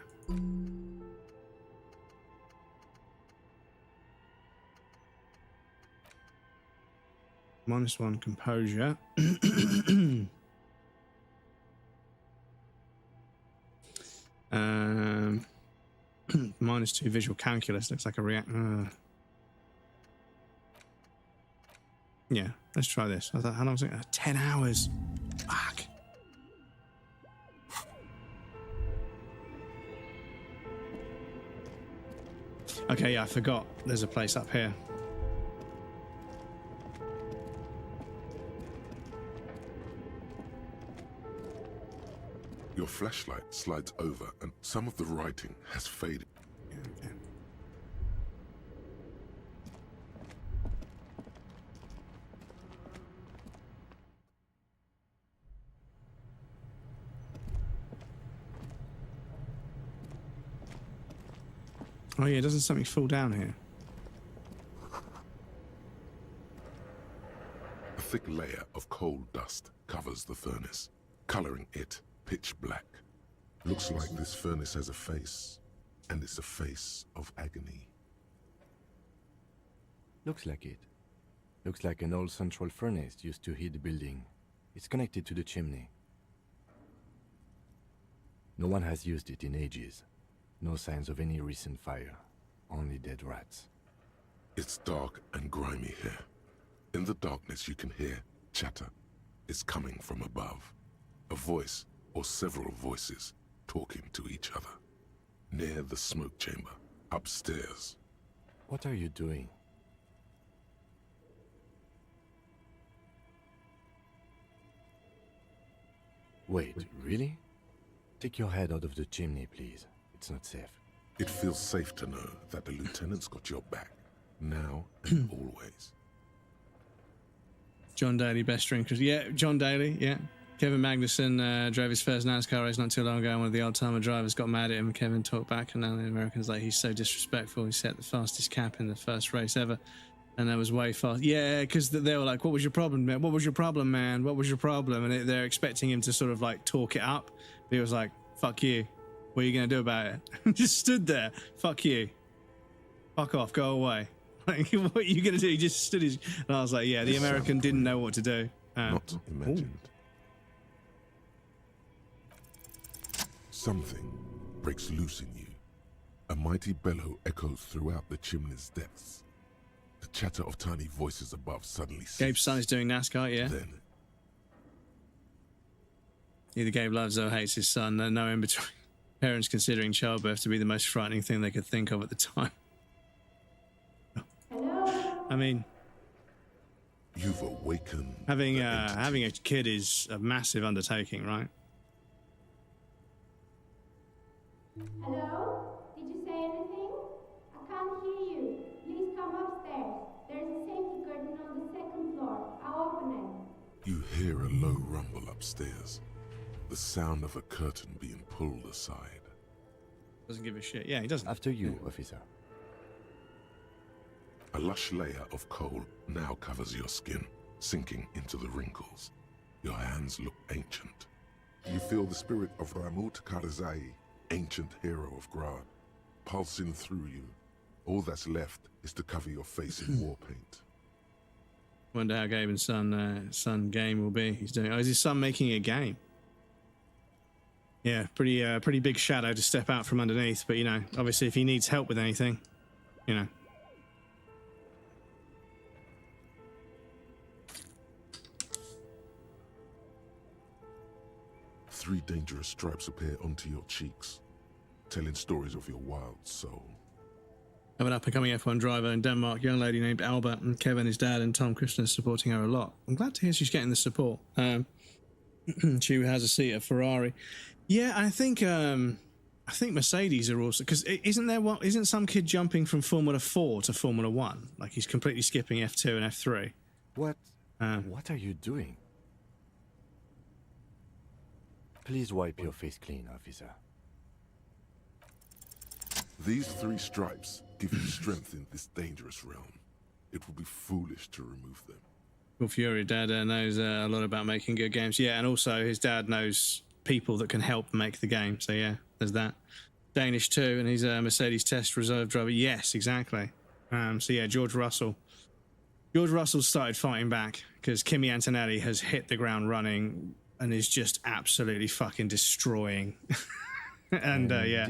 -1 composure. -2 visual calculus. Looks like a react. Yeah, let's try this. I thought, how long was it? 10 hours. Fuck. Okay, yeah, I forgot. There's a place up here. Your flashlight slides over and some of the writing has faded. Okay. Oh yeah, doesn't something fall down here? A thick layer of coal dust covers the furnace, coloring it pitch black. Looks like this furnace has a face, and it's a face of agony. Looks like it. Looks like an old central furnace used to heat the building. It's connected to the chimney. No one has used it in ages. No signs of any recent fire. Only dead rats. It's dark and grimy here. In the darkness you can hear chatter. It's coming from above. A voice or several voices talking to each other. Near the smoke chamber, upstairs. What are you doing? Wait, really? Take your head out of the chimney, please. It's not safe. It feels safe to know that the lieutenant's got your back, now and always. John Daly, best drinkers. Yeah, John Daly, yeah. Kevin Magnussen drove his first NASCAR race not too long ago, and one of the old-timer drivers got mad at him, and Kevin talked back, and now the Americans like, he's so disrespectful. He set the fastest cap in the first race ever, and that was way fast. Yeah, because they were like, what was your problem, man? What was your problem, man? What was your problem? And they're expecting him to sort of like talk it up. But he was like, fuck you. What are you going to do about it? Just stood there. Fuck you. Fuck off. Go away. Like, what are you going to do? He just stood his... And I was like, yeah, the American didn't know what to do. Not imagined. Something breaks loose in you. A mighty bellow echoes throughout the chimney's depths. The chatter of tiny voices above suddenly ceases. Gabe's son is doing NASCAR, yeah. Then, either Gabe loves or hates his son. No in between. Parents considering childbirth to be the most frightening thing they could think of at the time. Hello? I mean, you've awakened. Having a kid is a massive undertaking, right? Hello? Did you say anything? I can't hear you. Please come upstairs. There's a safety curtain on the second floor. I'll open it. You hear a low rumble upstairs. The sound of a curtain being pulled aside. Doesn't give a shit. Yeah, he doesn't. After you, officer. A lush layer of coal now covers your skin, sinking into the wrinkles. Your hands look ancient. You feel the spirit of Ramut Karzai, ancient hero of Grad, pulsing through you. All that's left is to cover your face in war paint. Wonder how Gabe and son game will be. He's doing. Oh, is his son making a game? Yeah, pretty big shadow to step out from underneath. But you know, obviously, if he needs help with anything, you know. Three dangerous stripes appear onto your cheeks, telling stories of your wild soul. Have an up-and-coming F1 driver in Denmark, young lady named Albert, and Kevin, his dad, and Tom Christian supporting her a lot. I'm glad to hear she's getting the support. She has a seat at Ferrari. Yeah, I think Mercedes are also, because isn't some kid jumping from Formula 4 to Formula 1? Like he's completely skipping F2 and F3. What? What are you doing? Please wipe your face clean, officer. These 3 stripes give you strength in this dangerous realm. It would be foolish to remove them. Well, Fury, Dad knows a lot about making good games. Yeah, and also his dad knows people that can help make the game. So yeah, there's that. Danish too, and he's a Mercedes test reserve driver. Yes, exactly. So yeah, George Russell. George Russell started fighting back because Kimi Antonelli has hit the ground running and is just absolutely fucking destroying. And yeah,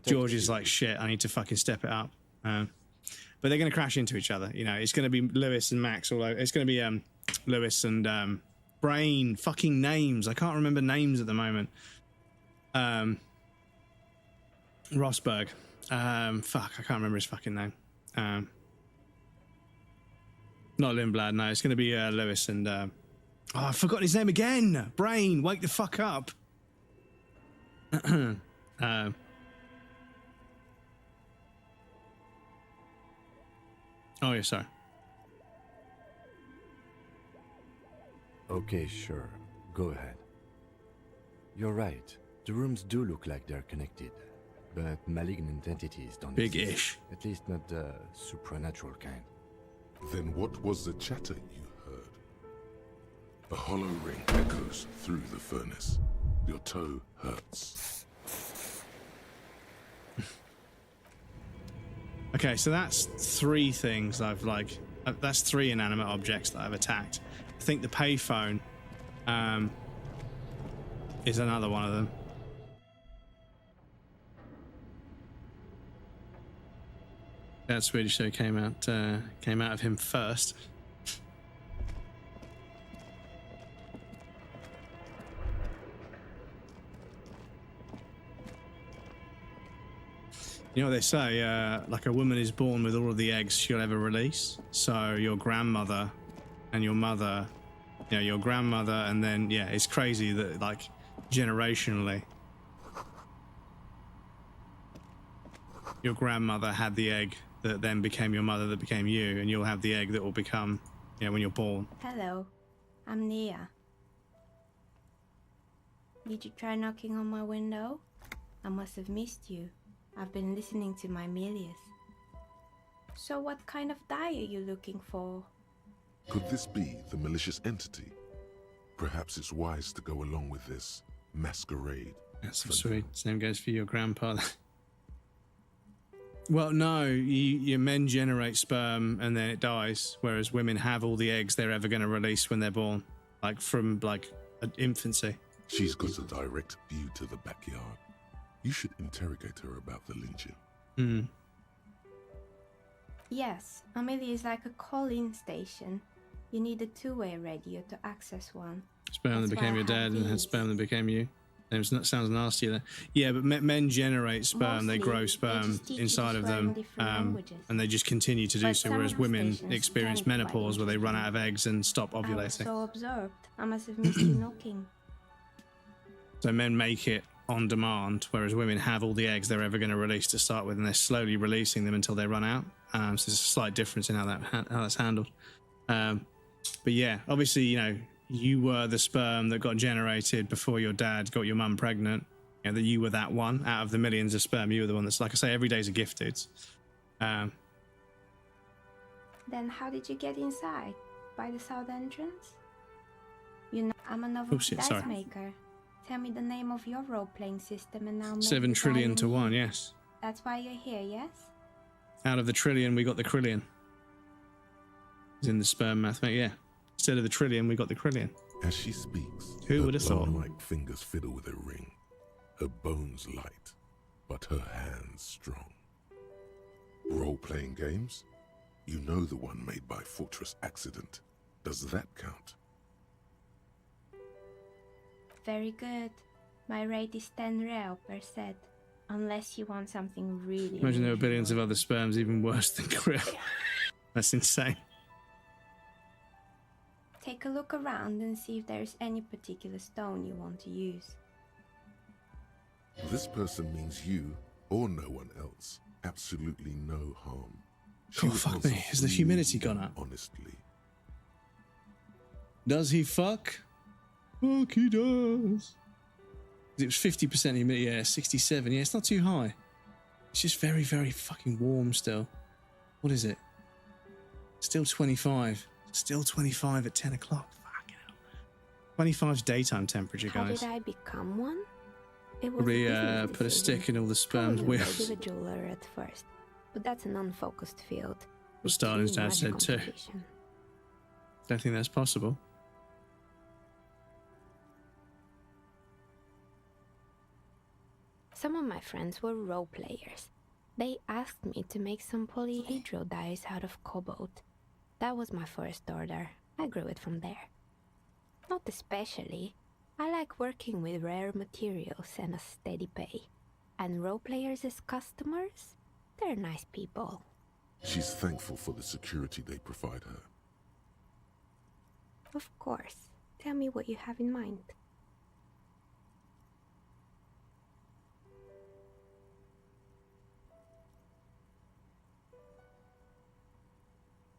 George is like, shit, I need to fucking step it up. But they're going to crash into each other. You know, it's going to be Lewis and Max all over. It's going to be Lewis and Brain. Fucking names. I can't remember names at the moment. Rosberg. Fuck, I can't remember his fucking name. Not Lindblad, no. It's going to be Lewis and... oh, I've forgotten his name again. Brain, wake the fuck up. Oh, yeah, sorry. Okay, sure. Go ahead. You're right. The rooms do look like they're connected, but malignant entities don't Big-ish. exist. At least not the supernatural kind. Then what was the chatter you heard? A hollow ring echoes through the furnace. Your toe hurts. Okay, so that's 3 things I've like... that's 3 inanimate objects that I've attacked. I think the payphone is another one of them. That Swedish show came out of him first. You know what they say, like a woman is born with all of the eggs she'll ever release. So your grandmother and your mother, you know, your grandmother, and then, yeah, it's crazy that, like, generationally, your grandmother had the egg that then became your mother that became you, and you'll have the egg that will become, you know, when you're born. Hello, I'm Nia. Did you try knocking on my window? I must have missed you. I've been listening to my Milius. So what kind of dye are you looking for? Could this be the malicious entity? Perhaps it's wise to go along with this masquerade. That's so sweet. Same goes for your grandpa. Well, no, your men generate sperm and then it dies, whereas women have all the eggs they're ever going to release when they're born, like from like infancy. She's got a direct view to the backyard. You should interrogate her about the lynching. Hmm. Yes, Amelia is like a call-in station. You need a two-way radio to access one. Sperm that became your dad and had sperm that became you. It sounds nasty there. Yeah, but men generate sperm, they grow sperm inside of them, and they just continue to do so, whereas women experience menopause where they run out of eggs and stop ovulating. I was so absorbed. I must have missed you knocking. So men make it on demand, whereas women have all the eggs they're ever going to release to start with, and they're slowly releasing them until they run out. So there's a slight difference in how that's handled. But yeah, obviously, you know, you were the sperm that got generated before your dad got your mum pregnant. You know, that you were that one out of the millions of sperm. You were the one that's, like I say, every day's a gift, dudes. Then how did you get inside? By the south entrance? You know, I'm a novel dice maker. Tell me the name of your role-playing system and now... 7 trillion to 1, yes. That's why you're here, yes? Out of the trillion, we got the krillion. It's in the sperm math, mate, yeah. Instead of the trillion, we got the krillion. As she speaks, who would have thought? Her bone-like fingers fiddle with a ring. Her bones light, but her hands strong. Role-playing games? You know the one made by Fortress Accident. Does that count? Very good. My rate is 10 real per set. Unless you want something really... Imagine there were billions of other sperms even worse than krill. That's insane. Take a look around and see if there's any particular stone you want to use. This person means you or no one else. Absolutely no harm. Oh, fuck me. Has the humidity gone up? Honestly. Does he fuck? Fuck, he does. It was 50% humidity, yeah, 67. Yeah, it's not too high. It's just very, very fucking warm still. What is it? Still 25. Still 25 at 10 o'clock. Fucking hell. 25's daytime temperature, How guys. did I become one? It was Probably a business put a decision. stick in all the sperm's Probably wheels. regular jeweler at first, but that's an unfocused field. What with Stalin's too dad much said too. competition. Don't think that's possible. Some of my friends were role players. They asked me to make some polyhedral dyes out of cobalt. That was my first order. I grew it from there. Not especially. I like working with rare materials and a steady pay. And role players as customers? They're nice people. She's thankful for the security they provide her. Of course. Tell me what you have in mind.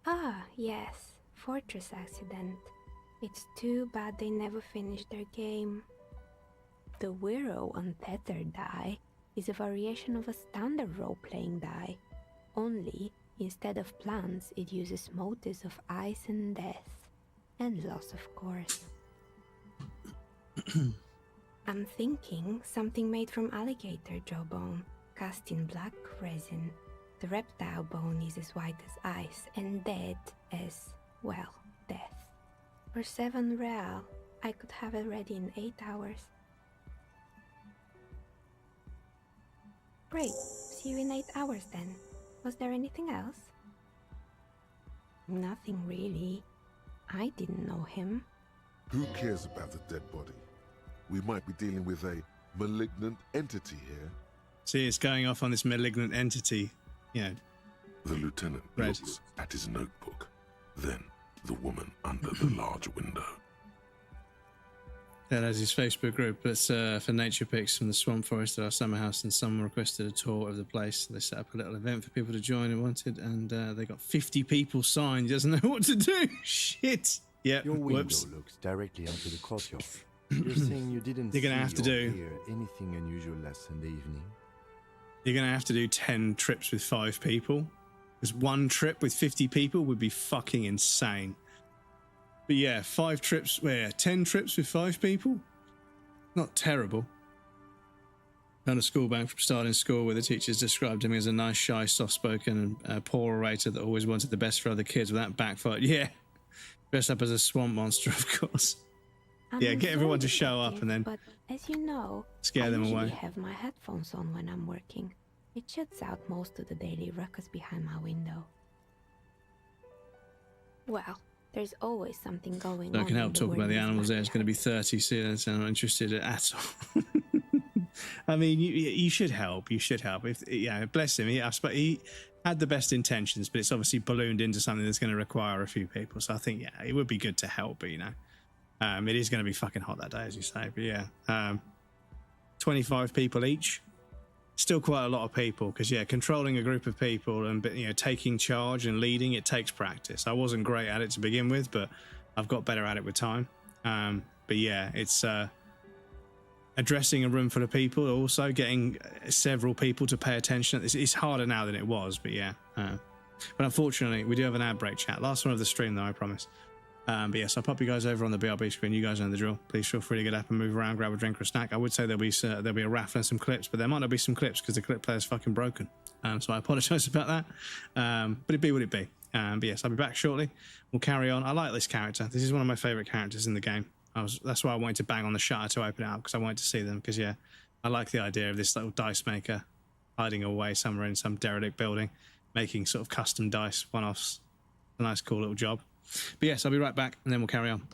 Ah, yes. Fortress accident. It's too bad they never finished their game. The Wiro Untethered die is a variation of a standard role-playing die. Only, instead of plants, it uses motifs of ice and death. And loss, of course. I'm thinking something made from alligator jawbone, cast in black resin. The reptile bone is as white as ice and dead as, well, death. For 7 real, I could have it ready in 8 hours. Great, see you in 8 hours then. Was there anything else? Nothing really. I didn't know him. Who cares about the dead body? We might be dealing with a malignant entity here. See, it's going off on this malignant entity. You know. The lieutenant looks at his notebook. Then the woman under the large window. Yeah, that's his Facebook group. That's for nature pics from the swamp forest at our summer house, and someone requested a tour of the place. They set up a little event for people to join who wanted, and they got 50 people signed. He doesn't know what to do. Shit. Yep. Your window Whoops. looks directly onto the courtyard. You're saying you didn't You're gonna see have to or do. hear anything unusual last Sunday evening? You're going to have to do 10 trips with 5 people. Because one trip with 50 people would be fucking insane. But yeah, 5 trips, 10 trips with 5 people? Not terrible. Found a school back from starting school where the teachers described him as a nice, shy, soft-spoken and poor orator that always wanted the best for other kids. Well, that backfired. Yeah. Dressed up as a swamp monster, of course. Yeah, get everyone to show up and then But as you know, scare them I usually away. have my headphones on when I'm working. It shuts out most of the daily ruckus behind my window. Well, there's always something going on. I can help in the talk about the world of animals there. It's going to be 30 soon, so I'm not interested at all. I mean, you should help. You should help. If bless him. He had the best intentions, but it's obviously ballooned into something that's going to require a few people. So I think, it would be good to help, but it is going to be fucking hot that day, as you say. But 25 people each. Still quite a lot of people, because controlling a group of people and taking charge and leading, it takes practice. I wasn't great at it to begin with, but I've got better at it with time. But it's addressing a room full of people, also getting several people to pay attention. It's harder now than it was, but but unfortunately we do have an ad break chat. Last one of the stream though, I promise. But yes, I'll pop you guys over on the BRB screen. You guys know the drill. Please feel free to get up and move around, grab a drink or a snack. I would say there'll be a raffle and some clips, but there might not be some clips because the clip player's fucking broken. So I apologise about that. But it be what it be. But yes, I'll be back shortly. We'll carry on. I like this character. This is one of my favourite characters in the game. That's why I wanted to bang on the shutter to open it up, because I wanted to see them. Because I like the idea of this little dice maker hiding away somewhere in some derelict building, making sort of custom dice one-offs. A nice, cool little job. But yes, I'll be right back, and then we'll carry on.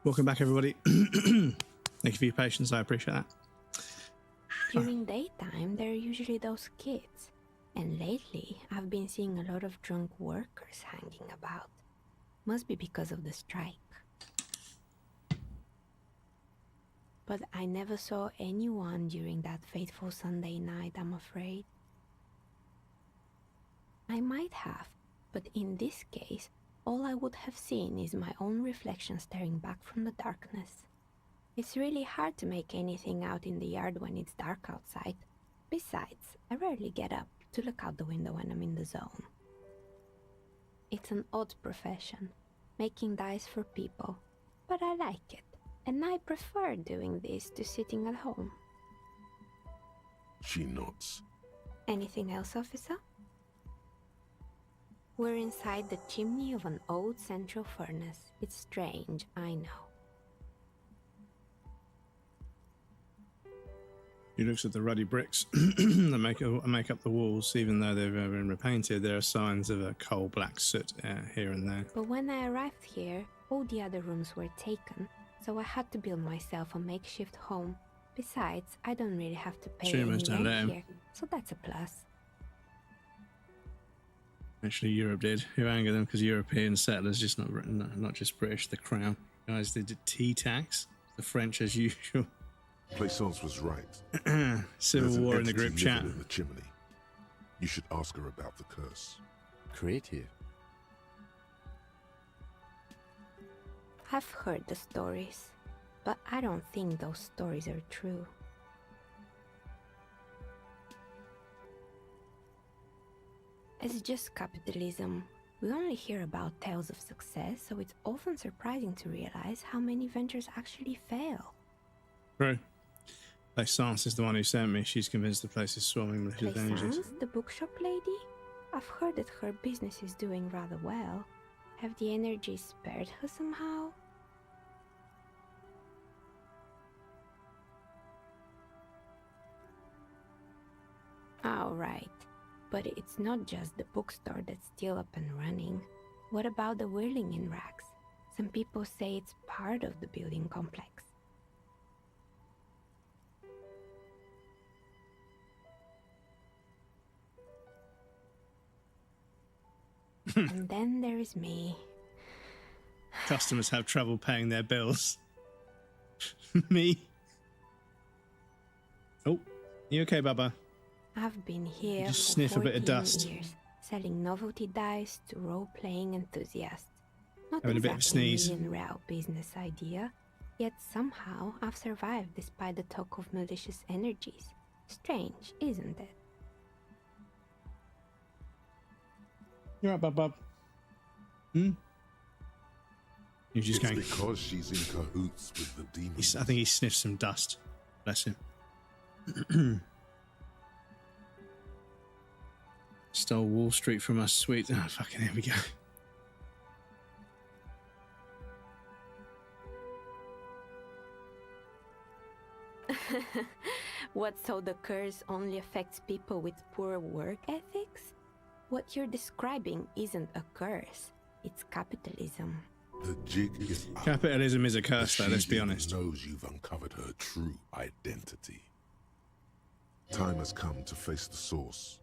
Welcome back, everybody. Thank you for your patience. I appreciate that. During daytime, there are usually those kids. And lately, I've been seeing a lot of drunk workers hanging about. Must be because of the strike. But I never saw anyone during that fateful Sunday night, I'm afraid. I might have, but in this case, all I would have seen is my own reflection staring back from the darkness. It's really hard to make anything out in the yard when it's dark outside. Besides, I rarely get up to look out the window when I'm in the zone. It's an odd profession, making dice for people, but I like it, and I prefer doing this to sitting at home. She nods. Anything else, officer? We're inside the chimney of an old central furnace. It's strange, I know. He looks at the ruddy bricks that make up the walls. Even though they've been repainted, there are signs of a coal black soot here and there. But when I arrived here, all the other rooms were taken, so I had to build myself a makeshift home. Besides, I don't really have to pay any rent here, so that's a plus. Actually, Europe did. Who angered them because European settlers, just not just British, the Crown. Guys, they did tea tax. The French, as usual. Plaisance was right. Civil war in the group chat. In the chimney. You should ask her about the curse. Creative. I've heard the stories, but I don't think those stories are true. It's just capitalism. We only hear about tales of success, so it's often surprising to realize how many ventures actually fail. True. Plaisance is the one who sent me. She's convinced the place is swarming with malicious energies. Plaisance, the bookshop lady? I've heard that her business is doing rather well. Have the energies spared her somehow? Oh, right. But it's not just the bookstore that's still up and running. What about the whirling in racks? Some people say it's part of the building complex. And then there is me. Customers have trouble paying their bills. Me. Oh, you okay, Baba? I've been here just for sniff a bit of 14 dust. years, selling novelty dice to role-playing enthusiasts. Not Having a bit of a exactly sneeze. a real business idea, yet somehow I've survived despite the talk of malicious energies. Strange, isn't it? You're right, Bub. Hmm? He's just It's going. because she's in cahoots with the demons. I think he sniffed some dust. Bless him. Stole Wall Street from us, sweet. Oh, fucking here we go. What, so the curse only affects people with poor work ethics? What you're describing isn't a curse, it's capitalism. The jig is up. Capitalism is a curse, though, let's be honest. Knows you've uncovered her true identity. Time has come to face the source.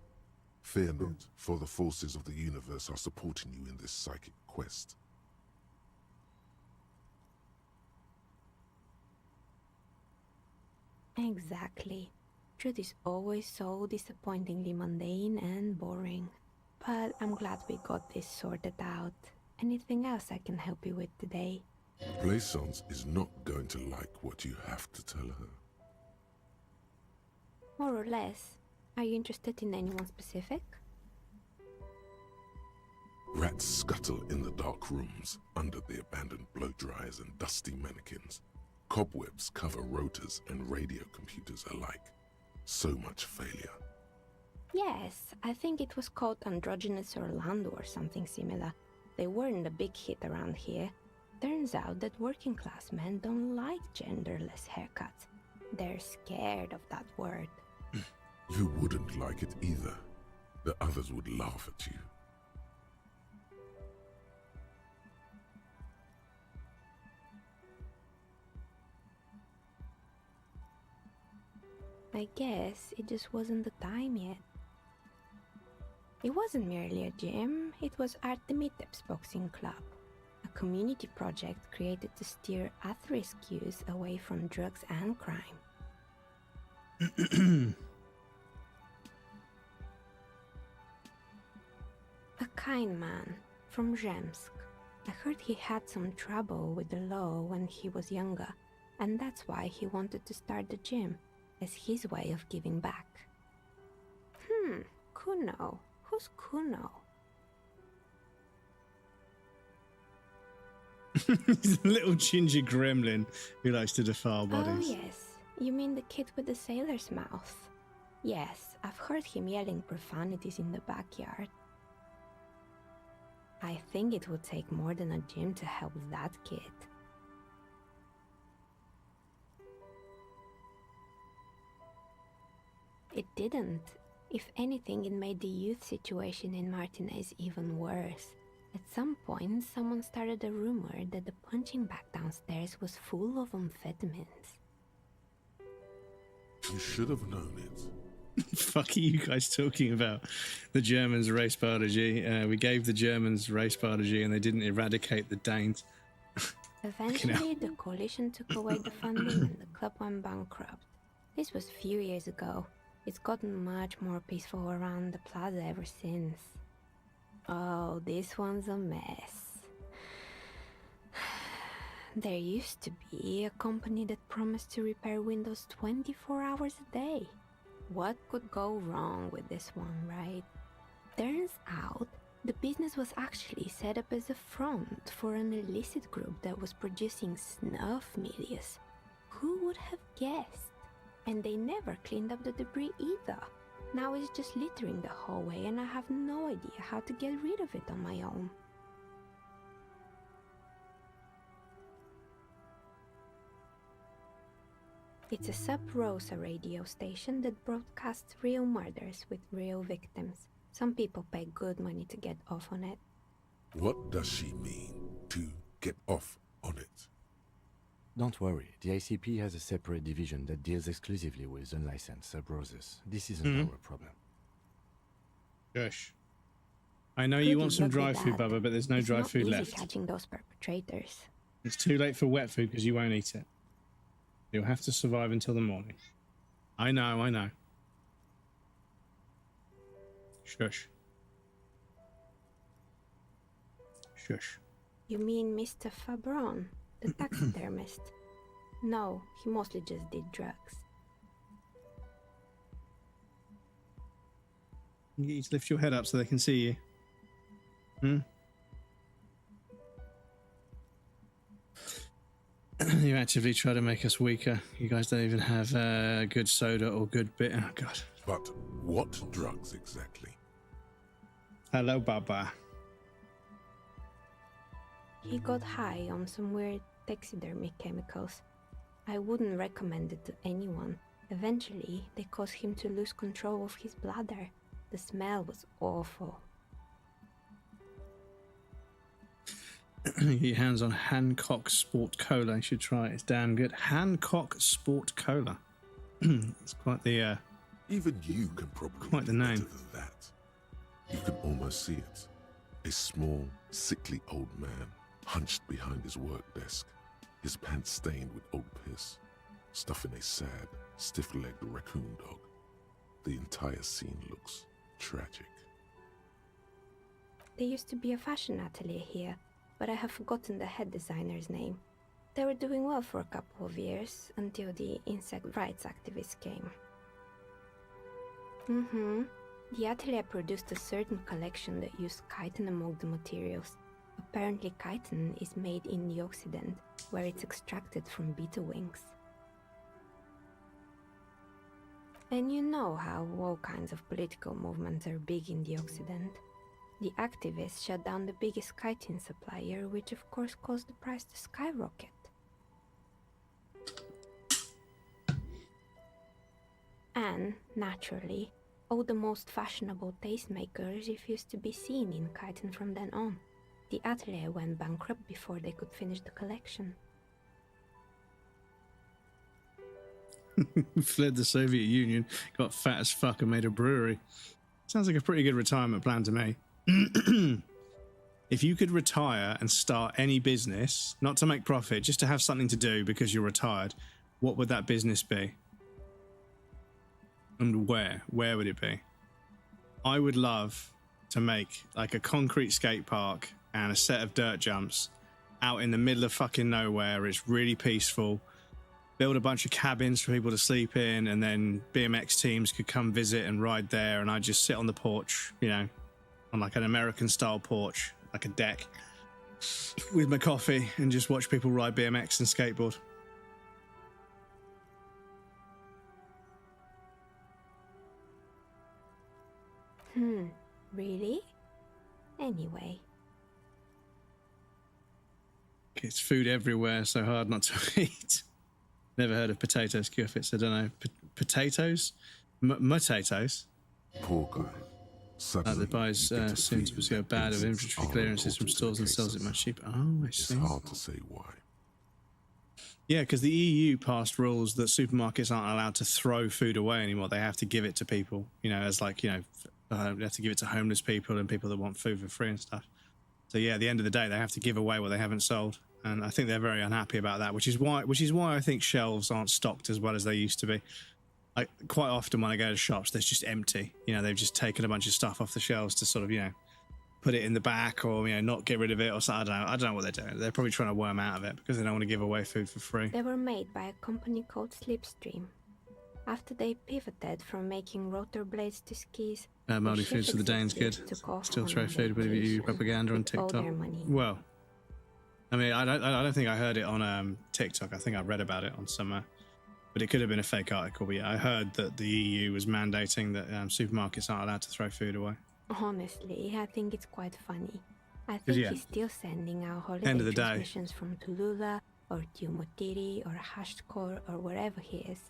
Fear not, for the forces of the universe are supporting you in this psychic quest. Exactly. Truth is always so disappointingly mundane and boring. But I'm glad we got this sorted out. Anything else I can help you with today? Plaisance is not going to like what you have to tell her. More or less. Are you interested in anyone specific? Rats scuttle in the dark rooms, under the abandoned blow dryers and dusty mannequins. Cobwebs cover rotors and radio computers alike. So much failure. Yes, I think it was called Androgynous Orlando or something similar. They weren't a big hit around here. Turns out that working class men don't like genderless haircuts. They're scared of that word. You wouldn't like it either. The others would laugh at you. I guess it just wasn't the time yet. It wasn't merely a gym, it was Artemitep's Boxing Club, a community project created to steer at-risk youth away from drugs and crime. A kind man from Zemsk. I heard he had some trouble with the law when he was younger, and that's why he wanted to start the gym, as his way of giving back. Kuno. Who's Kuno? He's a little ginger gremlin who likes to defile bodies. Oh yes, you mean the kid with the sailor's mouth. Yes, I've heard him yelling profanities in the backyard. I think it would take more than a gym to help that kid. It didn't. If anything, it made the youth situation in Martinez even worse. At some point, someone started a rumor that the punching bag downstairs was full of amphetamines. You should have known it. Fuck are you guys talking about? The Germans' race biology. We gave the Germans race biology and they didn't eradicate the Danes. Eventually, the coalition took away the funding and the club went bankrupt. This was a few years ago. It's gotten much more peaceful around the plaza ever since. Oh, this one's a mess. There used to be a company that promised to repair windows 24 hours a day. What could go wrong with this one, right? Turns out, the business was actually set up as a front for an illicit group that was producing snuff milias. Who would have guessed? And they never cleaned up the debris either. Now it's just littering the hallway and I have no idea how to get rid of it on my own. It's a sub-Rosa radio station that broadcasts real murders with real victims. Some people pay good money to get off on it. What does she mean, to get off on it? Don't worry, the ICP has a separate division that deals exclusively with unlicensed sub-roses. This isn't our problem. Gosh. I know you want some dry food, Bubba, but there's no dry food left. It's not easy catching those perpetrators. It's too late for wet food because you won't eat it. You'll have to survive until the morning. I know, I know. Shush. Shush. You mean Mr. Fabron, the taxidermist? No, he mostly just did drugs. You need to lift your head up so they can see you. You actively try to make us weaker. You guys don't even have good soda or good bit. Oh, God. But what drugs exactly? Hello, Baba. He got high on some weird taxidermy chemicals. I wouldn't recommend it to anyone. Eventually, they caused him to lose control of his bladder. The smell was awful. Your hands on Hancock Sport Cola. You should try it. It's damn good. Hancock Sport Cola. It's quite the even you can probably quite the name. Better than that. You can almost see it. A small, sickly old man hunched behind his work desk, his pants stained with old piss, stuffing a sad, stiff-legged raccoon dog. The entire scene looks tragic. There used to be a fashion atelier here, but I have forgotten the head designer's name. They were doing well for a couple of years, until the insect rights activists came. The atelier produced a certain collection that used chitin among the materials. Apparently chitin is made in the Occident, where it's extracted from beetle wings. And you know how all kinds of political movements are big in the Occident. The activists shut down the biggest chitin supplier, which of course caused the price to skyrocket. And, naturally, all the most fashionable tastemakers refused to be seen in chitin from then on. The atelier went bankrupt before they could finish the collection. Fled the Soviet Union, got fat as fuck and made a brewery. Sounds like a pretty good retirement plan to me. If you could retire and start any business, not to make profit, just to have something to do because you're retired, what would that business be? And where? Where would it be? I would love to make like a concrete skate park and a set of dirt jumps out in the middle of fucking nowhere. It's really peaceful. Build a bunch of cabins for people to sleep in, and then BMX teams could come visit and ride there, and I'd just sit on the porch, you know, on like an American style porch, like a deck, with my coffee and just watch people ride BMX and skateboard. Really? Anyway. It's food everywhere, so hard not to eat. Never heard of potatoes, Curfits. I don't know. Potatoes? Potatoes? Poor guy. That buys soon to go bad of inventory clearances from stores and sells it much cheaper. Oh, I see. It's hard to say why. Yeah, because the EU passed rules that supermarkets aren't allowed to throw food away anymore. They have to give it to people, you know, as like, you know, they have to give it to homeless people and people that want food for free and stuff. So yeah, at the end of the day, they have to give away what they haven't sold. And I think they're very unhappy about that, which is why I think shelves aren't stocked as well as they used to be. Like quite often when I go to shops, there's just empty. You know, they've just taken a bunch of stuff off the shelves to sort of, you know, put it in the back or, you know, not get rid of it or something. I don't know what they're doing. They're probably trying to worm out of it because they don't want to give away food for free. They were made by a company called Slipstream. After they pivoted from making rotor blades to skis, Moldy foods for the Danes, good. Still throw food with you propaganda on TikTok. Well, I mean, I don't think I heard it on TikTok. I think I read about it on somewhere. But it could have been a fake article. But yeah, I heard that the EU was mandating that supermarkets aren't allowed to throw food away. Honestly, I think it's quite funny. I think he's still sending out holiday transmissions from Tulula or Tiumotiri or Hashkor or wherever he is.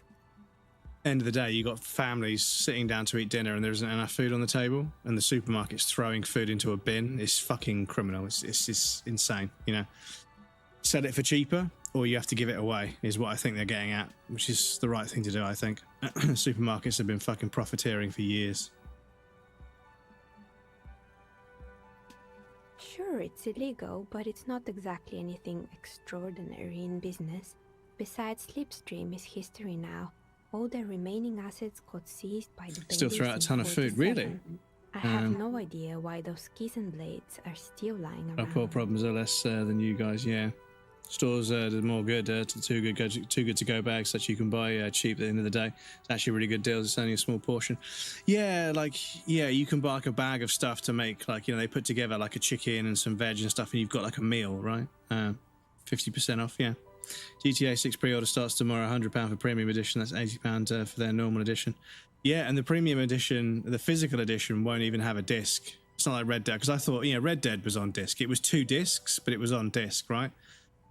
End of the day, you got families sitting down to eat dinner and there isn't enough food on the table, and the supermarket's throwing food into a bin. It's fucking criminal. It's insane. You know, sell it for cheaper, or you have to give it away. Is what I think they're getting at, which is the right thing to do. I think supermarkets have been fucking profiteering for years. Sure, it's illegal, but it's not exactly anything extraordinary in business. Besides, Slipstream is history now. All their remaining assets got seized by the Still throw out a ton of food, really? I have no idea why those skis and blades are still lying around. Our poor problems are less than you guys, yeah. Stores are more good, too good to go bags that you can buy cheap at the end of the day. It's actually really good deals. It's only a small portion. Yeah, you can buy like a bag of stuff to make, like, you know, they put together like a chicken and some veg and stuff, and you've got like a meal, right? 50% off, yeah. GTA 6 pre-order starts tomorrow, £100 for premium edition. That's £80 for their normal edition. Yeah, and the premium edition, the physical edition, won't even have a disc. It's not like Red Dead, because I thought, you know, Red Dead was on disc. It was 2 discs, but it was on disc, right?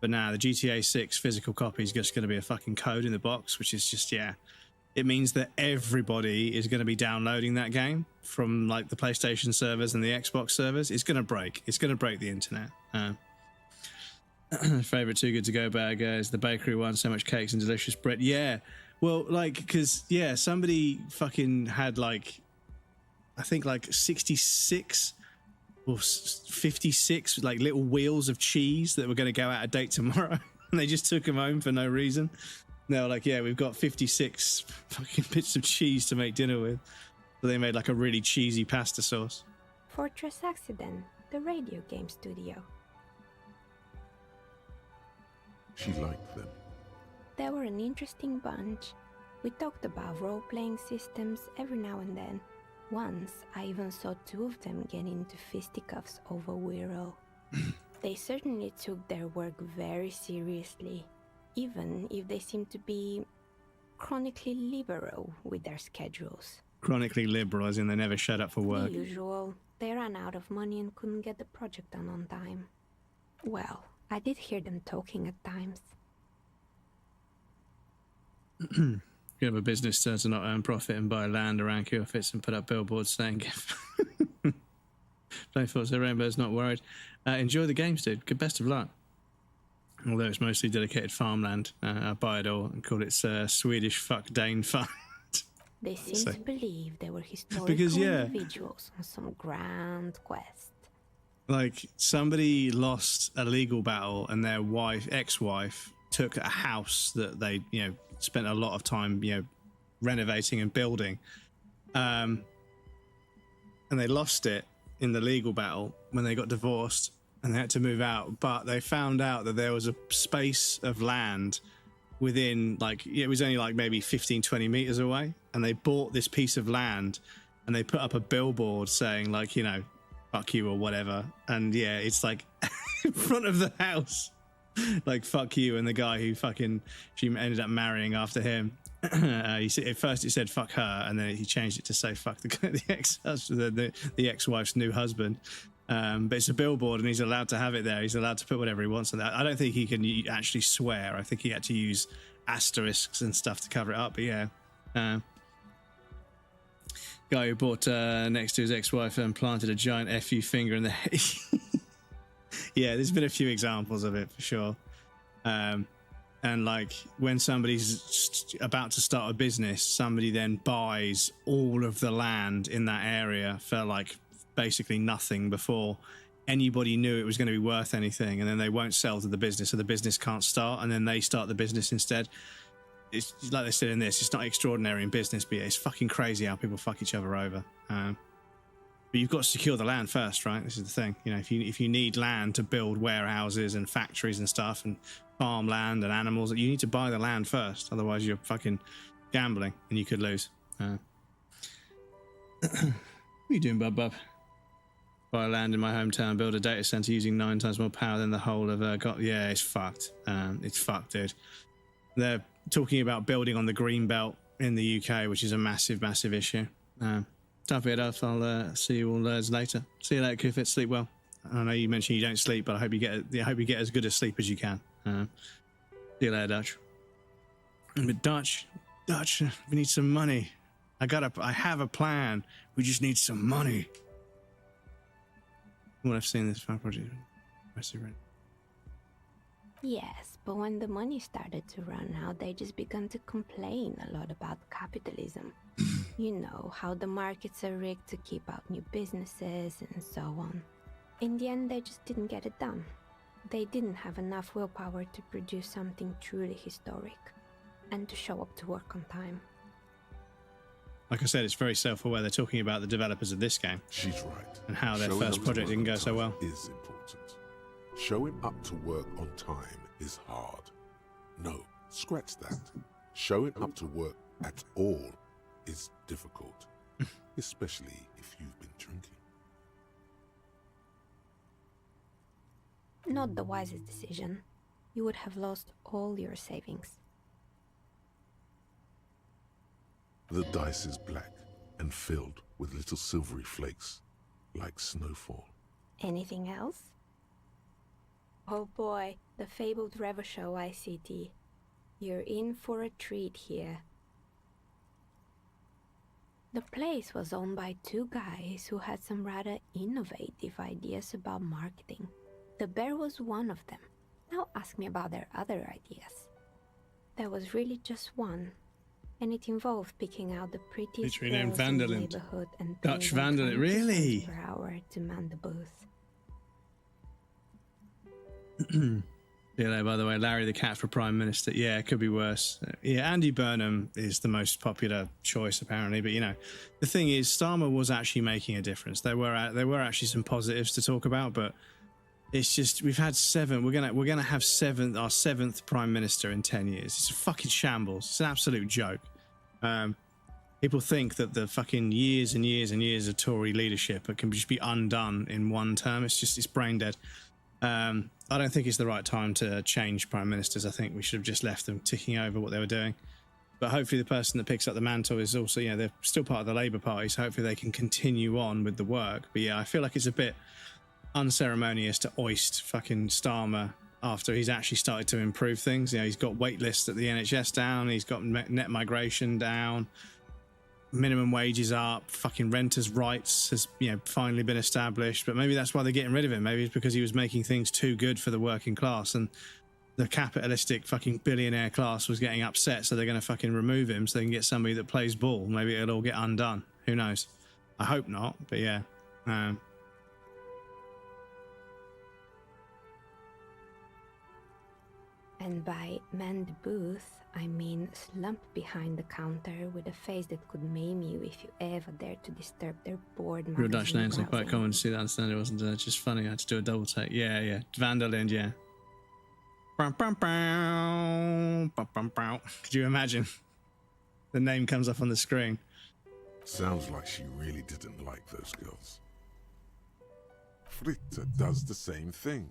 But now the GTA 6 physical copy is just going to be a fucking code in the box, which is just, yeah. It means that everybody is going to be downloading that game from like the PlayStation servers and the Xbox servers. It's going to break. It's going to break the internet. Favorite Too Good To Go bag is the bakery one. So much cakes and delicious bread. Yeah, well, like, because yeah, somebody fucking had like, I think like 66 or 56 like little wheels of cheese that were going to go out of date tomorrow, and they just took them home for no reason. They were like, yeah, we've got 56 fucking bits of cheese to make dinner with. So they made like a really cheesy pasta sauce. Fortress Accident, the radio game studio. She liked them. They were an interesting bunch. We talked about role-playing systems every now and then. Once, I even saw 2 of them get into fisticuffs over Wirral. They certainly took their work very seriously, even if they seemed to be chronically liberal with their schedules. Chronically liberal, as in they never shut up for work. The usual. They ran out of money and couldn't get the project done on time. Well, I did hear them talking at times. You have a business to not earn profit and buy land around Curfits and put up billboards saying Play Thoughts of Rainbow's not worried. Enjoy the games, dude. Good, best of luck. although it's mostly dedicated farmland. I buy it all and call it Swedish Fuck Dane Fund. They seem to believe they were historical Because, yeah. individuals on some grand quest. Like, somebody lost a legal battle and their ex-wife, took a house that they, spent a lot of time, renovating and building. And they lost it in the legal battle when they got divorced and they had to move out. But they found out that there was a space of land within, it was only maybe 15, 20 meters away. And they bought this piece of land and they put up a billboard saying, fuck you or whatever. And yeah, it's in front of the house, fuck you. And the guy who she ended up marrying after him, at first it said fuck her, and then he changed it to say fuck the ex-wife's new husband. But it's a billboard and he's allowed to have it there. He's allowed to put whatever he wants on that. I don't think he can actually swear. I think he had to use asterisks and stuff to cover it up. But yeah, guy who bought next to his ex-wife and planted a giant FU finger in the head. Yeah, there's been a few examples of it for sure. And when somebody's about to start a business, somebody then buys all of the land in that area for basically nothing before anybody knew it was going to be worth anything, and then they won't sell to the business, so the business can't start, and then they start the business instead. It's like they said in this, it's not extraordinary in business, but it's fucking crazy how people fuck each other over. But you've got to secure the land first, right? This is the thing. If you need land to build warehouses and factories and stuff and farmland and animals, you need to buy the land first. Otherwise, you're fucking gambling and you could lose. What are you doing, bub? Buy land in my hometown, build a data center using 9 times more power than the whole of yeah, it's fucked. It's fucked, dude. They're talking about building on the green belt in the UK, which is a massive, massive issue. Tough it up. I'll see you all later. See you later, Kufit. Sleep well. I know you mentioned you don't sleep, but I hope you get as good a sleep as you can. See you later, Dutch. But Dutch, we need some money. I have a plan. We just need some money. What I've seen this fan project. Yes, but when the money started to run out, they just began to complain a lot about capitalism. You know, how the markets are rigged to keep out new businesses and so on. In the end, they just didn't get it done. They didn't have enough willpower to produce something truly historic and to show up to work on time. Like I said, it's very self-aware. They're talking about the developers of this game. She's right. And how their first project didn't go so well. Is important. Showing up to work on time is hard. No, scratch that. Showing up to work at all is difficult, especially if you've been drinking. Not the wisest decision. You would have lost all your savings. The dice is black and filled with little silvery flakes, like snowfall. Anything else? Oh boy, the fabled Revo Show ICT. You're in for a treat here. The place was owned by 2 guys who had some rather innovative ideas about marketing. The bear was one of them. Now ask me about their other ideas. There was really just one, and it involved picking out the prettiest girls in the neighborhood and Dutch Vanderland, really? per hour to man the booth. Yeah, by the way, Larry the Cat for Prime Minister. Yeah, it could be worse. Yeah, Andy Burnham is the most popular choice apparently, but the thing is, Starmer was actually making a difference. There were actually some positives to talk about, but it's just we've had 7. We're gonna have our 7th Prime Minister in 10 years. It's a fucking shambles. It's an absolute joke. People think that the fucking years and years and years of Tory leadership can just be undone in one term. It's brain dead. I don't think it's the right time to change prime ministers. I think we should have just left them ticking over what they were doing. But hopefully the person that picks up the mantle is also, they're still part of the Labour Party, so hopefully they can continue on with the work. But yeah, I feel like it's a bit unceremonious to oist fucking Starmer after he's actually started to improve things. He's got wait lists at the NHS down, he's got net migration down, minimum wages up, fucking renters' rights has finally been established. But maybe that's why they're getting rid of him. Maybe it's because he was making things too good for the working class, and the capitalistic fucking billionaire class was getting upset, so they're going to fucking remove him so they can get somebody that plays ball. Maybe it'll all get undone. Who knows? I hope not, but yeah. And by man the booth, I mean slump behind the counter with a face that could maim you if you ever dared to disturb their bored Real Dutch magazine names are quite browsing. common to see that understand it wasn't just funny. I had to do a double take. Yeah, yeah. Vandalind, yeah. Could you imagine? The name comes up on the screen. Sounds like she really didn't like those girls. Fritta does the same thing.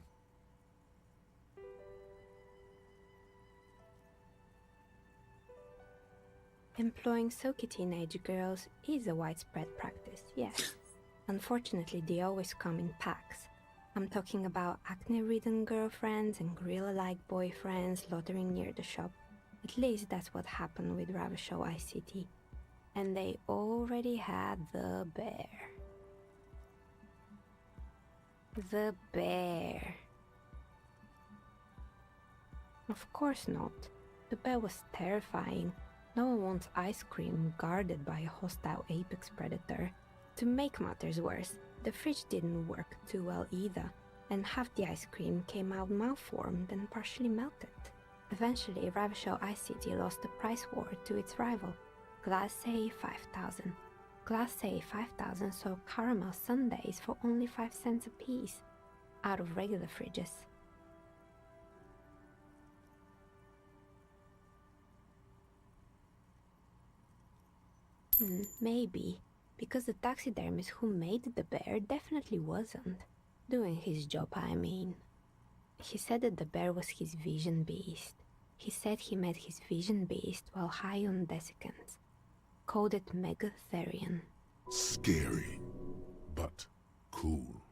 Employing silky teenage girls is a widespread practice, yes. Unfortunately, they always come in packs. I'm talking about acne-ridden girlfriends and gorilla-like boyfriends loitering near the shop. At least that's what happened with Ravachol ICT. And they already had the bear. The bear. Of course not. The bear was terrifying. No one wants ice cream guarded by a hostile apex predator. To make matters worse, the fridge didn't work too well either, and half the ice cream came out malformed and partially melted. Eventually, Ravachol ICT lost the price war to its rival, Glace 5000. Glace 5000 sold caramel sundaes for only 5 cents a piece, out of regular fridges. Maybe, because the taxidermist who made the bear definitely wasn't. Doing his job, I mean. He said that the bear was his vision beast. He said he met his vision beast while high on desiccants. Called it Megatherion. Scary, but cool.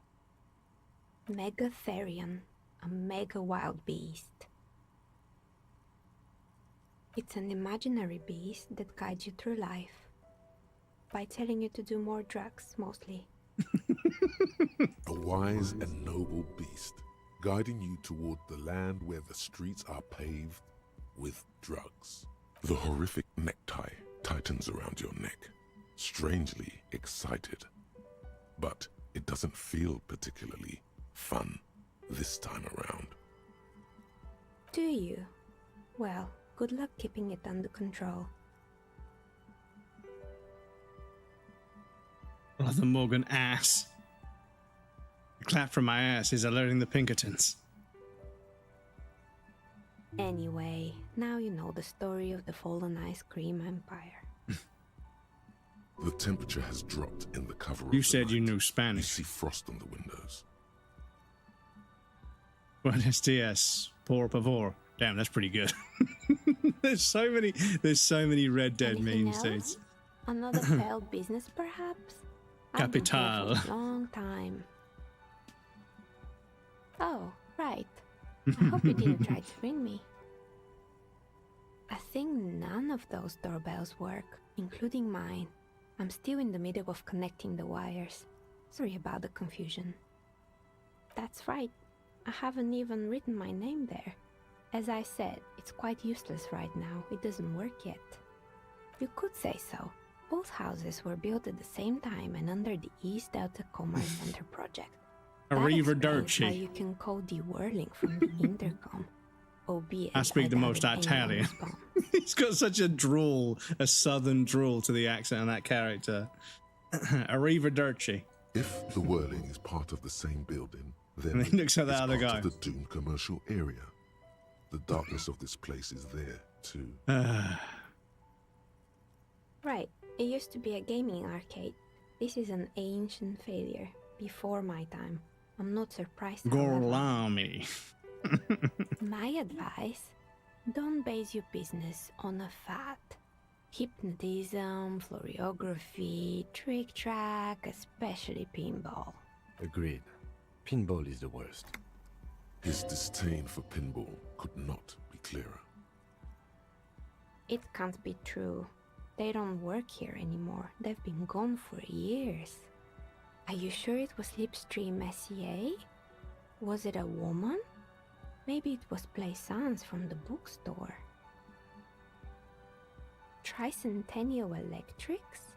Megatherion, a mega wild beast. It's an imaginary beast that guides you through life. By telling you to do more drugs, mostly. A wise and noble beast, guiding you toward the land where the streets are paved with drugs. The horrific necktie tightens around your neck, strangely excited. But it doesn't feel particularly fun this time around. Do you? Well, good luck keeping it under control. Brother Morgan ass. The clap from my ass is alerting the Pinkertons. Anyway, now you know the story of the fallen ice cream empire. The temperature has dropped in the cover You of the said you night. knew Spanish. You see frost on the windows. Buenos dias, por favor. Damn, that's pretty good. There's so many Red Dead Anything memes, else? dudes. Another failed business, perhaps? I've been here Capital. for a long time. Oh, right. I hope you didn't try to ring me. I think none of those doorbells work, including mine. I'm still in the middle of connecting the wires. Sorry about the confusion. That's right. I haven't even written my name there. As I said, it's quite useless right now. It doesn't work yet. You could say so. Both houses were built at the same time and under the East Delta Commerce Center project. That explains Arrivederci. how you can call de-whirling from the intercom, albeit I speak the doubt most anyone Italian. responds. He's got such a drawl, a southern drawl to the accent on that character. Arrivederci. If the whirling is part of the same building, then And he looks at it's that other part guy. of the Doom commercial area. The darkness of this place is there, too. Right, it used to be a gaming arcade. This is an ancient failure, before my time. I'm not surprised. however. Gorlami. My advice, don't base your business on a fad. Hypnotism, floriography, trick-track, especially pinball. Agreed. Pinball is the worst. His disdain for pinball could not be clearer. It can't be true. They don't work here anymore. They've been gone for years. Are you sure it was Slipstream SEA? Was it a woman? Maybe it was Plaisance from the bookstore. Tricentennial Electrics?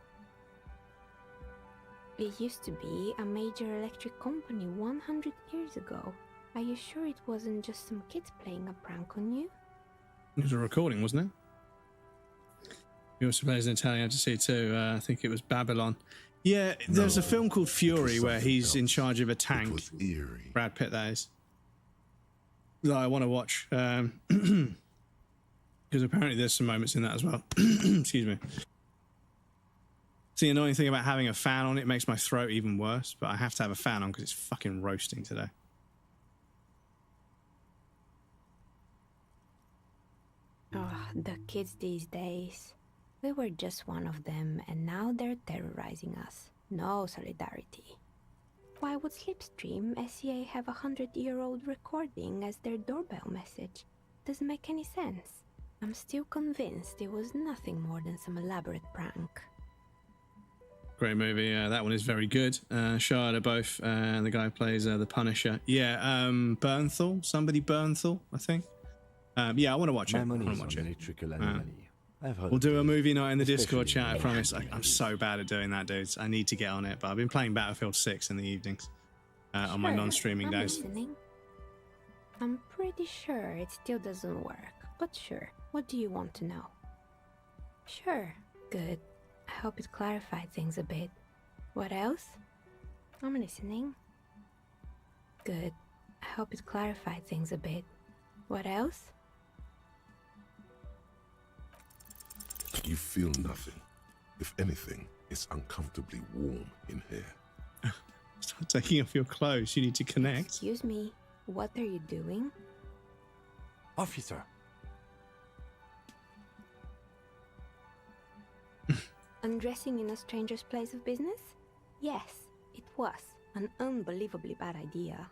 It used to be a major electric company 100 years ago. Are you sure it wasn't just some kids playing a prank on you? It was a recording, wasn't it? He also plays an Italian entity too. I think it was Babylon. Yeah, there's a film called Fury where he's in charge of a tank. Brad Pitt, that is. That I want to watch. Because apparently there's some moments in that as well. Excuse me. The annoying thing about having a fan on, it makes my throat even worse, but I have to have a fan on because it's fucking roasting today. Oh, the kids these days. We were just one of them, and now they're terrorizing us. No solidarity. Why would Slipstream SCA have a 100-year-old recording as their doorbell message? Doesn't make any sense. I'm still convinced it was nothing more than some elaborate prank. Great movie. That one is very good. Shia LaBeouf and the guy who plays the Punisher. Yeah, Bernthal. Somebody Bernthal, I think. Yeah, I want to watch it. I want to watch it. Electrical anomaly. We'll do a movie night in the Discord chat, I promise. I'm so bad at doing that, dudes. I need to get on it, but I've been playing Battlefield 6 in the evenings on my non-streaming days. Listening. I'm pretty sure it still doesn't work, but sure. What do you want to know? Sure. Good. I hope it clarified things a bit. What else? I'm listening. Good. I hope it clarified things a bit. What else? You feel nothing. If anything, it's uncomfortably warm in here. Start taking off your clothes. You need to connect. Excuse me. What are you doing? Officer. Undressing in a stranger's place of business? Yes, it was an unbelievably bad idea.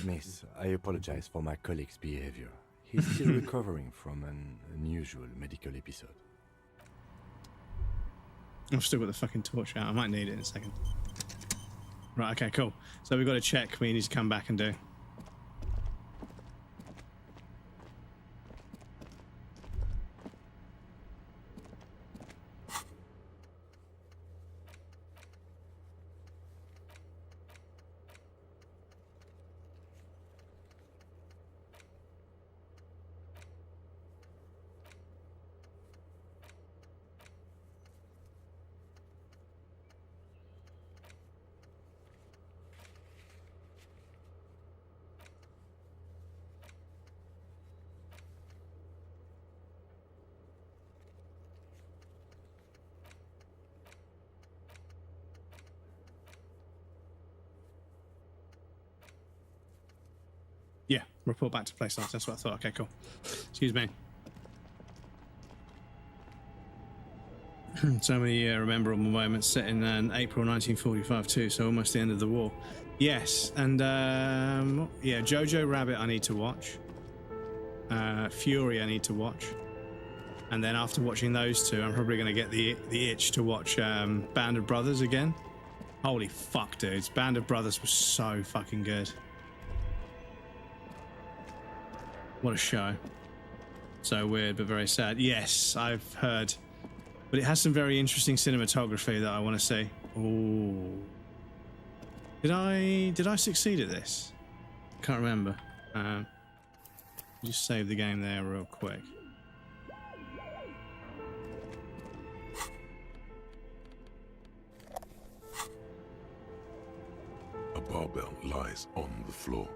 Miss, I apologize for my colleague's behavior. He's still recovering from an unusual medical episode. I've still got the fucking torch out. I might need it in a second. Right, okay, cool. So we've got a check we need to come back and do. Yeah, report back to Playstation. That's what I thought. Okay, cool. Excuse me. So many rememberable moments set in April 1945 too, so almost the end of the war. Yes, and yeah, Jojo Rabbit I need to watch. Fury I need to watch. And then after watching those two, I'm probably going to get the itch to watch Band of Brothers again. Holy fuck, dudes. Band of Brothers was so fucking good. What a show. So weird, but very sad. Yes, I've heard. But it has some very interesting cinematography that I want to see. Oh. Did I succeed at this? Can't remember. Just save the game there real quick. A barbell lies on the floor.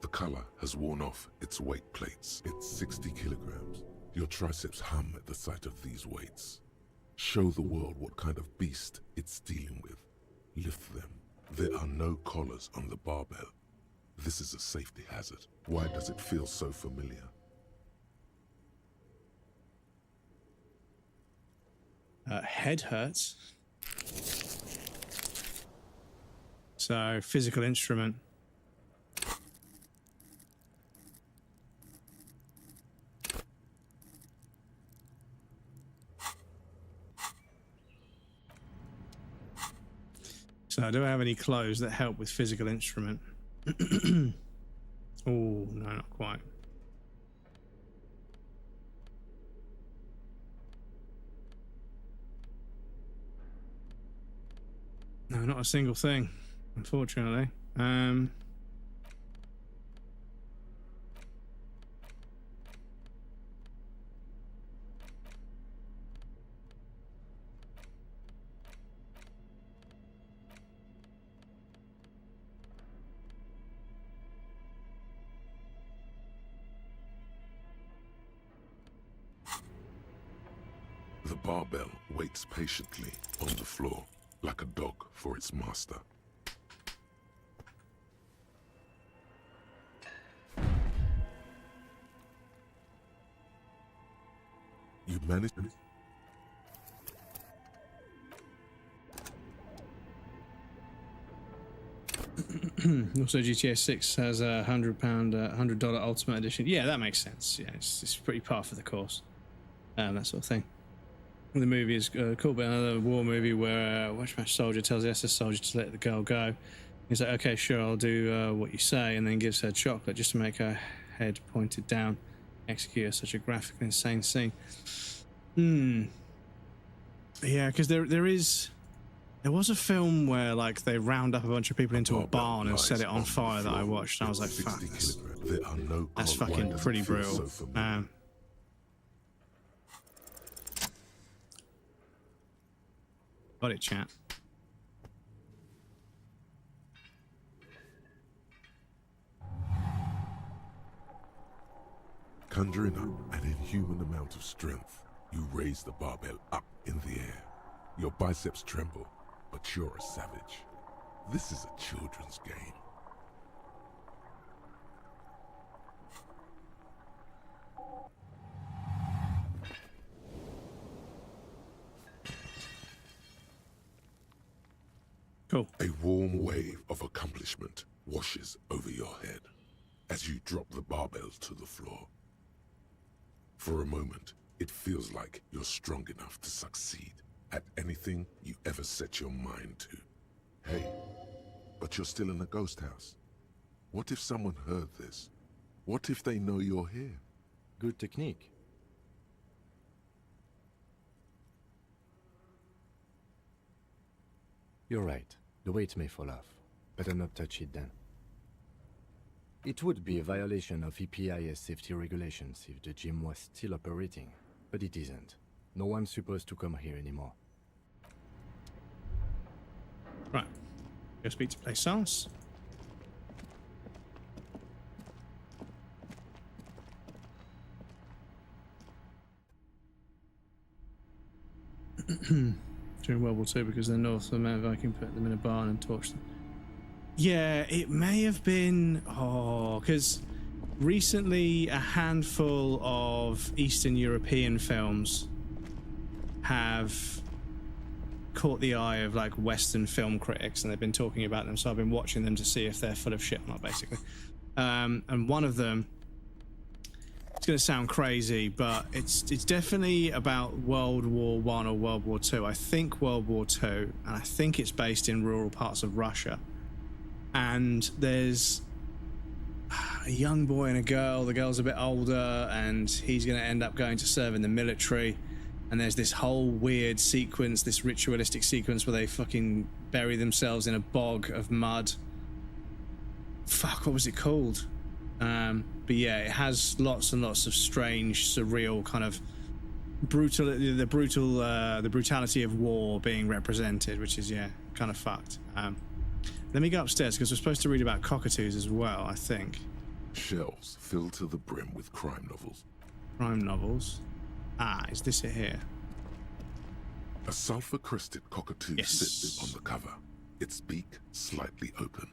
The color has worn off its weight plates. It's 60 kilograms. Your triceps hum at the sight of these weights. Show the world what kind of beast it's dealing with. Lift them. There are no collars on the barbell. This is a safety hazard. Why does it feel so familiar? Head hurts. So, physical instrument. So, do I have any clothes that help with physical instrument? Oh, no, not quite. No, not a single thing, unfortunately. The barbell waits patiently on the floor, like a dog for its master. You managed. Also, GTA 6 has a $100 Ultimate Edition. Yeah, that makes sense. Yeah, it's pretty par for the course. That sort of thing. The movie is cool, but another war movie where a Watchmatch soldier tells the SS soldier to let the girl go. He's like, okay, sure, I'll do what you say, and then gives her chocolate just to make her head pointed down. Execute such a graphically insane scene. Yeah, because there was a film where like they round up a bunch of people into a barn and set it on fire that I watched, and I was like, fuck, that's fucking pretty brutal. Got it, chat. Conjuring up an inhuman amount of strength, you raise the barbell up in the air. Your biceps tremble, but you're a savage. This is a children's game. Cool. A warm wave of accomplishment washes over your head as you drop the barbells to the floor. For a moment, it feels like you're strong enough to succeed at anything you ever set your mind to. Hey, but you're still in a ghost house. What if someone heard this? What if they know you're here? Good technique. You're right. The weight may fall off. Better not touch it then. It would be a violation of EPIS safety regulations if the gym was still operating, but it isn't. No one's supposed to come here anymore. Right. Go speak to Plaisance. During World War II, because the North Viking put them in a barn and torched them. Yeah, it may have been. Oh, because recently a handful of Eastern European films have caught the eye of like Western film critics, and they've been talking about them. So I've been watching them to see if they're full of shit or not, basically. And one of them, it's going to sound crazy, but it's definitely about World War I or World War II. I think World War II, and I think it's based in rural parts of Russia. And there's a young boy and a girl. The girl's a bit older, and he's going to end up going to serve in the military. And there's this whole weird sequence, this ritualistic sequence where they fucking bury themselves in a bog of mud. Fuck, what was it called? But yeah, it has lots and lots of strange, surreal kind of the brutality of war being represented, which is, yeah, kind of fucked. Let me go upstairs because we're supposed to read about cockatoos as well, I think. Shelves filled to the brim with crime novels. Crime novels. Ah, is this it here? A sulfur-crested cockatoo sits on the cover, its beak slightly open.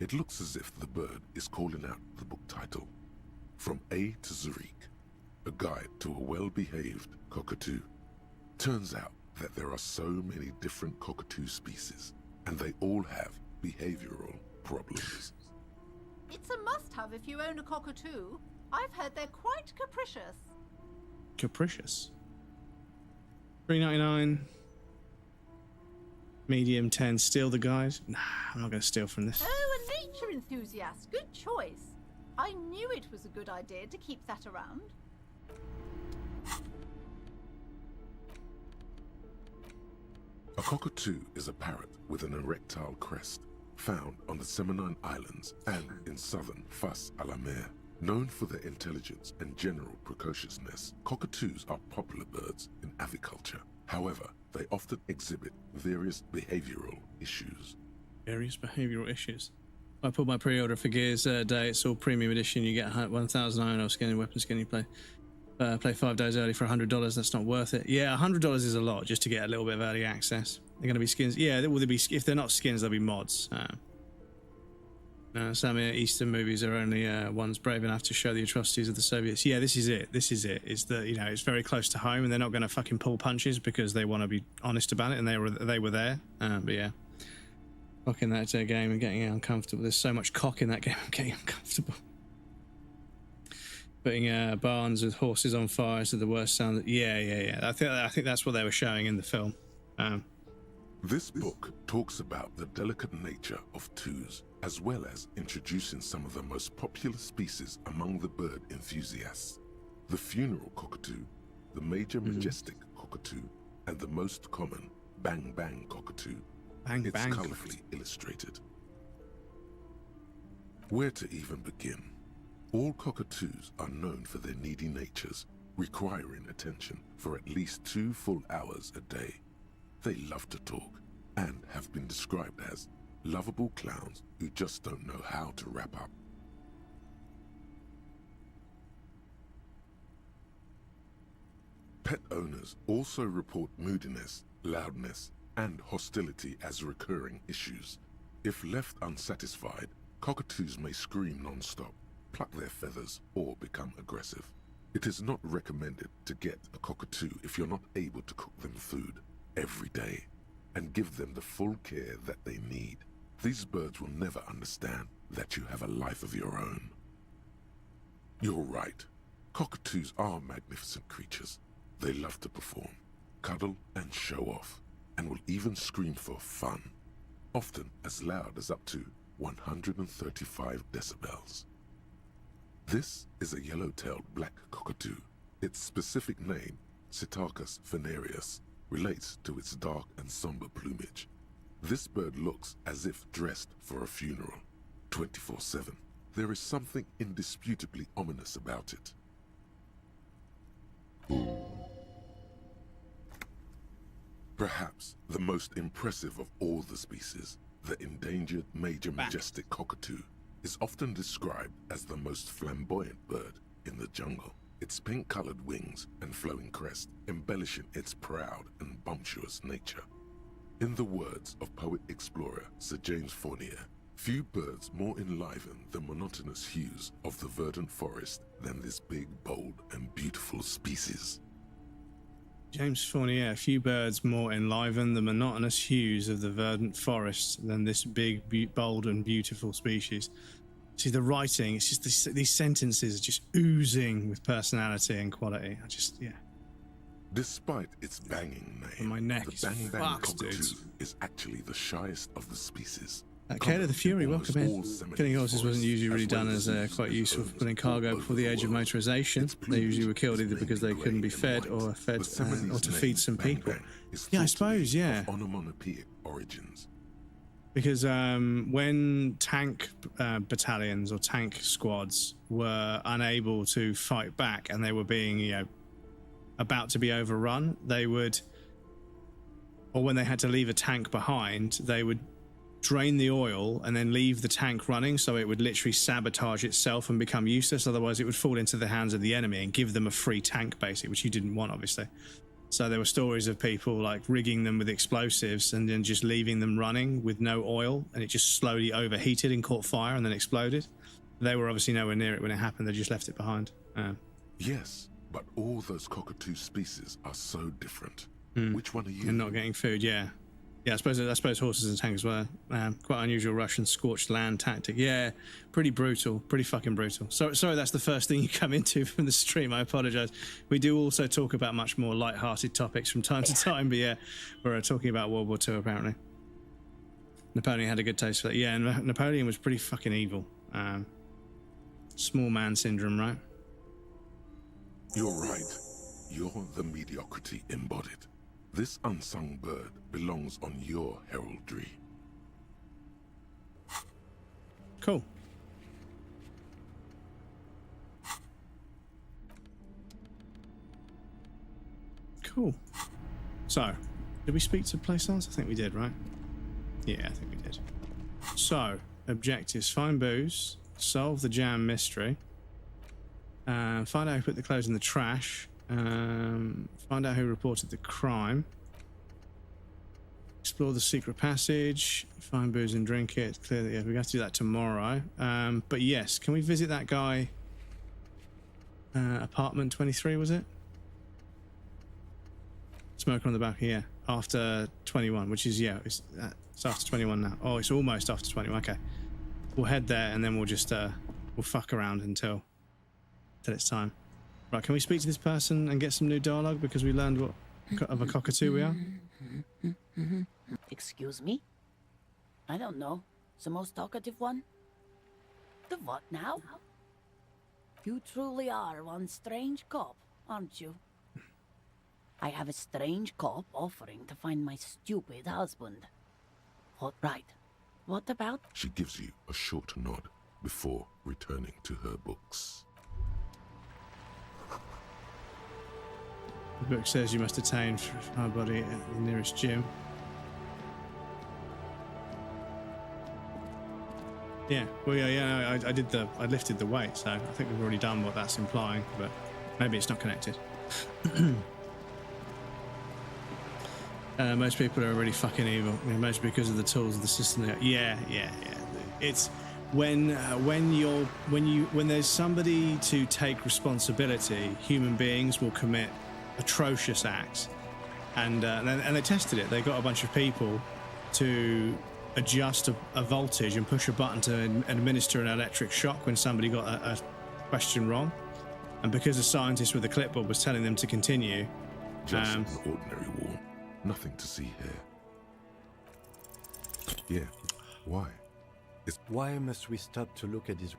It looks as if the bird is calling out the book title, From A to Zurich, a guide to a well-behaved cockatoo. Turns out that there are so many different cockatoo species, and they all have behavioral problems. It's a must-have if you own a cockatoo. I've heard they're quite capricious. Capricious. $3.99. Medium 10. Steal the guide? Nah, I'm not going to steal from this. Oh, a nature enthusiast. Good choice. I knew it was a good idea to keep that around. A cockatoo is a parrot with an erectile crest, found on the Seminole Islands and in southern Fas a la Mer. Known for their intelligence and general precociousness, cockatoos are popular birds in aviculture. However, they often exhibit various behavioral issues. Various behavioral issues. I pulled my pre-order for Gears Day. It's all premium edition. You get 1,000 iron or scanning weapon scanning play. Play 5 days early for $100. That's not worth it. Yeah, $100 is a lot just to get a little bit of early access. They're going to be skins. Yeah, will they be? If they're not skins, they'll be mods. Some Eastern movies are only ones brave enough to show the atrocities of the Soviets. Yeah, this is it. This is it. It's the, you know, it's very close to home, and they're not going to fucking pull punches because they want to be honest about it, and they were there. But yeah, fucking that game and getting uncomfortable. There's so much cock in that game. I'm getting uncomfortable. Putting barns with horses on fire is the worst sound. Yeah. I think that's what they were showing in the film. This book talks about the delicate nature of twos, as well as introducing some of the most popular species among the bird enthusiasts. The funeral cockatoo, the major majestic cockatoo, and the most common bang bang cockatoo. It's colorfully illustrated. Where to even begin? All cockatoos are known for their needy natures, requiring attention for at least 2 full hours a day. They love to talk and have been described as lovable clowns who just don't know how to wrap up. Pet owners also report moodiness, loudness, and hostility as recurring issues. If left unsatisfied, cockatoos may scream non-stop, pluck their feathers, or become aggressive. It is not recommended to get a cockatoo if you're not able to cook them food every day and give them the full care that they need. These birds will never understand that you have a life of your own. You're right. Cockatoos are magnificent creatures. They love to perform, cuddle, and show off, and will even scream for fun, often as loud as up to 135 decibels. This is a yellow-tailed black cockatoo. Its specific name, Psittacus venereus, relates to its dark and somber plumage. This bird looks as if dressed for a funeral, 24/7. There is something indisputably ominous about it. Perhaps the most impressive of all the species, the endangered major majestic cockatoo, is often described as the most flamboyant bird in the jungle. Its pink-colored wings and flowing crest embellishing its proud and bumptious nature. In the words of poet-explorer Sir James Fournier, few birds more enliven the monotonous hues of the verdant forest than this big, bold, and beautiful species. James Fournier, few birds more enliven the monotonous hues of the verdant forest than this big, bold, and beautiful species. See, the writing, it's just these sentences are just oozing with personality and quality. Despite its banging name, my neck the is bang fucked, cockatoo dude. is actually the shyest of the species. Kayla the Fury, welcome in. Killing horses wasn't usually really done as quite useful for pulling cargo before the age of motorization. They usually were killed either because they couldn't be fed or to feed some people. Yeah, I suppose, yeah. Onomatopoeic origins. Because when tank battalions or tank squads were unable to fight back and they were being, about to be overrun, they would, or when they had to leave a tank behind, they would drain the oil and then leave the tank running so it would literally sabotage itself and become useless. Otherwise, it would fall into the hands of the enemy and give them a free tank, basically, which you didn't want, obviously. So there were stories of people like rigging them with explosives and then just leaving them running with no oil, and it just slowly overheated and caught fire and then exploded. They were obviously nowhere near it when it happened. They just left it behind. Yes, but all those cockatoo species are so different. Which one are you? And not getting food, yeah. Yeah, I suppose horses and tanks were quite unusual Russian scorched land tactic. Yeah, pretty brutal, pretty fucking brutal. Sorry, that's the first thing you come into from the stream. I apologise. We do also talk about much more light-hearted topics from time to time, but yeah, we're talking about World War II apparently. Napoleon had a good taste for that. Yeah, and Napoleon was pretty fucking evil. small man syndrome, right? You're right. You're the mediocrity embodied. This unsung bird belongs on your heraldry. Cool. Cool. So, did we speak to Plaisance? I think we did, right? Yeah, I think we did. So, objectives: find booze, solve the jam mystery, find out who put the clothes in the trash, find out who reported the crime, explore the secret passage, find booze and drink it. Clearly, yeah, we have to do that tomorrow. But yes, can we visit that guy? Apartment 23, was it? Smoker on the back here after 21, which is, yeah, it's after 21 now. Oh, it's almost after 21. Okay, we'll head there and then we'll just we'll fuck around until it's time. Right, can we speak to this person and get some new dialogue because we learned what of a cockatoo we are? Excuse me? I don't know. The most talkative one? The what now? You truly are one strange cop, aren't you? I have a strange cop offering to find my stupid husband. What right? What about? She gives you a short nod before returning to her books. The book says you must attain our body at the nearest gym. Yeah, well, yeah, I lifted the weight, so I think we've already done what that's implying, but maybe it's not connected. Most people are already fucking evil, most because of the tools of the system. Yeah. It's when there's somebody to take responsibility, human beings will commit atrocious acts, and they tested it. They got a bunch of people to adjust a voltage and push a button to administer an electric shock when somebody got a question wrong, and because a scientist with a clipboard was telling them to continue. Just an ordinary war. Nothing to see here. Yeah, why? Why must we stop to look at this?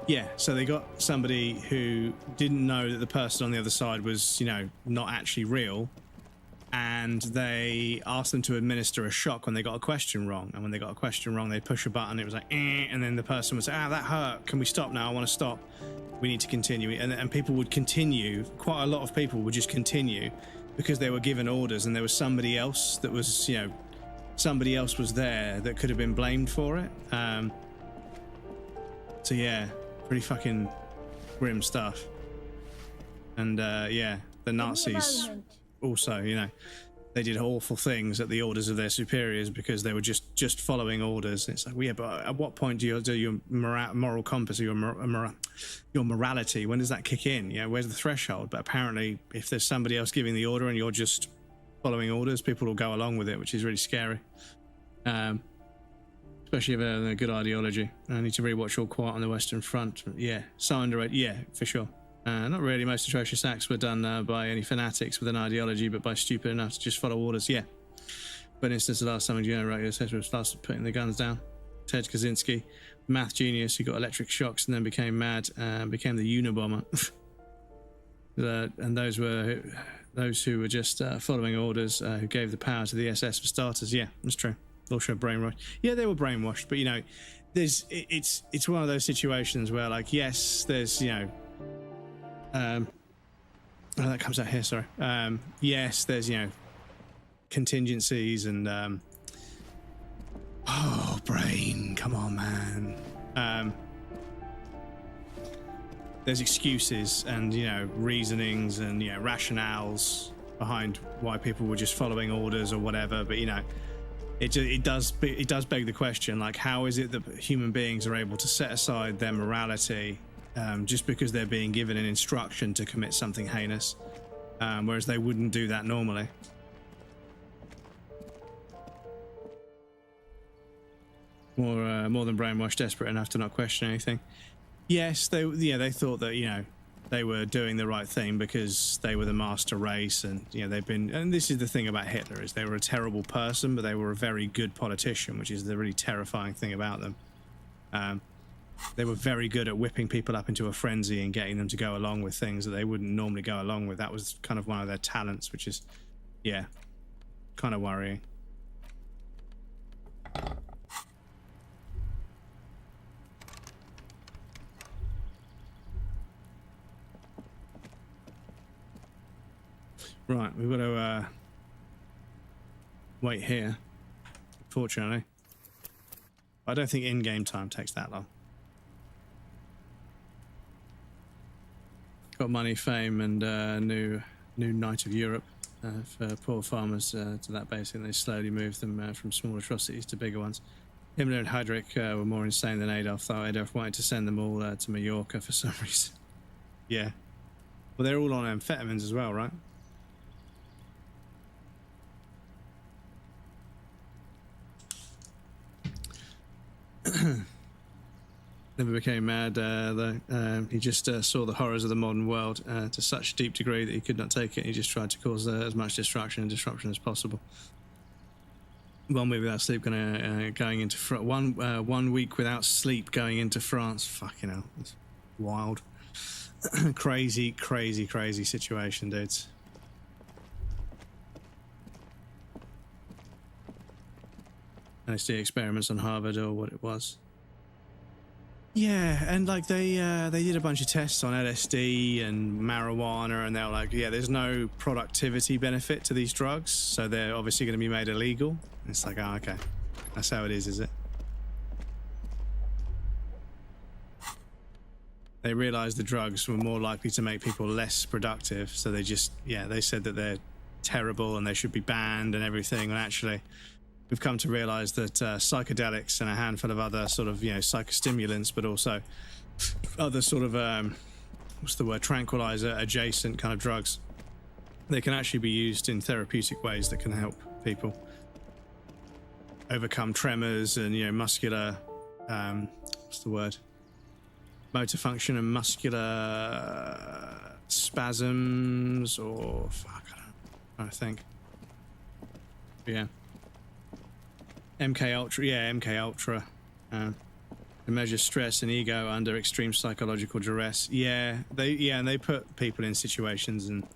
Yeah, so they got somebody who didn't know that the person on the other side was, not actually real, and they asked them to administer a shock when they got a question wrong. And when they got a question wrong, they'd push a button, it was like, and then the person would say, that hurt, can we stop now? I want to stop. We need to continue. And people would continue. Quite a lot of people would just continue because they were given orders, and there was somebody else that was, somebody else was there that could have been blamed for it. So yeah, pretty fucking grim stuff. And yeah, the Nazis also, they did awful things at the orders of their superiors because they were just following orders. It's like, well, yeah, but at what point do your moral compass or your morality, when does that kick in? Where's the threshold? But apparently, if there's somebody else giving the order and you're just following orders, people will go along with it, which is really scary. Especially if they have a good ideology. I need to rewatch All Quiet on the Western Front. Yeah, so underrated. Yeah, for sure. Not really. Most atrocious acts were done by any fanatics with an ideology, but by stupid enough to just follow orders. Yeah. For instance, the last time a generator was started putting the guns down. Ted Kaczynski, math genius who got electric shocks and then became mad and became the Unabomber. And those who were just following orders, who gave the power to the SS for starters. Yeah, that's true. Also brainwashed. Yeah, they were brainwashed, but it's one of those situations where, like, yes, there's that comes out here, sorry. Yes, there's, contingencies and, brain, come on, man. There's excuses and, reasonings and, rationales behind why people were just following orders or whatever, but, it does beg the question, like, how is it that human beings are able to set aside their morality just because they're being given an instruction to commit something heinous, whereas they wouldn't do that normally. More than brainwashed, desperate enough to not question anything. Yes, they thought that they were doing the right thing because they were the master race, and you know they've been. And this is the thing about Hitler, is they were a terrible person, but they were a very good politician, which is the really terrifying thing about them. They were very good at whipping people up into a frenzy and getting them to go along with things that they wouldn't normally go along with. That was kind of one of their talents, which is, yeah, kind of worrying. Right, we've got to wait here, fortunately. I don't think in-game time takes that long. Got money, fame, and new Knight of Europe for poor farmers to that base, and they slowly moved them from small atrocities to bigger ones. Himmler and Heydrich were more insane than Adolf, though Adolf wanted to send them all to Mallorca for some reason. Yeah. Well, they're all on amphetamines as well, right? Never became mad, though. He just saw the horrors of the modern world to such deep degree that he could not take it. He just tried to cause as much destruction and disruption as possible. 1 week without sleep, going into one week without sleep going into France. Fucking hell, it's wild. Crazy situation, dudes. LSD experiments on Harvard, or what it was. Yeah, and like they did a bunch of tests on LSD and marijuana, and they were like, yeah, there's no productivity benefit to these drugs, so they're obviously going to be made illegal. And it's like, oh, okay, that's how it is it? They realized the drugs were more likely to make people less productive, so they just, yeah, they said that they're terrible and they should be banned and everything, and actually we've come to realize that psychedelics and a handful of other sort of, you know, psychostimulants, but also other sort of, what's the word, tranquilizer adjacent kind of drugs, they can actually be used in therapeutic ways that can help people overcome tremors and, you know, muscular, what's the word, motor function and muscular spasms, or fuck, I think. Yeah. MK Ultra. To measure stress and ego under extreme psychological duress. And they put people in situations, and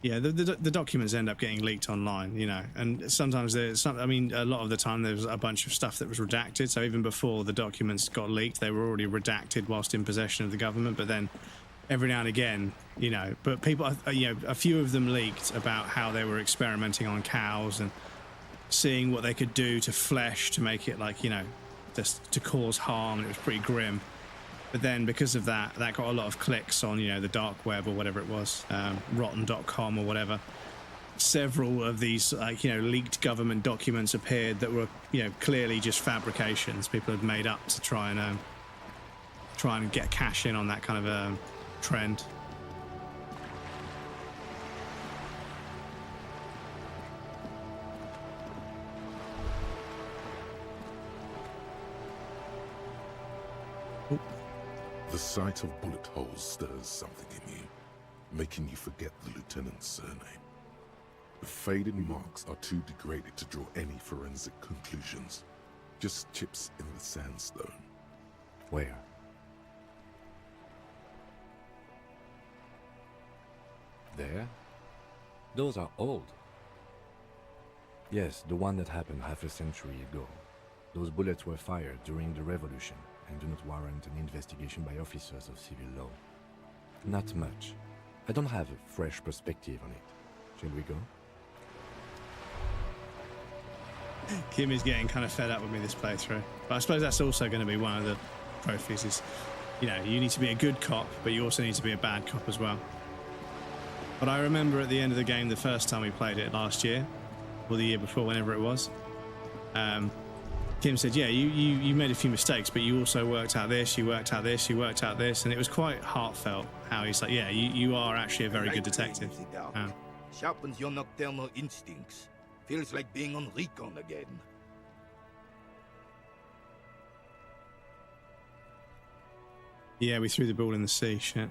the documents end up getting leaked online, you know. And sometimes there's some. I mean, a lot of the time there's a bunch of stuff that was redacted. So even before the documents got leaked, they were already redacted whilst in possession of the government. But then, every now and again, you know, but people, you know, a few of them leaked about how they were experimenting on cows and seeing what they could do to flesh to make it, like, you know, just to cause harm, and it was pretty grim. But then because of that got a lot of clicks on, you know, the dark web or whatever it was, rotten.com or whatever. Several of these, like, you know, leaked government documents appeared that were, you know, clearly just fabrications people had made up to try and get cash in on that kind of trend. The sight of bullet holes stirs something in you, making you forget the lieutenant's surname. The faded marks are too degraded to draw any forensic conclusions. Just chips in the sandstone. Where? There? Those are old. Yes, the one that happened half a century ago. Those bullets were fired during the revolution and do not warrant an investigation by officers of civil law. Not much. I don't have a fresh perspective on it. Shall we go? Kim is getting kind of fed up with me this playthrough. But I suppose that's also going to be one of the trophies is, you know, you need to be a good cop, but you also need to be a bad cop as well. But I remember at the end of the game, the first time we played it last year, or the year before, whenever it was, Kim said, yeah, you made a few mistakes, but you also worked out this, you worked out this, you worked out this, and it was quite heartfelt how he's like, yeah, you are actually a very good detective. Sharpens your nocturnal instincts. Feels like being on recon again. Yeah, we threw the ball in the sea, shit.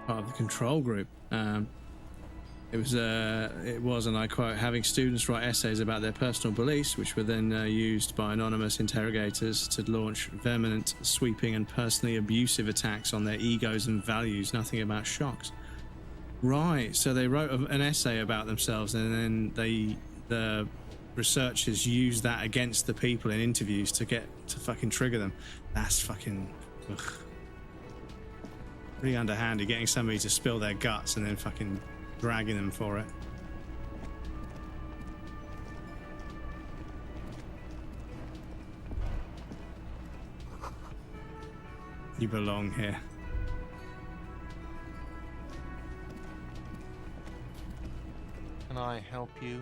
part of the control group. It was, and I quote, having students write essays about their personal beliefs, which were then used by anonymous interrogators to launch vehement, sweeping, and personally abusive attacks on their egos and values. Nothing about shocks. Right, so they wrote an essay about themselves, and then the researchers used that against the people in interviews to fucking trigger them. That's fucking pretty underhanded, getting somebody to spill their guts and then fucking dragging them for it. You belong here. Can I help you?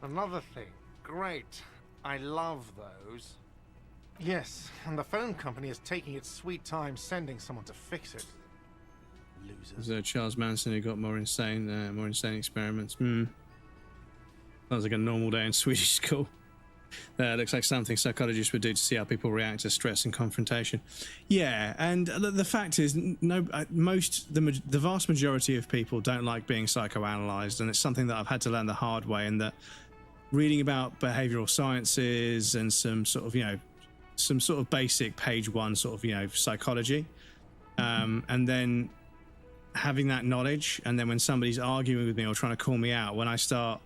Another thing. Great. I love those. Yes, and the phone company is taking its sweet time sending someone to fix it. Losers. There's Charles Manson who got more insane experiments. Sounds like a normal day in Swedish school. Looks like something psychologists would do to see how people react to stress and confrontation. Yeah, and the fact is, the vast majority of people don't like being psychoanalyzed, and it's something that I've had to learn the hard way. And that reading about behavioral sciences and some sort of basic page one sort of psychology, and then having that knowledge, and then when somebody's arguing with me or trying to call me out, when I start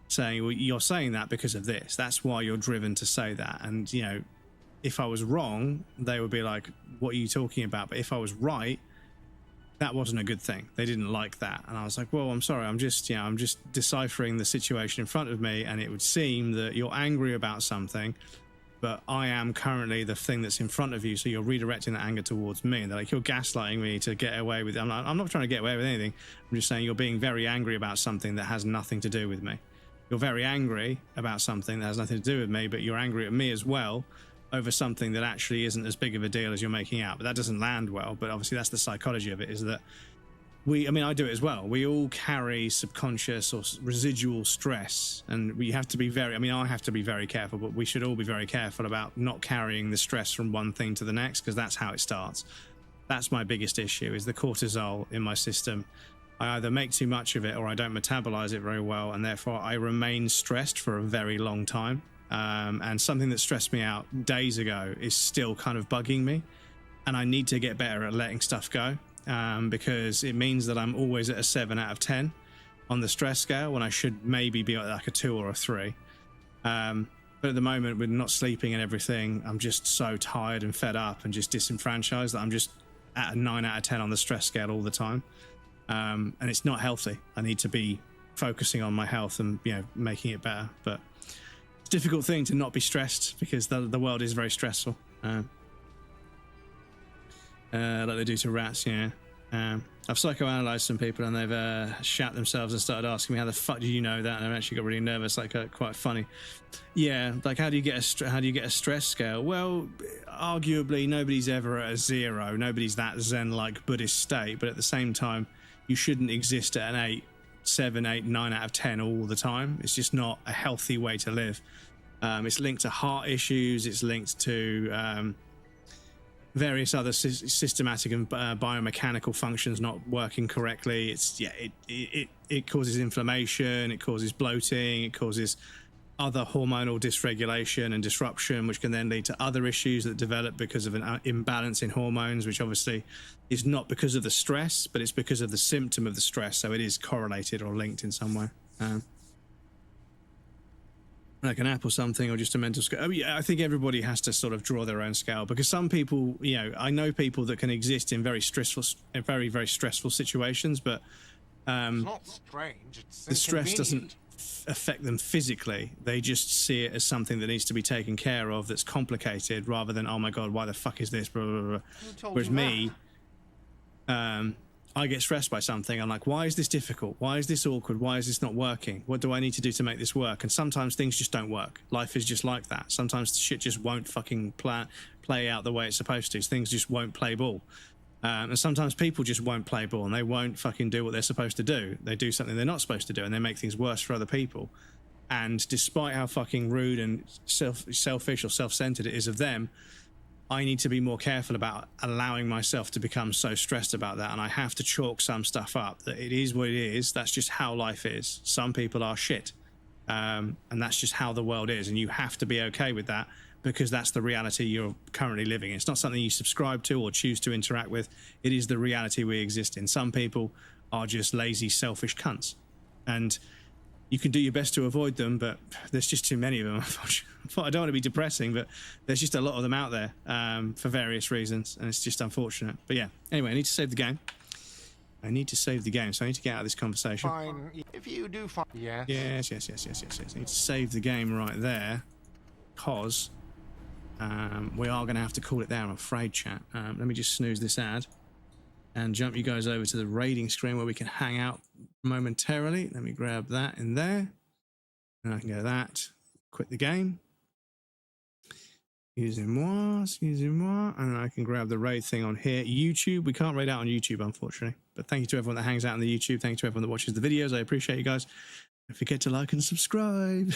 saying, well, you're saying that because of this, that's why you're driven to say that, and if I was wrong, they would be like, what are you talking about? But if I was right, that wasn't a good thing. They didn't like that. And I was like, well, I'm sorry, I'm just deciphering the situation in front of me, and it would seem that you're angry about something, but I am currently the thing that's in front of you, so you're redirecting that anger towards me. And they're like, you're gaslighting me to get away with it. I'm not trying to get away with anything. I'm just saying you're being very angry about something that has nothing to do with me. You're very angry about something that has nothing to do with me, but you're angry at me as well over something that actually isn't as big of a deal as you're making out. But that doesn't land well. But obviously that's the psychology of it, is that I do it as well. We all carry subconscious or residual stress, and we have to be I have to be very careful, but we should all be very careful about not carrying the stress from one thing to the next, because that's how it starts. That's my biggest issue, is the cortisol in my system. I either make too much of it or I don't metabolize it very well, and therefore I remain stressed for a very long time. And something that stressed me out days ago is still kind of bugging me, and I need to get better at letting stuff go. Because it means that I'm always at a 7 out of 10 on the stress scale, when I should maybe be at like a 2 or a 3. But at the moment, with not sleeping and everything, I'm just so tired and fed up and just disenfranchised that I'm just at a 9 out of 10 on the stress scale all the time. And it's not healthy. I need to be focusing on my health and making it better. But it's a difficult thing to not be stressed, because the world is very stressful. Like they do to rats, I've psychoanalyzed some people, and they've shat themselves and started asking me, how the fuck do you know that? And I've actually got really nervous, quite funny. Yeah, like, how do you get a stress scale? Well, arguably nobody's ever at a 0. Nobody's that zen-like Buddhist state, but at the same time, you shouldn't exist at an 8, 7, 8, 9 out of 10 all the time. It's just not a healthy way to live. It's linked to heart issues. It's linked to various other systematic and biomechanical functions not working correctly. It causes inflammation, it causes bloating, it causes other hormonal dysregulation and disruption, which can then lead to other issues that develop because of an imbalance in hormones, which obviously is not because of the stress, but it's because of the symptom of the stress. So it is correlated or linked in some way. Like an app or something, or just a mental scale. I think everybody has to sort of draw their own scale, because some people, I know people that can exist in very very, very stressful situations, but it's not strange. It's the stress doesn't affect them physically. They just see it as something that needs to be taken care of, that's complicated, rather than, oh my god, why the fuck is this, blah, blah, blah. Whereas me, I get stressed by something. I'm like, why is this difficult? Why is this awkward? Why is this not working? What do I need to do to make this work? And sometimes things just don't work. Life is just like that. Sometimes shit just won't fucking play out the way it's supposed to. Things just won't play ball. And sometimes people just won't play ball, and they won't fucking do what they're supposed to do. They do something they're not supposed to do, and they make things worse for other people. And despite how fucking rude and selfish or self-centered it is of them, I need to be more careful about allowing myself to become so stressed about that, and I have to chalk some stuff up that it is what it is. That's just how life is. Some people are shit, and that's just how the world is, and you have to be okay with that because that's the reality you're currently living in. It's not something you subscribe to or choose to interact with. It is the reality we exist in. Some people are just lazy, selfish cunts, and you can do your best to avoid them, but there's just too many of them. I don't want to be depressing, but there's just a lot of them out there for various reasons, and it's just unfortunate. But yeah, anyway, I need to save the game. I need to save the game, so I need to get out of this conversation. Fine. If you do fine. Yes. Yes. I need to save the game right there, because we are going to have to call it there, I'm afraid, chat. Let me just snooze this ad and jump you guys over to the raiding screen where we can hang out momentarily. Let me grab that in there. And I can go that, quit the game. Excusez-moi. And then I can grab the raid thing on here. YouTube, we can't raid out on YouTube, unfortunately. But thank you to everyone that hangs out on the YouTube. Thank you to everyone that watches the videos. I appreciate you guys. Don't forget to like and subscribe.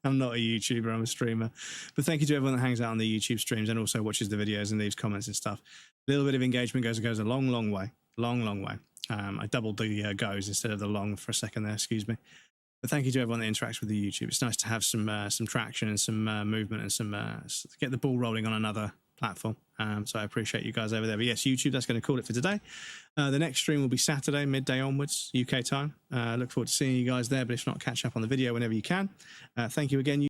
I'm not a YouTuber, I'm a streamer. But thank you to everyone that hangs out on the YouTube streams and also watches the videos and leaves comments and stuff. A little bit of engagement goes a long, long way. Long way. I doubled the goes instead of the long for a second there, excuse me. But thank you to everyone that interacts with the YouTube. It's nice to have some traction and some movement and some get the ball rolling on another platform. So I appreciate you guys over there. But yes, YouTube, that's going to call it for today. The next stream will be Saturday, midday onwards, UK time. Look forward to seeing you guys there, but if not, catch up on the video whenever you can. Thank you again.